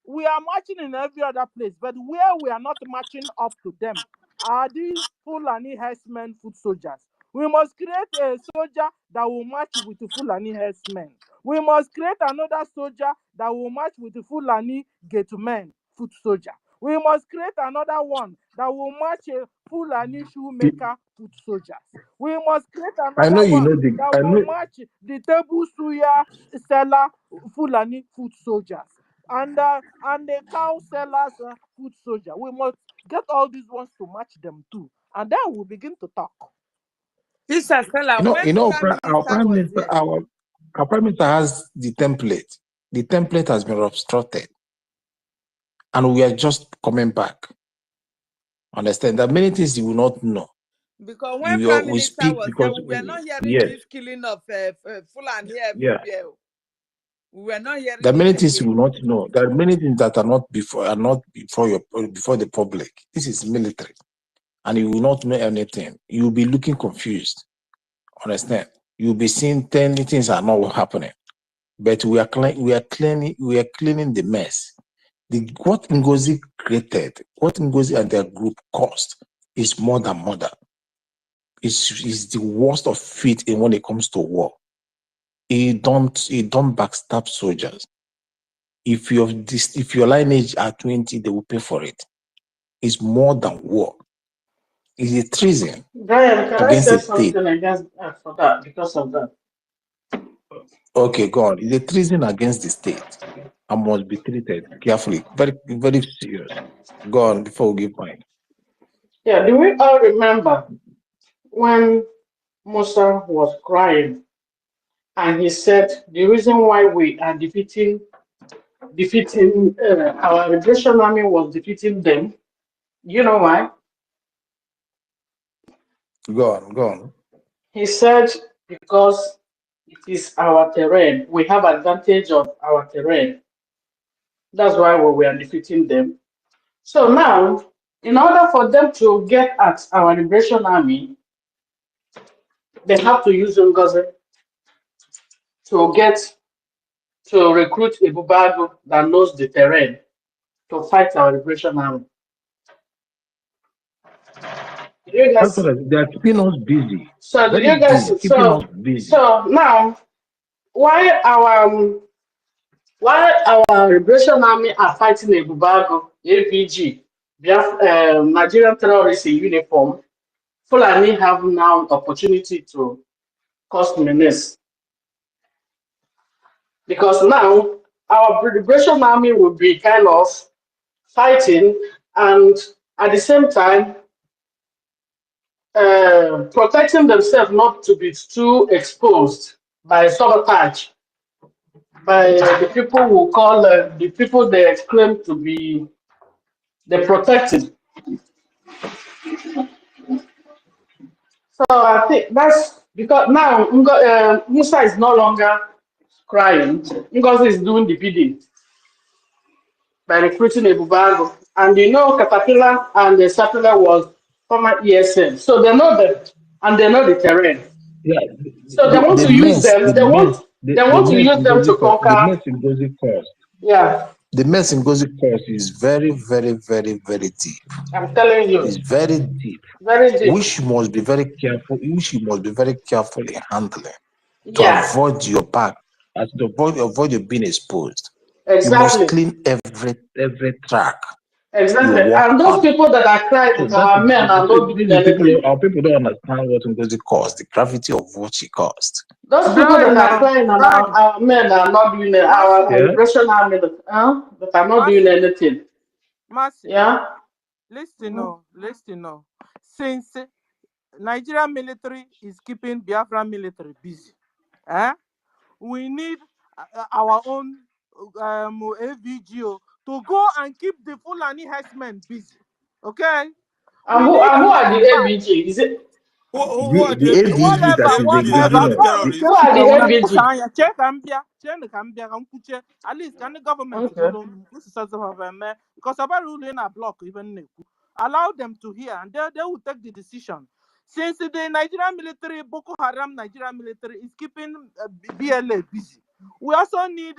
we are marching in every other place, but where we are not marching up to them are these Fulani herdsmen foot soldiers. We must create a soldier that will match with the Fulani herdsmen. We must create another soldier that will match with the Fulani gatemen foot soldier. We must create another one that will match a Fulani shoemaker foot soldiers. We must create another one that will match the table suya seller Fulani foot soldiers and the cow sellers foot soldier. We must get all these ones to match them too, and then we'll begin to talk. Sister Stella, when our prime minister has the template. The template has been obstructed, and we are just coming back. Understand that many things you will not know. Because when Prime Minister was there, we were not hearing this killing of Fulani everywhere. We were not hearing There are many it things you again. will not know. There are many things that are not before the public. This is military, and you will not know anything. You will be looking confused. Understand? You'll be seeing 10 things are not happening, but we are cleaning the mess. What NGOZI created, what NGOZI and their group caused, is more than murder. Is the worst of it in when it comes to war. It don't backstab soldiers. If your lineage are 20, they will pay for it. It's more than war. It's a treason Brian, can I against say the state. something against for that because of that? Okay, go on. It's a treason against the state and must be treated carefully, very, very serious. Go on before we give mine. Yeah, do we all remember when Musa was crying and he said the reason why we are defeating our liberation army was defeating them? You know why? Go on. He said because it is our terrain. We have advantage of our terrain. That's why we were defeating them. So now, in order for them to get at our liberation army, they have to use NGOZI to recruit a Bubago that knows the terrain to fight our liberation army. Did you That's guys? what they are keeping us busy. So did Very you guys? busy, keeping us busy. So now, why our liberation army are fighting a Bubago, APG, Nigerian terrorists in uniform? Fulani have now opportunity to cause menace because now our liberation army will be kind of fighting and at the same time protecting themselves not to be too exposed by sabotage by the people who call the people they claim to be the protected. So I think that's because now Musa is no longer crying. Ngozi is doing the bidding by recruiting a Bubango. And you know Caterpillar and the Sapler was former ESN. So they know them and they know the terrain. Yeah, So they want to use them. They want to use them to conquer. The mess in NGOZI caused. Yeah. The mess in NGOZI caused is very, very, very, very deep. I'm telling you. It's very deep. Very deep. Which must be very careful. Which you must be very careful in handling to avoid your back, as to avoid you being exposed. Exactly. You must clean every track. Exactly. And those people that are crying with our men are not doing anything. Our people don't understand what NGOZI caused, the gravity of what she caused. Those people that are crying on our men are not doing it. Our liberation army that are not doing anything. Mercy. Yeah. Listen. Since Nigerian military is keeping Biafra military busy, we need our own AVGO to go and keep the Fulani herdsmen busy. Okay? And who are the AVG? Is it? Who are the AVG that is whatever terrorists? Who are the AVG? At least can the government because about ruling a block even allow them to hear and they will take the decision. Since the Nigerian military, Boko Haram Nigerian military is keeping BLA busy, we also need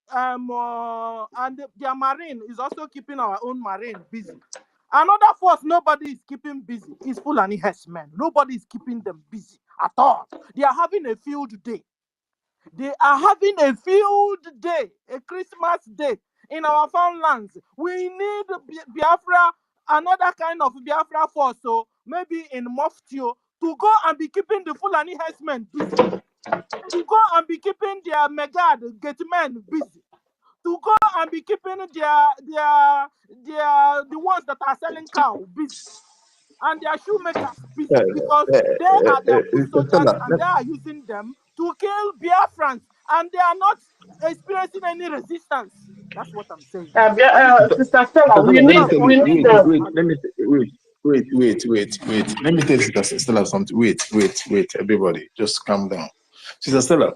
and their marine is also keeping our own marine busy. Another force nobody is keeping busy is Fulani herdsmen. Nobody is keeping them busy at all. They are having a field day. They are having a field day, a Christmas day in our farmlands. We need Biafra, another kind of Biafra force, so maybe in Moftio, to go and be keeping the Fulani herdsmen busy. To go and be keeping their Megad Getmen busy. To go and be keeping the ones that are selling cow busy. And their shoemakers busy because they are their foot soldiers and they are using them to kill Biafrans and they are not experiencing any resistance. That's what I'm saying. Sister Stella, we need wait. Let me tell Sister Stella something. Wait, everybody, just calm down. Sister Stella,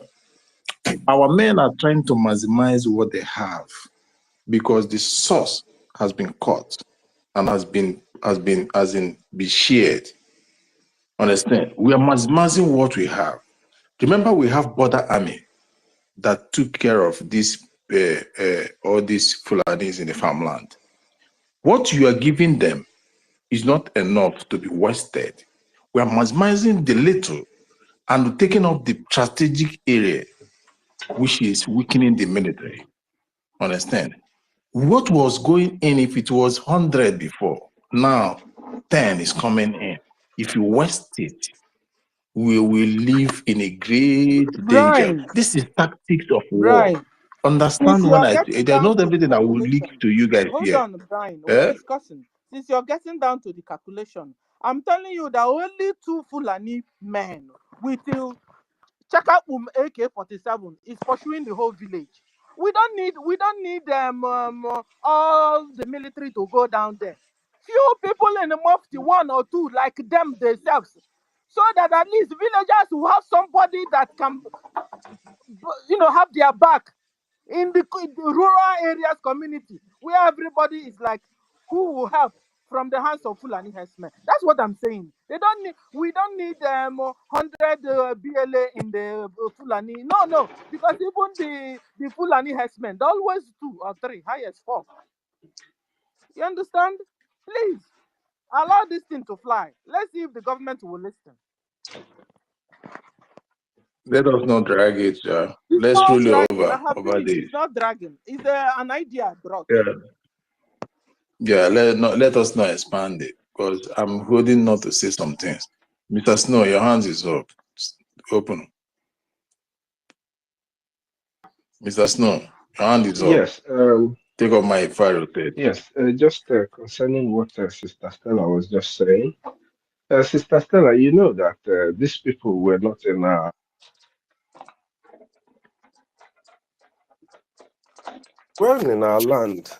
Our men are trying to maximize what they have because the source has been caught and has been shared. Understand? We are maximizing what we have. Remember, we have border army that took care of this all these Fulanis in the farmland. What you are giving them is not enough to be wasted. We are maximizing the little and taking up the strategic area, which is weakening the military. Understand? What was going in if it was 100 before, now 10 is coming in. If you waste it, we will live in a great danger. Brian, This is tactics of war. Brian, Understand since when you're I getting there's down not to the everything I will leak calculation, to you guys hold here. on, Brian, we're Eh? discussing. Since you're getting down to the calculation, I'm telling you that only 2 Fulani men with Chaka AK-47 is pursuing the whole village. We don't need all the military to go down there. Few people in the mufti, 1 or 2 like them themselves, so that at least villagers will have somebody that can, have their back in the rural areas community where everybody is like, who will help from the hands of Fulani herdsmen. That's what I'm saying. We don't need 100 BLA in the Fulani. No, because even the Fulani herdsmen, they always 2 or 3, highest 4. You understand? Please allow this thing to fly. Let's see if the government will listen. Let us not drag it. It's Let's not truly dragging. I have over finished. this. It's not dragging. It's an idea brought. Yeah. Let us not expand it because I'm holding not to say some things. Mr. Snow, your hands is up. Open. Mr. Snow, your hand is up. Yes. Take off my fire rotate. Yes. Just concerning what Sister Stella was just saying. Sister Stella, you know that these people were not in our land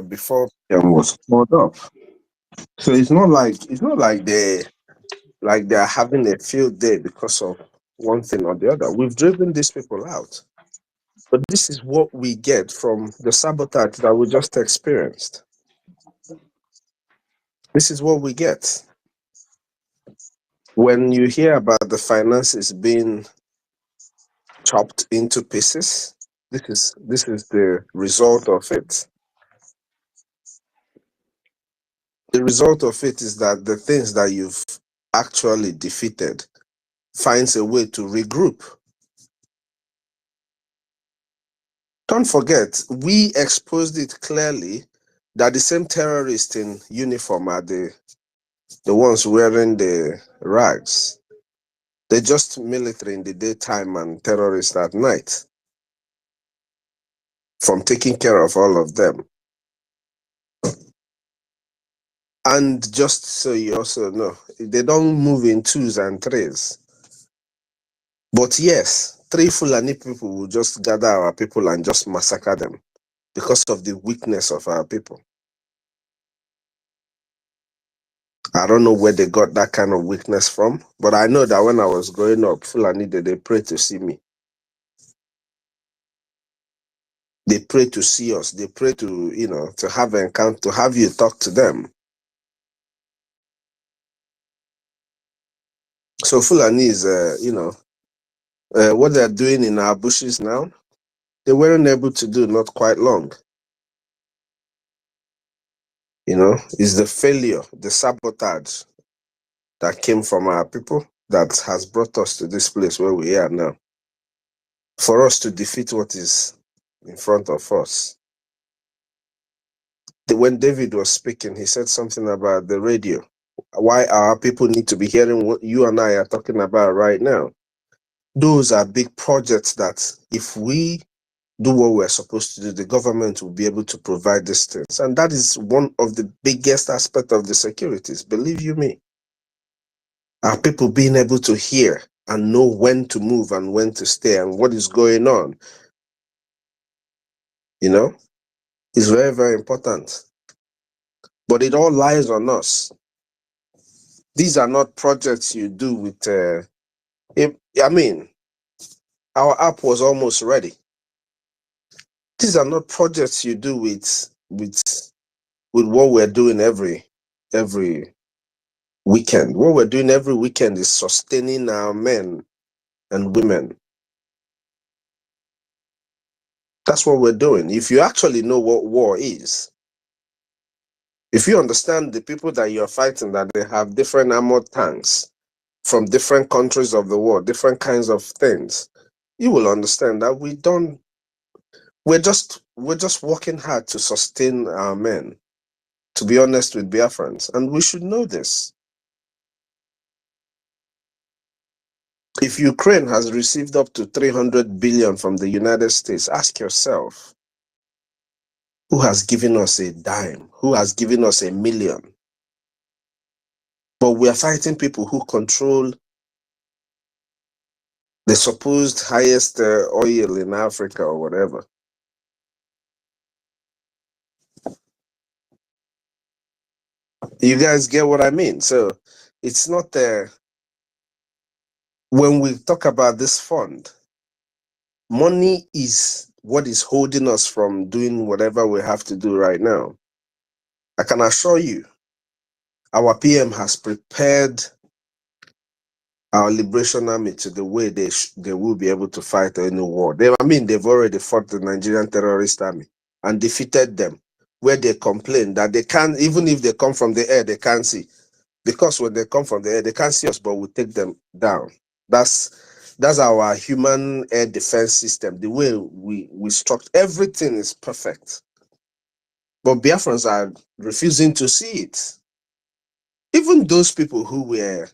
before PM was called up. So it's not like they're having a field day because of one thing or the other. We've driven these people out. But this is what we get from the sabotage that we just experienced. This is what we get. When you hear about the finances being chopped into pieces, this is the result of it. The result of it is that the things that you've actually defeated finds a way to regroup. Don't forget, we exposed it clearly that the same terrorists in uniform are the ones wearing the rags. They're just military in the daytime and terrorists at night. From taking care of all of them. And just so you also know, they don't move in 2s and 3s. But yes, 3 Fulani people will just gather our people and just massacre them because of the weakness of our people. I don't know where they got that kind of weakness from, but I know that when I was growing up, Fulani, they pray to see me. They pray to see us. They pray to, to have an encounter, to have you talk to them. So Fulani is, what they're doing in our bushes now, they weren't able to do not quite long. It's the failure, the sabotage that came from our people that has brought us to this place where we are now. For us to defeat what is in front of us. When David was speaking, he said something about the radio. Why our people need to be hearing what you and I are talking about right now. Those are big projects that if we do what we're supposed to do, the government will be able to provide these things. And that is one of the biggest aspects of the securities, believe you me. Our people being able to hear and know when to move and when to stay and what is going on, is very, very important. But it all lies on us. These are not projects you do with, our app was almost ready. These are not projects you do with what we're doing every weekend. What we're doing every weekend is sustaining our men and women. That's what we're doing. If you actually know what war is, if you understand the people that you're fighting, that they have different armored tanks from different countries of the world, different kinds of things, you will understand that we're just working hard to sustain our men, to be honest with Biafrans, and we should know this. If Ukraine has received up to 300 billion from the United States, ask yourself, who has given us a dime? Who has given us a million? But we are fighting people who control the supposed highest oil in Africa or whatever. You guys get what I mean? So it's not when we talk about this fund, money is what is holding us from doing whatever we have to do right now. I can assure you, our PM has prepared our liberation army to the way they will be able to fight any war. They've already fought the Nigerian terrorist army and defeated them, where they complain that they can't, even if they come from the air, they can't see. Because when they come from the air, they can't see us, but we take them down. That's our human air defense system. The way we structure everything is perfect. But Biafrans are refusing to see it. Even those people who were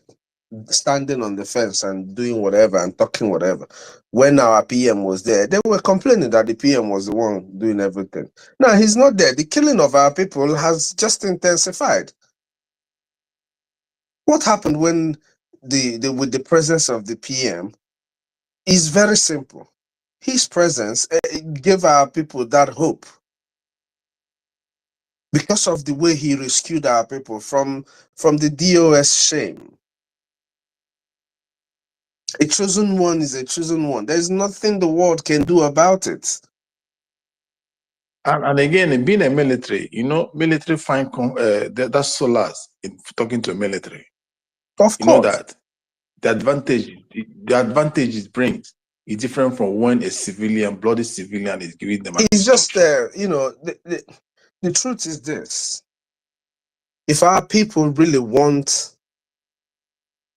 standing on the fence and doing whatever and talking whatever, when our PM was there, they were complaining that the PM was the one doing everything. Now he's not there. The killing of our people has just intensified. What happened when with the presence of the PM is very simple. His presence gave our people that hope, because of the way he rescued our people from the DOS shame. A chosen one is a chosen one. There's nothing the world can do about it. And again, being a military, military find that's solace in talking to military. Of course. You know that the advantage it brings is different from when a civilian, bloody civilian, is giving them. It's just the truth is this: if our people really want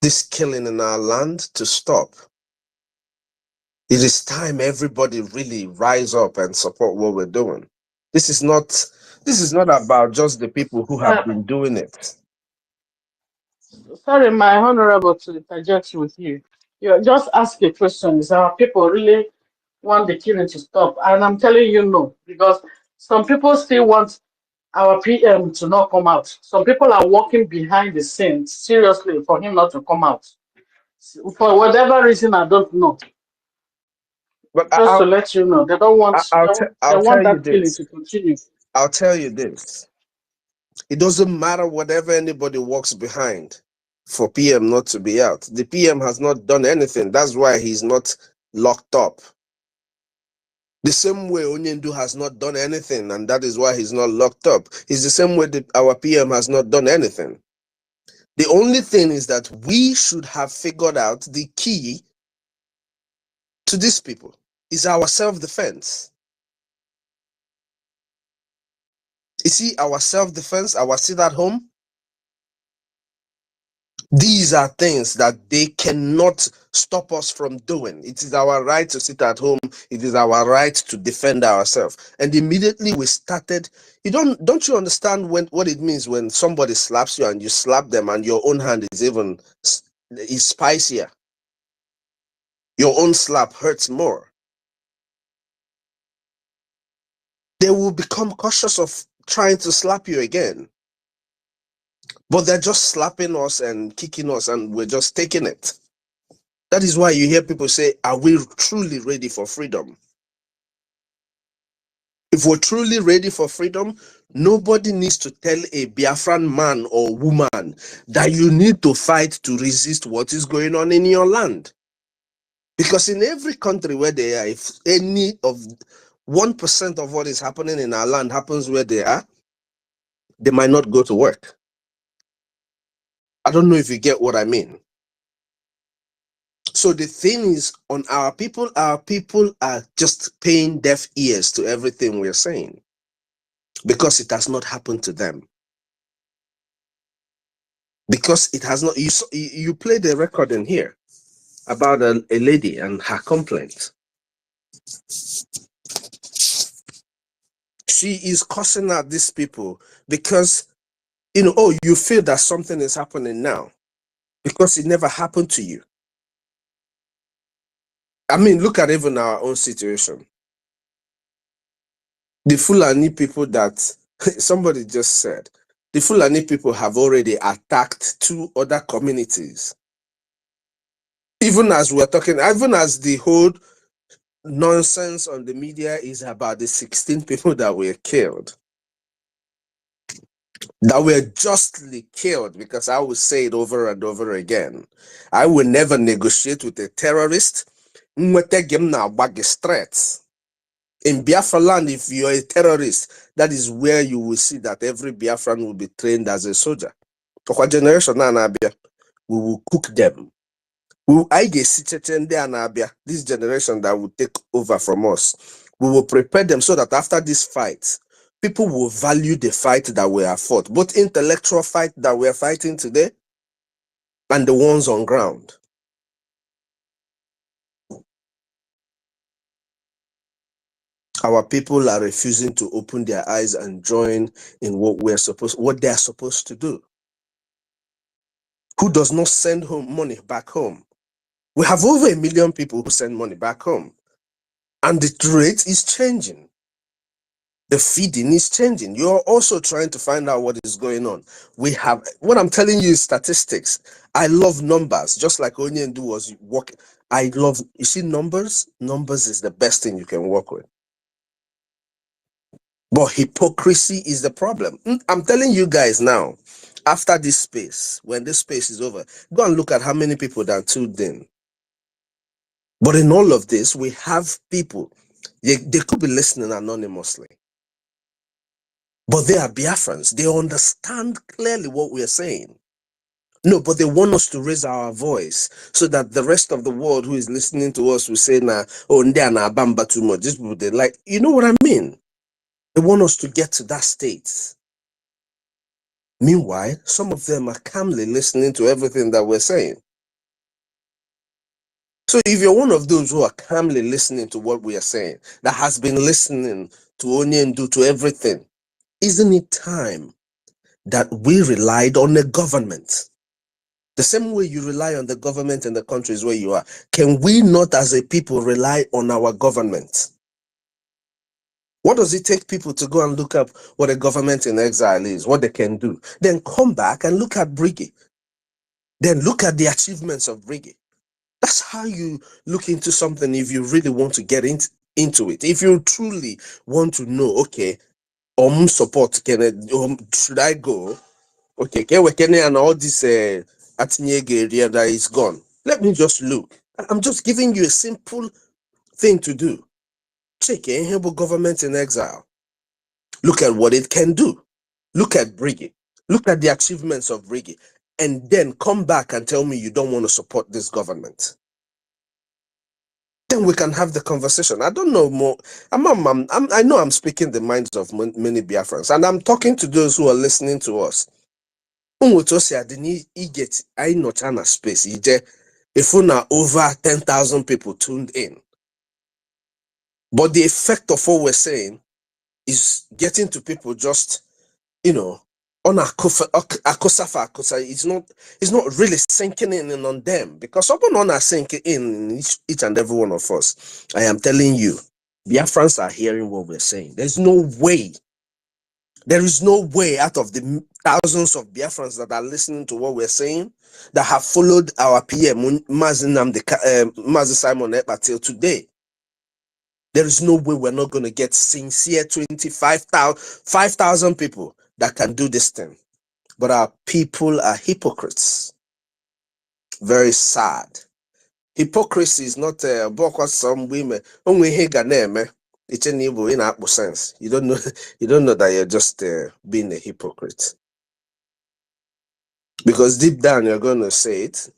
this killing in our land to stop, it is time everybody really rise up and support what we're doing. This is not about just the people who have been doing it. Sorry, my honorable, to interject with you. You just ask a question: is our people really want the killing to stop? And I'm telling you no, because some people still want our PM to not come out. Some people are working behind the scenes seriously for him not to come out. For whatever reason, I don't know. But just to let you know, they don't want they want that killing to continue. I'll tell you this. It doesn't matter whatever anybody works behind for PM not to be out. The PM has not done anything. That's why he's not locked up. The same way Onyendu has not done anything, and that is why he's not locked up. It's the same way that our PM has not done anything. The only thing is that we should have figured out the key to these people is our self-defense. You see, our self-defense, our sit at home, these are things that they cannot stop us from doing. It is our right to sit at home. It is our right to defend ourselves. And immediately we started, don't you understand what it means when somebody slaps you and you slap them and your own hand is spicier? Your own slap hurts more. They will become cautious of trying to slap you again. But they're just slapping us and kicking us and we're just taking it. That is why you hear people say, are we truly ready for freedom? If we're truly ready for freedom, nobody needs to tell a Biafran man or woman that you need to fight to resist what is going on in your land. Because in every country where they are, if any of 1% of what is happening in our land happens where they are, they might not go to work. I don't know if you get what I mean. So the thing is, on our people are just paying deaf ears to everything we're saying because it has not happened to them. Because it has not, you played a record in here about a lady and her complaint. She is cussing out these people because, oh, you feel that something is happening now because it never happened to you. I mean, look at even our own situation. The Fulani people that somebody just said, the Fulani people have already attacked 2 other communities. Even as we're talking, even as the whole nonsense on the media is about the 16 people that were killed, that were justly killed, because I will say it over and over again. I will never negotiate with a terrorist. Threats. In Biafra land, if you're a terrorist, that is where you will see that every Biafran will be trained as a soldier. For generation we will cook them. This generation that will take over from us, we will prepare them so that after this fight, people will value the fight that we have fought, both intellectual fight that we are fighting today and the ones on ground. Our people are refusing to open their eyes and join in what they are supposed to do. Who does not send home money back home? We have over 1 million people who send money back home, and the rate is changing. The feeding is changing. You're also trying to find out what is going on. We have, what I'm telling you is statistics. I love numbers, just like Onyendu was working. I love, you see, numbers. Numbers is the best thing you can work with. But hypocrisy is the problem. I'm telling you guys now, after this space, when this space is over, go and look at how many people that tuned in. But in all of this, we have people, they could be listening anonymously, but they are Biafrans. They understand clearly what we are saying. No, but they want us to raise our voice so that the rest of the world who is listening to us will say, nah, oh, na bamba too much. This people, they like, you know what I mean? They want us to get to that state. Meanwhile, some of them are calmly listening to everything that we're saying. So if you're one of those who are calmly listening to what we are saying, that has been listening to Onyendu, to everything, isn't it time that we relied on the government? The same way you rely on the government in the countries where you are, can we not as a people rely on our government? What does it take people to go and look up what a government in exile is, what they can do? Then come back and look at BRGIE. Then look at the achievements of BRGIE. That's how you look into something if you really want to get into it. If you truly want to know, okay, support, should I go? Okay, can and all this area that is gone. Let me just look. I'm just giving you a simple thing to do. Check government in exile. Look at what it can do. Look at BRGIE. Look at the achievements of BRGIE. And then come back and tell me you don't want to support this government. Then we can have the conversation. I don't know more. I know I'm speaking the minds of many Biafrans, and I'm talking to those who are listening to us. I not a space. If over 10,000 people tuned in. But the effect of what we're saying is getting to people just, on akosafa. It's not really sinking in on them, because someone on are sinking in each and every one of us. I am telling you, Biafrans are hearing what we're saying. There is no way out of the thousands of Biafrans that are listening to what we're saying, that have followed our PM Mazi Simon Ekpa till today. There is no way we're not going to get sincere 5,000 people that can do this thing. But our people are hypocrites. Very sad. Hypocrisy is not because some women only it's an evil in Apple sense. You don't know you don't know that you're just being a hypocrite. Because deep down you're gonna say it.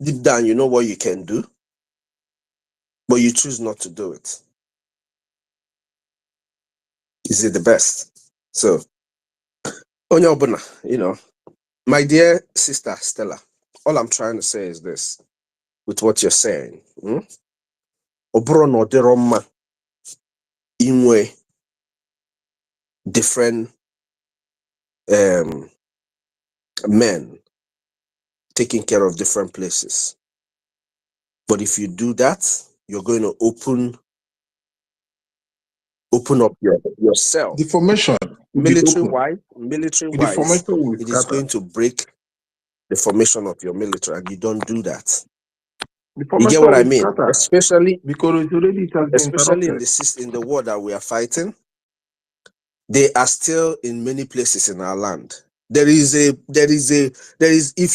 Deep down you know what you can do, but you choose not to do it. Is it the best? So Onye Obuna, you know, my dear sister Stella, all I'm trying to say is this with what you're saying. Oburo no deroma inwe different men taking care of different places. But if you do that, you're going to open up yourself. The formation will be Military open. The wise, formation will it is scatter. going to break the formation of your military, and you don't do that. The You get formation what I will mean? scatter Especially because it has been interrupted. in the war that we are fighting, they are still in many places in our land. If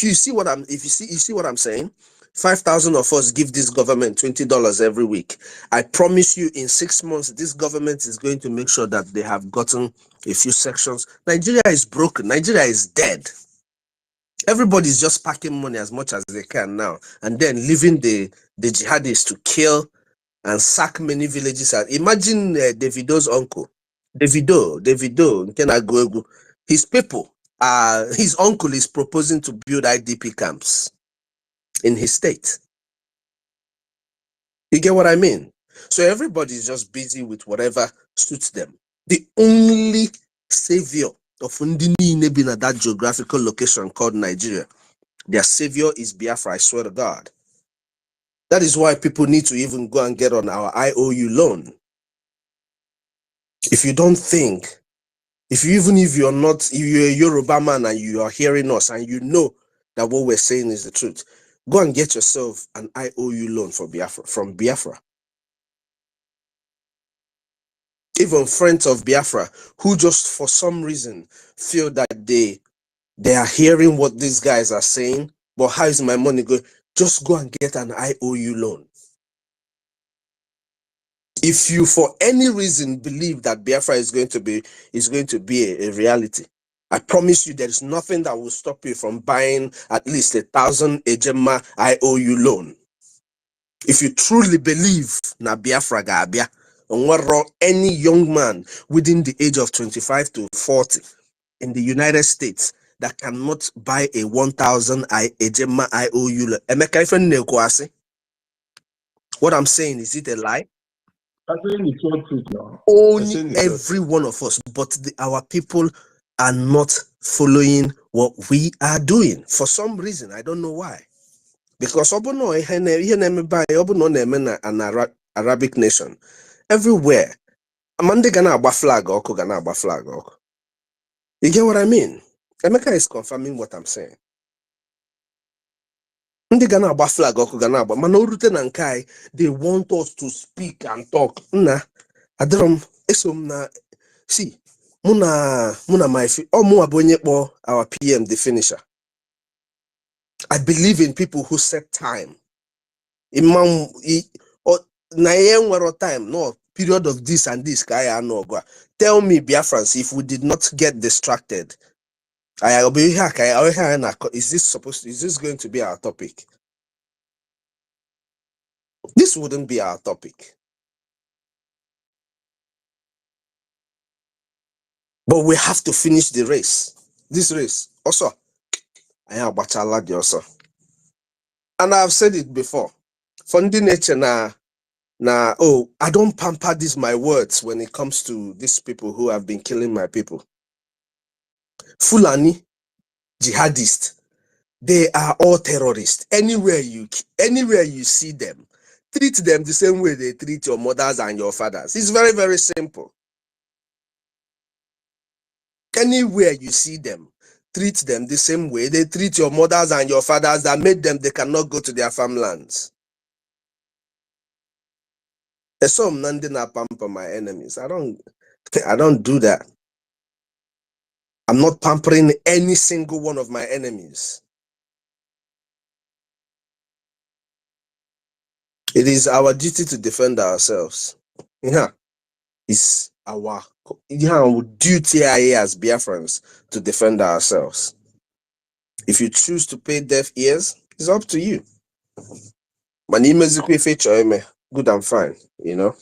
you see what I'm saying, 5,000 of us give this government $20 every week. I promise you, in 6 months, this government is going to make sure that they have gotten a few sections. Nigeria is broken. Nigeria is dead. Everybody's just packing money as much as they can now, and then leaving the jihadists to kill and sack many villages. Imagine Davido's uncle, Davido, Nkena Goegu. His people, his uncle is proposing to build IDP camps in his state. You get what I mean? So everybody's just busy with whatever suits them. The only savior of Undini being at that geographical location called Nigeria, their savior is Biafra, I swear to God. That is why people need to even go and get on our IOU loan. If you don't think, if you're not, if you're a Yoruba man and you are hearing us and you know that what we're saying is the truth, go and get yourself an IOU loan for Biafra, from Biafra. Even friends of Biafra who just for some reason feel that they are hearing what these guys are saying, but how is my money going? Just go and get an IOU loan. If you for any reason believe that Biafra is going to be a reality, I promise you there is nothing that will stop you from buying at least 1,000 Ejema IOU loan. If you truly believe na Biafra ga-abia, any young man within the age of 25 to 40 in the United States that cannot buy a 1,000 Ejema IOU loan. Emeka ife na-ekwuasị. What I'm saying, is it a lie? Only every one of us, but our people are not following what we are doing for some reason. I don't know why. Because an Arabic nation, everywhere, Amande gana agba flag ọkụ gana agba flag ọkụ. You get what I mean? Emeka is confirming what I'm saying. Ndị gana agba flag ọkụ gana agba, mana orute na nke anyị, they want us to speak and talk. Nna, adịrọ m na see, Muna my our PM the finisher. I believe in people who set time. Imam or time, no period of this and this guy no go. Tell me, Biafrans, if we did not get distracted, is this going to be our topic? This wouldn't be our topic. But we have to finish the race. This race. Also, I am also. And I've said it before. Funding nature na I don't pamper these my words when it comes to these people who have been killing my people. Fulani, jihadists, they are all terrorists. Anywhere you see them, treat them the same way they treat your mothers and your fathers. It's very, very simple. Anywhere you see them, treat them the same way they treat your mothers and your fathers that made them they cannot go to their farmlands. Some Nandi na pamper my enemies. I don't do that. I'm not pampering any single one of my enemies. It is our duty to defend ourselves. Yeah, it's our duty as Biafrans to defend ourselves. If you choose to pay deaf ears, it's up to you. Good and fine, you know.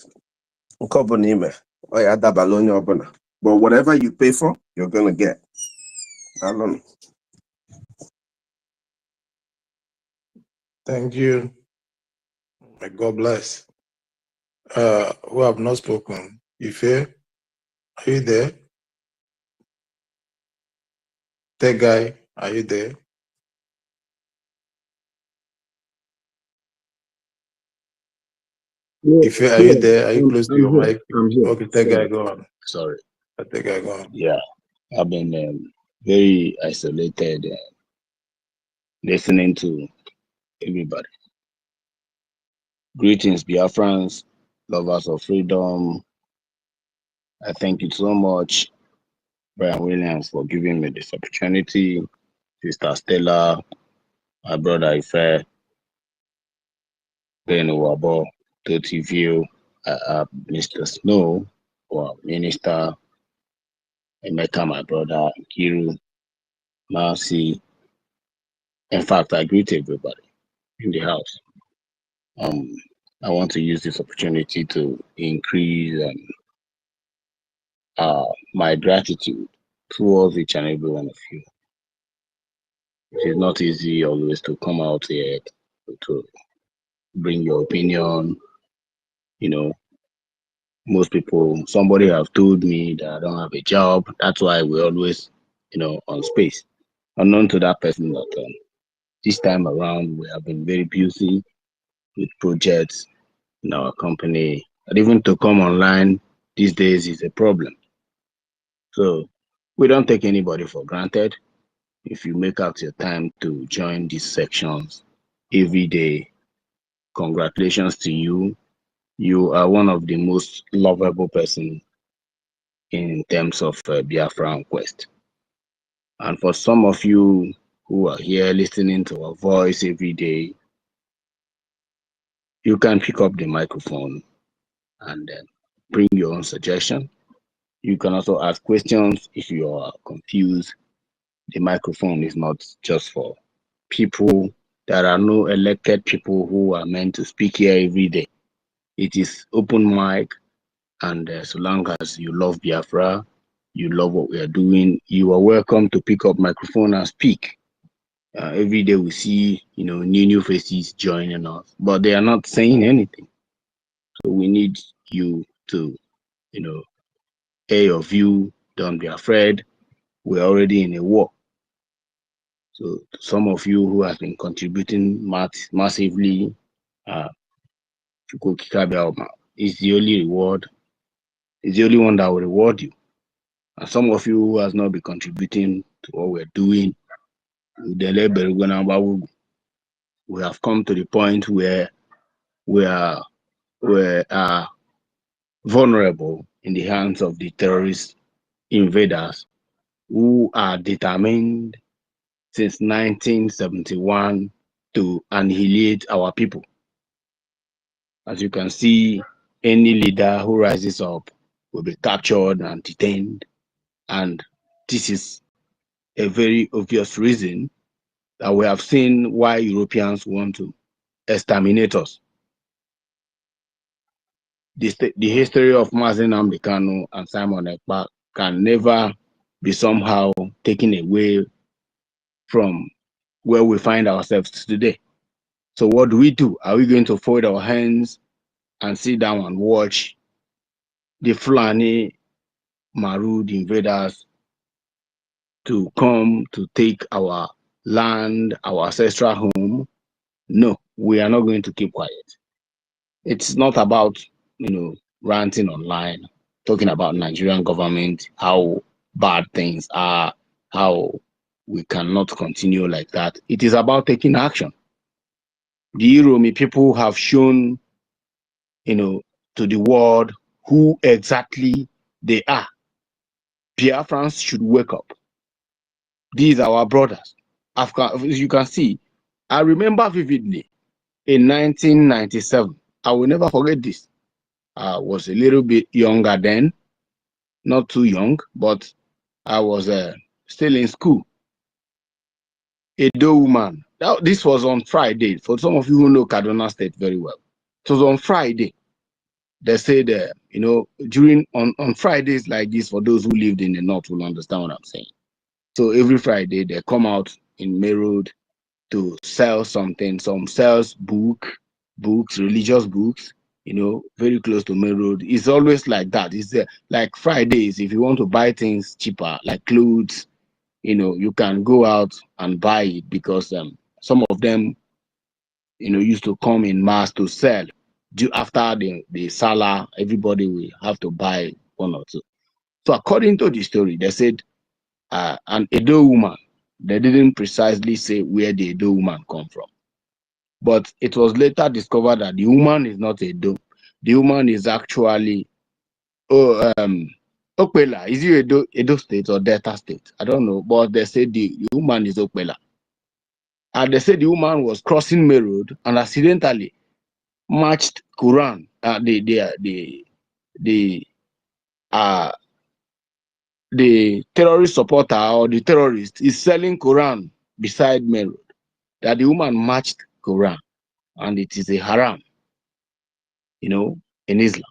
But whatever you pay for, you're gonna get. I don't know. Thank you. May God bless. Who have not spoken? Ife, are you there? That guy, are you there? Yeah, Ife, are you yeah, there? Are you close to I'm your here. mic? I'm here. Okay, that guy, Sorry, go on. sorry. Let that guy go on. Yeah, I've been very isolated, listening to everybody. Greetings, Biafrans, lovers of freedom. I thank you so much, Brian Williams, for giving me this opportunity. Sister Stella, my brother Ife, Ben Wabo, Toti View, Mr. Snow, or Minister Emeka, my brother, Kiru, Marcy. In fact, I greet everybody in the house. I want to use this opportunity to increase my gratitude towards each and every one of you. It is not easy always to come out here to bring your opinion. You know, most people, somebody have told me that I don't have a job. That's why we're always, on space. Unknown to that person that this time around we have been very busy with projects in our company. And even to come online these days is a problem. So we don't take anybody for granted. If you make out your time to join these sections every day, congratulations to you. You are one of the most lovable person in terms of Biafran quest. And for some of you who are here listening to our voice every day, you can pick up the microphone and bring your own suggestion. You can also ask questions if you are confused. The microphone is not just for people. There are no elected people who are meant to speak here every day. It is open mic, and so long as you love Biafra, you love what we are doing, you are welcome to pick up microphone and speak. Every day we see, new faces joining us, but they are not saying anything. So we need you to, air your view. Don't be afraid. We're already in a war. So some of you who have been contributing massively, is the only reward. It's the only one that will reward you. And some of you who has not been contributing to what we're doing, we have come to the point where we are vulnerable in the hands of the terrorist invaders who are determined since 1971 to annihilate our people. As you can see, any leader who rises up will be captured and detained. And this is a very obvious reason that we have seen why Europeans want to exterminate us. The history of Mazen Nnamdi Kanu and Simon Ekpa can never be somehow taken away from where we find ourselves today. So what do? Are we going to fold our hands and sit down and watch the Fulani Marud invaders to come to take our land, our ancestral home? No, we are not going to keep quiet. It's not about, ranting online, talking about Nigerian government, how bad things are, how we cannot continue like that. It is about taking action. The Iromi people have shown, to the world who exactly they are. Biafrans should wake up. These are our brothers. As you can see, I remember vividly in 1997, I will never forget this. I was a little bit younger then, not too young, but I was still in school. A Edo woman. Now, this was on Friday. For some of you who know Kaduna State very well, it was on Friday. They said, you know, during on Fridays like this, for those who lived in the north will understand what I'm saying. So every Friday they come out in May Road to sell something. Some sells books, religious books, you know, very close to May Road. It's always like that. It's like Fridays, if you want to buy things cheaper, like clothes, you know, you can go out and buy it because some of them, you know, used to come in mass to sell. After the Salah, everybody will have to buy one or two. So according to the story, they said an Edo woman, they didn't precisely say where the Edo woman come from. But it was later discovered that the woman is not Edo. The woman is actually Okpela. Is it Edo State or Delta State? I don't know. But they said the woman is Okpela. And they said the woman was crossing May Road and accidentally matched Quran. The terrorist supporter or the terrorist is selling Quran beside May Road. That the woman matched Quran, and it is a haram, you know, in Islam.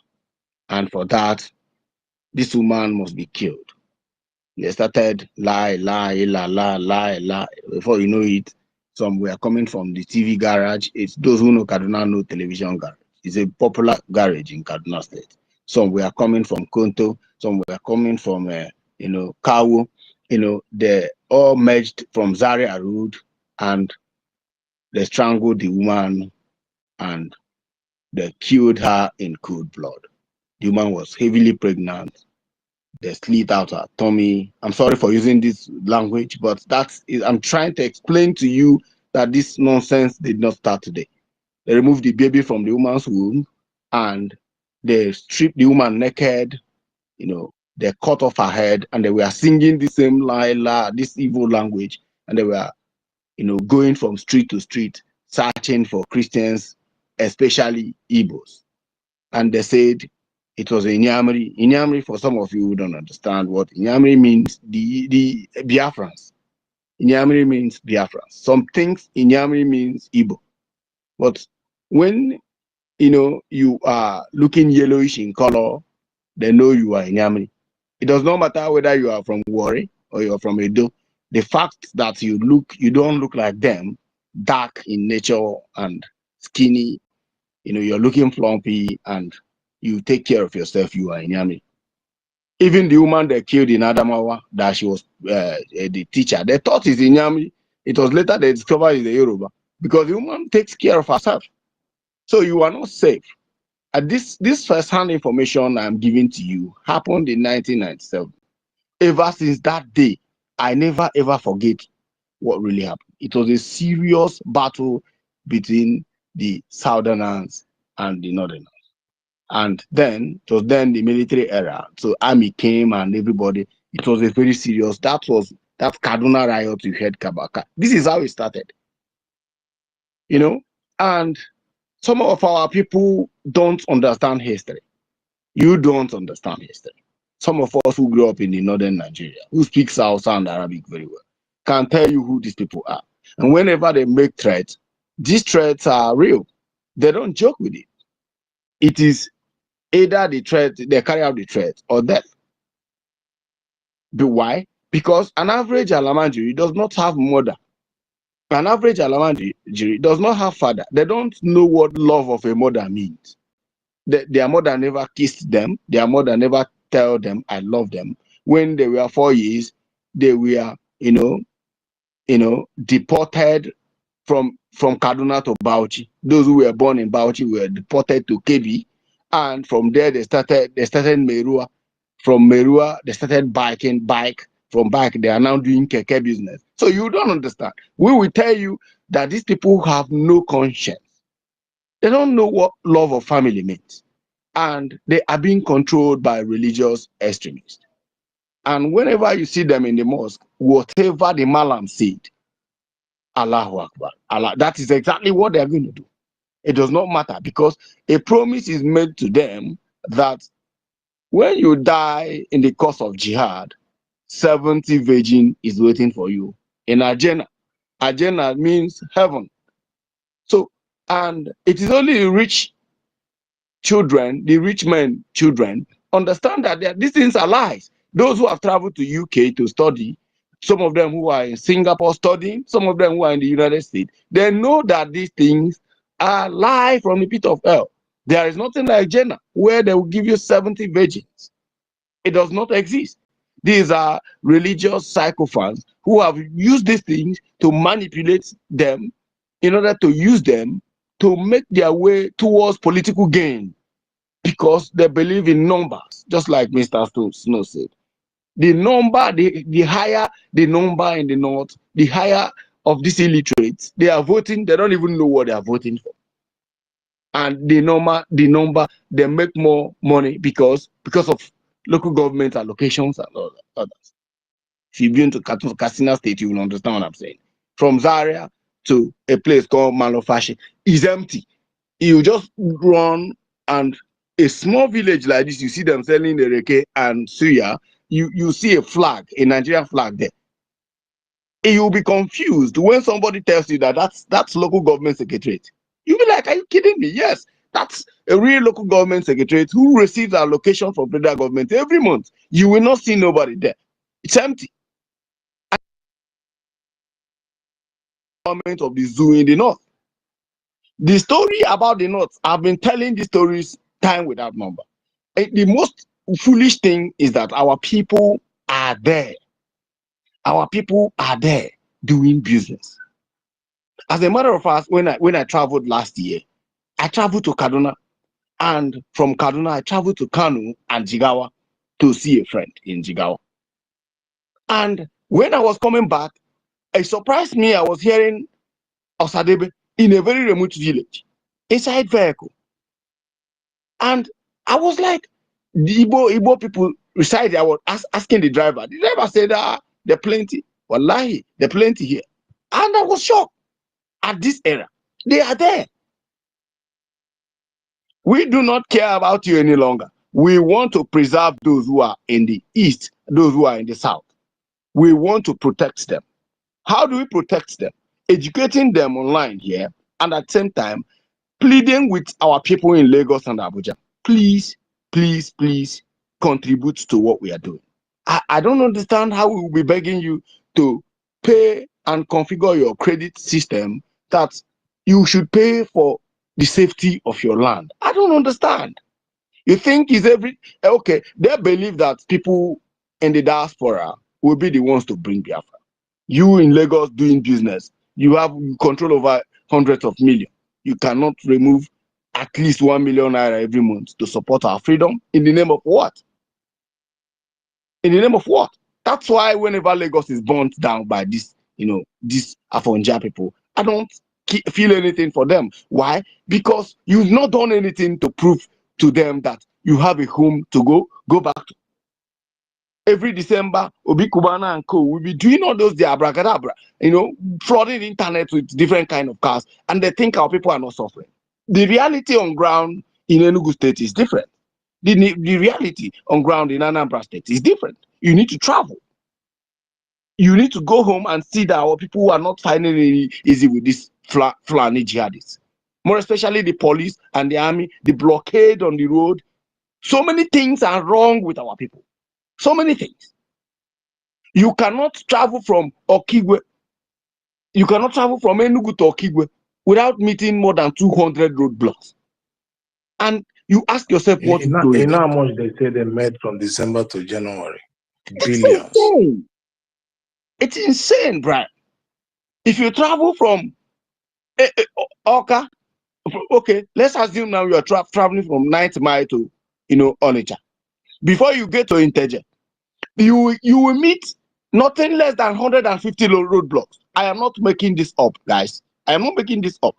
And for that, this woman must be killed. They started lie. Before you know it, some were coming from the TV garage. It's those who know Kaduna know television garage. It's a popular garage in Kaduna State. Some were coming from Konto. Some were coming from, you know, Kawo. You know, they all merged from Zaria Road, and they strangled the woman and they killed her in cold blood. The woman was heavily pregnant. They slit out her tummy. I'm sorry for using this language, but I'm trying to explain to you that this nonsense did not start today. They removed the baby from the woman's womb and they stripped the woman naked, you know, they cut off her head and they were singing the same this evil language, and they were, you know, going from street to street, searching for Christians, especially Igbos. And they said it was a Inyamri. Inyamri, for some of you who don't understand what Inyamri means, the Biafrans. Inyamri means Biafrans. Some things Inyamri means Igbo. But when, you know, you are looking yellowish in color, they know you are Inyamri. It does not matter whether you are from Warri or you're from Edo. The fact that you don't look like them, dark in nature and skinny, you know, you're looking flumpy and you take care of yourself, you are Inyami. Even the woman they killed in Adamawa, that she was the teacher, they thought it's Inyami. It was later they discovered it's the Yoruba, because the woman takes care of herself. So you are not safe. This first-hand information I'm giving to you happened in 1997. Ever since that day, I never ever forget what really happened. It was a serious battle between the Southerners and the Northerners. And then it was then the military era. So army came and everybody. It was a very serious. That Kaduna riot you heard, Kabaka. This is how it started. You know, and some of our people don't understand history. You don't understand history. Some of us who grew up in the northern Nigeria, who speak Hausa and Arabic very well, can tell you who these people are. And whenever they make threats, these threats are real. They don't joke with it. It is either the threat, they carry out the threat, or death. But why? Because an average Alamanjiri does not have mother. An average Alamanjiri does not have father. They don't know what love of a mother means. Their mother never kissed them. Their mother never tell them, I love them. When they were 4 years, they were, deported from Kaduna to Bauchi. Those who were born in Bauchi were deported to Kebbi, and from there they started Merua. From Merua, they started bike. From bike, they are now doing keke business. So you don't understand. We will tell you that these people have no conscience. They don't know what love of family means. And they are being controlled by religious extremists. And whenever you see them in the mosque, whatever the Malam said, Allahu Akbar, Allah, that is exactly what they are going to do. It does not matter because a promise is made to them that when you die in the cause of jihad, 70 virgin is waiting for you in Ajena. Ajena means heaven. So, and it is only the rich children, the rich men children, understand that these things are lies. Those who have traveled to UK to study, some of them who are in Singapore studying, some of them who are in the United States, they know that these things are lie from the pit of hell. There is nothing like Jannah where they will give you 70 virgins. It does not exist. These are religious sycophants who have used these things to manipulate them in order to use them to make their way towards political gain because they believe in numbers, just like Mr. Snow said. The number, the higher the number in the north, the higher of these illiterates, they are voting, they don't even know what they are voting for. And the number, they make more money because of local government allocations and all others. If you've been to Katsina State, you will understand what I'm saying. From Zaria to a place called Malofashi is empty. You just run, and a small village like this, you see them selling the reke and suya, you see a flag, a Nigerian flag there. And you'll be confused when somebody tells you that that's local government secretariat. You'll be like, are you kidding me? Yes, that's a real local government secretariat who receives allocation from federal government every month. You will not see nobody there. It's empty. Government of the zoo in the north. The story about the north, I've been telling these stories time without number. The most foolish thing is that our people are there. Our people are there doing business. As a matter of fact, when I traveled last year, I traveled to Kaduna, and from Kaduna I traveled to Kanu and Jigawa to see a friend in Jigawa. And when I was coming back, it surprised me. I was hearing Osadebe in a very remote village, inside vehicle. And I was like, the Igbo people reside. I was asking the driver. The driver said, there are plenty. Wallahi, there are plenty here. And I was shocked at this era. They are there. We do not care about you any longer. We want to preserve those who are in the east, those who are in the south. We want to protect them. How do we protect them? Educating them online here, and at the same time, pleading with our people in Lagos and Abuja. Please, please, please contribute to what we are doing. I don't understand how we will be begging you to pay and configure your credit system that you should pay for the safety of your land. I don't understand. You think is okay, they believe that people in the diaspora will be the ones to bring Biafra. You in Lagos doing business, you have control over hundreds of millions. You cannot remove at least 1 million naira every month to support our freedom in the name of what? In the name of what? That's why whenever Lagos is burnt down by this, these Afonja people, I don't feel anything for them. Why? Because you've not done anything to prove to them that you have a home to go back to. Every December, Obi Kubana and Co will be doing all those abracadabra, flooding the internet with different kind of cars, and they think our people are not suffering. The reality on ground in Enugu State is different. The reality on ground in Anambra State is different. You need to travel. You need to go home and see that our people are not finding it easy with these Fulani jihadists. More especially the police and the army, the blockade on the road. So many things are wrong with our people. So many things. You cannot travel from Okigwe. You cannot travel from Enugu to Okigwe without meeting more than 200 roadblocks. And you ask yourself what You know how much they say they made from December to January? Billions. Insane. It's insane, Brian. If you travel from Oka, okay, let's assume now you are traveling from 9th Mile to Onitsha. Before you get to Integer, you will meet nothing less than 150 roadblocks. I am not making this up, guys. I am not making this up.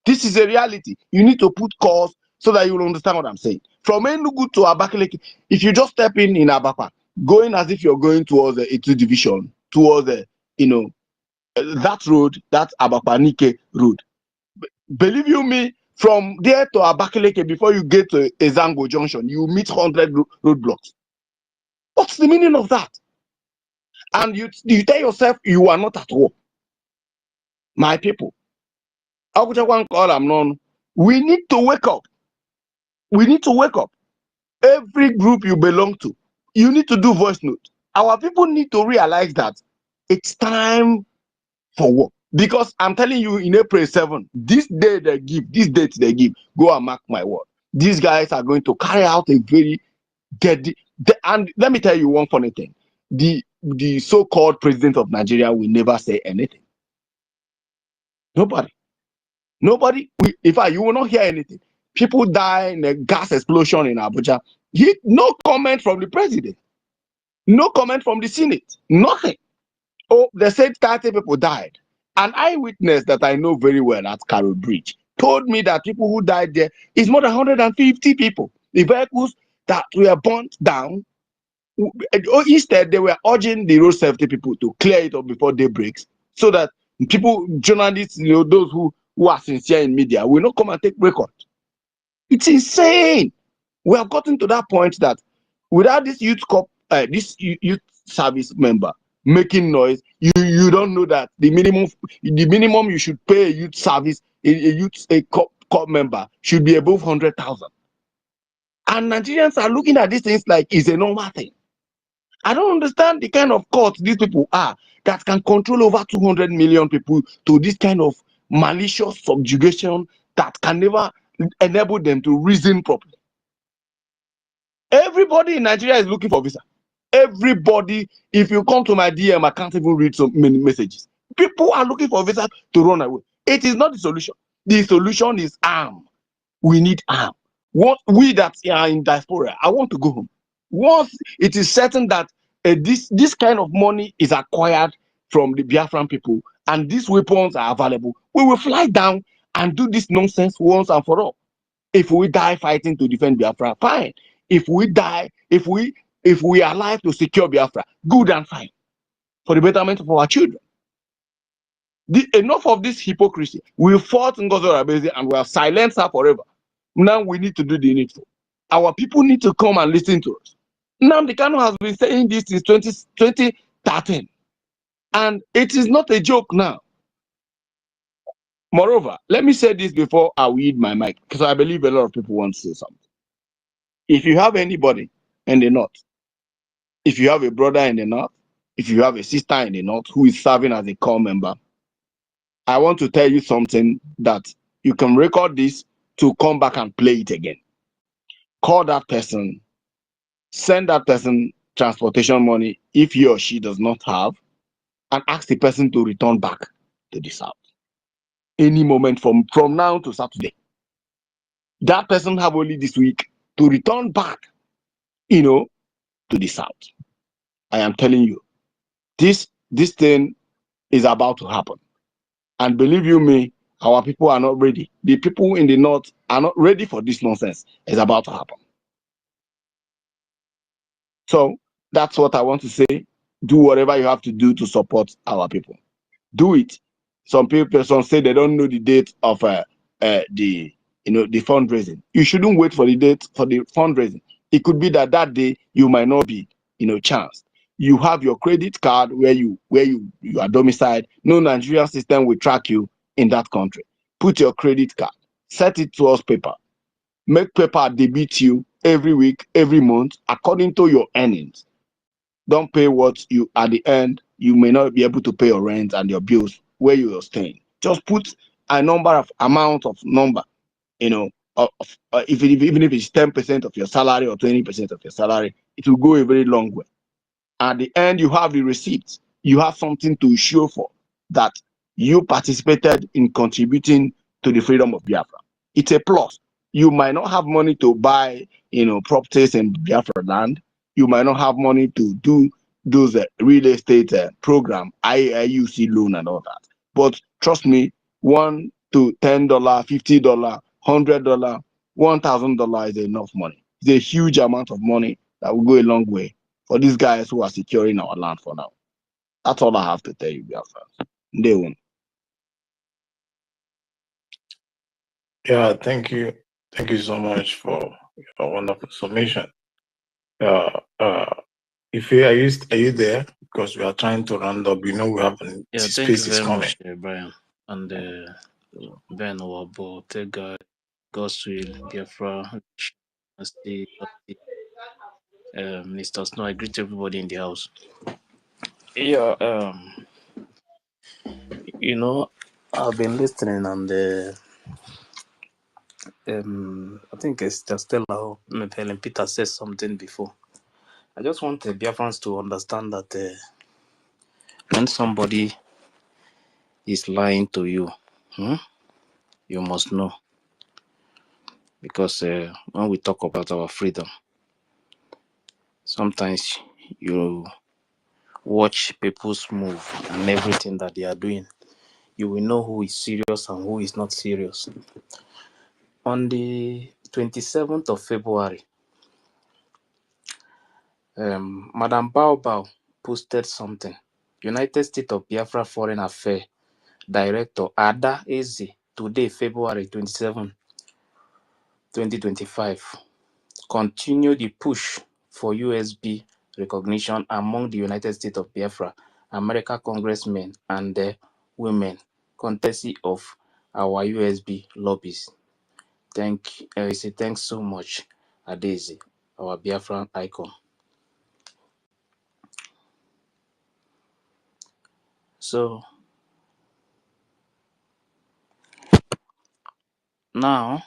This is a reality. You need to put calls so that you will understand what I'm saying. From Enugu to Abakaliki, if you just step in Abapa, going as if you're going towards the A2 division, towards the, that road, that Abapanike road. Believe you me, From there to Abakaleke, before you get to Ezango Junction, you meet 100 roadblocks. What's the meaning of that? And you tell yourself you are not at war. My people, we need to wake up. We need to wake up. Every group you belong to, you need to do voice note. Our people need to realize that it's time for war. Because I'm telling you, in April 7, this day they give, this date they give, go and mark my word. These guys are going to carry out a very deadly. And let me tell you one funny thing: the so-called president of Nigeria will never say anything. Nobody. In fact, you will not hear anything. People die in a gas explosion in Abuja. No comment from the president. No comment from the Senate. Nothing. Oh, they said 30 people died. An eyewitness that I know very well at Carroll Bridge told me that people who died there is more than 150 people. The vehicles that were burnt down, instead they were urging the road safety people to clear it up before day breaks, so that people, journalists, those who are sincere in media will not come and take record. It's insane. We have gotten to that point that without this youth service member making noise, you don't know that the minimum you should pay a youth service, a corps member should be above 100,000. And Nigerians are looking at these things like it's a normal thing. I don't understand the kind of court these people are that can control over 200 million people to this kind of malicious subjugation that can never enable them to reason properly. Everybody in Nigeria is looking for visa. Everybody, if you come to my DM, I can't even read so many messages. People are looking for visa to run away. It is not the solution. The solution is arm. We need arm. What we that are in diaspora, I want to go home. Once it is certain that this kind of money is acquired from the Biafran people and these weapons are available, we will fly down and do this nonsense once and for all. If we die fighting to defend Biafra, fine. If we die, if we are alive to secure Biafra, good and fine. For the betterment of our children. Enough of this hypocrisy. We fought NGOZI and we have silenced her forever. Now we need to do the needful. Our people need to come and listen to us. Nnamdi Kanu has been saying this since 2013. And it is not a joke now. Moreover, let me say this before I read my mic, because I believe a lot of people want to say something. If you have anybody in the north, if you have a brother in the north, if you have a sister in the north who is serving as a core member, I want to tell you something that you can record this to come back and play it again. Call that person, send that person transportation money if he or she does not have, and ask the person to return back to the south. Any moment from now to Saturday. That person have only this week to return back, to the south. I am telling you, this thing is about to happen. And believe you me, our people are not ready. The people in the north are not ready for this nonsense. It's about to happen. So that's what I want to say. Do whatever you have to do to support our people. Do it. Some say they don't know the date of the fundraising. You shouldn't wait for the date for the fundraising. It could be that day you might not be chanced. You have your credit card where you are domiciled. No Nigerian system will track you in that country. Put your credit card, set it to us paper. Make paper debit you every week, every month, according to your earnings. Don't pay what you, at the end, you may not be able to pay your rent and your bills where you are staying. Just put a amount of number, even if it's 10% of your salary or 20% of your salary, it will go a very long way. At the end, you have the receipts. You have something to show for that you participated in contributing to the freedom of Biafra. It's a plus. You might not have money to buy, properties in Biafra land. You might not have money to do those real estate program, IUC loan and all that. But trust me, $1 to $10, $50, $100, $1,000 is enough money. It's a huge amount of money that will go a long way for these guys who are securing our land for now. That's all I have to tell you, Biafrans. Day one. Yeah, thank you. Thank you so much for your wonderful summation. If you are you there? Because we are trying to round up. You know, we have Yeah, thank you space is very coming. much, Brian. And Ben Wabo, Tega, Godswill, Biafra, Mr. Snow. I greet everybody in the house. Yeah, you know, I've been listening and I think it's just Stella Helen Peter said something before. I just want the Biafrans to understand that when somebody is lying to you, you must know. Because when we talk about our freedom, sometimes you watch people's move and everything that they are doing. You will know who is serious and who is not serious. On the 27th of February, Madam Bao posted something. United States of Biafra Foreign Affairs Director Ada Eze, today, February 27, 2025, continue the push for USB recognition among the United States of Biafra, America congressmen and women, courtesy of our USB lobbies. I say thanks so much, Adeze, our Biafran icon. So now,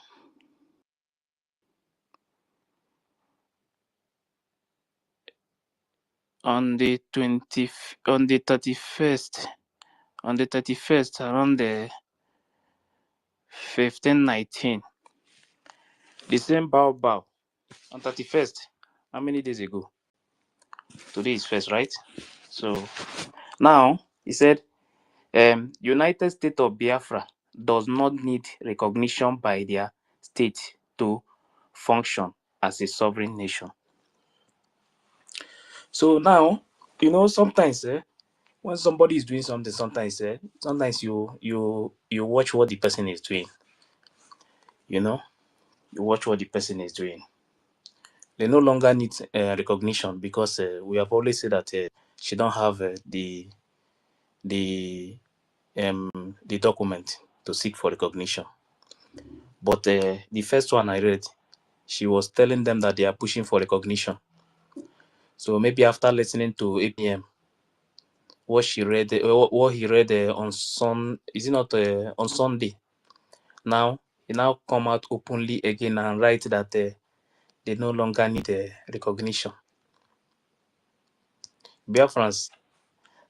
on the 31st, around the 15:19, the same Bao on 31st. How many days ago? Today is first, right? So now he said, United States of Biafra does not need recognition by their state to function as a sovereign nation. So now, sometimes when somebody is doing something, sometimes you watch what the person is doing. You watch what the person is doing. They no longer need recognition because we have always said that she don't have the document to seek for recognition. But the first one I read, she was telling them that they are pushing for recognition. So maybe after listening to APM, what he read on on Sunday? Now he now come out openly again and write that they no longer need recognition. Biafrans,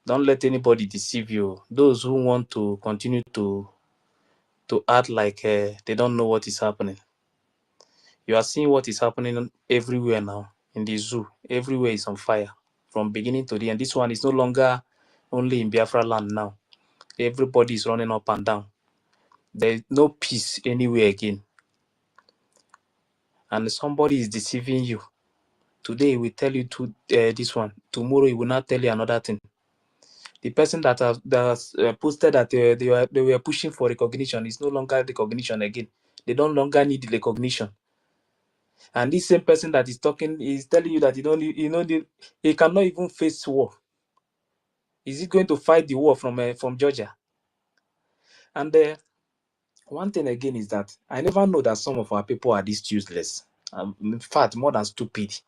don't let anybody deceive you. Those who want to continue to act like they don't know what is happening. You are seeing what is happening everywhere now in the zoo. Everywhere is on fire from beginning to the end. This one is no longer only in Biafra land now. Everybody is running up and down. There is no peace anywhere again. And somebody is deceiving you. Today we tell you this one. Tomorrow he will not tell you another thing. The person that has posted that they were pushing for recognition is no longer recognition again. They don't longer need recognition. And this same person that is talking is telling you that he cannot even face war. Is he going to fight the war from Georgia? And one thing again is that I never know that some of our people are this useless. In fact, more than stupid.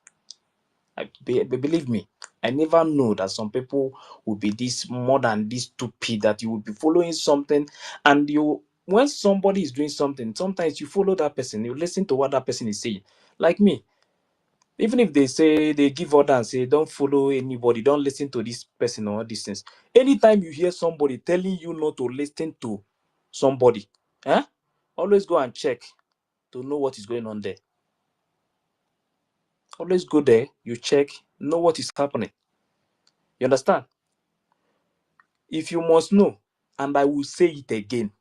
Believe me, I never know that some people will be this more than this stupid, that you will be following something, and when somebody is doing something, sometimes you follow that person, you listen to what that person is saying. Like me, even if they say they give order and say don't follow anybody, don't listen to this person or these things. Anytime you hear somebody telling you not to listen to somebody, always go and check to know what is going on there. Always go there, you check, know what is happening. You understand? If you must know, and I will say it again,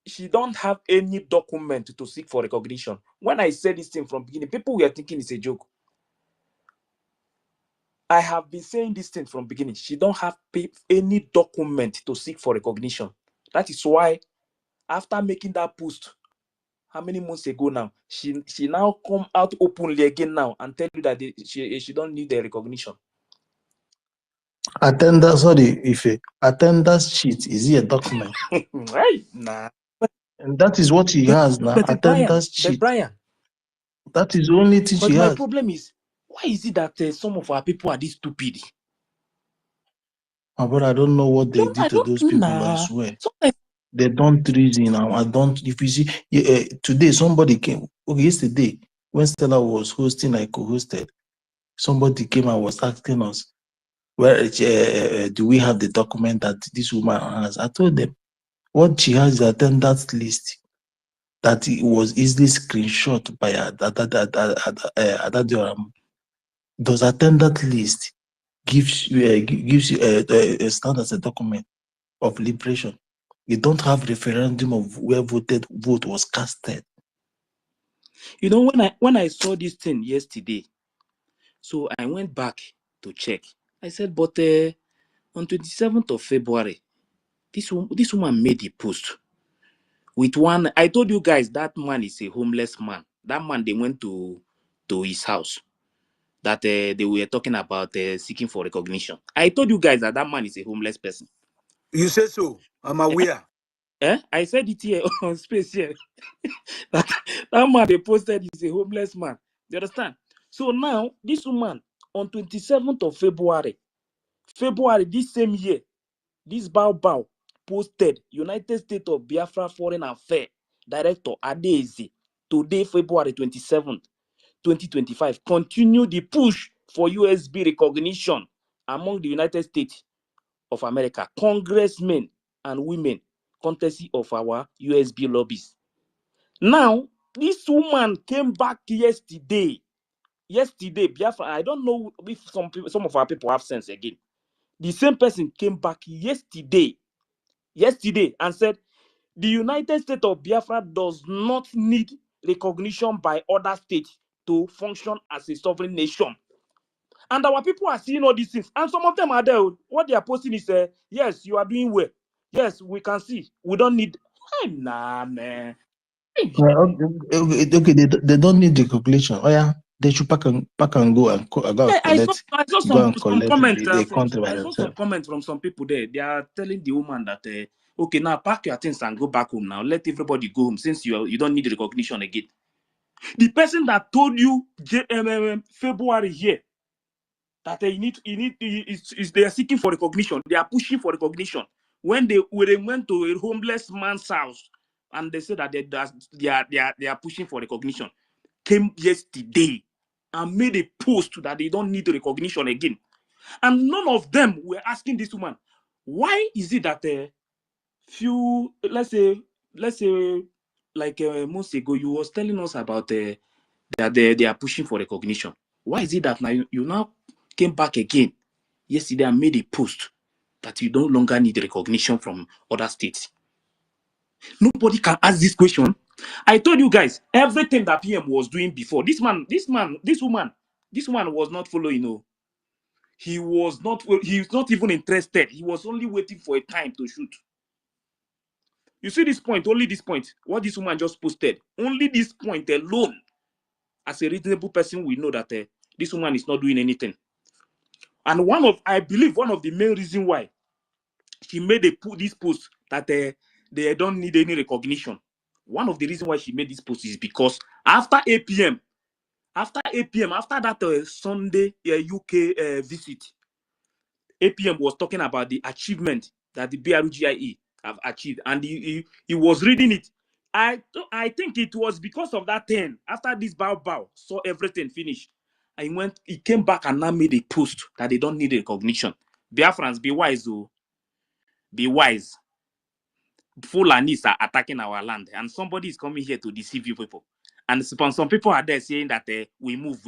she don't have any document to seek for recognition. When I said this thing from beginning, people were thinking it's a joke. I have been saying this thing from beginning. She don't have any document to seek for recognition. That is why after making that post, how many months ago now, she now come out openly again now and tell you that she don't need the recognition. Attendance, sorry, attendance sheet, is it a document? Right? Nah. And that is what she has now, attendance sheet. That is the only thing she my has. problem is, why is it that some of our people are this stupid? But I don't know what they did to those people, I swear. They don't reason. I don't, if you see, today somebody came, okay, yesterday, when Stella was hosting, I co-hosted, somebody came and was asking us, where do we have the document that this woman has? I told them, what she has is attendance list that it was easily screenshot by Adadioram. Those attendance list gives you a stand as a document of liberation. You don't have referendum of where vote was casted. You know, when I saw this thing yesterday, so I went back to check. I said, but on 27th of February, this woman made a post with one. I told you guys that man is a homeless man. That man, they went to his house. That they were talking about seeking for recognition. I told you guys that man is a homeless person. You say so. I'm aware. I said it here on space here. that man they posted is a homeless man. You understand? So now, this woman, on 27th of February this same year, this Bao posted United States of Biafra Foreign Affairs Director Adezi, today, February 27th, 2025, continue the push for USB recognition among the United States of America, congressmen and women, courtesy of our USB lobbies. Now, this woman came back yesterday, Biafra, I don't know if some of our people have sense again. The same person came back yesterday, and said, the United States of Biafra does not need recognition by other states to function as a sovereign nation. And our people are seeing all these things. And some of them are there. What they are posting is, yes, you are doing well. Yes, we can see. We don't need... Nah, man. Okay, they don't need the calculation. Oh yeah, they should pack and go and collect. I saw some comments by I saw some comments from some people there. They are telling the woman that okay, now pack your things and go back home now. Let everybody go home since you don't need recognition again. The person that told you February here that they are seeking for recognition. They are pushing for recognition. When they went to a homeless man's house and they said that they are pushing for recognition, came yesterday and made a post that they don't need recognition again. And none of them were asking this woman, why is it that few, let's say like months ago, you was telling us about that they are pushing for recognition. Why is it that now you now came back again yesterday and made a post that you no longer need recognition from other states? Nobody can ask this question. I told you guys everything that PM was doing before. This woman was not following. No, he was not even interested. He was only waiting for a time to shoot. You see this point, only this point, what this woman just posted, only this point alone, as a reasonable person, we know that this woman is not doing anything. And I believe one of the main reasons why she made this post that they don't need any recognition. One of the reasons why she made this post is because after 8 p.m., after that Sunday UK visit, APM was talking about the achievement that the BRGIE have achieved, and he was reading it. I think it was because of that thing. After this Bao saw everything finished, and he came back and now made a post that they don't need recognition. Biafrans, be wise, oh, be wise. Fulanis are attacking our land, and somebody is coming here to deceive you people. And some people are there saying that we move.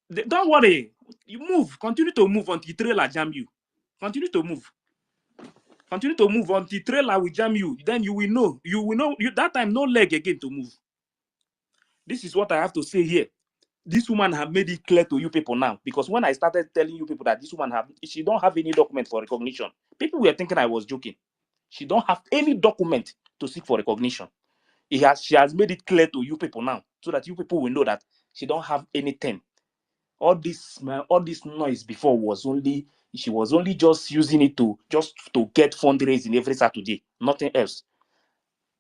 Don't worry, you move. Continue to move until trailer jam you. Continue to move. Continue to move until trailer will jam you. Then you will know. That time no leg again to move. This is what I have to say here. This woman have made it clear to you people now, because when I started telling you people that this woman she don't have any document for recognition, people were thinking I was joking. She don't have any document to seek for recognition. She has made it clear to you people now, so that you people will know that she don't have anything. All this noise before was only, she was only just using it to get fundraising every Saturday, nothing else.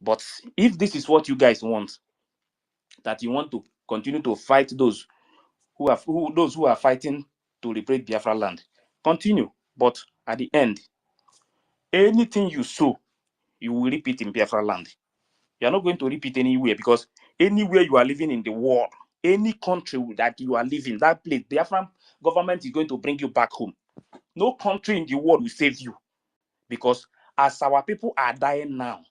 But if this is what you guys want, that you want to continue to fight those who are fighting to liberate Biafra land, continue. But at the end, anything you sow, you will reap it in Biafra land. You are not going to repeat anywhere, because anywhere you are living in the world, any country that you are living, that place, the Biafran government is going to bring you back home. No country in the world will save you, because as our people are dying now,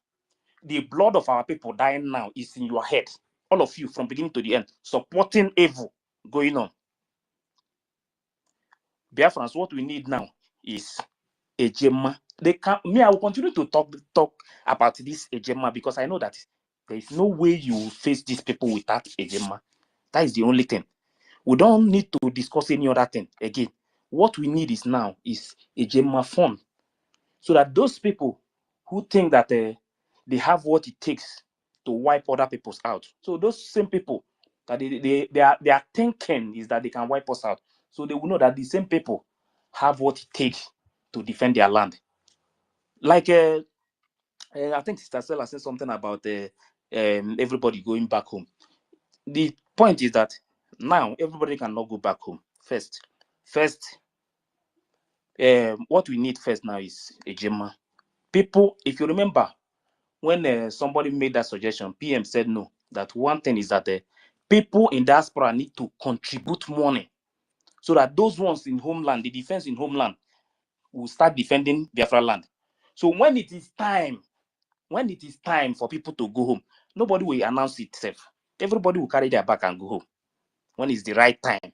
the blood of our people dying now is in your head. All of you, from beginning to the end, supporting evil going on. Biafrans, what we need now is Ejema. I will continue to talk about this Ejema, because I know that there is no way you will face these people without Ejema. That is the only thing. We don't need to discuss any other thing again. What we need is now is Ejema fund, so that those people who think that they have what it takes to wipe other people's out, so those same people that they are thinking is that they can wipe us out, so they will know that the same people have what it takes to defend their land. Like I think Sister Stella said something about everybody going back home. The point is that now everybody cannot go back home. First, what we need first now is Ejema. People, if you remember, when somebody made that suggestion, PM said no. That one thing is that people in diaspora need to contribute money, so that those ones in homeland, the defense in homeland, will start defending Biafra land. So when it is time for people to go home, nobody will announce itself. Everybody will carry their bag and go home when it's the right time.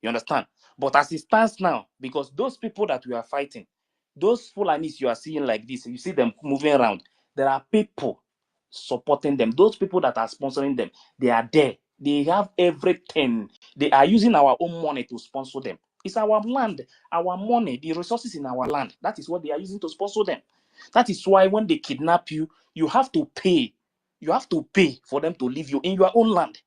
You understand? But as it stands now, because those people that we are fighting, those Fulanis you are seeing like this, you see them moving around, there are people supporting them. Those people that are sponsoring them, they are there. They have everything. They are using our own money to sponsor them. It's our land, our money, the resources in our land. That is what they are using to sponsor them. That is why when they kidnap you, you have to pay. You have to pay for them to leave you in your own land.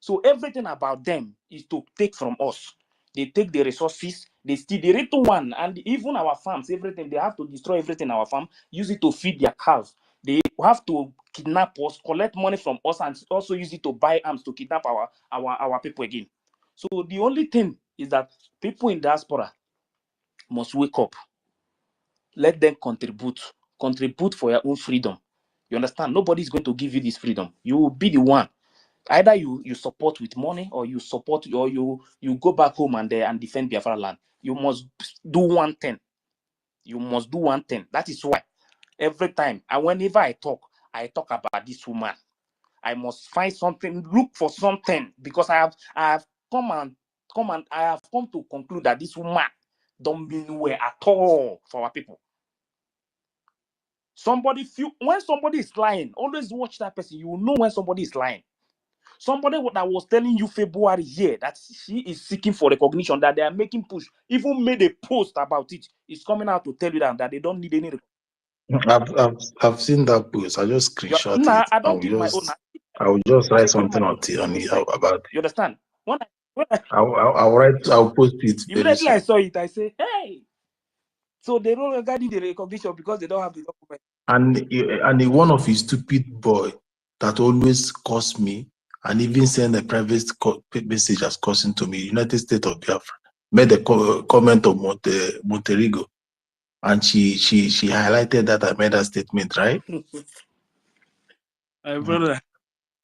So everything about them is to take from us. They take the resources, they steal the little one, and even our farms, everything. They have to destroy everything in our farm, use it to feed their cows. They have to kidnap us, collect money from us, and also use it to buy arms to kidnap our people again. So the only thing is that people in diaspora must wake up. Let them contribute for your own freedom. You understand? Nobody is going to give you this freedom. You will be the one. Either you support with money, or you support, or you go back home and defend Biafra land. You must do one thing. You must do one thing. That is why every time and whenever I talk about this woman, I must find something, look for something, because I have come to conclude that this woman don't mean well at all for our people. When somebody is lying, always watch that person. You will know when somebody is lying. Somebody that was telling you February here that she is seeking for recognition, that they are making push, even made a post about it, is coming out to tell you that they don't need any recognition. I've seen that post. I just screenshot it. I don't give my own. I will just write I give something my on own. it about it. You understand? I'll post it very Immediately soon. I saw it, I say, hey. So they don't regard the recognition because they don't have the document. And one of his stupid boy that always calls me and even send a private message as cursing to me, United States of Biafra, made a comment of Monterigo, and she highlighted that I made a statement, right? Brother.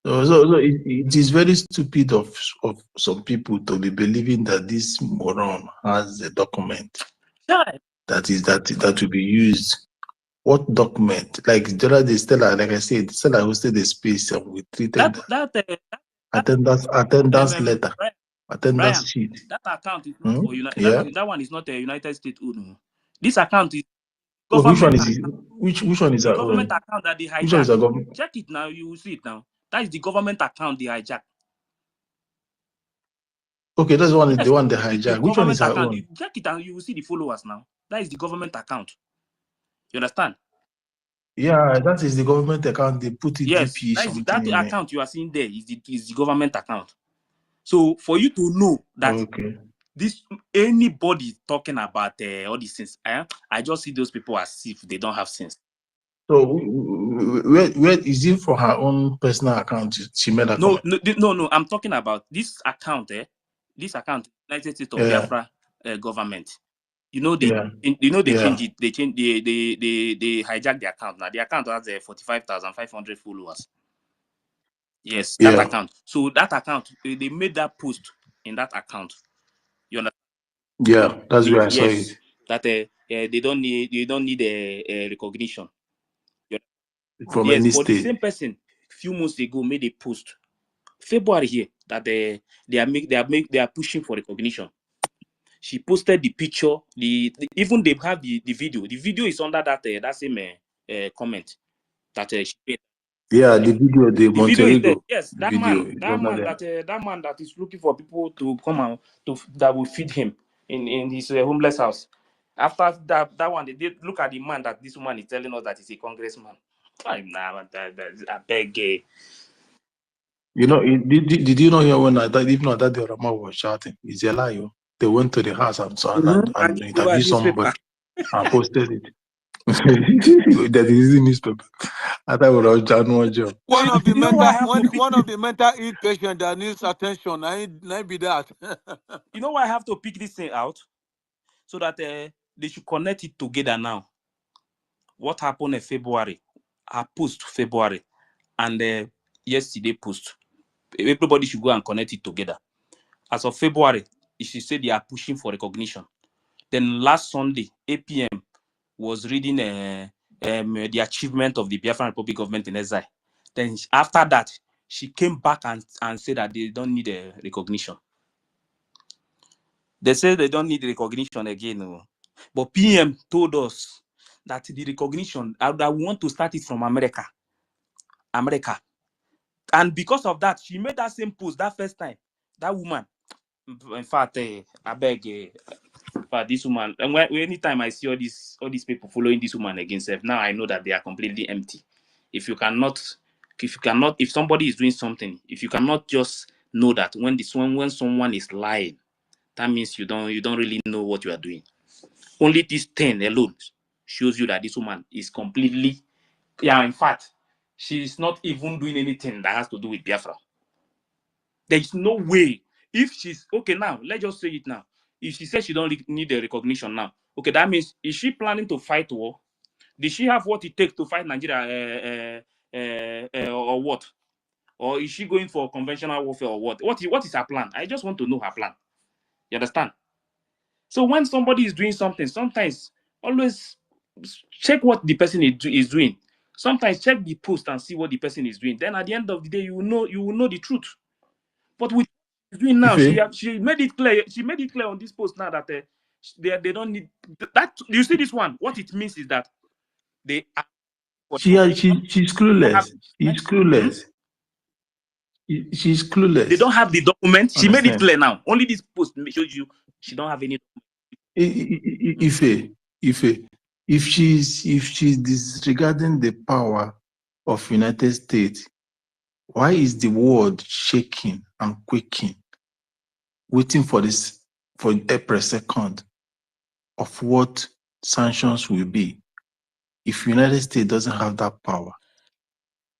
So it is very stupid of some people to be believing that this moron has a document that will be used. What document? Like the other day, Stella, like I said, Stella hosted the space and we treated attendance letter, attendance sheet. That account is not for Yeah. that one is not a United States own. This account is Which one government. is it? Which one is the our government own? account that they hijack? Which one is our government? Check it now, you will see it now. That is the government account they hijack. Okay, that's one. Yes, The one they the hijack. Which one is our account. own? You check it and you will see the followers now. That is the government account. You understand? Yeah, that is the government account. They put it Yes, DP something in that there. account you are seeing there is the government account. So for you to know that Okay. this anybody talking about all these things, I just see those people as if they don't have sense. So where is it for her own personal account? She made a comment. No. I'm talking about this account. This account, United States of Biafra government. You know they change it. They hijack the account. Now the account has 45,500 followers. Yes, that account. So that account, they made that post in that account. You understand? Yeah, that's where I saw it. That they don't need a recognition. From any but the state. same person a few months ago made a post February here that they are pushing for recognition. She posted the picture. Even they have the video. The video is under that same comment that she made. Yeah, the video, the video is there. Monterrey. Yes, that man that is looking for people to come and that will feed him in his homeless house. After that one, they did look at the man that this woman is telling us that he's a congressman. I beg. You know, did you know here when even though that the Rama was shouting, it's a lie. They went to the house and interviewed somebody and posted it. That is in newspaper. I thought it was January job. One of the mental ill patient that needs attention. I be that. You know why I have to pick this thing out? So that they should connect it together now. What happened in February? I post February and yesterday post. Everybody should go and connect it together. As of February, she said they are pushing for recognition. Then last Sunday, APM was reading the achievement of the Biafran Republic government in exile. Then after that, she came back and said that they don't need a recognition. They say they don't need recognition again. No. But PM told us that the recognition, that we want to start it from America. And because of that, she made that same post that first time. That woman, in fact, I beg, but this woman, and anytime I see all these people following this woman against her, now I know that they are completely empty. If somebody is doing something, if you cannot just know that when someone is lying, that means you don't really know what you are doing. Only this 10 alone shows you that this woman is completely, in fact, she's not even doing anything that has to do with Biafra. There is no way. If she's okay now, let's just say it now. If she says she don't need the recognition now, okay, that means, is she planning to fight war? Did she have what it takes to fight Nigeria or what? Or is she going for conventional warfare or what? What is her plan? I just want to know her plan. You understand? So when somebody is doing something, sometimes always check what the person is doing. Sometimes check the post and see what the person is doing. Then at the end of the day, you will know the truth. But with what she's doing now, she made it clear. She made it clear on this post now that they don't need that. You see this one? What it means is that they are. She's clueless. She's clueless. She's clueless. They don't have the document. She made it clear now. Only this post shows you she don't have any. If she's disregarding the power of United States, why is the world shaking and quaking, waiting for April 2nd of what sanctions will be? If United States doesn't have that power,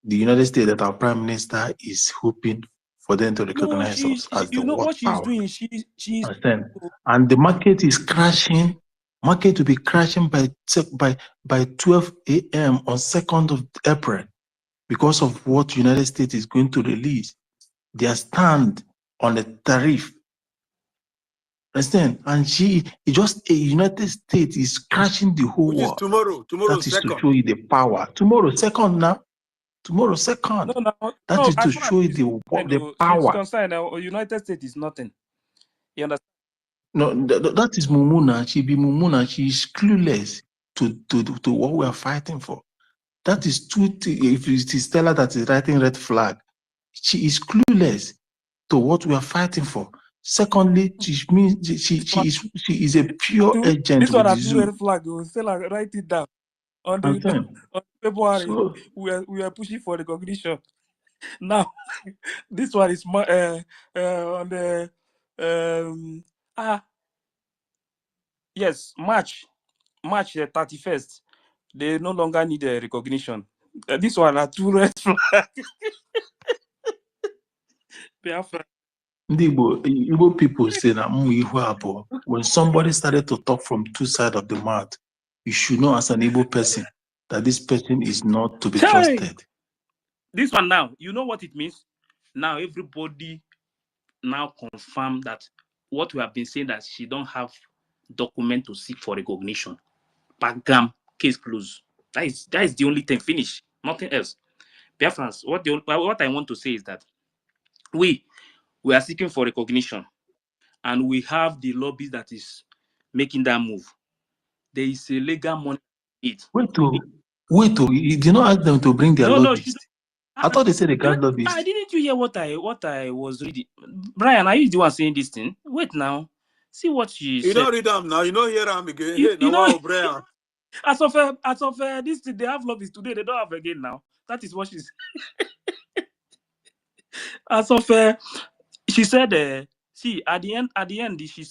the United States that our Prime Minister is hoping for them to recognize us as the world what she's power. doing. She's and the market is crashing. Market will be crashing by 12 a.m. on 2nd of April because of what United States is going to release. Their stand on the tariff. Understand? And United States is crashing the whole world. Tomorrow that is 2nd. to show you the power. Tomorrow 2nd now. Tomorrow 2nd. That is to show you the power. She's concerned. United States is nothing. You understand? No, that is Mumuna. She be Mumuna. She is clueless to what we are fighting for. That is if it is Stella that is writing red flag, she is clueless to what we are fighting for. Secondly, she means she is a pure agent. This one has red flag. Stella, write it down. on Understand? February, So we are pushing for recognition. Now, this one is on the yes, March 31st. They no longer need a recognition. This one are two red flag. Biafra. Igbo people say that when somebody started to talk from two sides of the mouth, you should know as an Igbo person that this person is not to be trusted. This one now, you know what it means? Now everybody now confirm that what we have been saying, that she don't have document to seek for recognition. Bagam, case closed. That is the only thing. Finish. Nothing else. Biafrans, what I want to say is that we are seeking for recognition, and we have the lobby that is making that move. There is a legal money. Wait, you did not ask them to bring their lobbyist. I thought they said they got lobbyist. Didn't you hear what I was reading? Brian, are you the one saying this thing? Wait now. See what she said. You don't read them now. You don't hear them again. Hey, now, wow, Brian. As of this thing, they have lobbies today. They don't have again now. That is what she's. As of she said, see, at the end, she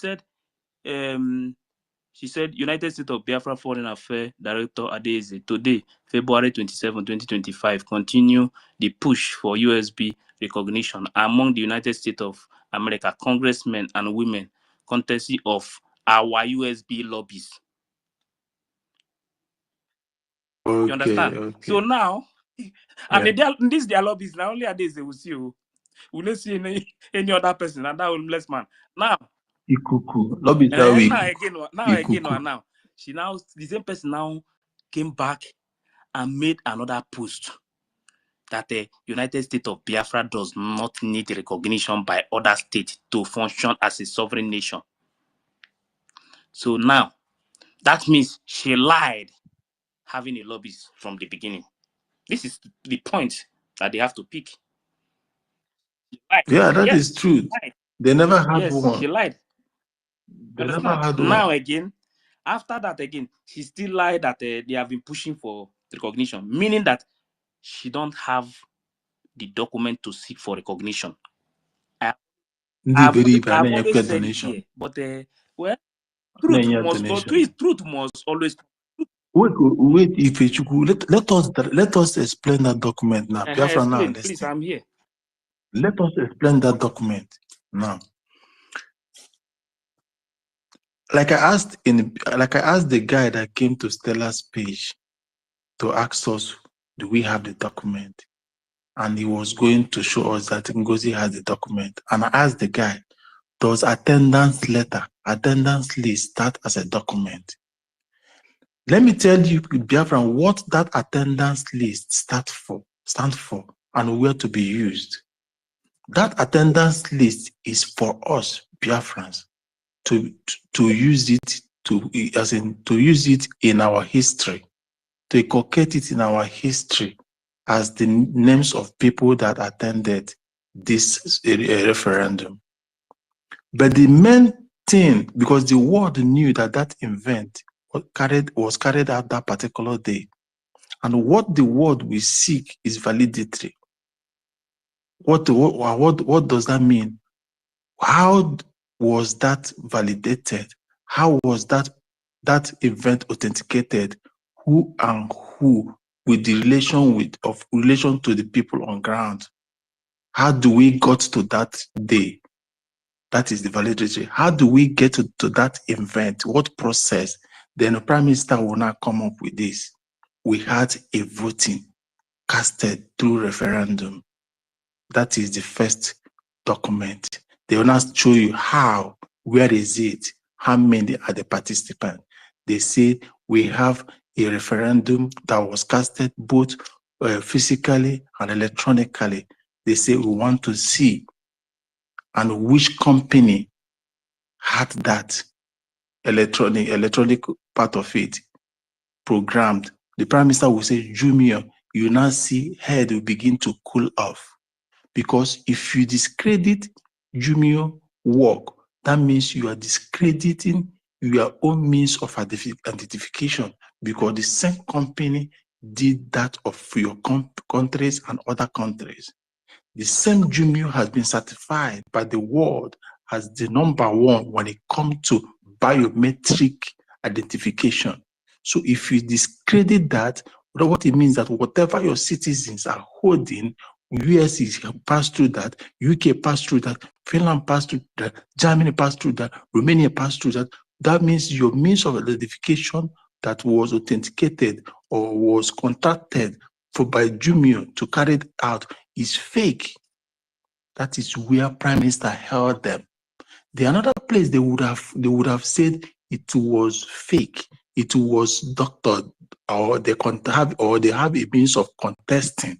said, United States of Biafra Foreign Affairs Director Adeze, today, February 27, 2025, continue the push for USB recognition among the United States of America congressmen and women, courtesy of our USB lobbies. Okay, you understand? Okay. So now, and this their lobbies, now only Adeze will see you. Will not see any other person, and that will bless man. Now, Ikuku. Lobby now she now, the same person now came back and made another post that the United States of Biafra does not need recognition by other states to function as a sovereign nation. So now, that means she lied, having a lobbyist from the beginning. This is the point that they have to pick. Yeah, that is true. They never had one. She lied. They never had now one. Again, after that again, she still lied that they have been pushing for recognition, meaning that she don't have the document to seek for recognition. I've always said it here, but well, truth must always. Wait, Ifechukwu, let us explain that document now. Biafra now, please, I'm here. Let us explain that document now. Like I asked the guy that came to Stella's page to ask us, do we have the document? And he was going to show us that NGOZI has the document. And I asked the guy, does attendance list start as a document? Let me tell you, Biafran, what that attendance list stands for, and where to be used. That attendance list is for us, Biafrans, to use it to use it in our history, to inculcate it in our history as the names of people that attended this referendum. But the main thing, because the world knew that event was carried out that particular day, and what the world will seek is validatory. What does that mean? How was that validated? How was that event authenticated? Who and who with the relation to the people on ground? How do we got to that day? That is the validity. How do we get to that event? What process? Then the Prime Minister will not come up with this. We had a voting casted through referendum. That is the first document. They will not show you how, where is it, how many are the participants. They say we have a referendum that was casted both physically and electronically. They say we want to see and which company had that electronic part of it programmed. The Prime Minister will say, Junior, you now see head will begin to cool off. Because if you discredit Junior work, that means you are discrediting your own means of identification, because the same company did that of your countries and other countries. The same Jumio has been certified by the world as the #1 when it comes to biometric identification. So if you discredit that, what it means that whatever your citizens are holding, US is passed through that, UK passed through that, Finland passed through that, Germany passed through that, Romania passed through that. That means your means of identification that was authenticated or was contracted for by Jumio to carry it out is fake. That is where Prime Minister held them. The another place they would have said it was fake, it was doctored, or they have a means of contesting,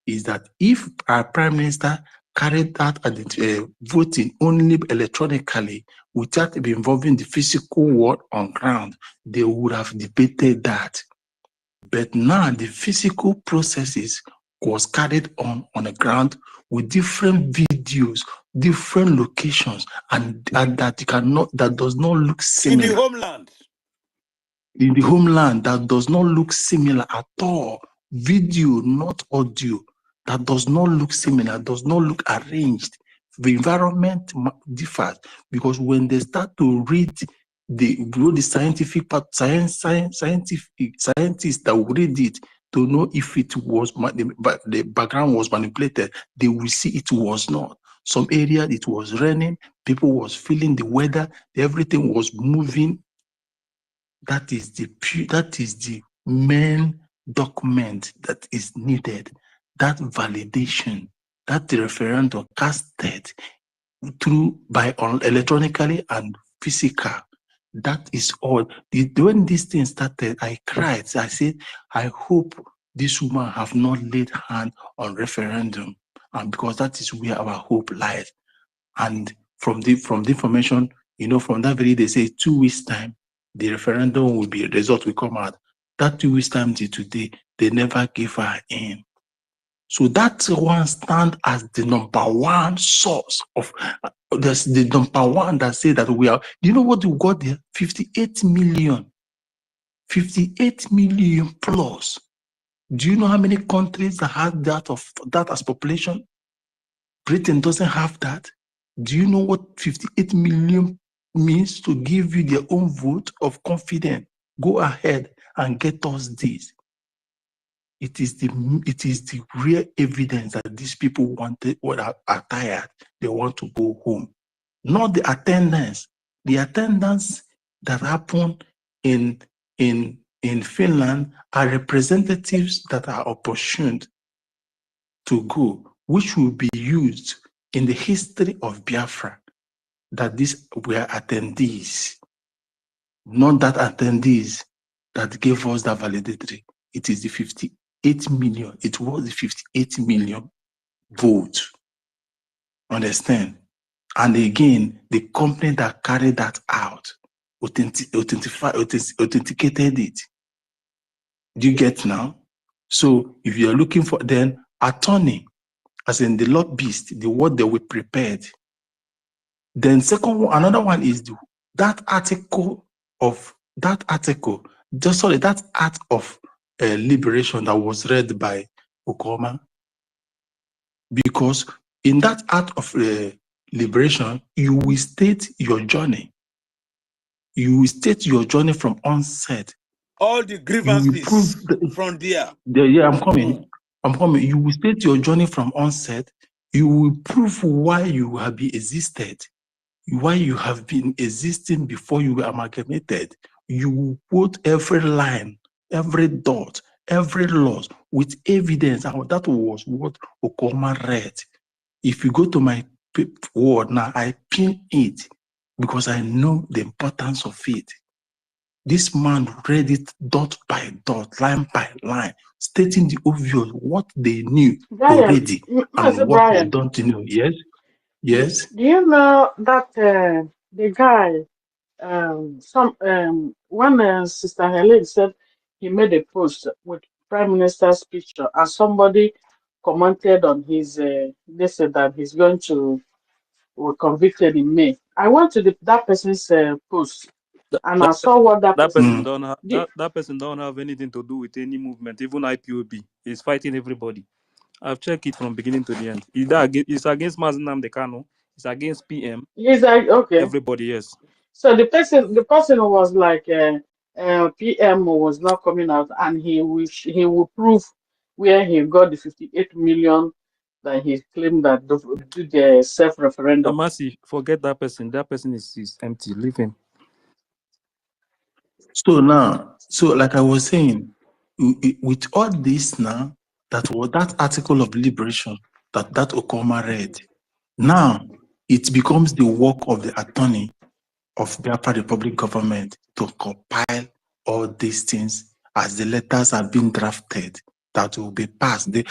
is that if our Prime Minister carried that voting only electronically without involving the physical world on ground, they would have debated that. But now the physical processes was carried on the ground with different videos, different locations, and that does not look similar. In the homeland. In the homeland, that does not look similar at all. Video, not audio, that does not look similar, does not look arranged. The environment differs because when they start to read the scientific part, scientists that will read it to know if it was the background was manipulated, they will see it was not. Some area it was raining, people was feeling the weather, everything was moving. That is the main document that is needed. That validation, that the referendum casted through by electronically and physical. That is all. When this thing started, I cried. I said, I hope this woman have not laid hand on referendum, and because that is where our hope lies. And from the information, from that very day, they say 2 weeks time, the referendum will be, result will come out. That 2 weeks time till today, they never gave her in. So that one stand as the #1 source of the #1 that say that we are. Do you know what we got there? 58 million. 58 million plus. Do you know how many countries that have that as population? Britain doesn't have that. Do you know what 58 million means to give you their own vote of confidence? Go ahead and get us this. It is the real evidence that these people are tired. They want to go home. Not the attendance. The attendance that happened in Finland are representatives that are opportuned to go, which will be used in the history of Biafra, that these were attendees, not that attendees that gave us that validatory. It is the 58 million. It was the 58 million vote. Understand? And again, the company that carried that out authenticated it. Do you get now? So if you're looking for then attorney, as in the lobbyist, the word they were prepared. Then second one, another one is that article, that act of liberation that was read by Okoma. Because in that act of liberation, you will state your journey. You will state your journey from onset. All the grievances from there. Yeah, I'm coming. You will state your journey from onset. You will prove why you have been existed, why you have been existing before you were amalgamated. You will quote every line, every dot, every loss with evidence. And that was what Okoma read. If you go to my word now, I pin it because I know the importance of it. This man read it dot by dot, line by line, stating the obvious, what they knew already and what they don't know. Yes, yes. Do you know that the guy, when Sister Helen said he made a post with Prime Minister's picture, and somebody commented on his, they said that he's going to be convicted in May. I went to that person's post. And I saw what that That person person don't have did. that person don't have anything to do with any movement, even IPOB. He's fighting everybody. I've checked it from beginning to the end. It's against Mazinam Dekano, it's against PM. He's like, okay. Everybody, yes. So the person was like, PM was not coming out, and he will prove where he got the 58 million that he claimed that do the self-referendum. Amasi, forget that person. That person is empty. Leave him. So now, like I was saying, with all this now, that article of liberation that Okoma read, now it becomes the work of the attorney of Biafra Republic government to compile all these things as the letters have been drafted that will be passed. The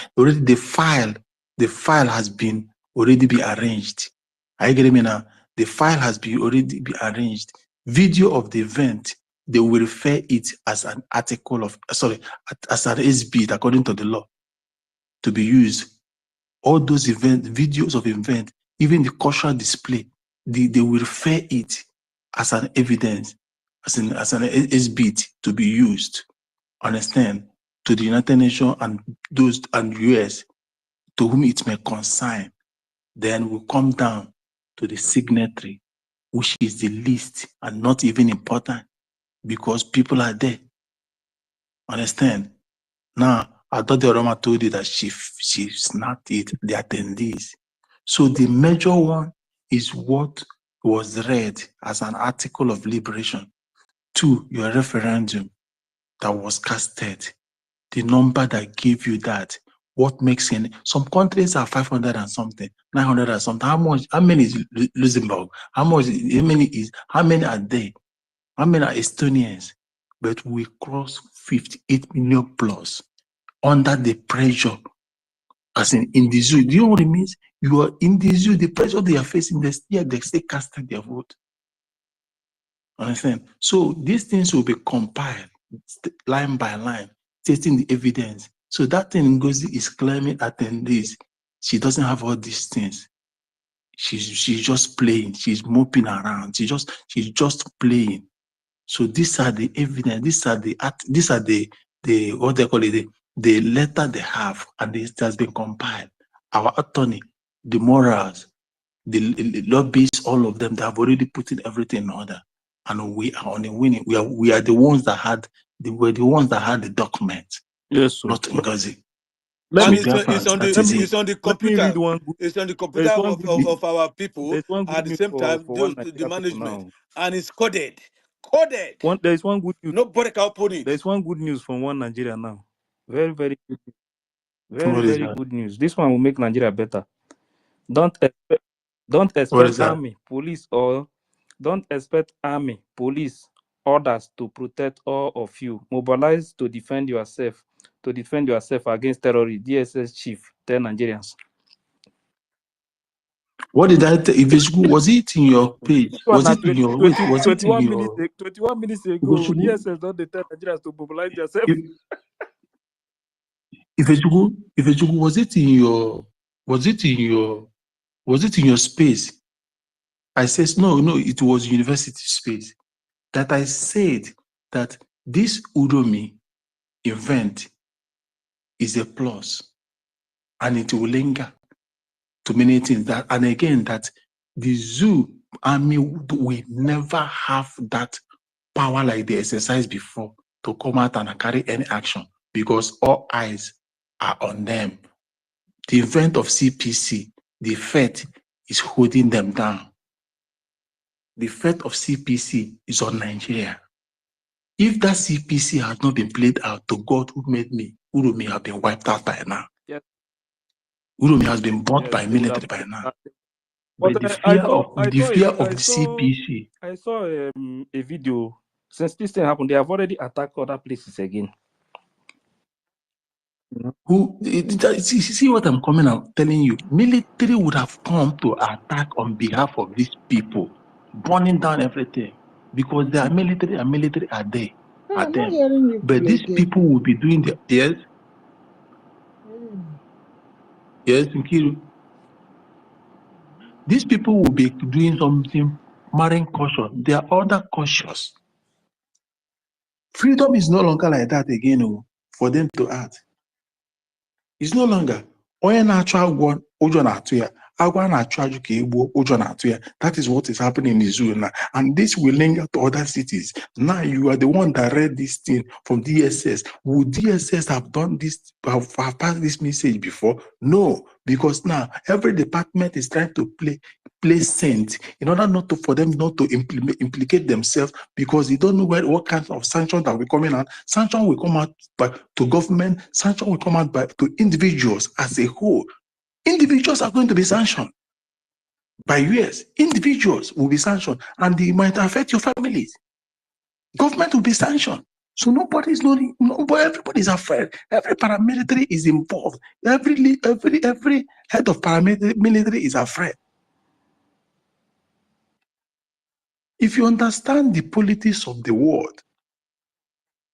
file has been already be arranged. Are you getting me now? The file has already been arranged. Video of the event, they will refer it as an article of, sorry, as an SB according to the law to be used. All those videos of event, even the cultural display, they will refer it as an evidence, as an SB to be used. Understand? To the United Nations and those and US to whom it may concern. Then we'll come down to the signatory, which is the least and not even important because people are there. Understand? Now, I thought the Roma told you that she snapped it, the attendees. So the major one is what was read as an article of liberation. 2, your referendum that was casted. The number that gave you that. What makes it? Some countries are 500 and something, 900 and something. How many is Luxembourg? How many are they? How many are Estonians? But we cross 58 million plus under the pressure, as in the zoo. Do you know what it means? You are in the zoo, the pressure they are facing, they stay casting their vote. Understand? So these things will be compiled line by line, stating the evidence. So that thing NGOZI is claiming attendees. She doesn't have all these things. She's just playing. She's moping around. She's just playing. So these are the evidence. These are the what they call it, the letter they have, and it has been compiled. Our attorney, the morals, the lobbyists, all of them, they have already put in everything in order, and we are on the winning. We are the ones that had the document. Yes, sir. Not NGOZI. And So it's on the computer. It's on the computer of our people. There's one good At the news same for time, one the Nigeria people management, now. and it's coded. There's one good news. Nobody can open it. There's one good news from one Nigeria now. Very, very good news. what is Very that? good news. This one will make Nigeria better. Don't expect army, police, or don't expect army, police, orders to protect all of you. Mobilize to defend yourself. To defend yourself against terrorists. DSS chief, 10 Nigerians. What did I tell? Was it in your page? Was it in your wait? Was it in 21 minutes ago, DSS don't tell Nigerians to mobilize themselves. If was it in your space? I says no, it was university space. That I said that this Udomi event is a plus, and it will linger to many things. That, and again, that the zoo army will never have that power like they exercised before to come out and carry any action because all eyes are on them. The event of CPC, the Fed is holding them down. The fate of CPC is on Nigeria. If that CPC has not been played out, to God who made me, Urumi have been wiped out by now. Yes. Urumi has been bought by military by now. But the fear of the CPC. I saw a video. Since this thing happened, they have already attacked other places again. See what I'm coming out telling you? Military would have come to attack on behalf of these people, burning down everything, because they are military and military are there. I'm not hearing you. But these people will be doing the yes, Nkiru. These people will be doing something marine cautious. They are other cautious. Freedom is no longer like that again, oh, for them to act. It's no longer. That is what is happening in the zoo now. And this will linger to other cities. Now you are the one that read this thing from DSS. Would DSS have done this, have passed this message before? No, because now every department is trying to play saint in order not to, for them not to implicate themselves, because they don't know what kind of sanctions that will be coming out. Sanction will come out to government, sanction will come out to individuals as a whole. Individuals are going to be sanctioned by US. Individuals will be sanctioned, and it might affect your families. Government will be sanctioned. So everybody's afraid. Every paramilitary is involved. Every head of paramilitary is afraid. If you understand the politics of the world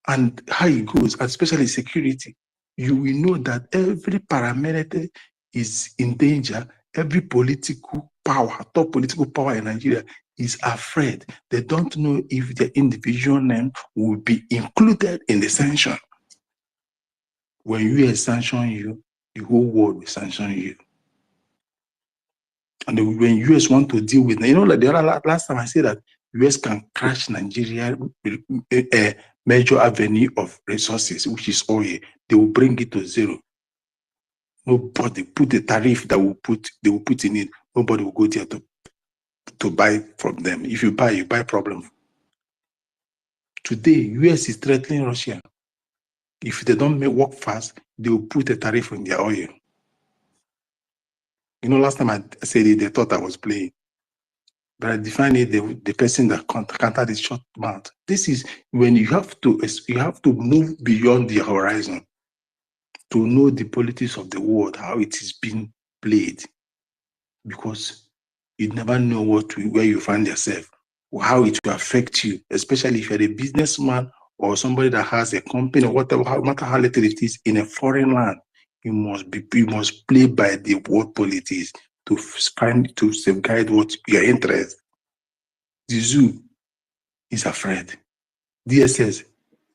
and how it goes, especially security, you will know that every paramilitary is in danger. Every political power, top political power in Nigeria is afraid. They don't know if their individual name will be included in the sanction. When US sanction you, the whole world will sanction you. And when US want to deal with, like the other last time I said that US can crash Nigeria a major avenue of resources, which is oil. They will bring it to zero. Nobody put the tariff that they will put in it. Nobody will go there to buy from them. If you buy problem. Today, US is threatening Russia. If they don't work fast, they will put a tariff on their oil. Last time I said it, they thought I was playing. But I define it the person that countered is short mouth. This is when you have to move beyond the horizon to know the politics of the world, how it is being played, because you never know where you find yourself, or how it will affect you, especially if you're a businessman or somebody that has a company or whatever, no matter how little it is in a foreign land. You must play by the world politics to safeguard what your interest. The zoo is afraid. DSS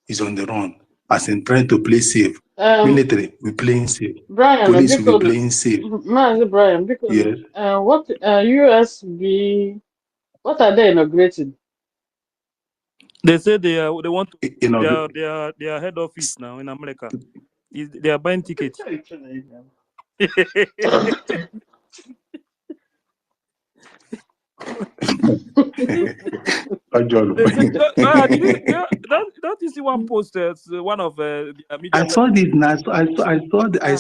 is on the run, as in trying to play safe. Military, we're playing safe. Brian, Police will be playing safe. Brian, because yes. What USB? What are they inaugurating? They say they want to their head office now in America. They are buying tickets. Don't you see one post? One of media. I saw it now. I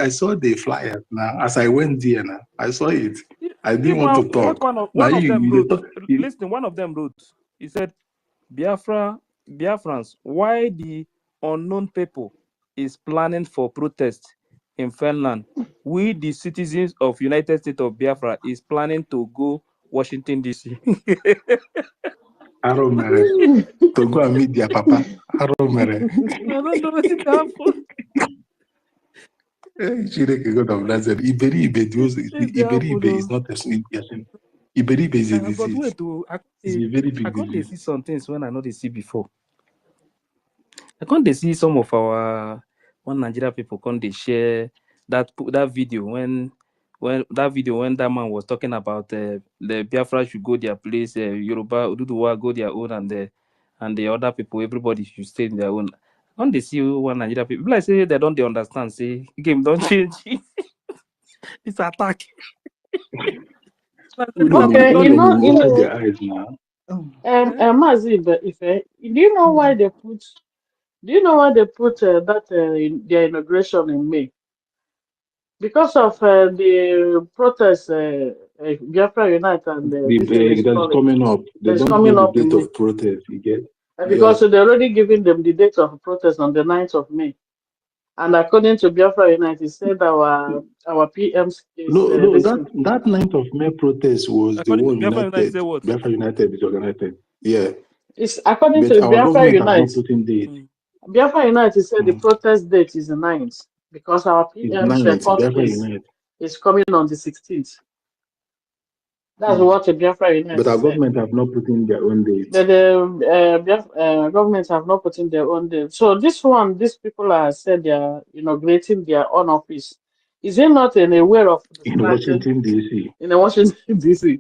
saw the flyer now. As I went there now, I saw it. I didn't want to talk. One of them wrote. Listen, one of them wrote. He said, Biafrans, why the unknown people is planning for protest in Finland? We, the citizens of United States of Biafra, is planning to go Washington DC. I don't know. To go and meet their papa. I don't know. I don't know what it happened. Iberibe is not a small person. Iberibe is a disease. But wait, it's a very big I can't disease. see some things when I know they see before. I can't they see some of our one Nigeria people can't they share that video when that man was talking about the Biafra should go their place, Yoruba Ududuwa go their own, and the other people, everybody should stay in their own. Can't they see one Nigeria people? Like say they don't understand. Say game don't change. It's attack. Okay, Mazib, do you know why they put? Do you know why they put in their inauguration in May? Because of the protests, Biafra Unite and that's coming up. They don't coming know up the in date May. of protest. You get? Because they're already giving them the date of protest on the 9th of May. And according to Biafra Unite, it said our PM's case. That 9th of May protest was according the one United. Biafra United is organized. Yeah. It's according to Biafra Unite. Biafra Unite said the protest date is the 9th because our PM's court case is coming on the 16th. That's what the Biafra But our said. government have not put in their own date. But the governments have not put in their own date. So this one, these people are said they are inaugurating their own office. Is it not in a way of In distracting Washington, D.C. in Washington DC?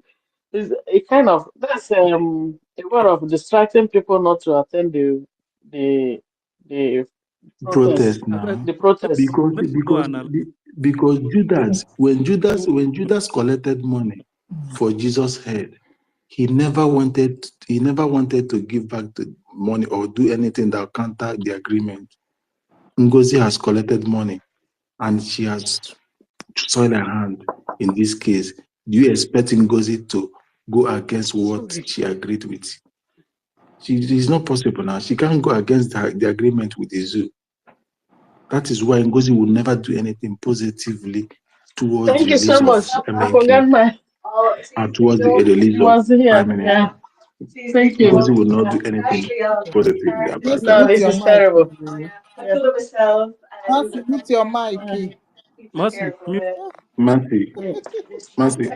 Is a kind of that's a way of distracting people not to attend the protest. Protest now. The protest. Because Judas collected money for Jesus' head, he never wanted to give back the money or do anything that counter the agreement. NGOZI has collected money and she has soiled her hand in this case. Do you expect NGOZI to go against what she agreed with? It's not possible now. She can't go against the agreement with the zoo. That is why NGOZI will never do anything positively towards Thank the you so release much. of I forgot MNK my. and towards the release of Prime Minister. Yeah. Thank you. NGOZI will not do anything positively about No, that. this is terrible. Mercy, mute your mic. Mercy, Mercy.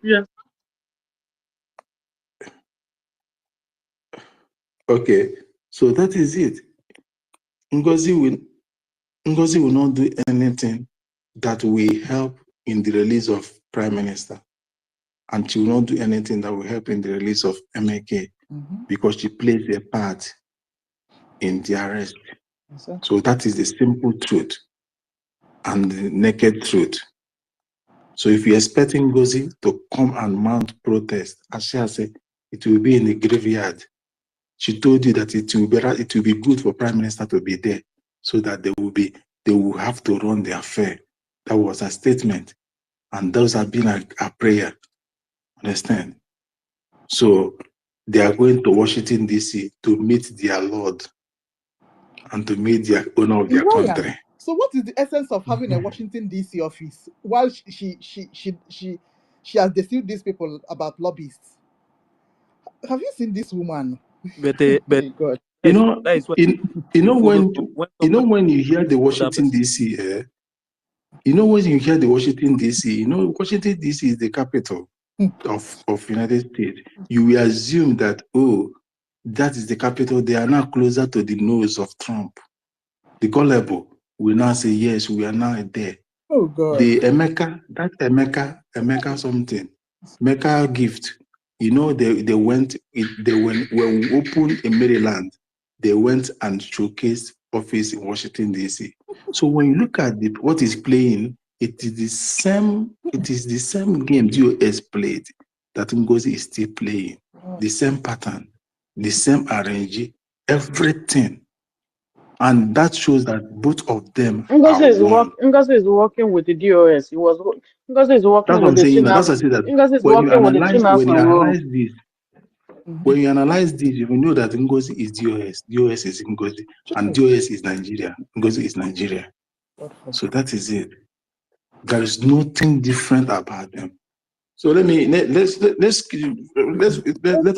Yeah. Okay, so that is it. NGOZI will not do anything that will help in the release of Prime Minister, and she will not do anything that will help in the release of MAK because she plays a part in the arrest. So that is the simple truth and the naked truth. So if you're expecting NGOZI to come and mount protest, as she has said, it will be in the graveyard. She told you that it will be good for Prime Minister to be there so that they will have to run the affair. That was a statement. And those have been a prayer. Understand? So they are going to Washington, D.C. to meet their Lord and to meet the owner of their country. So what is the essence of having a Washington, D.C. office while she has deceived these people about lobbyists? Have you seen this woman? But God. You know, when you hear the Washington D.C., when you hear the Washington D.C., Washington D.C. is the capital of United States. You will assume that, that is the capital. They are now closer to the nose of Trump. The gullible will now say, yes, we are now there. Oh God. The Emeka something, Emeka gift. When we opened in Maryland, they went and showcased office in Washington, D.C. So when you look at what is playing, it is the same game US played that NGOZI is still playing. The same pattern, the same RNG, everything. And that shows that both of them NGOZI is working with the DOS. NGOZI is working with the Chinas. NGOZI is working with the Chinas and Woro. When you analyze this, you will know that NGOZI is DOS, DOS is NGOZI, and DOS is Nigeria. NGOZI is Nigeria. So that is it. There is nothing different about them. So let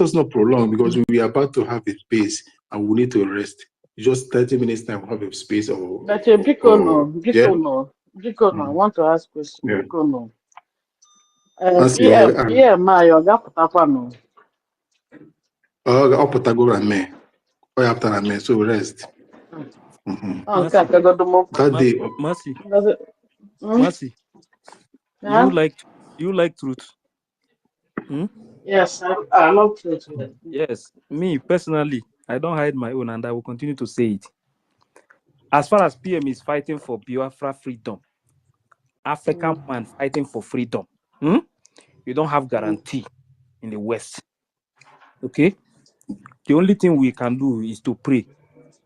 us not prolong because we are about to have a space and we need to rest. Just 30 minutes time, have a space or. But Biko, I want to ask a question. Yeah. Biko, no. BMI, you got Papa. Oh, Patago and me. Oh, after and me, so rest. That day. Mercy. You like truth? Yes, I love truth. Yes, me personally, I don't hide my own, and I will continue to say it. As far as PM is fighting for Biafra freedom, African man fighting for freedom, you don't have guarantee in the West. Okay? The only thing we can do is to pray.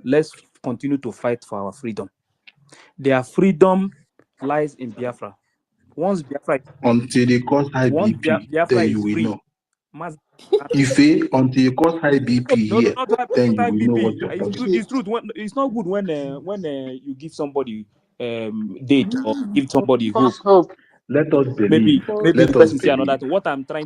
Let's continue to fight for our freedom. Their freedom lies in Biafra. Once Biafra is free, until they cause high BP, Biafra then is you will free. know. Until you cause high BP here, then you will know what you're talking. It's truth. It's not good when you give somebody date or give somebody hope. Let us believe. Maybe the person say another thing. What I'm trying to